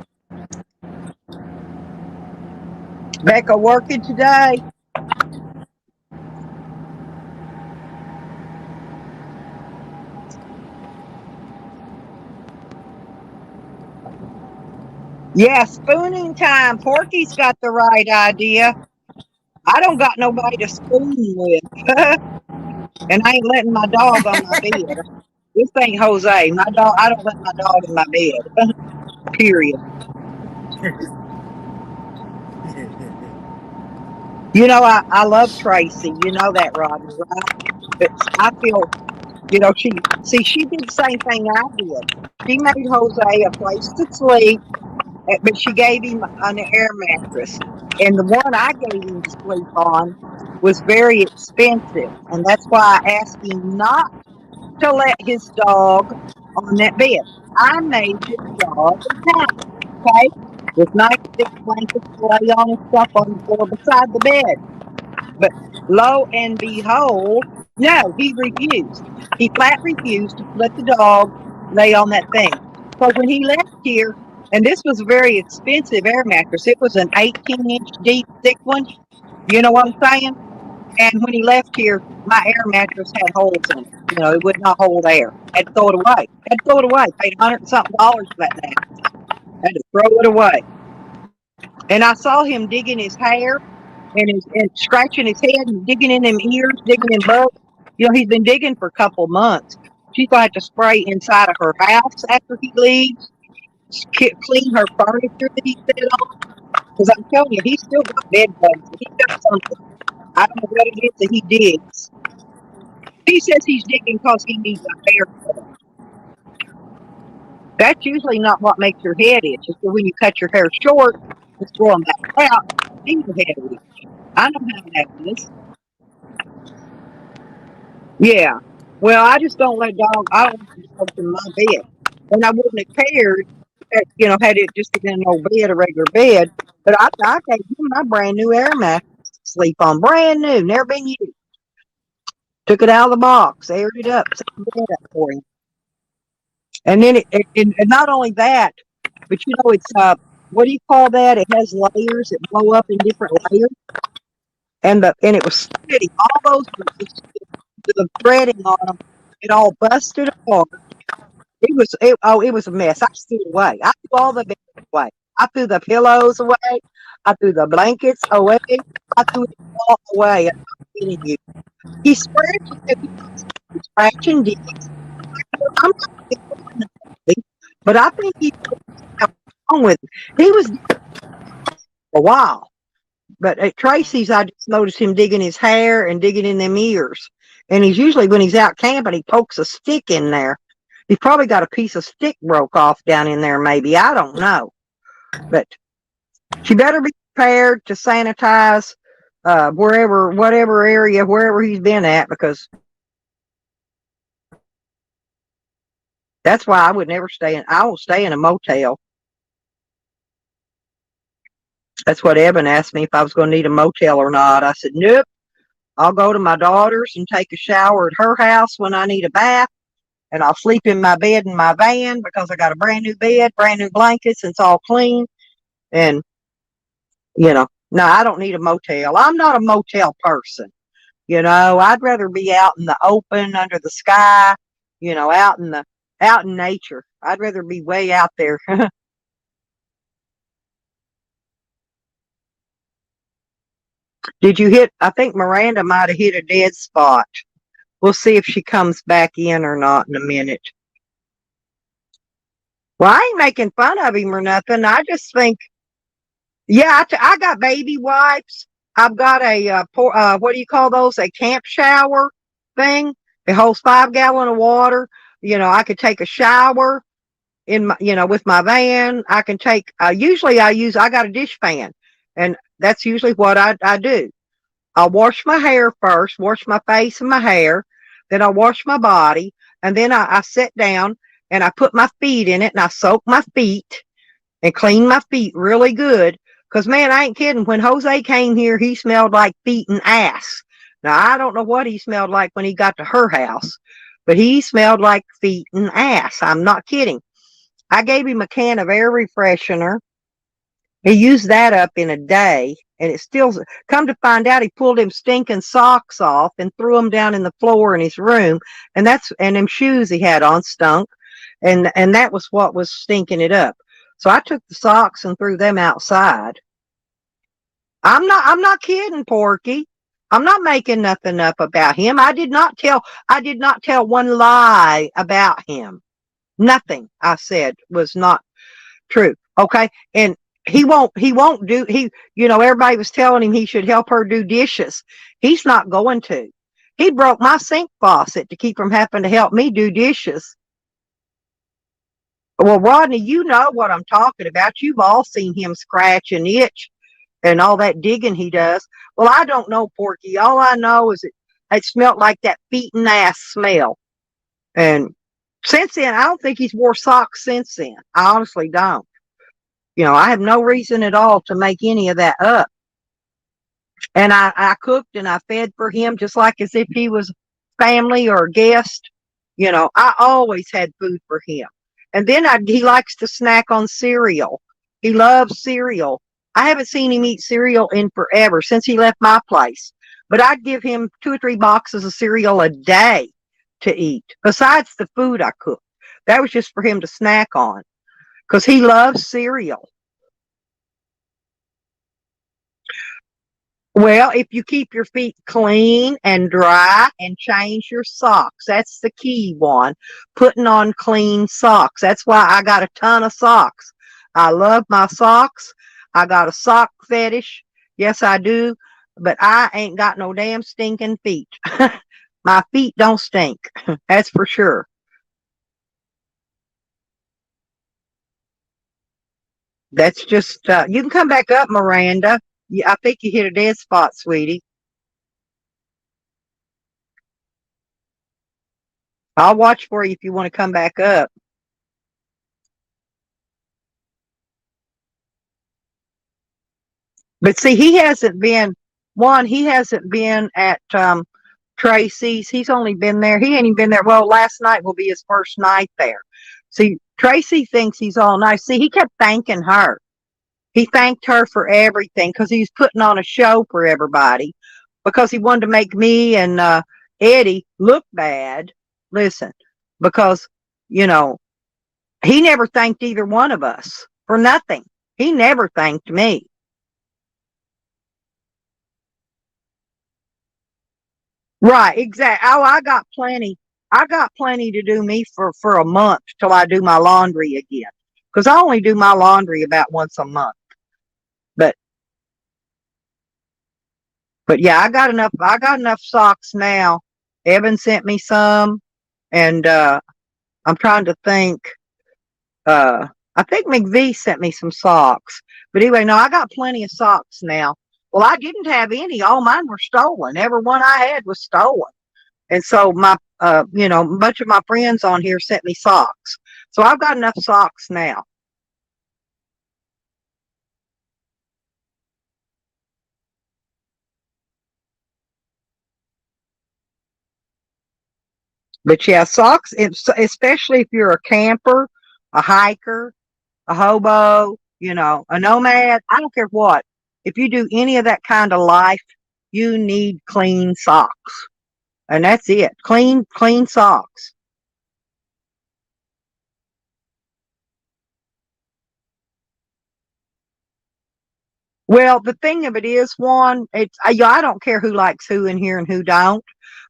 Becca working today? Yeah, spooning time. Porky's got the right idea. I don't got nobody to spoon with. And I ain't letting my dog on my bed. This ain't Jose. My dog. I don't let my dog in my bed. Period. You know, I love Tracy. You know that, Rodney, right? But I feel, she did the same thing I did. She made Jose a place to sleep, but she gave him an air mattress. And the one I gave him to sleep on was very expensive. And that's why I asked him not to let his dog on that bed. I made his dog a couch, okay? With nice thick blankets to lay on and stuff on the floor beside the bed. But lo and behold, no, he refused. He flat refused to let the dog lay on that thing. So when he left here, And this was a very expensive air mattress. It was an 18-inch deep, thick one. You know what I'm saying? And when he left here, my air mattress had holes in it. It would not hold air. Had to throw it away. Had to throw it away. Paid $100 something for that mattress. Had to throw it away. And I saw him digging his hair and scratching his head and digging in them ears, digging in bugs. He's been digging for a couple months. She's going to have to spray inside of her house after he leaves, clean her furniture that he set on. Because I'm telling you, he's still got bed bugs. He's got something. I don't know what it is that he digs. He says he's digging because he needs a haircut. That's usually not what makes your head itch. It's when you cut your hair short, it's growing back out, then your head will itch. I know how that is. Yeah. Well, I just don't let I don't let dogs in my bed. And I wouldn't have cared, had it just been an old bed, a regular bed. But I gave him my brand new air mattress to sleep on. Brand new, never been used. Took it out of the box, aired it up, set the bed up for him. And then and not only that, but it's what do you call that? It has layers that blow up in different layers. And it was steady. All those the threading on them, it all busted apart. It was a mess. I threw it away. I threw all the beds away. I threw the pillows away. I threw the blankets away. I threw it all away. I'm not kidding you. He scratched it. He scratched and digs. I'm not kidding, but I think he knows wrong with him. He was for a while. But at Tracy's, I just noticed him digging his hair and digging in them ears. And he's usually, when he's out camping, he pokes a stick in there. He's probably got a piece of stick broke off down in there, maybe. I don't know. But she better be prepared to sanitize whatever area, wherever he's been at, because that's why I would never I won't stay in a motel. That's what Evan asked me if I was going to need a motel or not. I said, nope. I'll go to my daughter's and take a shower at her house when I need a bath. And I'll sleep in my bed in my van because I got a brand new bed, brand new blankets, and it's all clean. And, no, I don't need a motel. I'm not a motel person. I'd rather be out in the open, under the sky, out in nature. I'd rather be way out there. I think Miranda might have hit a dead spot. We'll see if she comes back in or not in a minute. Well, I ain't making fun of him or nothing. I just think, yeah, I got baby wipes. I've got a, what do you call those? A camp shower thing. It holds 5 gallons of water. I could take a shower in my, with my van. I can take, usually I got a dish pan, and that's usually what I do. I'll wash my hair first, wash my face and my hair. Then I'll wash my body. And then I sit down and I put my feet in it and I soak my feet and clean my feet really good. Because, man, I ain't kidding. When Jose came here, he smelled like feet and ass. Now, I don't know what he smelled like when he got to her house, but he smelled like feet and ass. I'm not kidding. I gave him a can of air refreshener. He used that up in a day, and it still, come to find out, he pulled him stinking socks off and threw them down in the floor in his room, and them shoes he had on stunk, and that was what was stinking it up. So I took the socks and threw them outside. I'm not kidding, Porky. I'm not making nothing up about him. I did not tell one lie about him. Nothing I said was not true. Okay. And he won't do, everybody was telling him he should help her do dishes. He's not going to. He broke my sink faucet to keep from having to help me do dishes. Well, Rodney, you know what I'm talking about. You've all seen him scratch and itch and all that digging he does. Well, I don't know, Porky. All I know is it smelled like that feet and ass smell. And since then, I don't think he's wore socks since then. I honestly don't. I have no reason at all to make any of that up. And I cooked and I fed for him just like as if he was family or a guest. I always had food for him. And then he likes to snack on cereal. He loves cereal. I haven't seen him eat cereal in forever, since he left my place. But I'd give him 2 or 3 boxes of cereal a day to eat, besides the food I cooked. That was just for him to snack on, because he loves cereal. Well, if you keep your feet clean and dry and change your socks, that's the key one. Putting on clean socks. That's why I got a ton of socks. I love my socks. I got a sock fetish. Yes, I do. But I ain't got no damn stinking feet. My feet don't stink. That's for sure. That's just, you can come back up, Miranda. I think you hit a dead spot, sweetie. I'll watch for you if you want to come back up. But see, he hasn't been at Tracy's. He's only been there. He ain't even been there. Well, last night will be his first night there. See, Tracy thinks he's all nice. See, he kept thanking her. He thanked her for everything because he's putting on a show for everybody, because he wanted to make me and Eddie look bad. Listen, because, you know, he never thanked either one of us for nothing. He never thanked me. Right, exactly. Oh, I got plenty. I got plenty to do me for a month till I do my laundry again. Because I only do my laundry about once a month. But yeah, I got enough socks now. Evan sent me some, and I'm trying to think. Uh I think McVie sent me some socks. But anyway, no, I got plenty of socks now. Well, I didn't have any. All mine were stolen. Every one I had was stolen. And so a bunch of my friends on here sent me socks. So I've got enough socks now. But yeah, socks, especially if you're a camper, a hiker, a hobo, a nomad, I don't care what. If you do any of that kind of life, you need clean socks. And that's it. Clean socks. Well, the thing of it is, one, I don't care who likes who in here and who don't,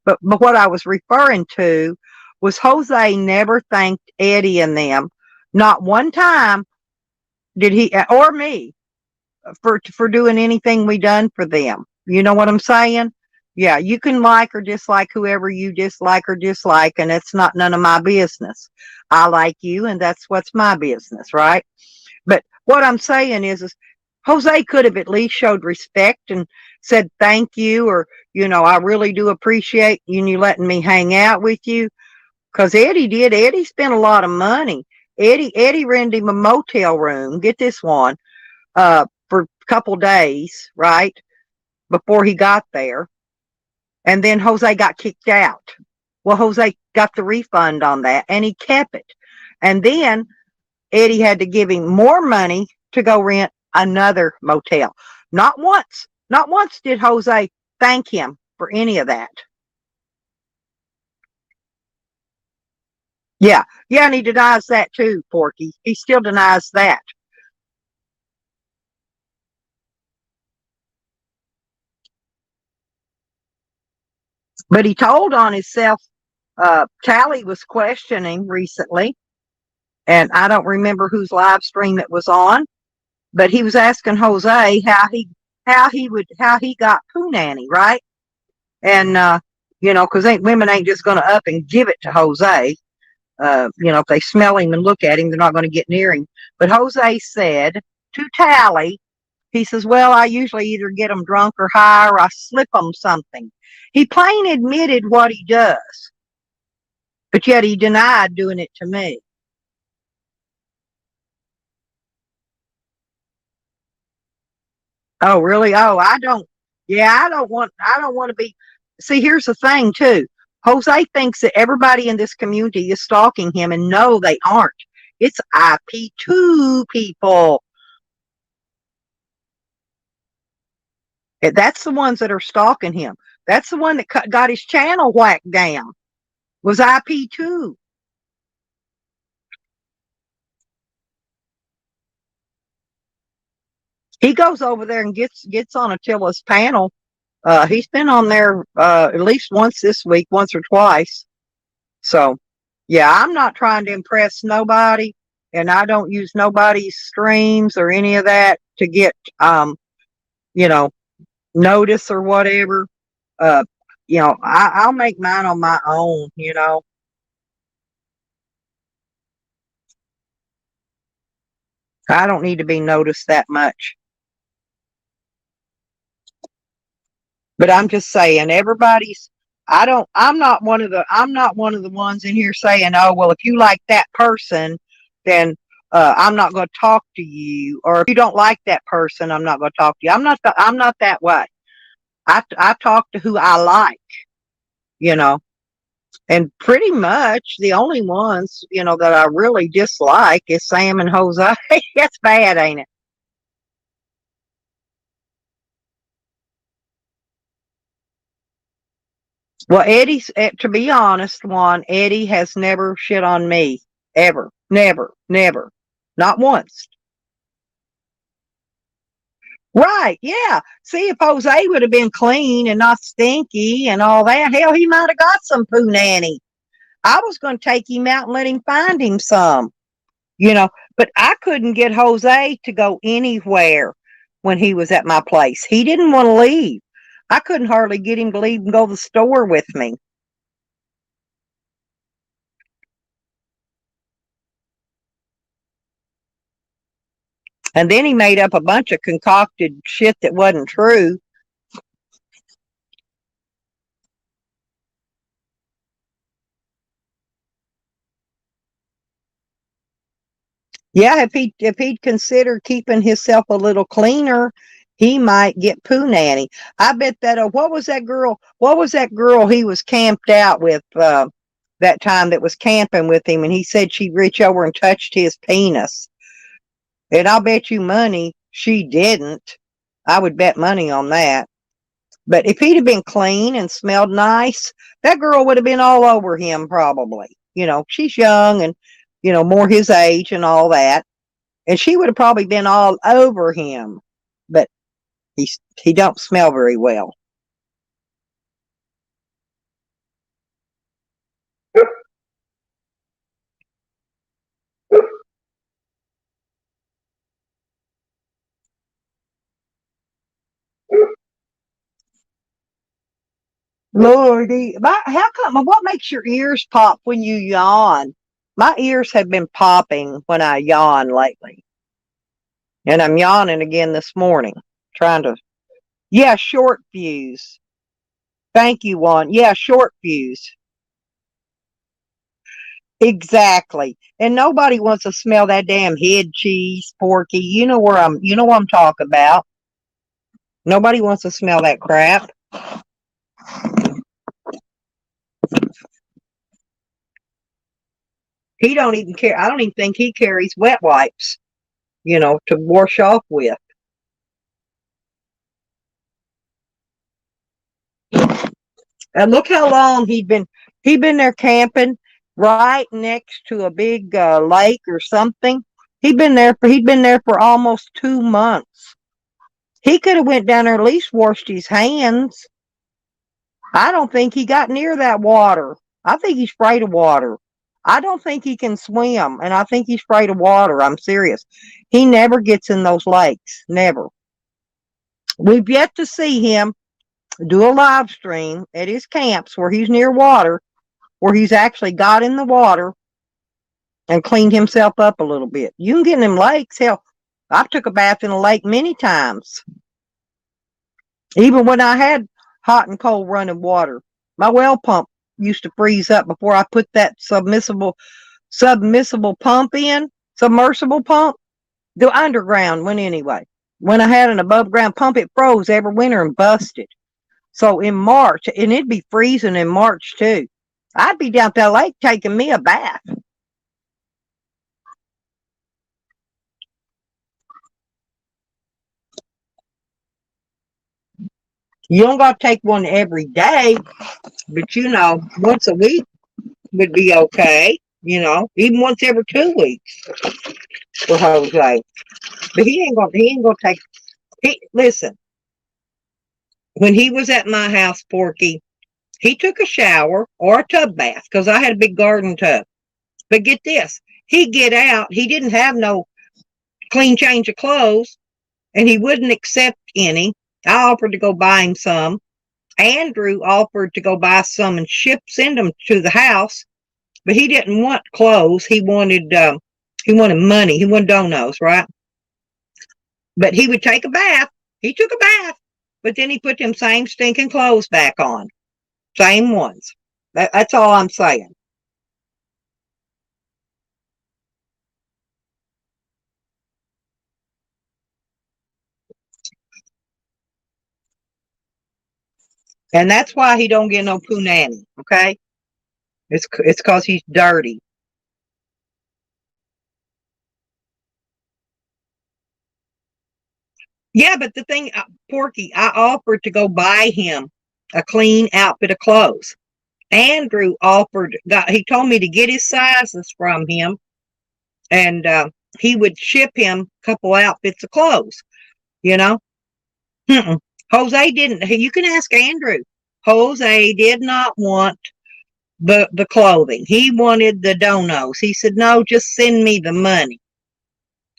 but what I was referring to was Jose never thanked Eddie and them. Not one time did he, or me, for doing anything we done for them. You know what I'm saying? Yeah, you can like or dislike whoever you dislike or dislike, and it's not none of my business. I like you, and that's what's my business, right? But what I'm saying is Jose could have at least showed respect and said thank you, or, I really do appreciate you letting me hang out with you. Because Eddie did. Eddie spent a lot of money. Eddie rented him a motel room. Get this one, for a couple days, right? Before he got there. And then Jose got kicked out. Well, Jose got the refund on that, and he kept it. And then Eddie had to give him more money to go rent another motel. Not once did Jose thank him for any of that. Yeah, and he denies that too, Porky. He still denies that. But he told on himself. Tally was questioning recently, and I don't remember whose live stream it was on, but he was asking Jose how he got Poo Nanny, right? And because women ain't just going to up and give it to Jose. If they smell him and look at him, they're not going to get near him. But Jose said to Tally, he says, well, I usually either get them drunk or high, or I slip them something. He plain admitted what he does, but yet he denied doing it to me. Oh, really? Oh, I don't. Yeah, I don't want to be. See, here's the thing too. Jose thinks that everybody in this community is stalking him, and no, they aren't. It's IP2 people. That's the ones that are stalking him. That's the one that got his channel whacked down. Was IP2. He goes over there and gets on Attila's panel. He's been on there at least once this week, once or twice. So, yeah, I'm not trying to impress nobody, and I don't use nobody's streams or any of that to get, you know, notice or whatever. Uh, I'll make mine on my own. I don't need to be noticed that much. But I'm just saying, I'm not one of the ones in here saying, oh, well, if you like that person, then I'm not going to talk to you. Or if you don't like that person, I'm not going to talk to you. I'm not that way. I talk to who I like, you know, and pretty much the only ones, that I really dislike is Sam and Jose. That's bad, ain't it? Well, to be honest, Eddie has never shit on me. Ever. Never. Never. Not once. Right. Yeah. See, if Jose would have been clean and not stinky and all that, hell, he might have got some poo nanny. I was going to take him out and let him find him some, but I couldn't get Jose to go anywhere when he was at my place. He didn't want to leave. I couldn't hardly get him to leave and go to the store with me. And then he made up a bunch of concocted shit that wasn't true. Yeah, if he'd consider keeping himself a little cleaner, he might get poo nanny. I bet that. What was that girl? What was that girl he was camped out with that time that was camping with him? And he said she'd reach over and touched his penis. And I'll bet you money she didn't. I would bet money on that. But if he'd have been clean and smelled nice, that girl would have been all over him probably. She's young and, more his age and all that. And she would have probably been all over him. But he don't smell very well. Lordy, how come? What makes your ears pop when you yawn? My ears have been popping when I yawn lately. And I'm yawning again this morning. Trying to, yeah, short fuse. Thank you, Juan. Yeah, short fuse. Exactly. And nobody wants to smell that damn head cheese, Porky. You know what I'm talking about. Nobody wants to smell that crap. He don't even care. I don't even think he carries wet wipes, to wash off with. And look how long he'd been there camping right next to a big lake or something. He'd been there for almost 2 months. He could have went down there at least washed his hands. I don't think he got near that water. I think he's afraid of water. I don't think he can swim, and I think he's afraid of water. I'm serious. He never gets in those lakes. Never. We've yet to see him do a live stream at his camps where he's near water, where he's actually got in the water and cleaned himself up a little bit. You can get in them lakes. Hell, I've took a bath in a lake many times. Even when I had hot and cold running water, my well pump used to freeze up before I put that submersible pump in, submersible pump, the underground one anyway. When I had an above ground pump, it froze every winter and busted. So in March, and it'd be freezing in March too, I'd be down at that lake taking me a bath. You don't got to take one every day, but once a week would be okay. Even once every 2 weeks for Jose. But he ain't gonna take. Listen. When he was at my house, Porky, he took a shower or a tub bath because I had a big garden tub. But get this, he'd get out. He didn't have no clean change of clothes, and he wouldn't accept any. I offered to go buy him some. Andrew offered to go buy some and send them to the house, but he didn't want clothes. He wanted money. He wanted donos, right? But he would take a bath. He took a bath, but then he put them same stinking clothes back on. Same ones. That's all I'm saying. And that's why he don't get no punani, okay? It's because he's dirty. Yeah, but the thing, Porky, I offered to go buy him a clean outfit of clothes. Andrew he told me to get his sizes from him, and he would ship him a couple outfits of clothes, you know? Jose didn't. You can ask Andrew. Jose did not want the clothing. He wanted the donos. He said, no, just send me the money.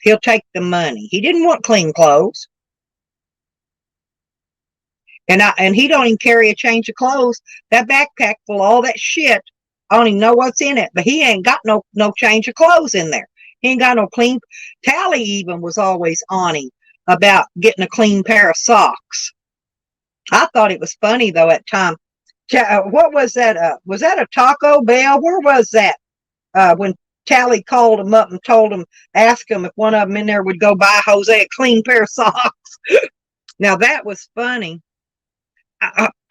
He'll take the money. He didn't want clean clothes. And he don't even carry a change of clothes. That backpack full of all that shit, I don't even know what's in it, but he ain't got no change of clothes in there. He ain't got no clean. Tally even was always on him about getting a clean pair of socks. I thought it was funny though at time. What was that? Was that a Taco Bell? Where was that? When Tally called him up and asked him if one of them in there would go buy Jose a clean pair of socks. Now that was funny.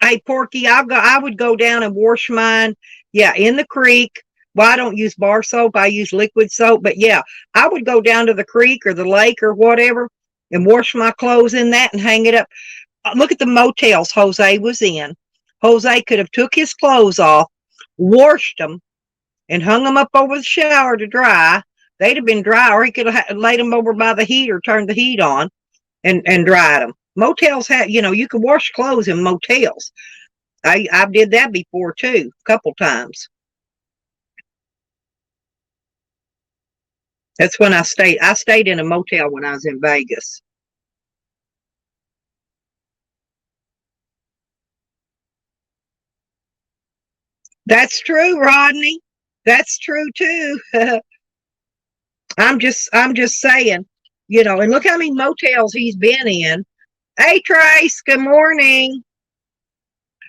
Hey, Porky, I would go down and wash mine. Yeah, in the creek. Well, I don't use bar soap. I use liquid soap. But yeah, I would go down to the creek or the lake or whatever and wash my clothes in that and hang it up. Look at the motels Jose was in. Jose could have took his clothes off, washed them, and hung them up over the shower to dry. They'd have been dry, or he could have laid them over by the heater, turned the heat on, and dried them. Motels have, you can wash clothes in motels. I did that before too, a couple times. That's when I stayed. I stayed in a motel when I was in Vegas. That's true, Rodney. That's true too. I'm just saying, and look how many motels he's been in. Hey, Trace, good morning.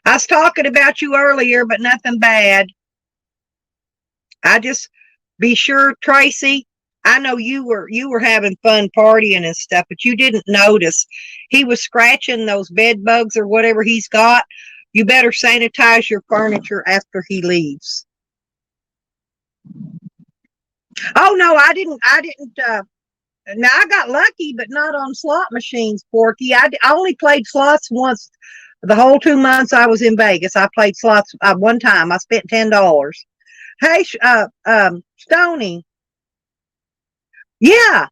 I was talking about you earlier, but nothing bad. I just be sure, Tracy. I know you were having fun partying and stuff, but you didn't notice he was scratching those bed bugs or whatever he's got. You better sanitize your furniture after he leaves. Oh no, I didn't. Now I got lucky, but not on slot machines, Porky. I only played slots once. The whole 2 months I was in Vegas, I played slots one time. I spent $10. Hey, Stony. Yeah,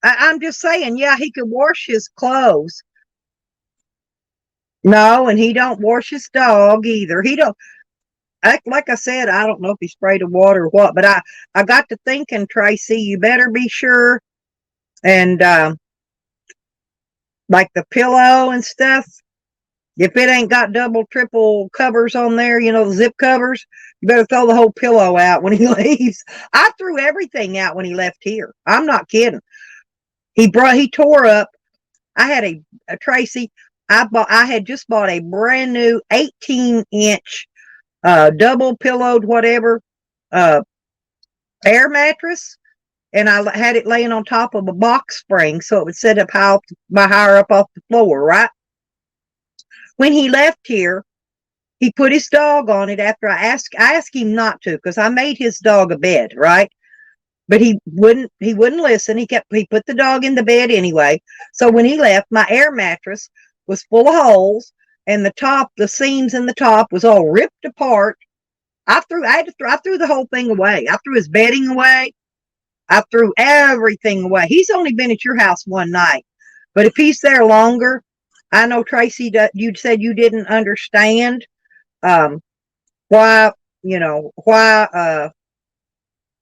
I'm just saying. Yeah, he could wash his clothes. No, and he don't wash his dog either. He don't. Like I said, I don't know if he sprayed the water or what, but I got to thinking, Tracy, you better be sure. And like the pillow and stuff, if it ain't got double, triple covers on there, the zip covers, you better throw the whole pillow out when he leaves. I threw everything out when he left here. I'm not kidding. He tore up. I had a Tracy. I had just bought a brand new 18-inch double pillowed whatever air mattress, and I had it laying on top of a box spring so it would sit up higher up off the floor, right? When he left here, he put his dog on it after I asked him not to, because I made his dog a bed, right? But he wouldn't listen. He put the dog in the bed anyway. So when he left, my air mattress was full of holes, and the top, the seams in the top was all ripped apart. I threw the whole thing away. I threw his bedding away. I threw everything away. He's only been at your house one night, but if he's there longer, I know Tracy, you said you didn't understand why, why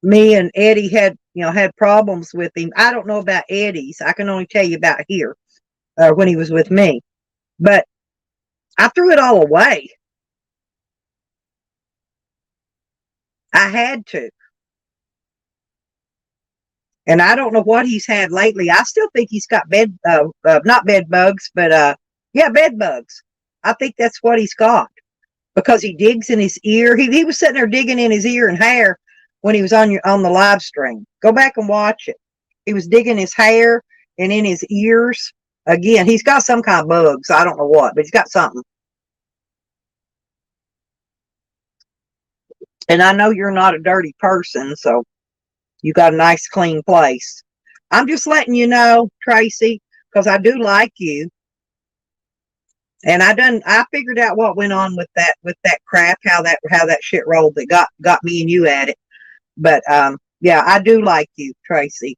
me and Eddie had problems with him. I don't know about Eddie's. I can only tell you about here when he was with me. But I threw it all away. I had to. And I don't know what he's had lately. I still think he's got not bed bugs, but yeah, bed bugs. I think that's what he's got because he digs in his ear. He was sitting there digging in his ear and hair when he was on the live stream. Go back and watch it. He was digging his hair and in his ears. Again, he's got some kind of bugs. I don't know what, but he's got something. And I know you're not a dirty person, so you got a nice, clean place. I'm just letting you know, Tracy, because I do like you. And I figured out what went on with that crap, how that shit rolled that got me and you at it. But yeah, I do like you, Tracy.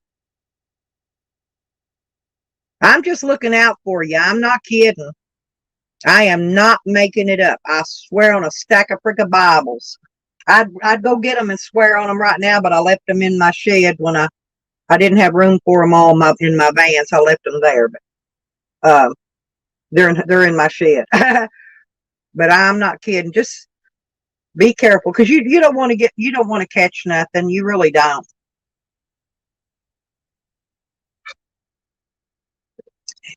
I'm just looking out for you. I'm not kidding. I am not making it up. I swear on a stack of frickin' Bibles. I'd go get them and swear on them right now, but I left them in my shed when I didn't have room for them all in my van, so I left them there. But they're in my shed. But I'm not kidding. Just be careful because you don't want to catch nothing. You really don't.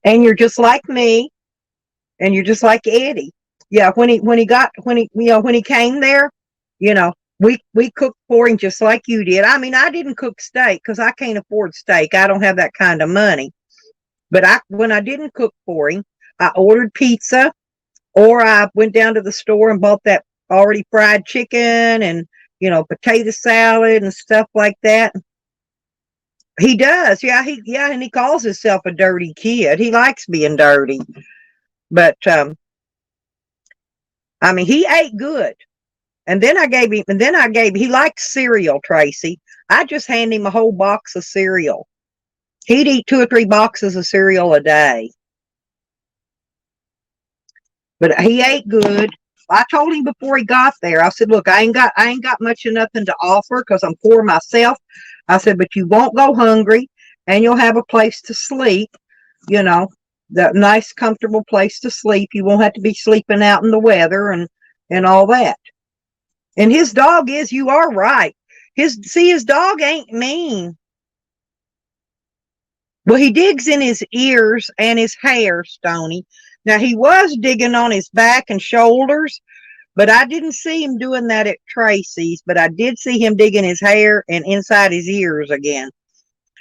And you're just like me, and you're just like Eddie. Yeah, when he came there, we cooked for him just like you did. I mean, I didn't cook steak because I can't afford steak. I don't have that kind of money. But when I didn't cook for him, I ordered pizza, or I went down to the store and bought that already fried chicken and potato salad and stuff like that. He does, yeah, and he calls himself a dirty kid. He likes being dirty, but I mean, he ate good. And then he likes cereal, Tracy. I just hand him a whole box of cereal. He'd eat 2 or 3 boxes of cereal a day. But he ate good. I told him before he got there, I said, look, I ain't got much of nothing to offer because I'm poor myself. I said, but you won't go hungry and you'll have a place to sleep, the nice, comfortable place to sleep. You won't have to be sleeping out in the weather and all that. And his dog you are right. His dog ain't mean. Well, he digs in his ears and his hair, Stony. Now, he was digging on his back and shoulders, but I didn't see him doing that at Tracy's, but I did see him digging his hair and inside his ears again.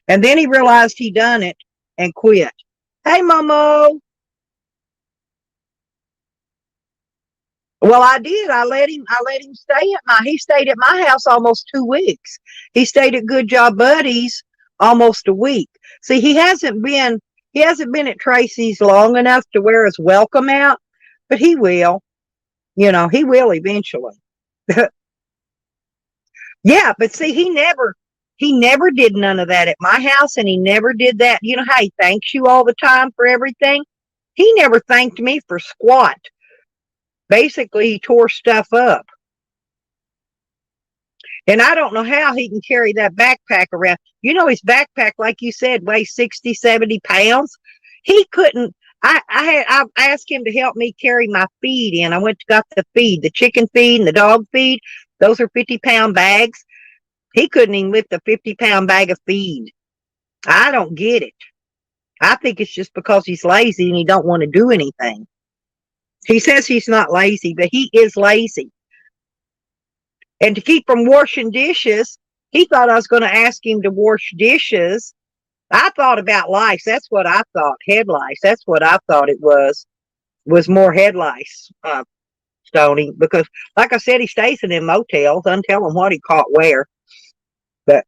And then he realized he done it and quit. Hey, Momo. Well, I did. I let him he stayed at my house almost 2 weeks. He stayed at Good Job Buddies almost a week. See, he hasn't been at Tracy's long enough to wear his welcome out, but he will. He will eventually. Yeah, but see, he never did none of that at my house, and he never did that. You know how he thanks you all the time for everything? He never thanked me for squat. Basically, he tore stuff up. And I don't know how he can carry that backpack around. His backpack, like you said, weighs 60, 70 pounds. He couldn't. I asked him to help me carry my feed in. I got the feed, the chicken feed and the dog feed. Those are 50-pound bags. He couldn't even lift a 50-pound bag of feed. I don't get it. I think it's just because he's lazy and he don't want to do anything. He says he's not lazy, but he is lazy. And to keep from washing dishes, he thought I was going to ask him to wash dishes. I thought about lice. That's what I thought. Head lice. That's what I thought it was more head lice, Stoney. Because, like I said, he stays in them motels. Untell him what he caught where. But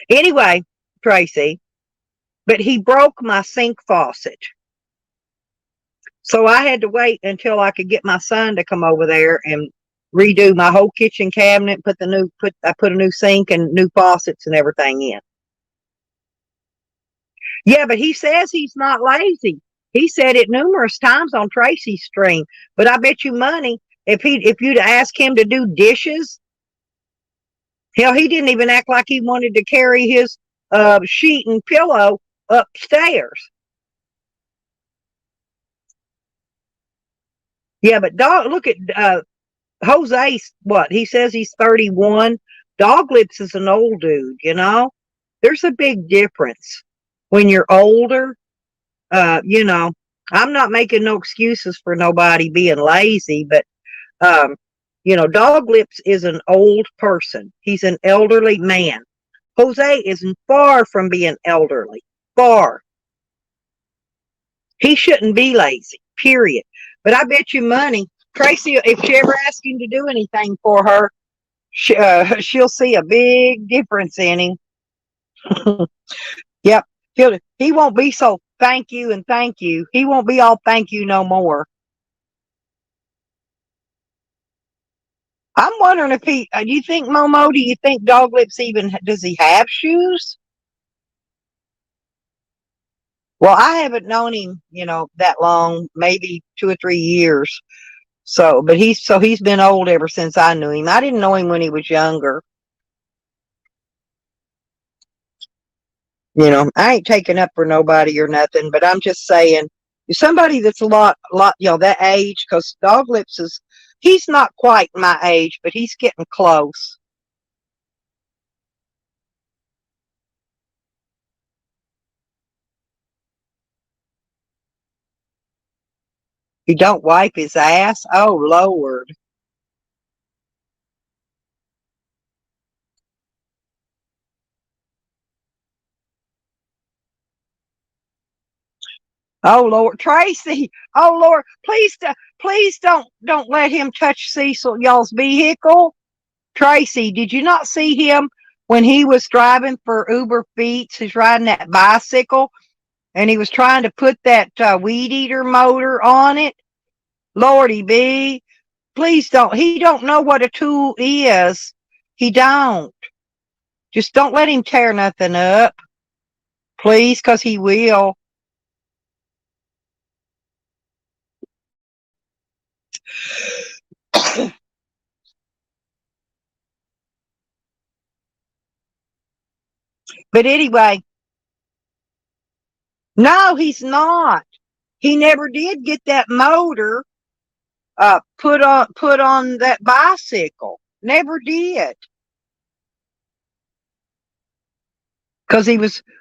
anyway, Tracy, but he broke my sink faucet. So I had to wait until I could get my son to come over there and redo my whole kitchen cabinet, I put a new sink and new faucets and everything in. Yeah, but he says he's not lazy. He said it numerous times on Tracy's stream. But I bet you money if you'd ask him to do dishes, hell, he didn't even act like he wanted to carry his sheet and pillow upstairs. Yeah, but dog, look at Jose. What he says he's 31. Dog Lips is an old dude. There's a big difference when you're older. You know, I'm not making no excuses for nobody being lazy, but um, Dog Lips is an old person. He's an elderly man. Jose is far from being elderly. Far. He shouldn't be lazy, period. But I bet you money, Tracy, if she ever asks him to do anything for her, she'll see a big difference in him. Yep. He won't be so thank you and thank you. He won't be all thank you no more. I'm wondering if do you think, Momo, do you think Dog Lips does he have shoes? Well, I haven't known him, that long, maybe 2 or 3 years. But he's been old ever since I knew him. I didn't know him when he was younger. I ain't taking up for nobody or nothing, but I'm just saying, somebody that's a lot, that age, because Dog Lips he's not quite my age, but he's getting close. He don't wipe his ass? Oh, Lord. Oh, Lord. Tracy. Oh, Lord. Please don't let him touch Cecil, y'all's vehicle. Tracy, did you not see him when he was driving for Uber Feets? He's riding that bicycle and he was trying to put that weed eater motor on it. Lordy B, please don't. He don't know what a tool is. He don't. Just don't let him tear nothing up. Please, because he will. But anyway, no, he's not. He never did get that motor put on that bicycle. Never did. Because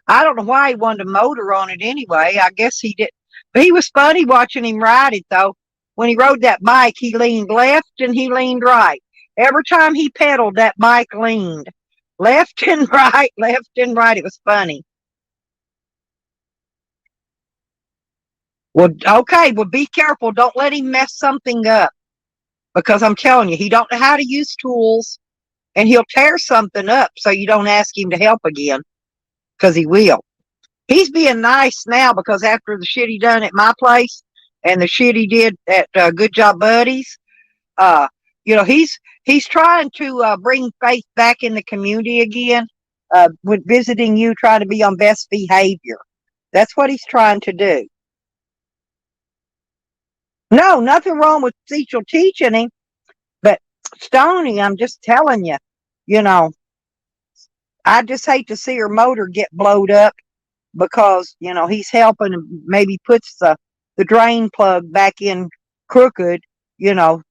I don't know why he wanted a motor on it anyway. I guess he did. But he was funny watching him ride it, though. When he rode that bike, he leaned left and he leaned right. Every time he pedaled, that bike leaned left and right, left and right. It was funny. Well, okay. Well, be careful. Don't let him mess something up. Because I'm telling you, he don't know how to use tools. And he'll tear something up so you don't ask him to help again. Because he will. He's being nice now because after the shit he done at my place and the shit he did at Good Job Buddies, uh, he's trying to bring faith back in the community again. With visiting you, trying to be on best behavior. That's what he's trying to do. No, nothing wrong with Cecil teaching him, but Stony, I'm just telling you, you know, I just hate to see her motor get blowed up because he's helping and maybe puts the drain plug back in crooked,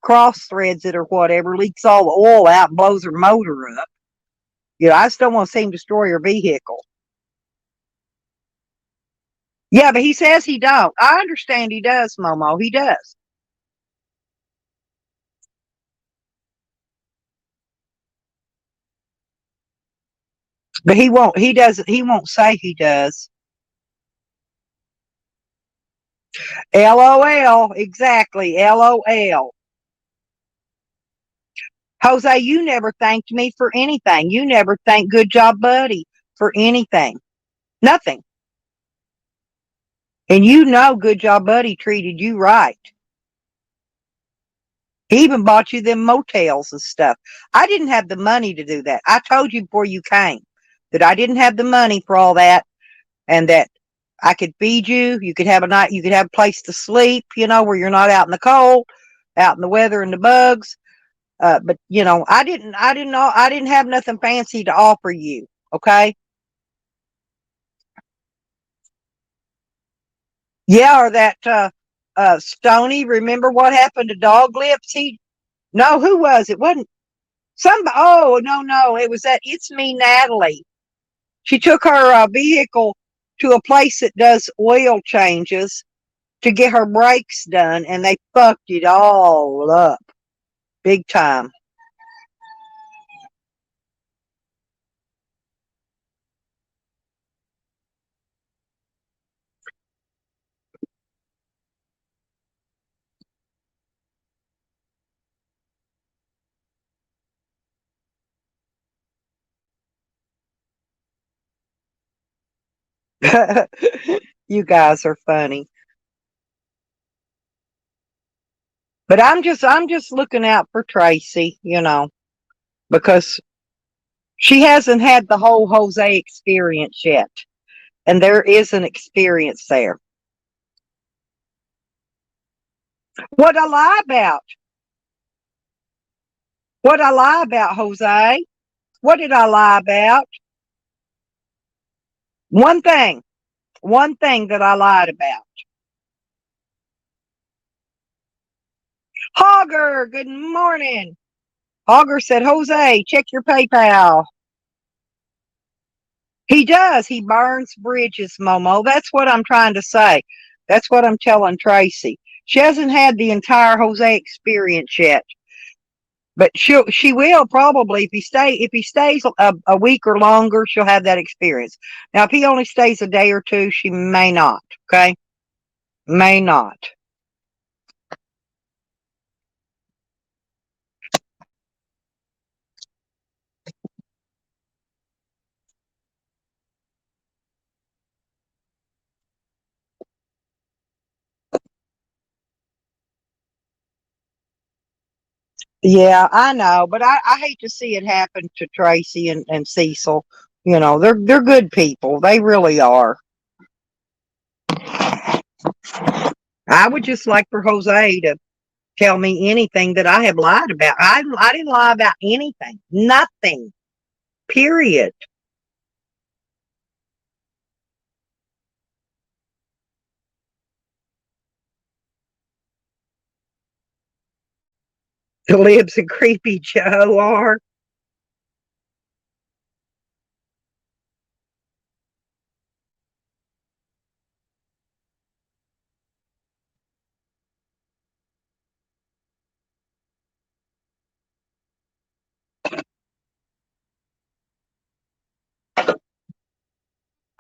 cross threads it or whatever, leaks all the oil out and blows her motor up. I just don't want to see him destroy her vehicle. Yeah, but he says he don't. I understand he does, Momo. He does. But he won't. He doesn't. He won't say he does. LOL. Exactly. LOL. Jose, you never thanked me for anything. You never thanked Good Job Buddy for anything. Nothing. And you know Good Job Buddy treated you right. He even bought you them motels and stuff. I didn't have the money to do that. I told you before you came that I didn't have the money for all that, and that I could feed you. You could have a night. You could have a place to sleep. You know, where you're not out in the cold, out in the weather and the bugs. But you know, I didn't. I didn't know. I didn't have nothing fancy to offer you. Okay. Yeah, or that Stony. Remember what happened to Dog Lips? No, who was it? Wasn't somebody? Oh no, it was that It's Me Natalie. She took her vehicle to a place that does oil changes to get her brakes done, and they fucked it all up big time. You guys are funny. But I'm just looking out for Tracy, because she hasn't had the whole Jose experience yet. And there is an experience there. What I lie about? What I lie about, Jose? What did I lie about? One thing. One thing that I lied about. Hogger, good morning. Hogger said, Jose, check your PayPal. He does. He burns bridges, Momo. That's what I'm trying to say. That's what I'm telling Tracy. She hasn't had the entire Jose experience yet, but she will probably if he stays a week or longer, she'll have that experience. Now, if he only stays a day or two, she may not. Okay, may not. Yeah, I know, but I hate to see it happen to Tracy and Cecil. They're good people. They really are. I would just like for Jose to tell me anything that I have lied about. I didn't lie about anything. Nothing. Period. The Libs and Creepy Joe are.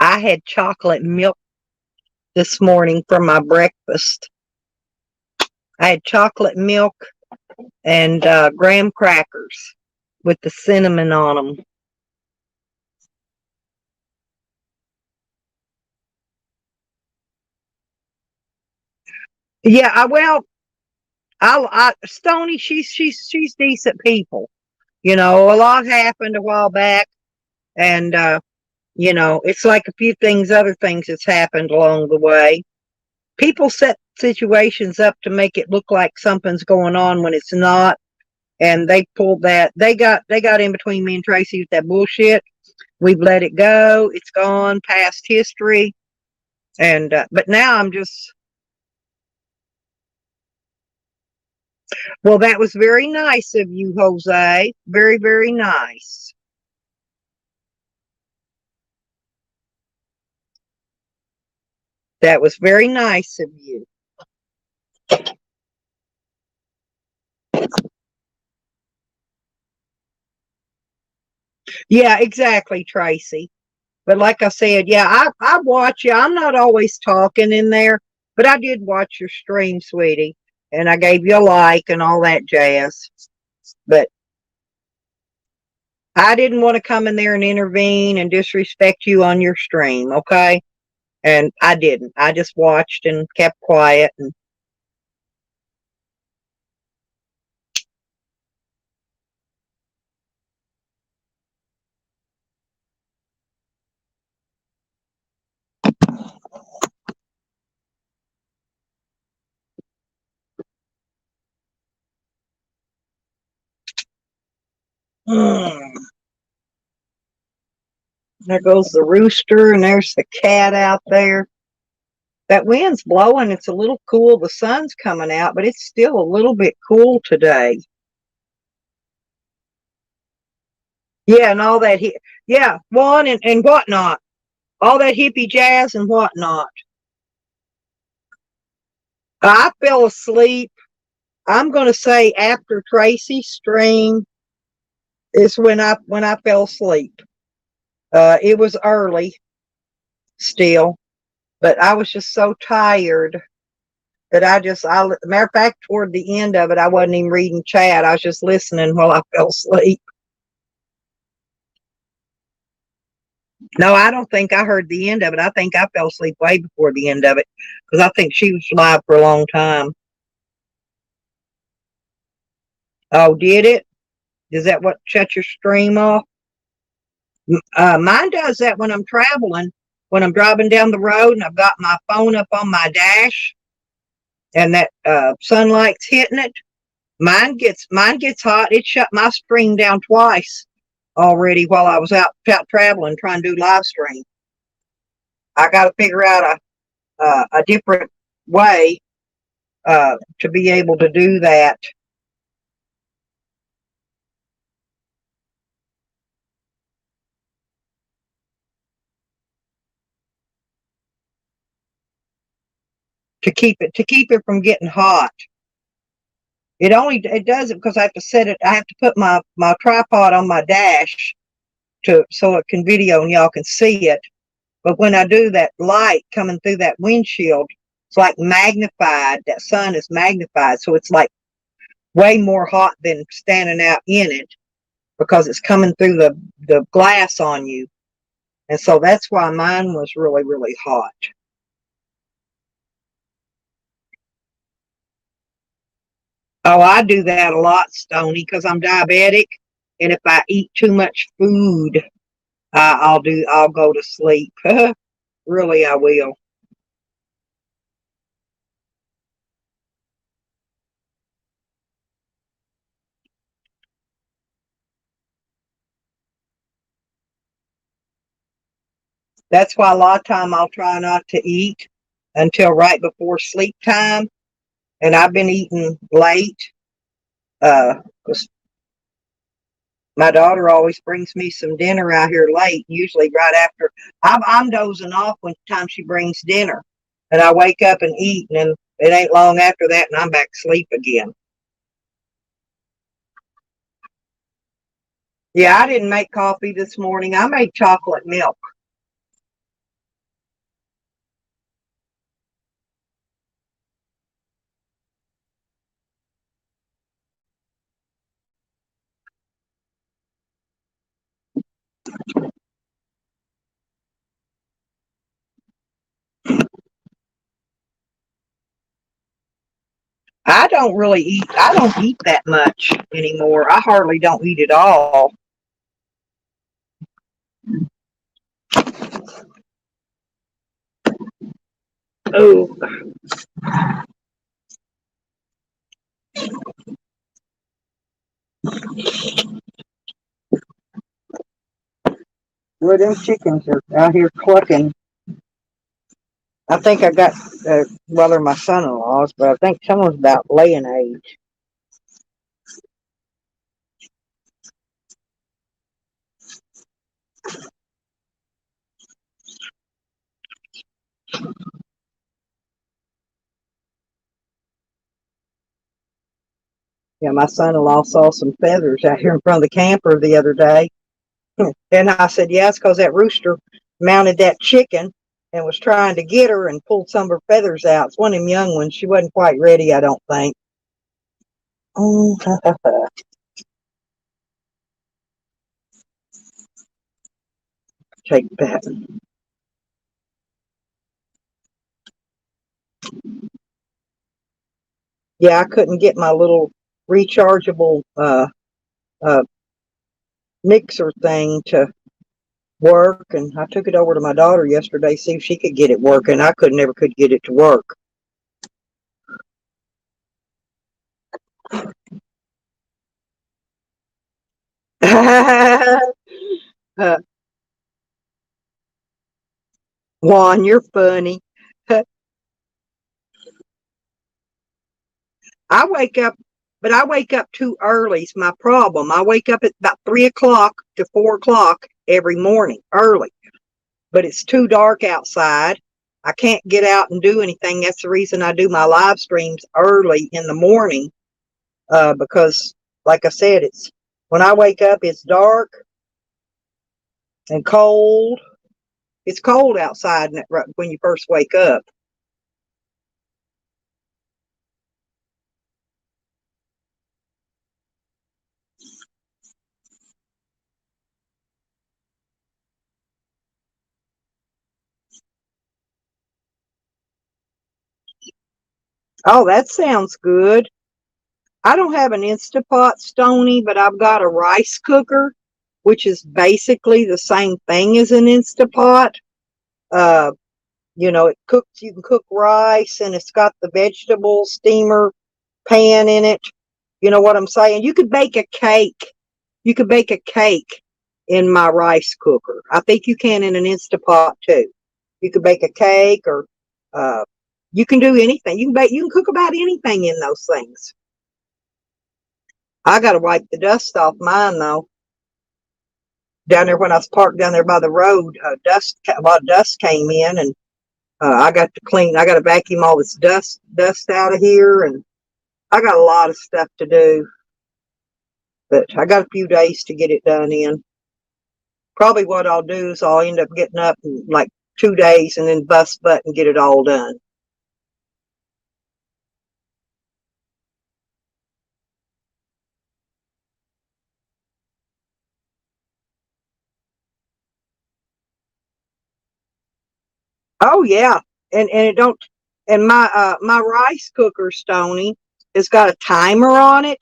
I had chocolate milk this morning for my breakfast. I had chocolate milk and graham crackers with the cinnamon on them. Yeah, Stony, she's decent people. A lot happened a while back, and it's like a few other things that's happened along the way. People set situations up to make it look like something's going on when it's not, and they pulled that. They got in between me and Tracy with that bullshit. We've let it go. It's gone, past history, and but now I'm just. Well, that was very nice of you, Jose. Very, very nice. That was very nice of you. Yeah, exactly, Tracy. But like I said, yeah, I watch you. I'm not always talking in there, but I did watch your stream, sweetie, and I gave you a like and all that jazz. But I didn't want to come in there and intervene and disrespect you on your stream, okay? And I didn't. I just watched and kept quiet. And there goes the rooster, and there's the cat out there. That wind's blowing. It's a little cool. The sun's coming out, but it's still a little bit cool today. Yeah, and all that. Yeah, one and whatnot. All that hippie jazz and whatnot. I fell asleep. I'm going to say after Tracy's stream is when I fell asleep. It was early still, but I was just so tired that matter of fact, toward the end of it, I wasn't even reading chat. I was just listening while I fell asleep. No, I don't think I heard the end of it. I think I fell asleep way before the end of it because I think she was live for a long time. Oh, did it? Is that what shut your stream off? Mine does that when I'm traveling, when I'm driving down the road and I've got my phone up on my dash and that sunlight's hitting it. Mine gets hot. It shut my stream down twice already while I was out traveling trying to do live stream. I got to figure out a different way to be able to do that. To keep it from getting hot. It does it because I have to set it. I have to put my tripod on my dash so it can video and y'all can see it. But when I do, that light coming through that windshield, it's like magnified. That sun is magnified, so it's like way more hot than standing out in it because it's coming through the glass on you. And so that's why mine was really, really hot. Oh, I do that a lot, Stony, because I'm diabetic. And if I eat too much food, I'll go to sleep. Really, I will. That's why a lot of time I'll try not to eat until right before sleep time. And I've been eating late because my daughter always brings me some dinner out here late, usually right after. I'm dozing off when time she brings dinner. And I wake up and eat, and then it ain't long after that, and I'm back to sleep again. Yeah, I didn't make coffee this morning. I made chocolate milk. I don't eat that much anymore. I hardly don't eat at all. Oh, where them chickens are out here clucking. I think I got, well, they're my son-in-laws, but I think someone's about laying age. Yeah, my son-in-law saw some feathers out here in front of the camper the other day. And I said, yeah, it's because that rooster mounted that chicken and was trying to get her and pulled some of her feathers out. It's one of them young ones. She wasn't quite ready, I don't think. Oh, take that. Yeah, I couldn't get my little rechargeable uh, mixer thing to work, and I took it over to my daughter yesterday, see if she could get it working. I could never could get it to work. uh, Juan, you're funny. I wake up, but I wake up too early. Is my problem. I wake up at about 3 o'clock to 4 o'clock every morning, early. But it's too dark outside. I can't get out and do anything. That's the reason I do my live streams early in the morning, because, like I said, it's when I wake up, it's dark and cold. It's cold outside when you first wake up. Oh, that sounds good. I don't have an Instapot, Stony, but I've got a rice cooker, which is basically the same thing as an Instapot. Uh, it cooks, you can cook rice, and it's got the vegetable steamer pan in it. You know what I'm saying? You could bake a cake. You could bake a cake in my rice cooker. I think you can in an Instapot too. You could bake a cake, or uh, you can do anything. You can cook about anything in those things. I got to wipe the dust off mine though. Down there when I was parked down there by the road, a lot of dust came in, and I got to clean. I got to vacuum all this dust out of here, and I got a lot of stuff to do. But I got a few days to get it done in. Probably what I'll do is I'll end up getting up in like 2 days and then bust butt and get it all done. Oh yeah, and it don't. And my rice cooker, Stony, has got a timer on it.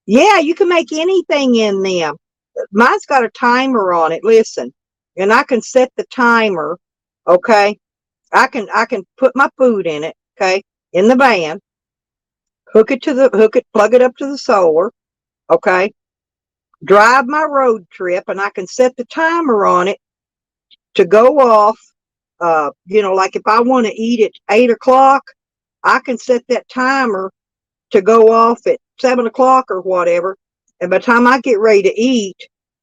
Yeah, you can make anything in them. Mine's got a timer on it. Listen, and I can set the timer. Okay, I can put my food in it. Okay, in the van. Plug it up to the solar. Okay, drive my road trip, and I can set the timer on it to go off. Like if I want to eat at 8 o'clock, I can set that timer to go off at 7 o'clock or whatever. And by the time I get ready to eat,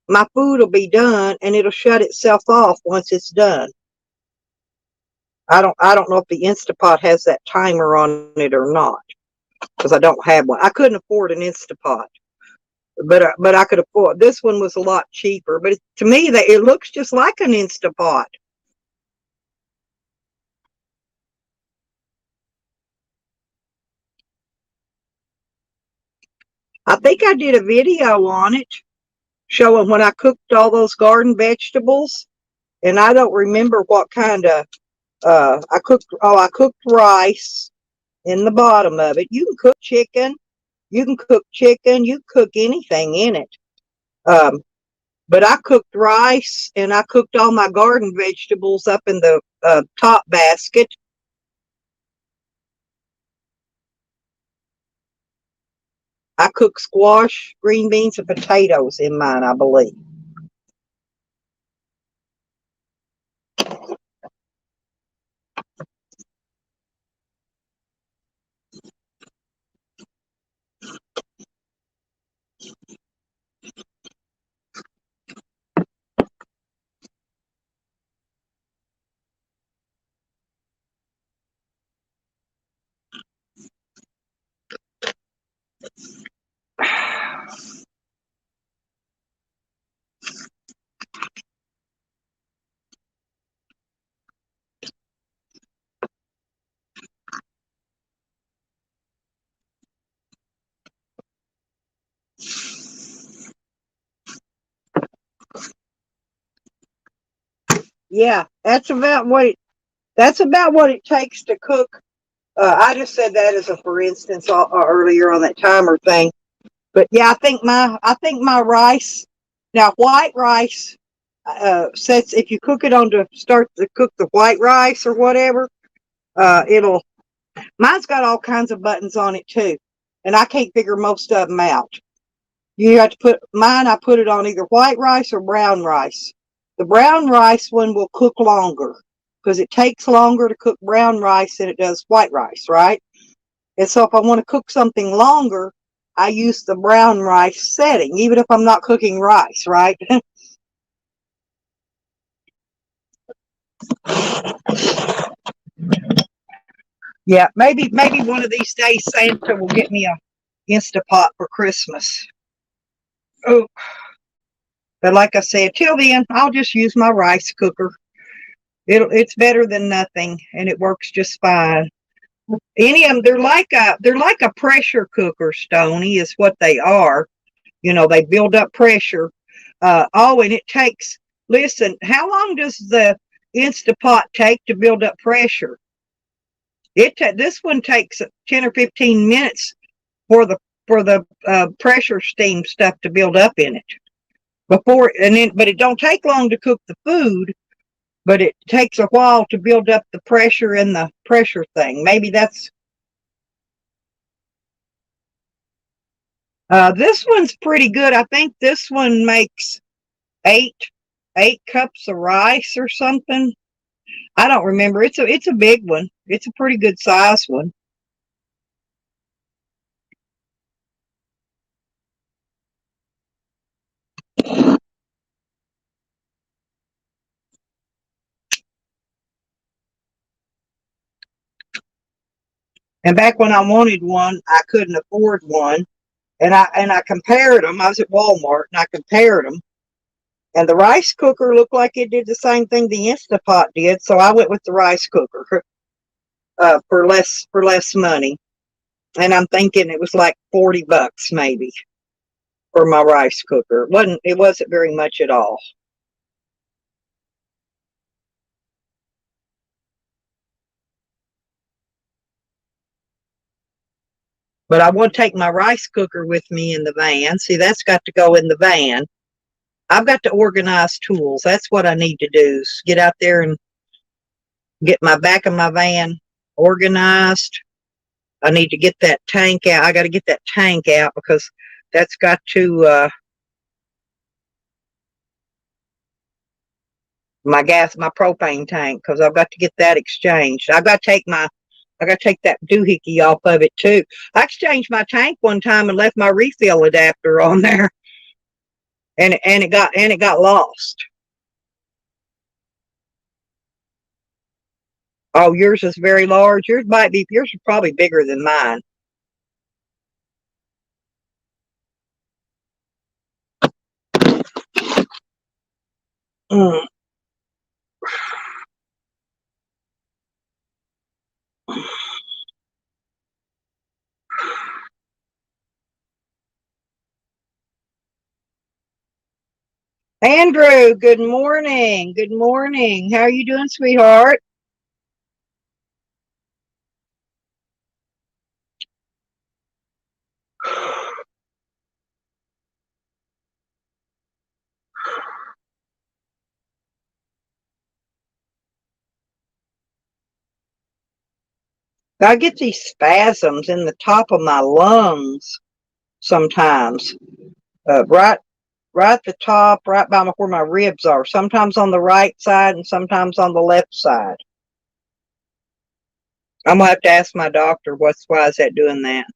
my food will be done, and it'll shut itself off once it's done. I don't know if the Instapot has that timer on it or not, because I don't have one. I couldn't afford an Instapot, but I could afford this one. Was a lot cheaper, but to me that it looks just like an Instapot. I think I did a video on it showing when I cooked all those garden vegetables, and I don't remember what kind of I cooked. Oh, I cooked rice in the bottom of it. You can cook chicken. You can cook chicken. You can cook anything in it. Um, but I cooked rice, and I cooked all my garden vegetables up in the top basket. I cooked squash, green beans, and potatoes in mine, I believe. Yeah, that's about what it takes to cook I just said that as a for instance earlier on that timer thing. But yeah, I think my rice. Now white rice sets if you cook it on to start to cook the white rice or whatever, it'll. Mine's got all kinds of buttons on it too, and I can't figure most of them out. You have to put mine. I put it on either white rice or brown rice. The brown rice one will cook longer because it takes longer to cook brown rice than it does white rice, right? And so if I want to cook something longer, I use the brown rice setting, even if I'm not cooking rice, right? Yeah, maybe one of these days Santa will get me a Instapot for Christmas. Oh, but like I said, till then, I'll just use my rice cooker. It's better than nothing, and it works just fine. Any of them, they're like a pressure cooker, Stony, is what they are. They build up pressure. And it takes. Listen, how long does the Instapot take to build up pressure? This one takes 10 or 15 minutes for the pressure steam stuff to build up in it but it don't take long to cook the food, but it takes a while to build up the pressure in the pressure thing. Maybe that's this one's pretty good. I think this one makes eight eight cups of rice or something. I don't remember. It's a big one. It's a pretty good size one. And back when I wanted one, I couldn't afford one. And I compared them. I was at Walmart and I compared them. And the rice cooker looked like it did the same thing the Instapot did, so I went with the rice cooker for less money. And I'm thinking it was like $40 maybe for my rice cooker. It wasn't very much at all. But I want to take my rice cooker with me in the van. See, that's got to go in the van. I've got to organize tools. That's what I need to do is get out there and get my back of my van organized. I need to get that tank out. I got to get that tank out because that's got to my propane tank because I've got to get that exchanged. I got to take that doohickey off of it too. I exchanged my tank one time and left my refill adapter on there, and it got lost. Oh, yours is very large. Yours is probably bigger than mine. Mm. Andrew, good morning. Good morning. How are you doing, sweetheart? I get these spasms in the top of my lungs sometimes. Right, right at the top, right by where my ribs are. Sometimes on the right side and sometimes on the left side. I'm gonna have to ask my doctor why is that doing that.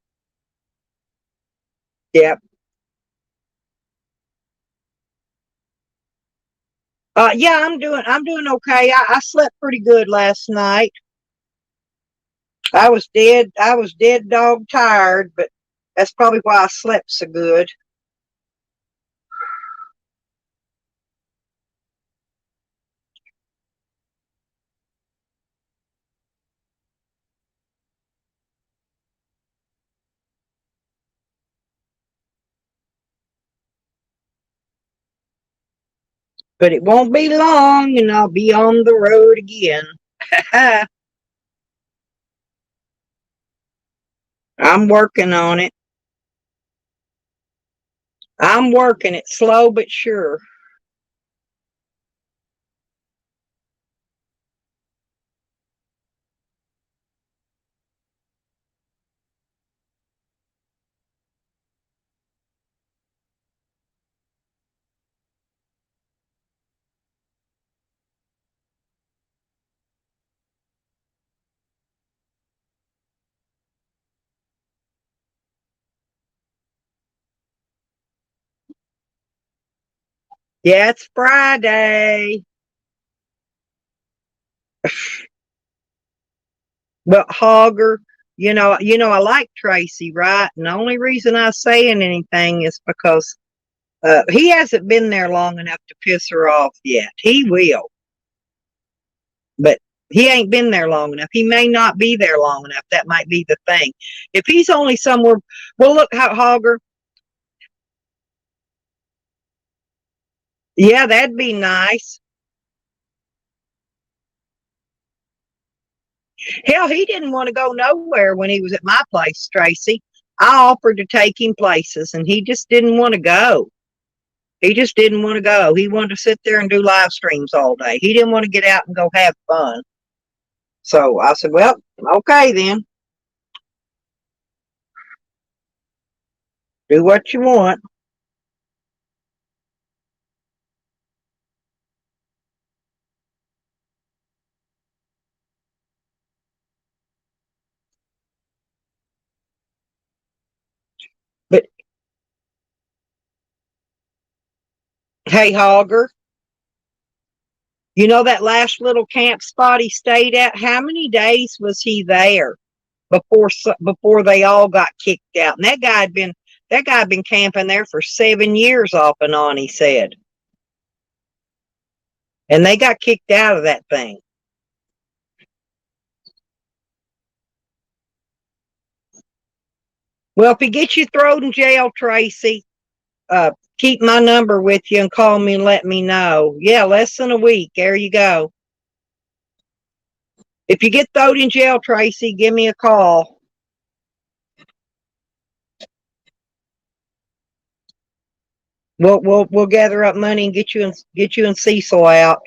Yep. Yeah, I'm doing okay. I slept pretty good last night. I was dead dog tired, but that's probably why I slept so good. But it won't be long and I'll be on the road again. I'm working on it. I'm working it slow but sure. Yeah, it's Friday. But Hogger, I like Tracy, right? And the only reason I'm saying anything is because he hasn't been there long enough to piss her off yet. He will, but he ain't been there long enough. He may not be there long enough. That might be the thing. If he's only somewhere, well, look how Hogger. Yeah, that'd be nice. Hell, he didn't want to go nowhere when he was at my place, Tracy. I offered to take him places, and he just didn't want to go. He just didn't want to go. He wanted to sit there and do live streams all day. He didn't want to get out and go have fun. So I said, well, okay then. Do what you want. But hey, Hogger, you know that last little camp spot he stayed at? How many days was he there before they all got kicked out? And that guy had been camping there for 7 years off and on, he said. And they got kicked out of that thing. Well, if he gets you thrown in jail, Tracy, keep my number with you and call me and let me know. Yeah, less than a week. There you go. If you get thrown in jail, Tracy, give me a call. We'll gather up money and get you and Cecil out.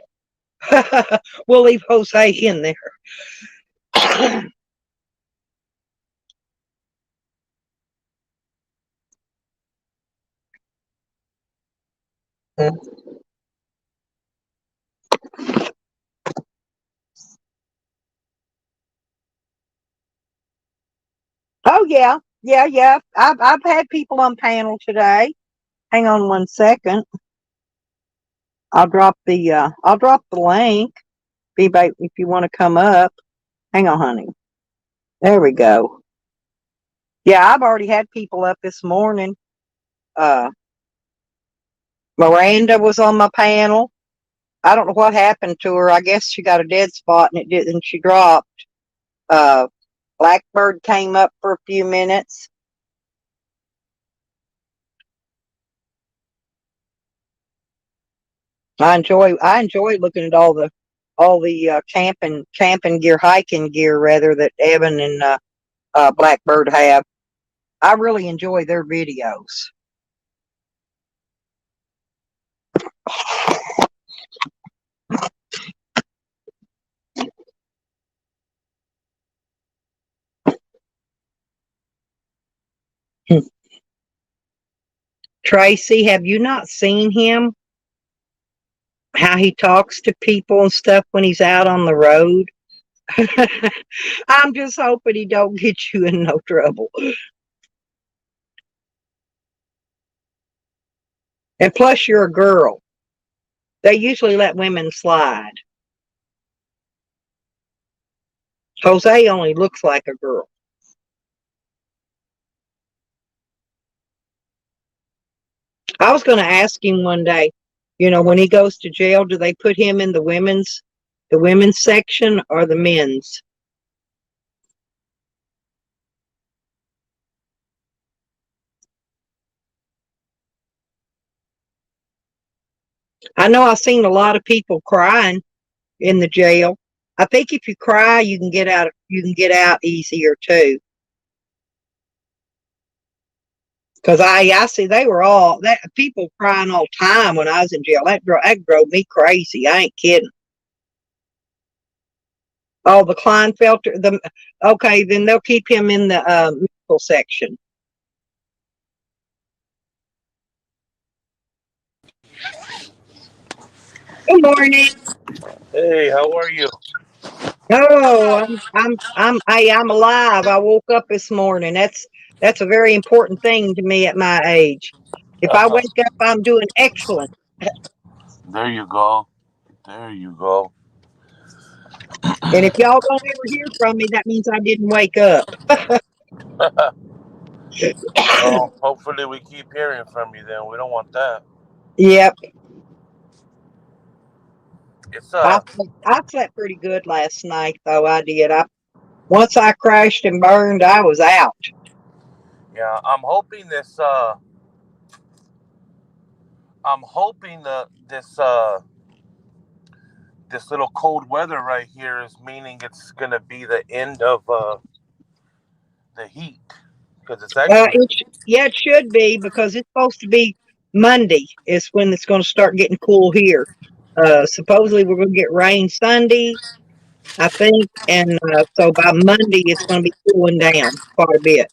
We'll leave Jose in there. Oh yeah. I've had people on panel today. Hang on 1 second. I'll drop the link. If you want to come up. Hang on, honey. There we go. Yeah, I've already had people up this morning. Uh, Miranda was on my panel. I don't know what happened to her. I guess she got a dead spot and it did, and she dropped. Uh, Blackbird came up for a few minutes. I enjoy looking at all the camping gear, hiking gear rather, that Evan and Blackbird have. I really enjoy their videos. Tracy, have you not seen him? How he talks to people and stuff when he's out on the road? I'm just hoping he don't get you in no trouble. And plus, you're a girl. They usually let women slide. Jose only looks like a girl. I was going to ask him one day, when he goes to jail, do they put him in the women's section or the men's? I know I've seen a lot of people crying in the jail. I think if you cry, you can get out easier too. Cause I see they were all that people crying all the time when I was in jail. That drove me crazy. I ain't kidding. Oh, the Kleinfelter. Okay, then they'll keep him in the medical section. Good morning. Hey, how are you? Oh, I'm alive. I woke up this morning. That's a very important thing to me at my age. If I wake up, I'm doing excellent. There you go. There you go. And if y'all don't ever hear from me, that means I didn't wake up. Well, hopefully we keep hearing from you then. We don't want that. Yep. It's I slept pretty good last night, though. I did. Once I crashed and burned, I was out. yeah, I'm hoping that this little cold weather right here is meaning it's gonna be the end of the heat because it's actually Yeah, it should be because it's supposed to be Monday is when it's going to start getting cool here. Supposedly we're going to get rain Sunday, I think, and so by Monday it's going to be cooling down quite a bit.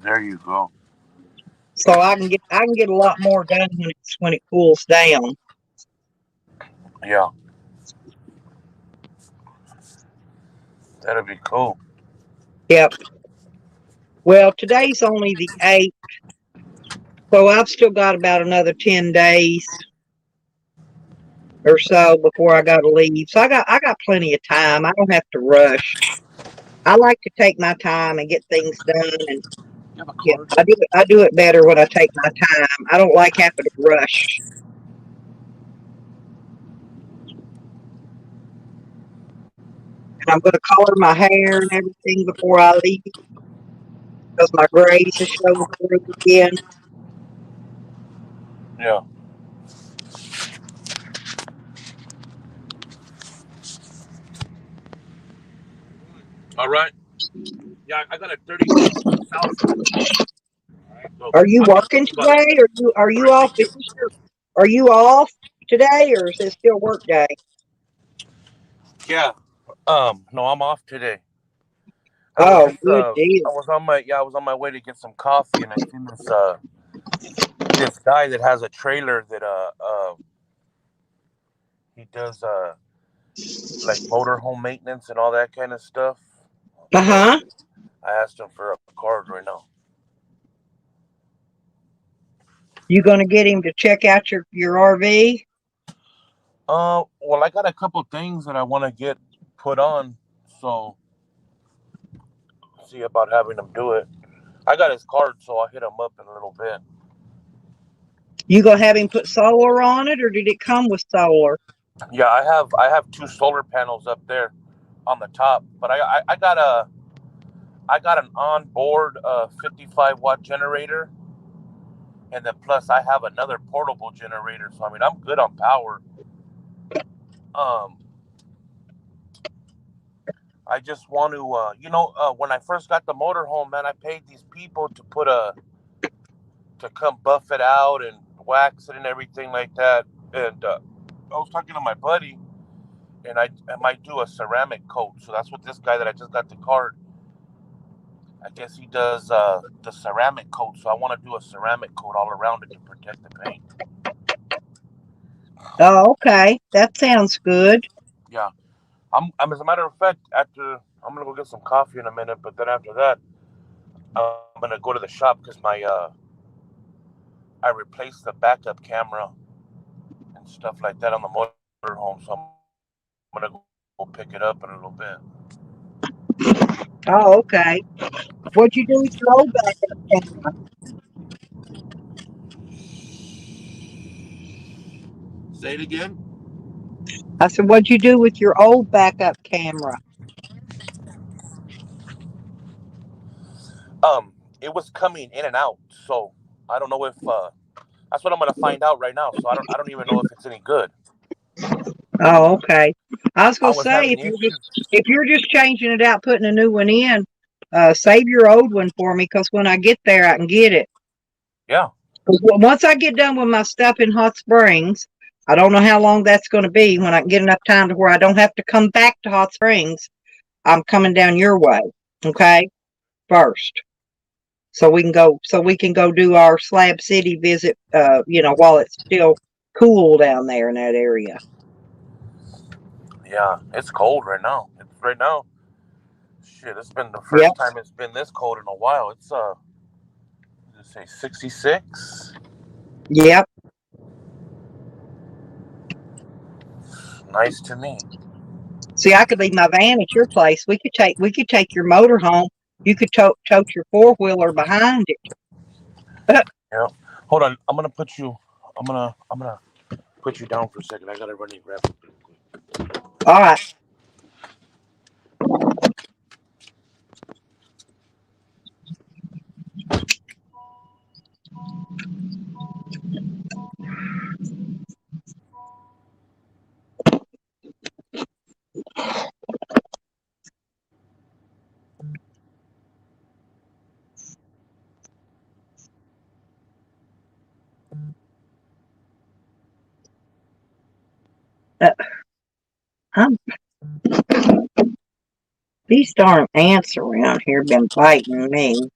there you go. So I can get a lot more done when it cools down. Yeah, that'll be cool. Yep. Well, today's only the 8th, so I've still got about another 10 days or so before I got to leave. So I got plenty of time. I don't have to rush. I like to take my time and get things done, and You have a yeah, card? I do it better when I take my time. I don't like having to rush. And I'm going to color my hair and everything before I leave because my grays are showing through again. Yeah. All right. Yeah, I got a 30-minute south for you. All right. So Are you I'll talk to working you about it. today? Are All you right. off? Thank you. Are you off today, or is it still work day? Yeah. No, I'm off today. Oh, good deal. I was on my way to get some coffee and I seen this guy that has a trailer that he does like motorhome maintenance and all that kind of stuff. Uh So huh. I asked him for a card right now. You going to get him to check out your RV? Well, I got a couple things that I want to get put on, so see about having him do it. I got his card, so I'll hit him up in a little bit. You gonna have him put solar on it, or did it come with solar? Yeah, I have two solar panels up there on the top, but I got an onboard 55-watt generator, and then plus I have another portable generator. So I mean, I'm good on power. Um, I just want to, when I first got the motorhome, man, I paid these people to come buff it out and wax it and everything like that. And I was talking to my buddy, and I might do a ceramic coat. So that's what this guy that I just got the card. I guess he does the ceramic coat. So I want to do a ceramic coat all around it to protect the paint. Oh, okay. That sounds good. Yeah, I'm as a matter of fact, after I'm gonna go get some coffee in a minute, but then after that, I'm gonna go to the shop because I replaced the backup camera and stuff like that on the motorhome. So I'm gonna go pick it up in a little bit. Oh, okay. What'd you do with your old backup camera? Say it again. I said, what'd you do with your old backup camera? It was coming in and out, so I don't know if that's what I'm gonna find out right now. So I don't even know if it's any good. Oh, okay. I was I gonna was say having issues. if you're just changing it out, putting a new one in, save your old one for me because when I get there, I can get it. Yeah. Once I get done with my stuff in Hot Springs, I don't know how long that's going to be. When I get enough time to where I don't have to come back to Hot Springs, I'm coming down your way. Okay, first, so we can go do our Slab City visit. While it's still cool down there in that area. Yeah. It's cold right now. It's right now. Shit, it's been the Yep, first time it's been this cold in a while. It's let's say 66. yep. Nice to me. See, I could leave my van at your place. We could take your motor home. You could tote your 4-wheeler behind it. Yeah. Hold on. I'm gonna put you down for a second. I gotta run and grab something real quick. All right. Uh, I'm, these darn ants around here been biting me.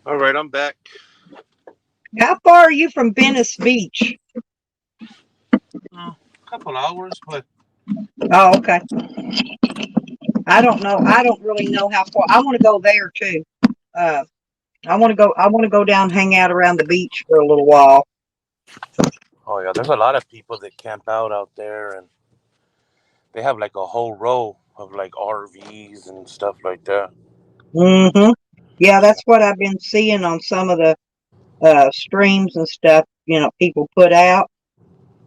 All right, I'm back. How far are you from Venice Beach? A couple hours, but Oh, okay. I don't know. I don't really know how far. I want to go there too. Uh, I want to go. I want to go down, hang out around the beach for a little while. oh yeah, there's a lot of people that camp out there, and they have like a whole row of like RVs and stuff like that. Mm-hmm. Yeah, that's what I've been seeing on some of the streams and stuff. People put out,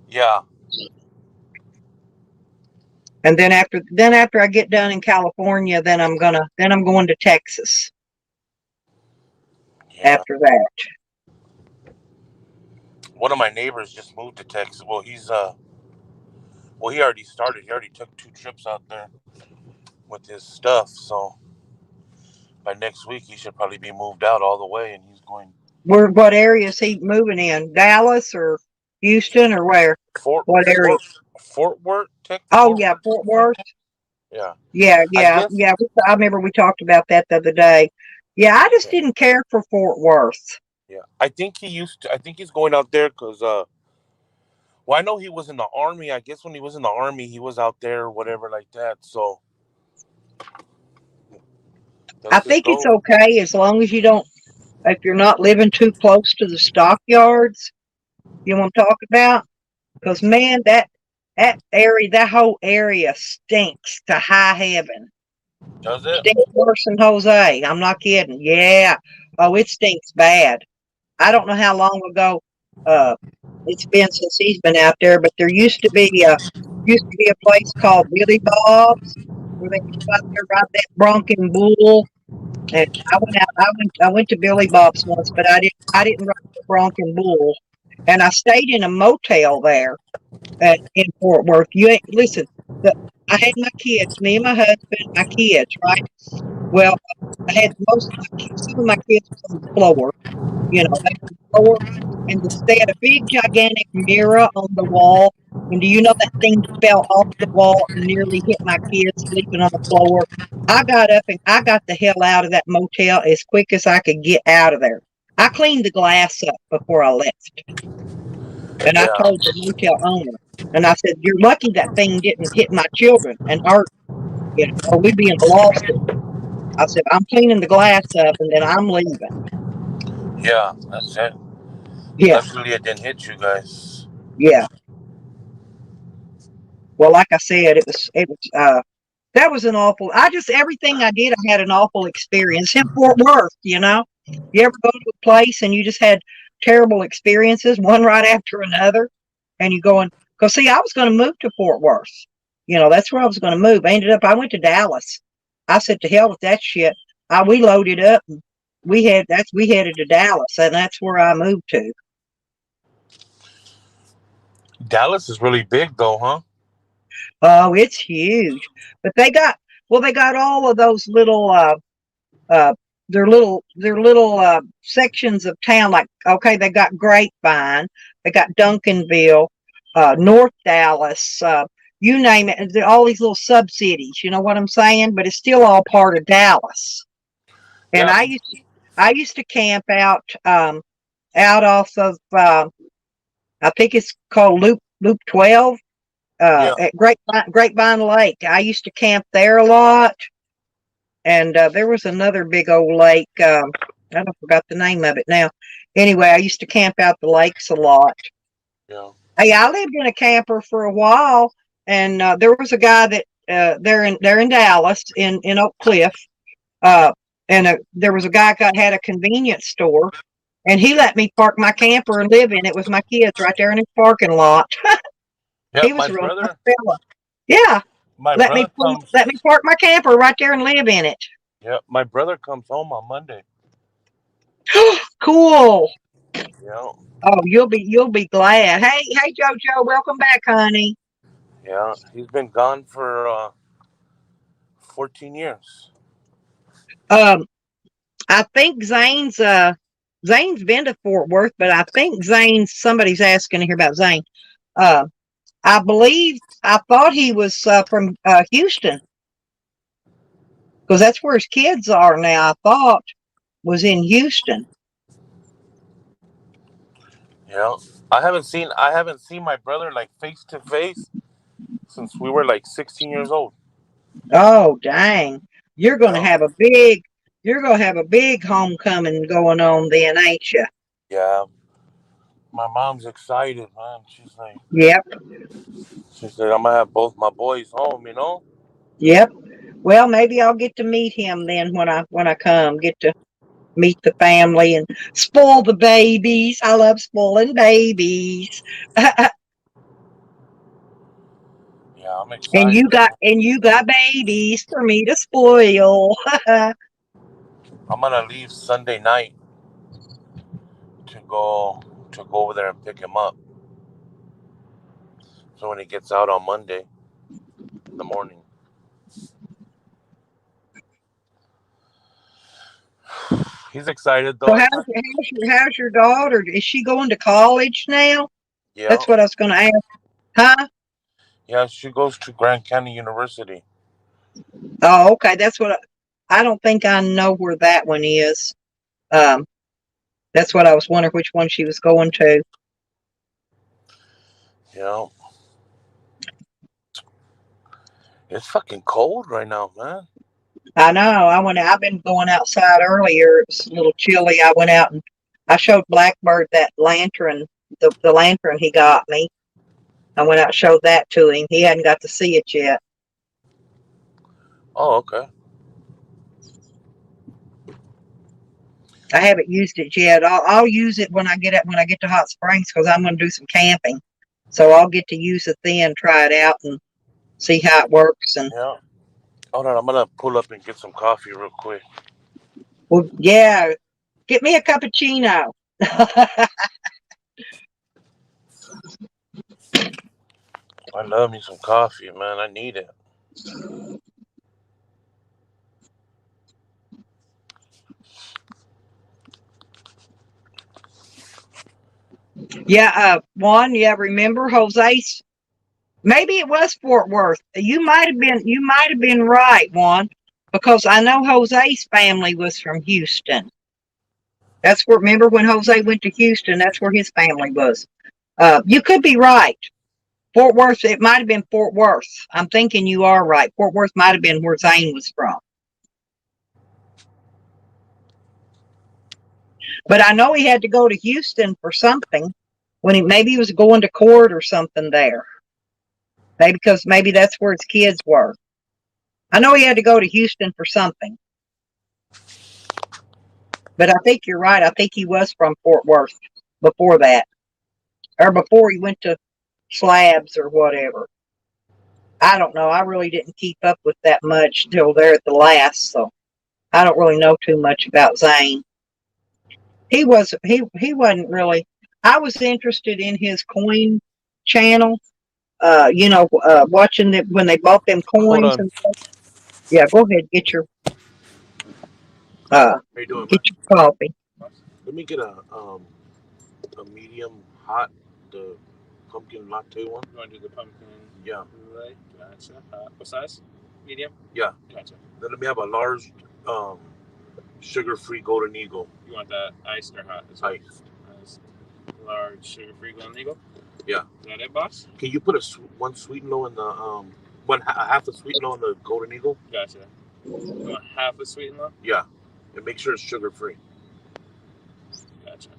Yeah, and then after I get done in California, then I'm going to Texas yeah. after that. One of my neighbors just moved to Texas. Well, he already started. He already took 2 trips out there with his stuff. So by next week, he should probably be moved out all the way, and he's going What area is he moving in? Dallas or Houston or where? Fort What area? Fort Fort Worth, Oh Fort yeah, Worth, Fort Texas. Worth. Yeah, Yeah, I yeah, guess. yeah. I remember we talked about that the other day. Yeah, I just Yeah, didn't care for Fort Worth. yeah. I think he used to. I think he's going out there because well, I know he was in the army. I guess when he was in the army, he was out there, or whatever, like that. So I let's just think it's go. okay as long as you don't, if you're not living too close to the stockyards. You want to talk about? Because man, that whole area stinks to high heaven. Does it? Stinks worse than Jose. I'm not kidding. Yeah. Oh, it stinks bad. I don't know how long ago uh, it's been since he's been out there, but there used to be a place called Billy Bob's where they go out there ride that bronco bull. And I went to Billy Bob's once, but I didn't ride the bronco bull. And I stayed in a motel there in Fort Worth. You ain't listen. The, I had my kids, me and my husband, my kids, right? Well, I had most of my kids, some of my kids was on the floor, they were on the floor, and they had a big gigantic mirror on the wall. And do you know that thing fell off the wall and nearly hit my kids sleeping on the floor? I got up and I got the hell out of that motel as quick as I could get out of there. I cleaned the glass up before I left. And I Yeah, told the motel owner, and I said, "You're lucky that thing didn't hit my children and hurt, or we'd be in a lawsuit." I said, "I'm cleaning the glass up and then I'm leaving." yeah. That's it. Yeah, Luckily, it didn't hit you guys. yeah. Well, like I said, that was an awful. Everything I did, I had an awful experience in Fort Worth. You ever go to a place and you just had terrible experiences, one right after another, and you going, because see, I was going to move to Fort Worth. That's where I was going to move. I went to Dallas. I said, to hell with that shit. We loaded up. we headed to Dallas, and that's where I moved to. Dallas is really big, though, huh? Oh, it's huge. But they got all of those little uh their little sections of town, like, okay, they got Grapevine, they got Duncanville, North Dallas, you name it, all these little sub cities, you know what I'm saying? But it's still all part of Dallas. And Yeah, I used to camp out off of I think it's called Loop 12 yeah, at Grapevine Lake. I used to camp there a lot. And there was another big old lake. I don't forgot the name of it now. Anyway, I used to camp out the lakes a lot. yeah, Hey, I lived in a camper for a while, and there was a guy that they're in Dallas in Oak Cliff, uh, and there was a guy that had a convenience store, and he let me park my camper and live in it with my kids right there in his parking lot. yeah. He was a real nice fella. Yeah, My brother let me comes. park my camper right there and live in it. Yeah, my brother comes home on Monday. Cool. Yeah, Oh, you'll be glad. Hey, JoJo, welcome back, honey. yeah. He's been gone for 14 years. Um, I think Zane's been to Fort Worth, but I think somebody's asking here about Zane. Uh, I thought he was from Houston, because that's where his kids are now. I thought was in Houston. Yeah, I haven't seen my brother like face to face since we were like 16 years old. Oh, dang! You're gonna Yeah, have a big you're gonna have a big homecoming going on then, ain't you? yeah. My mom's excited, man. Yep, She said I'm gonna have both my boys home. You know. yep. Well, maybe I'll get to meet him then when I come. Get to meet the family and spoil the babies. I love spoiling babies. And Yeah, I'm excited. you got babies for me to spoil. I'm gonna leave Sunday night to go over there and pick him up. So when he gets out on Monday in the morning, he's excited So though. It's not. how's your daughter? Is she going to college now? Yeah, That's what I was going to ask. Huh? yeah. She goes to Grand Canyon University. Oh, okay. I don't think I know where that one is. Um, that's what I was wondering which one she was going to. You know, it's fucking cold right now, man. I know. I've been going outside earlier. It was a little chilly. I went out and I showed Blackbird that lantern, the lantern he got me. I went out and showed that to him. He hadn't got to see it yet. Oh, okay. I haven't used it yet. I'll use it when I get to Hot Springs, because I'm going to do some camping. So I'll get to use it then, try it out and see how it works. And Yeah. Hold on, I'm gonna pull up and get some coffee real quick. well, yeah, get me a cappuccino. I love me some coffee, man. I need it. Yeah, yeah, remember Jose's? Maybe it was Fort Worth. You might have been right, Juan, because I know Jose's family was from Houston. That's where, remember when Jose went to Houston, that's where his family was. You could be right. Fort Worth, it might have been Fort Worth. I'm thinking you are right. Fort Worth might have been where Zane was from. But I know he had to go to Houston for something, maybe he was going to court or something there. Maybe because maybe that's where his kids were. I know he had to go to Houston for something. But I think you're right. I think he was from Fort Worth before that, or before he went to Slabs or whatever. I don't know. I really didn't keep up with that much till there at the last, so I don't really know too much about Zane. he wasn't really. I was interested in his coin channel. Watching it when they bought them Hold coins on. and stuff. Yeah, go ahead, get your How you doing, man? coffee. Let me get a medium hot, the pumpkin latte one. You want to do the pumpkin? Yeah. Right. Gotcha. What size? Medium? Yeah. Gotcha. Then let me have a large, sugar-free Golden Eagle. You want that iced or hot? As well? Iced. Large sugar-free Golden Eagle? Yeah. Is that it, boss? Can you put one sweet and low in the half a sweet and low in the Golden Eagle? Gotcha. You want half a sweet and low? Yeah. And make sure it's sugar-free. Gotcha.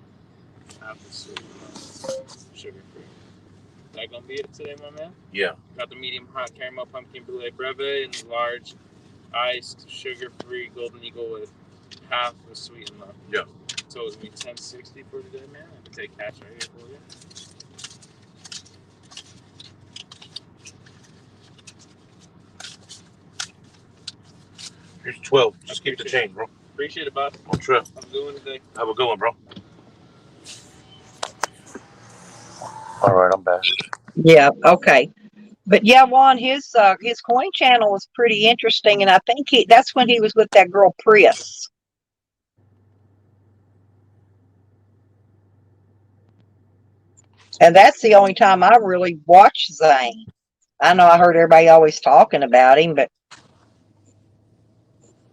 Half a sweet and low. Sugar-free. That gonna be it today, my man? Yeah. Got the medium hot caramel pumpkin brulee breve and large iced sugar-free Golden Eagle with half a sweet and low. Yeah. So it's gonna be $10.60 for today, man. I can take cash right here for you. Here's 12. Just keep the change, bro. Appreciate it, boss. On trip. Have a good one today. Have a good one, bro. All right, I'm back. Yeah, okay. But yeah, Juan, his coin channel was pretty interesting, and I think that's when he was with that girl Prius. And that's the only time I really watched Zane. I know I heard everybody always talking about him,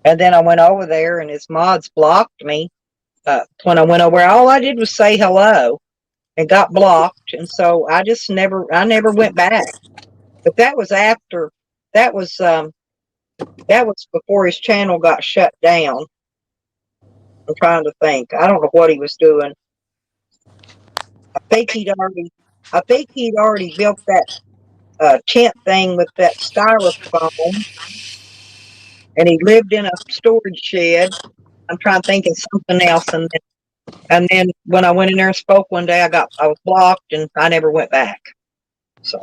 and then I went over there and his mods blocked me. When I went over, all I did was say hello and got blocked. And so I never went back. But that was before his channel got shut down. I'm trying to think. I don't know what he was doing. I think he'd already built that tent thing with that styrofoam, and he lived in a storage shed. I'm trying to think of something else, and then when I went in there and spoke one day, I was blocked, and I never went back. So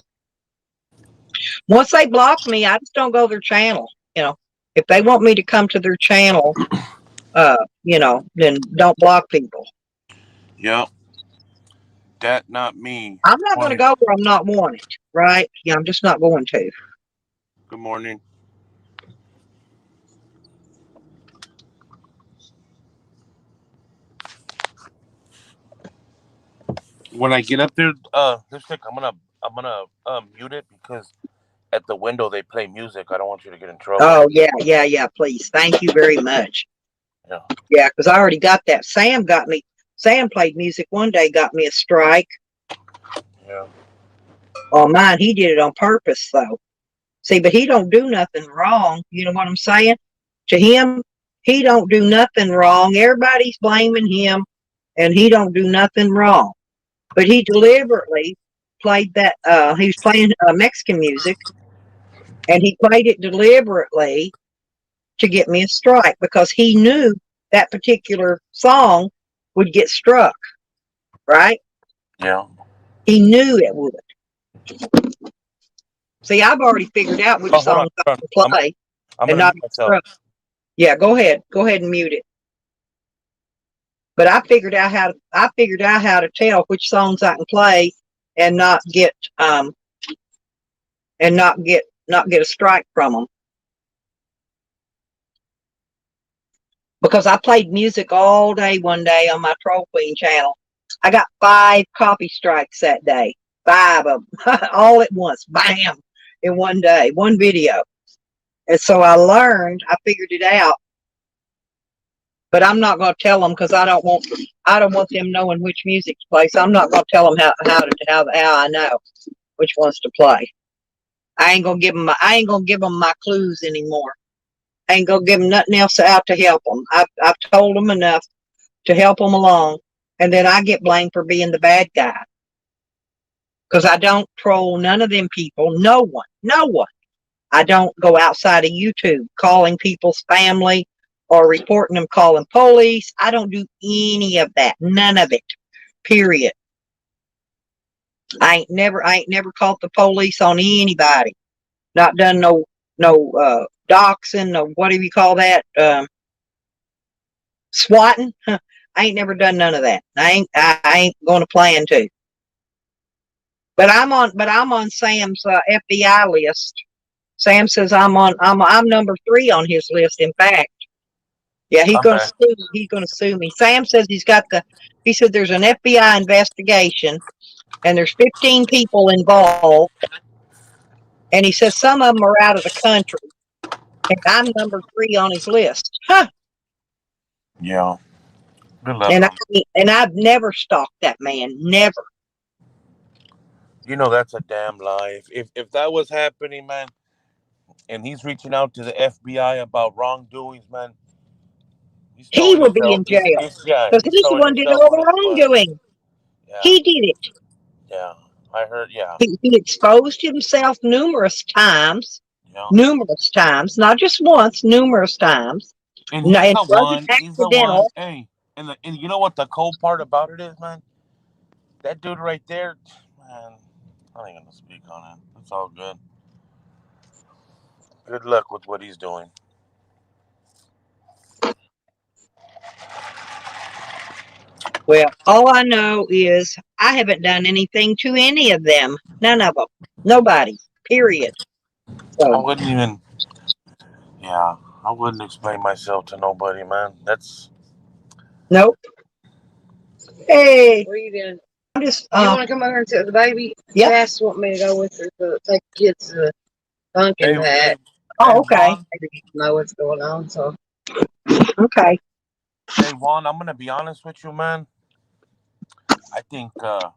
once they block me, I just don't go to their channel. If they want me to come to their channel, then don't block people. Yeah. That not me. I'm not going to go where I'm not wanted, right? Yeah, I'm just not going to. Good morning. When I get up there, lipstick, I'm gonna mute it because at the window they play music. I don't want you to get in trouble. Oh yeah. Please, thank you very much. Yeah. Yeah, because I already got that. Sam played music one day, got me a strike. Yeah. On mine, he did it on purpose though. See, but he don't do nothing wrong. You know what I'm saying? To him, he don't do nothing wrong. Everybody's blaming him, and he don't do nothing wrong. But he deliberately played that. He was playing Mexican music, and he played it deliberately to get me a strike because he knew that particular song would get struck. Right? Yeah. He knew it would. See, I've already figured out which songs I can play. I'm gonna mute myself. Yeah, go ahead and mute it. But I figured out how to tell which songs I can play and not get a strike from them. Because I played music all day one day on my Troll Queen channel. I got 5 copy strikes that day. 5 of them all at once. Bam! In one day, one video. And so I figured it out. But I'm not going to tell them because I don't want them knowing which music to play. So I'm not going to tell them how I know which ones to play. I ain't going to give them my clues anymore. I ain't going to give them nothing else out to help them. I've told them enough to help them along, and then I get blamed for being the bad guy because I don't troll none of them people. No one. I don't go outside of YouTube calling people's family or reporting them, calling police. I don't do any of that. None of it. Period. I ain't never called the police on anybody. Not done no doxing, no whatever you call that, swatting. I ain't never done none of that. I ain't going to plan to. But I'm on Sam's FBI list. Sam says I'm number 3 on his list. In fact, yeah, he's I'm going to back. sue me. He's going to sue me. Sam says he said there's an FBI investigation and there's 15 people involved. And he says some of them are out of the country. And I'm number 3 on his list. Huh. Yeah. Good luck, And, I, hon. and I've never stalked that man. Never. You know that's a damn lie. If that was happening, man, and he's reaching out to the FBI about wrongdoings, man, he's He throwing will be himself. in jail. Yeah, Because he's he's the throwing one did himself all under the the bus. wrongdoing. Yeah, He did it. yeah. I heard. Yeah, He exposed himself numerous times. yeah. Numerous times. Not just once, numerous times. And No, he's it the wasn't one. He's the one. accidental. Hey, and you know what the cold part about it is, man? That dude right there, man. I ain't gonna speak on it. It's all good. Good luck with what he's doing. Well, all I know is I haven't done anything to any of them. None of them. Nobody. Period. I So, wouldn't even. Yeah, I wouldn't explain myself to nobody, man. That's nope. Hey, What are you doing? I'm just, You want to come over and sit with the baby? yeah. Cass want me to go with her to take the kids to the hey, pumpkin hey, patch. Oh, hey, okay. Juan. Maybe you know what's going on. So Okay. Hey, Juan. I'm gonna be honest with you, man. I think, uh,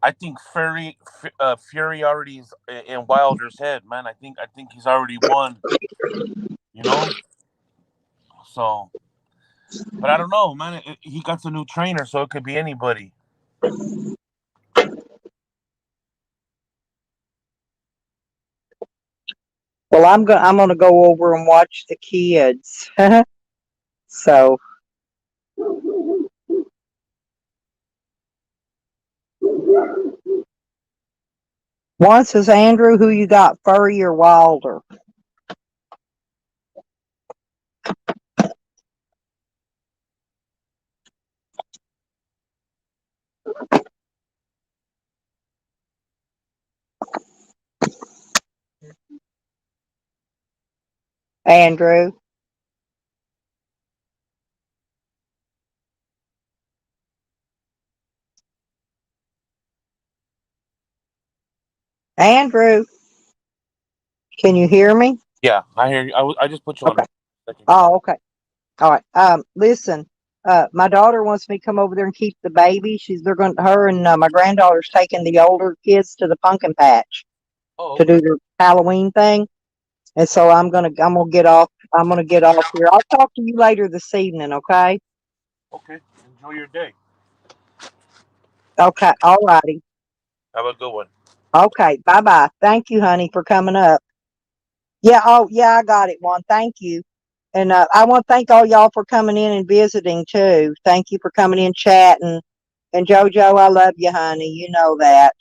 I think Fury already is in Wilder's head, man. I think he's already won. You know. So, but I don't know, man. He got a new trainer, so it could be anybody. Well, I'm gonna go over and watch the kids. So, one says, Andrew, who you got, Furry or Wilder? Andrew. Andrew, can you hear me? Yeah, I hear you. I just put you on Okay. mute a second ago. Oh, okay. All right. Listen, my daughter wants me to come over there and keep the baby. Her and my granddaughter's taking the older kids to the pumpkin patch Oh, to okay. do their Halloween thing. And so I'm gonna get off here. I'll talk to you later this evening, okay? Okay. Enjoy your day. Okay, all righty. Have a good one. Okay, bye bye. Thank you, honey, for coming up. Yeah, oh yeah, I got it, Juan. Thank you. And I want to thank all y'all for coming in and visiting too. Thank you for coming in, chatting. And JoJo, I love you, honey. You know that.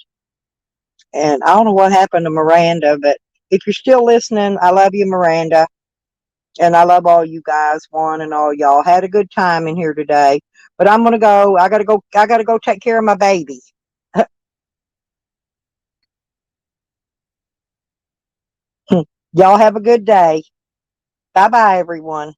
And I don't know what happened to Miranda, but if you're still listening, I love you, Miranda. And I love all you guys, Juan and all y'all. Had a good time in here today. But I'm gonna go. I gotta go take care of my baby. Y'all have a good day. Bye bye, everyone.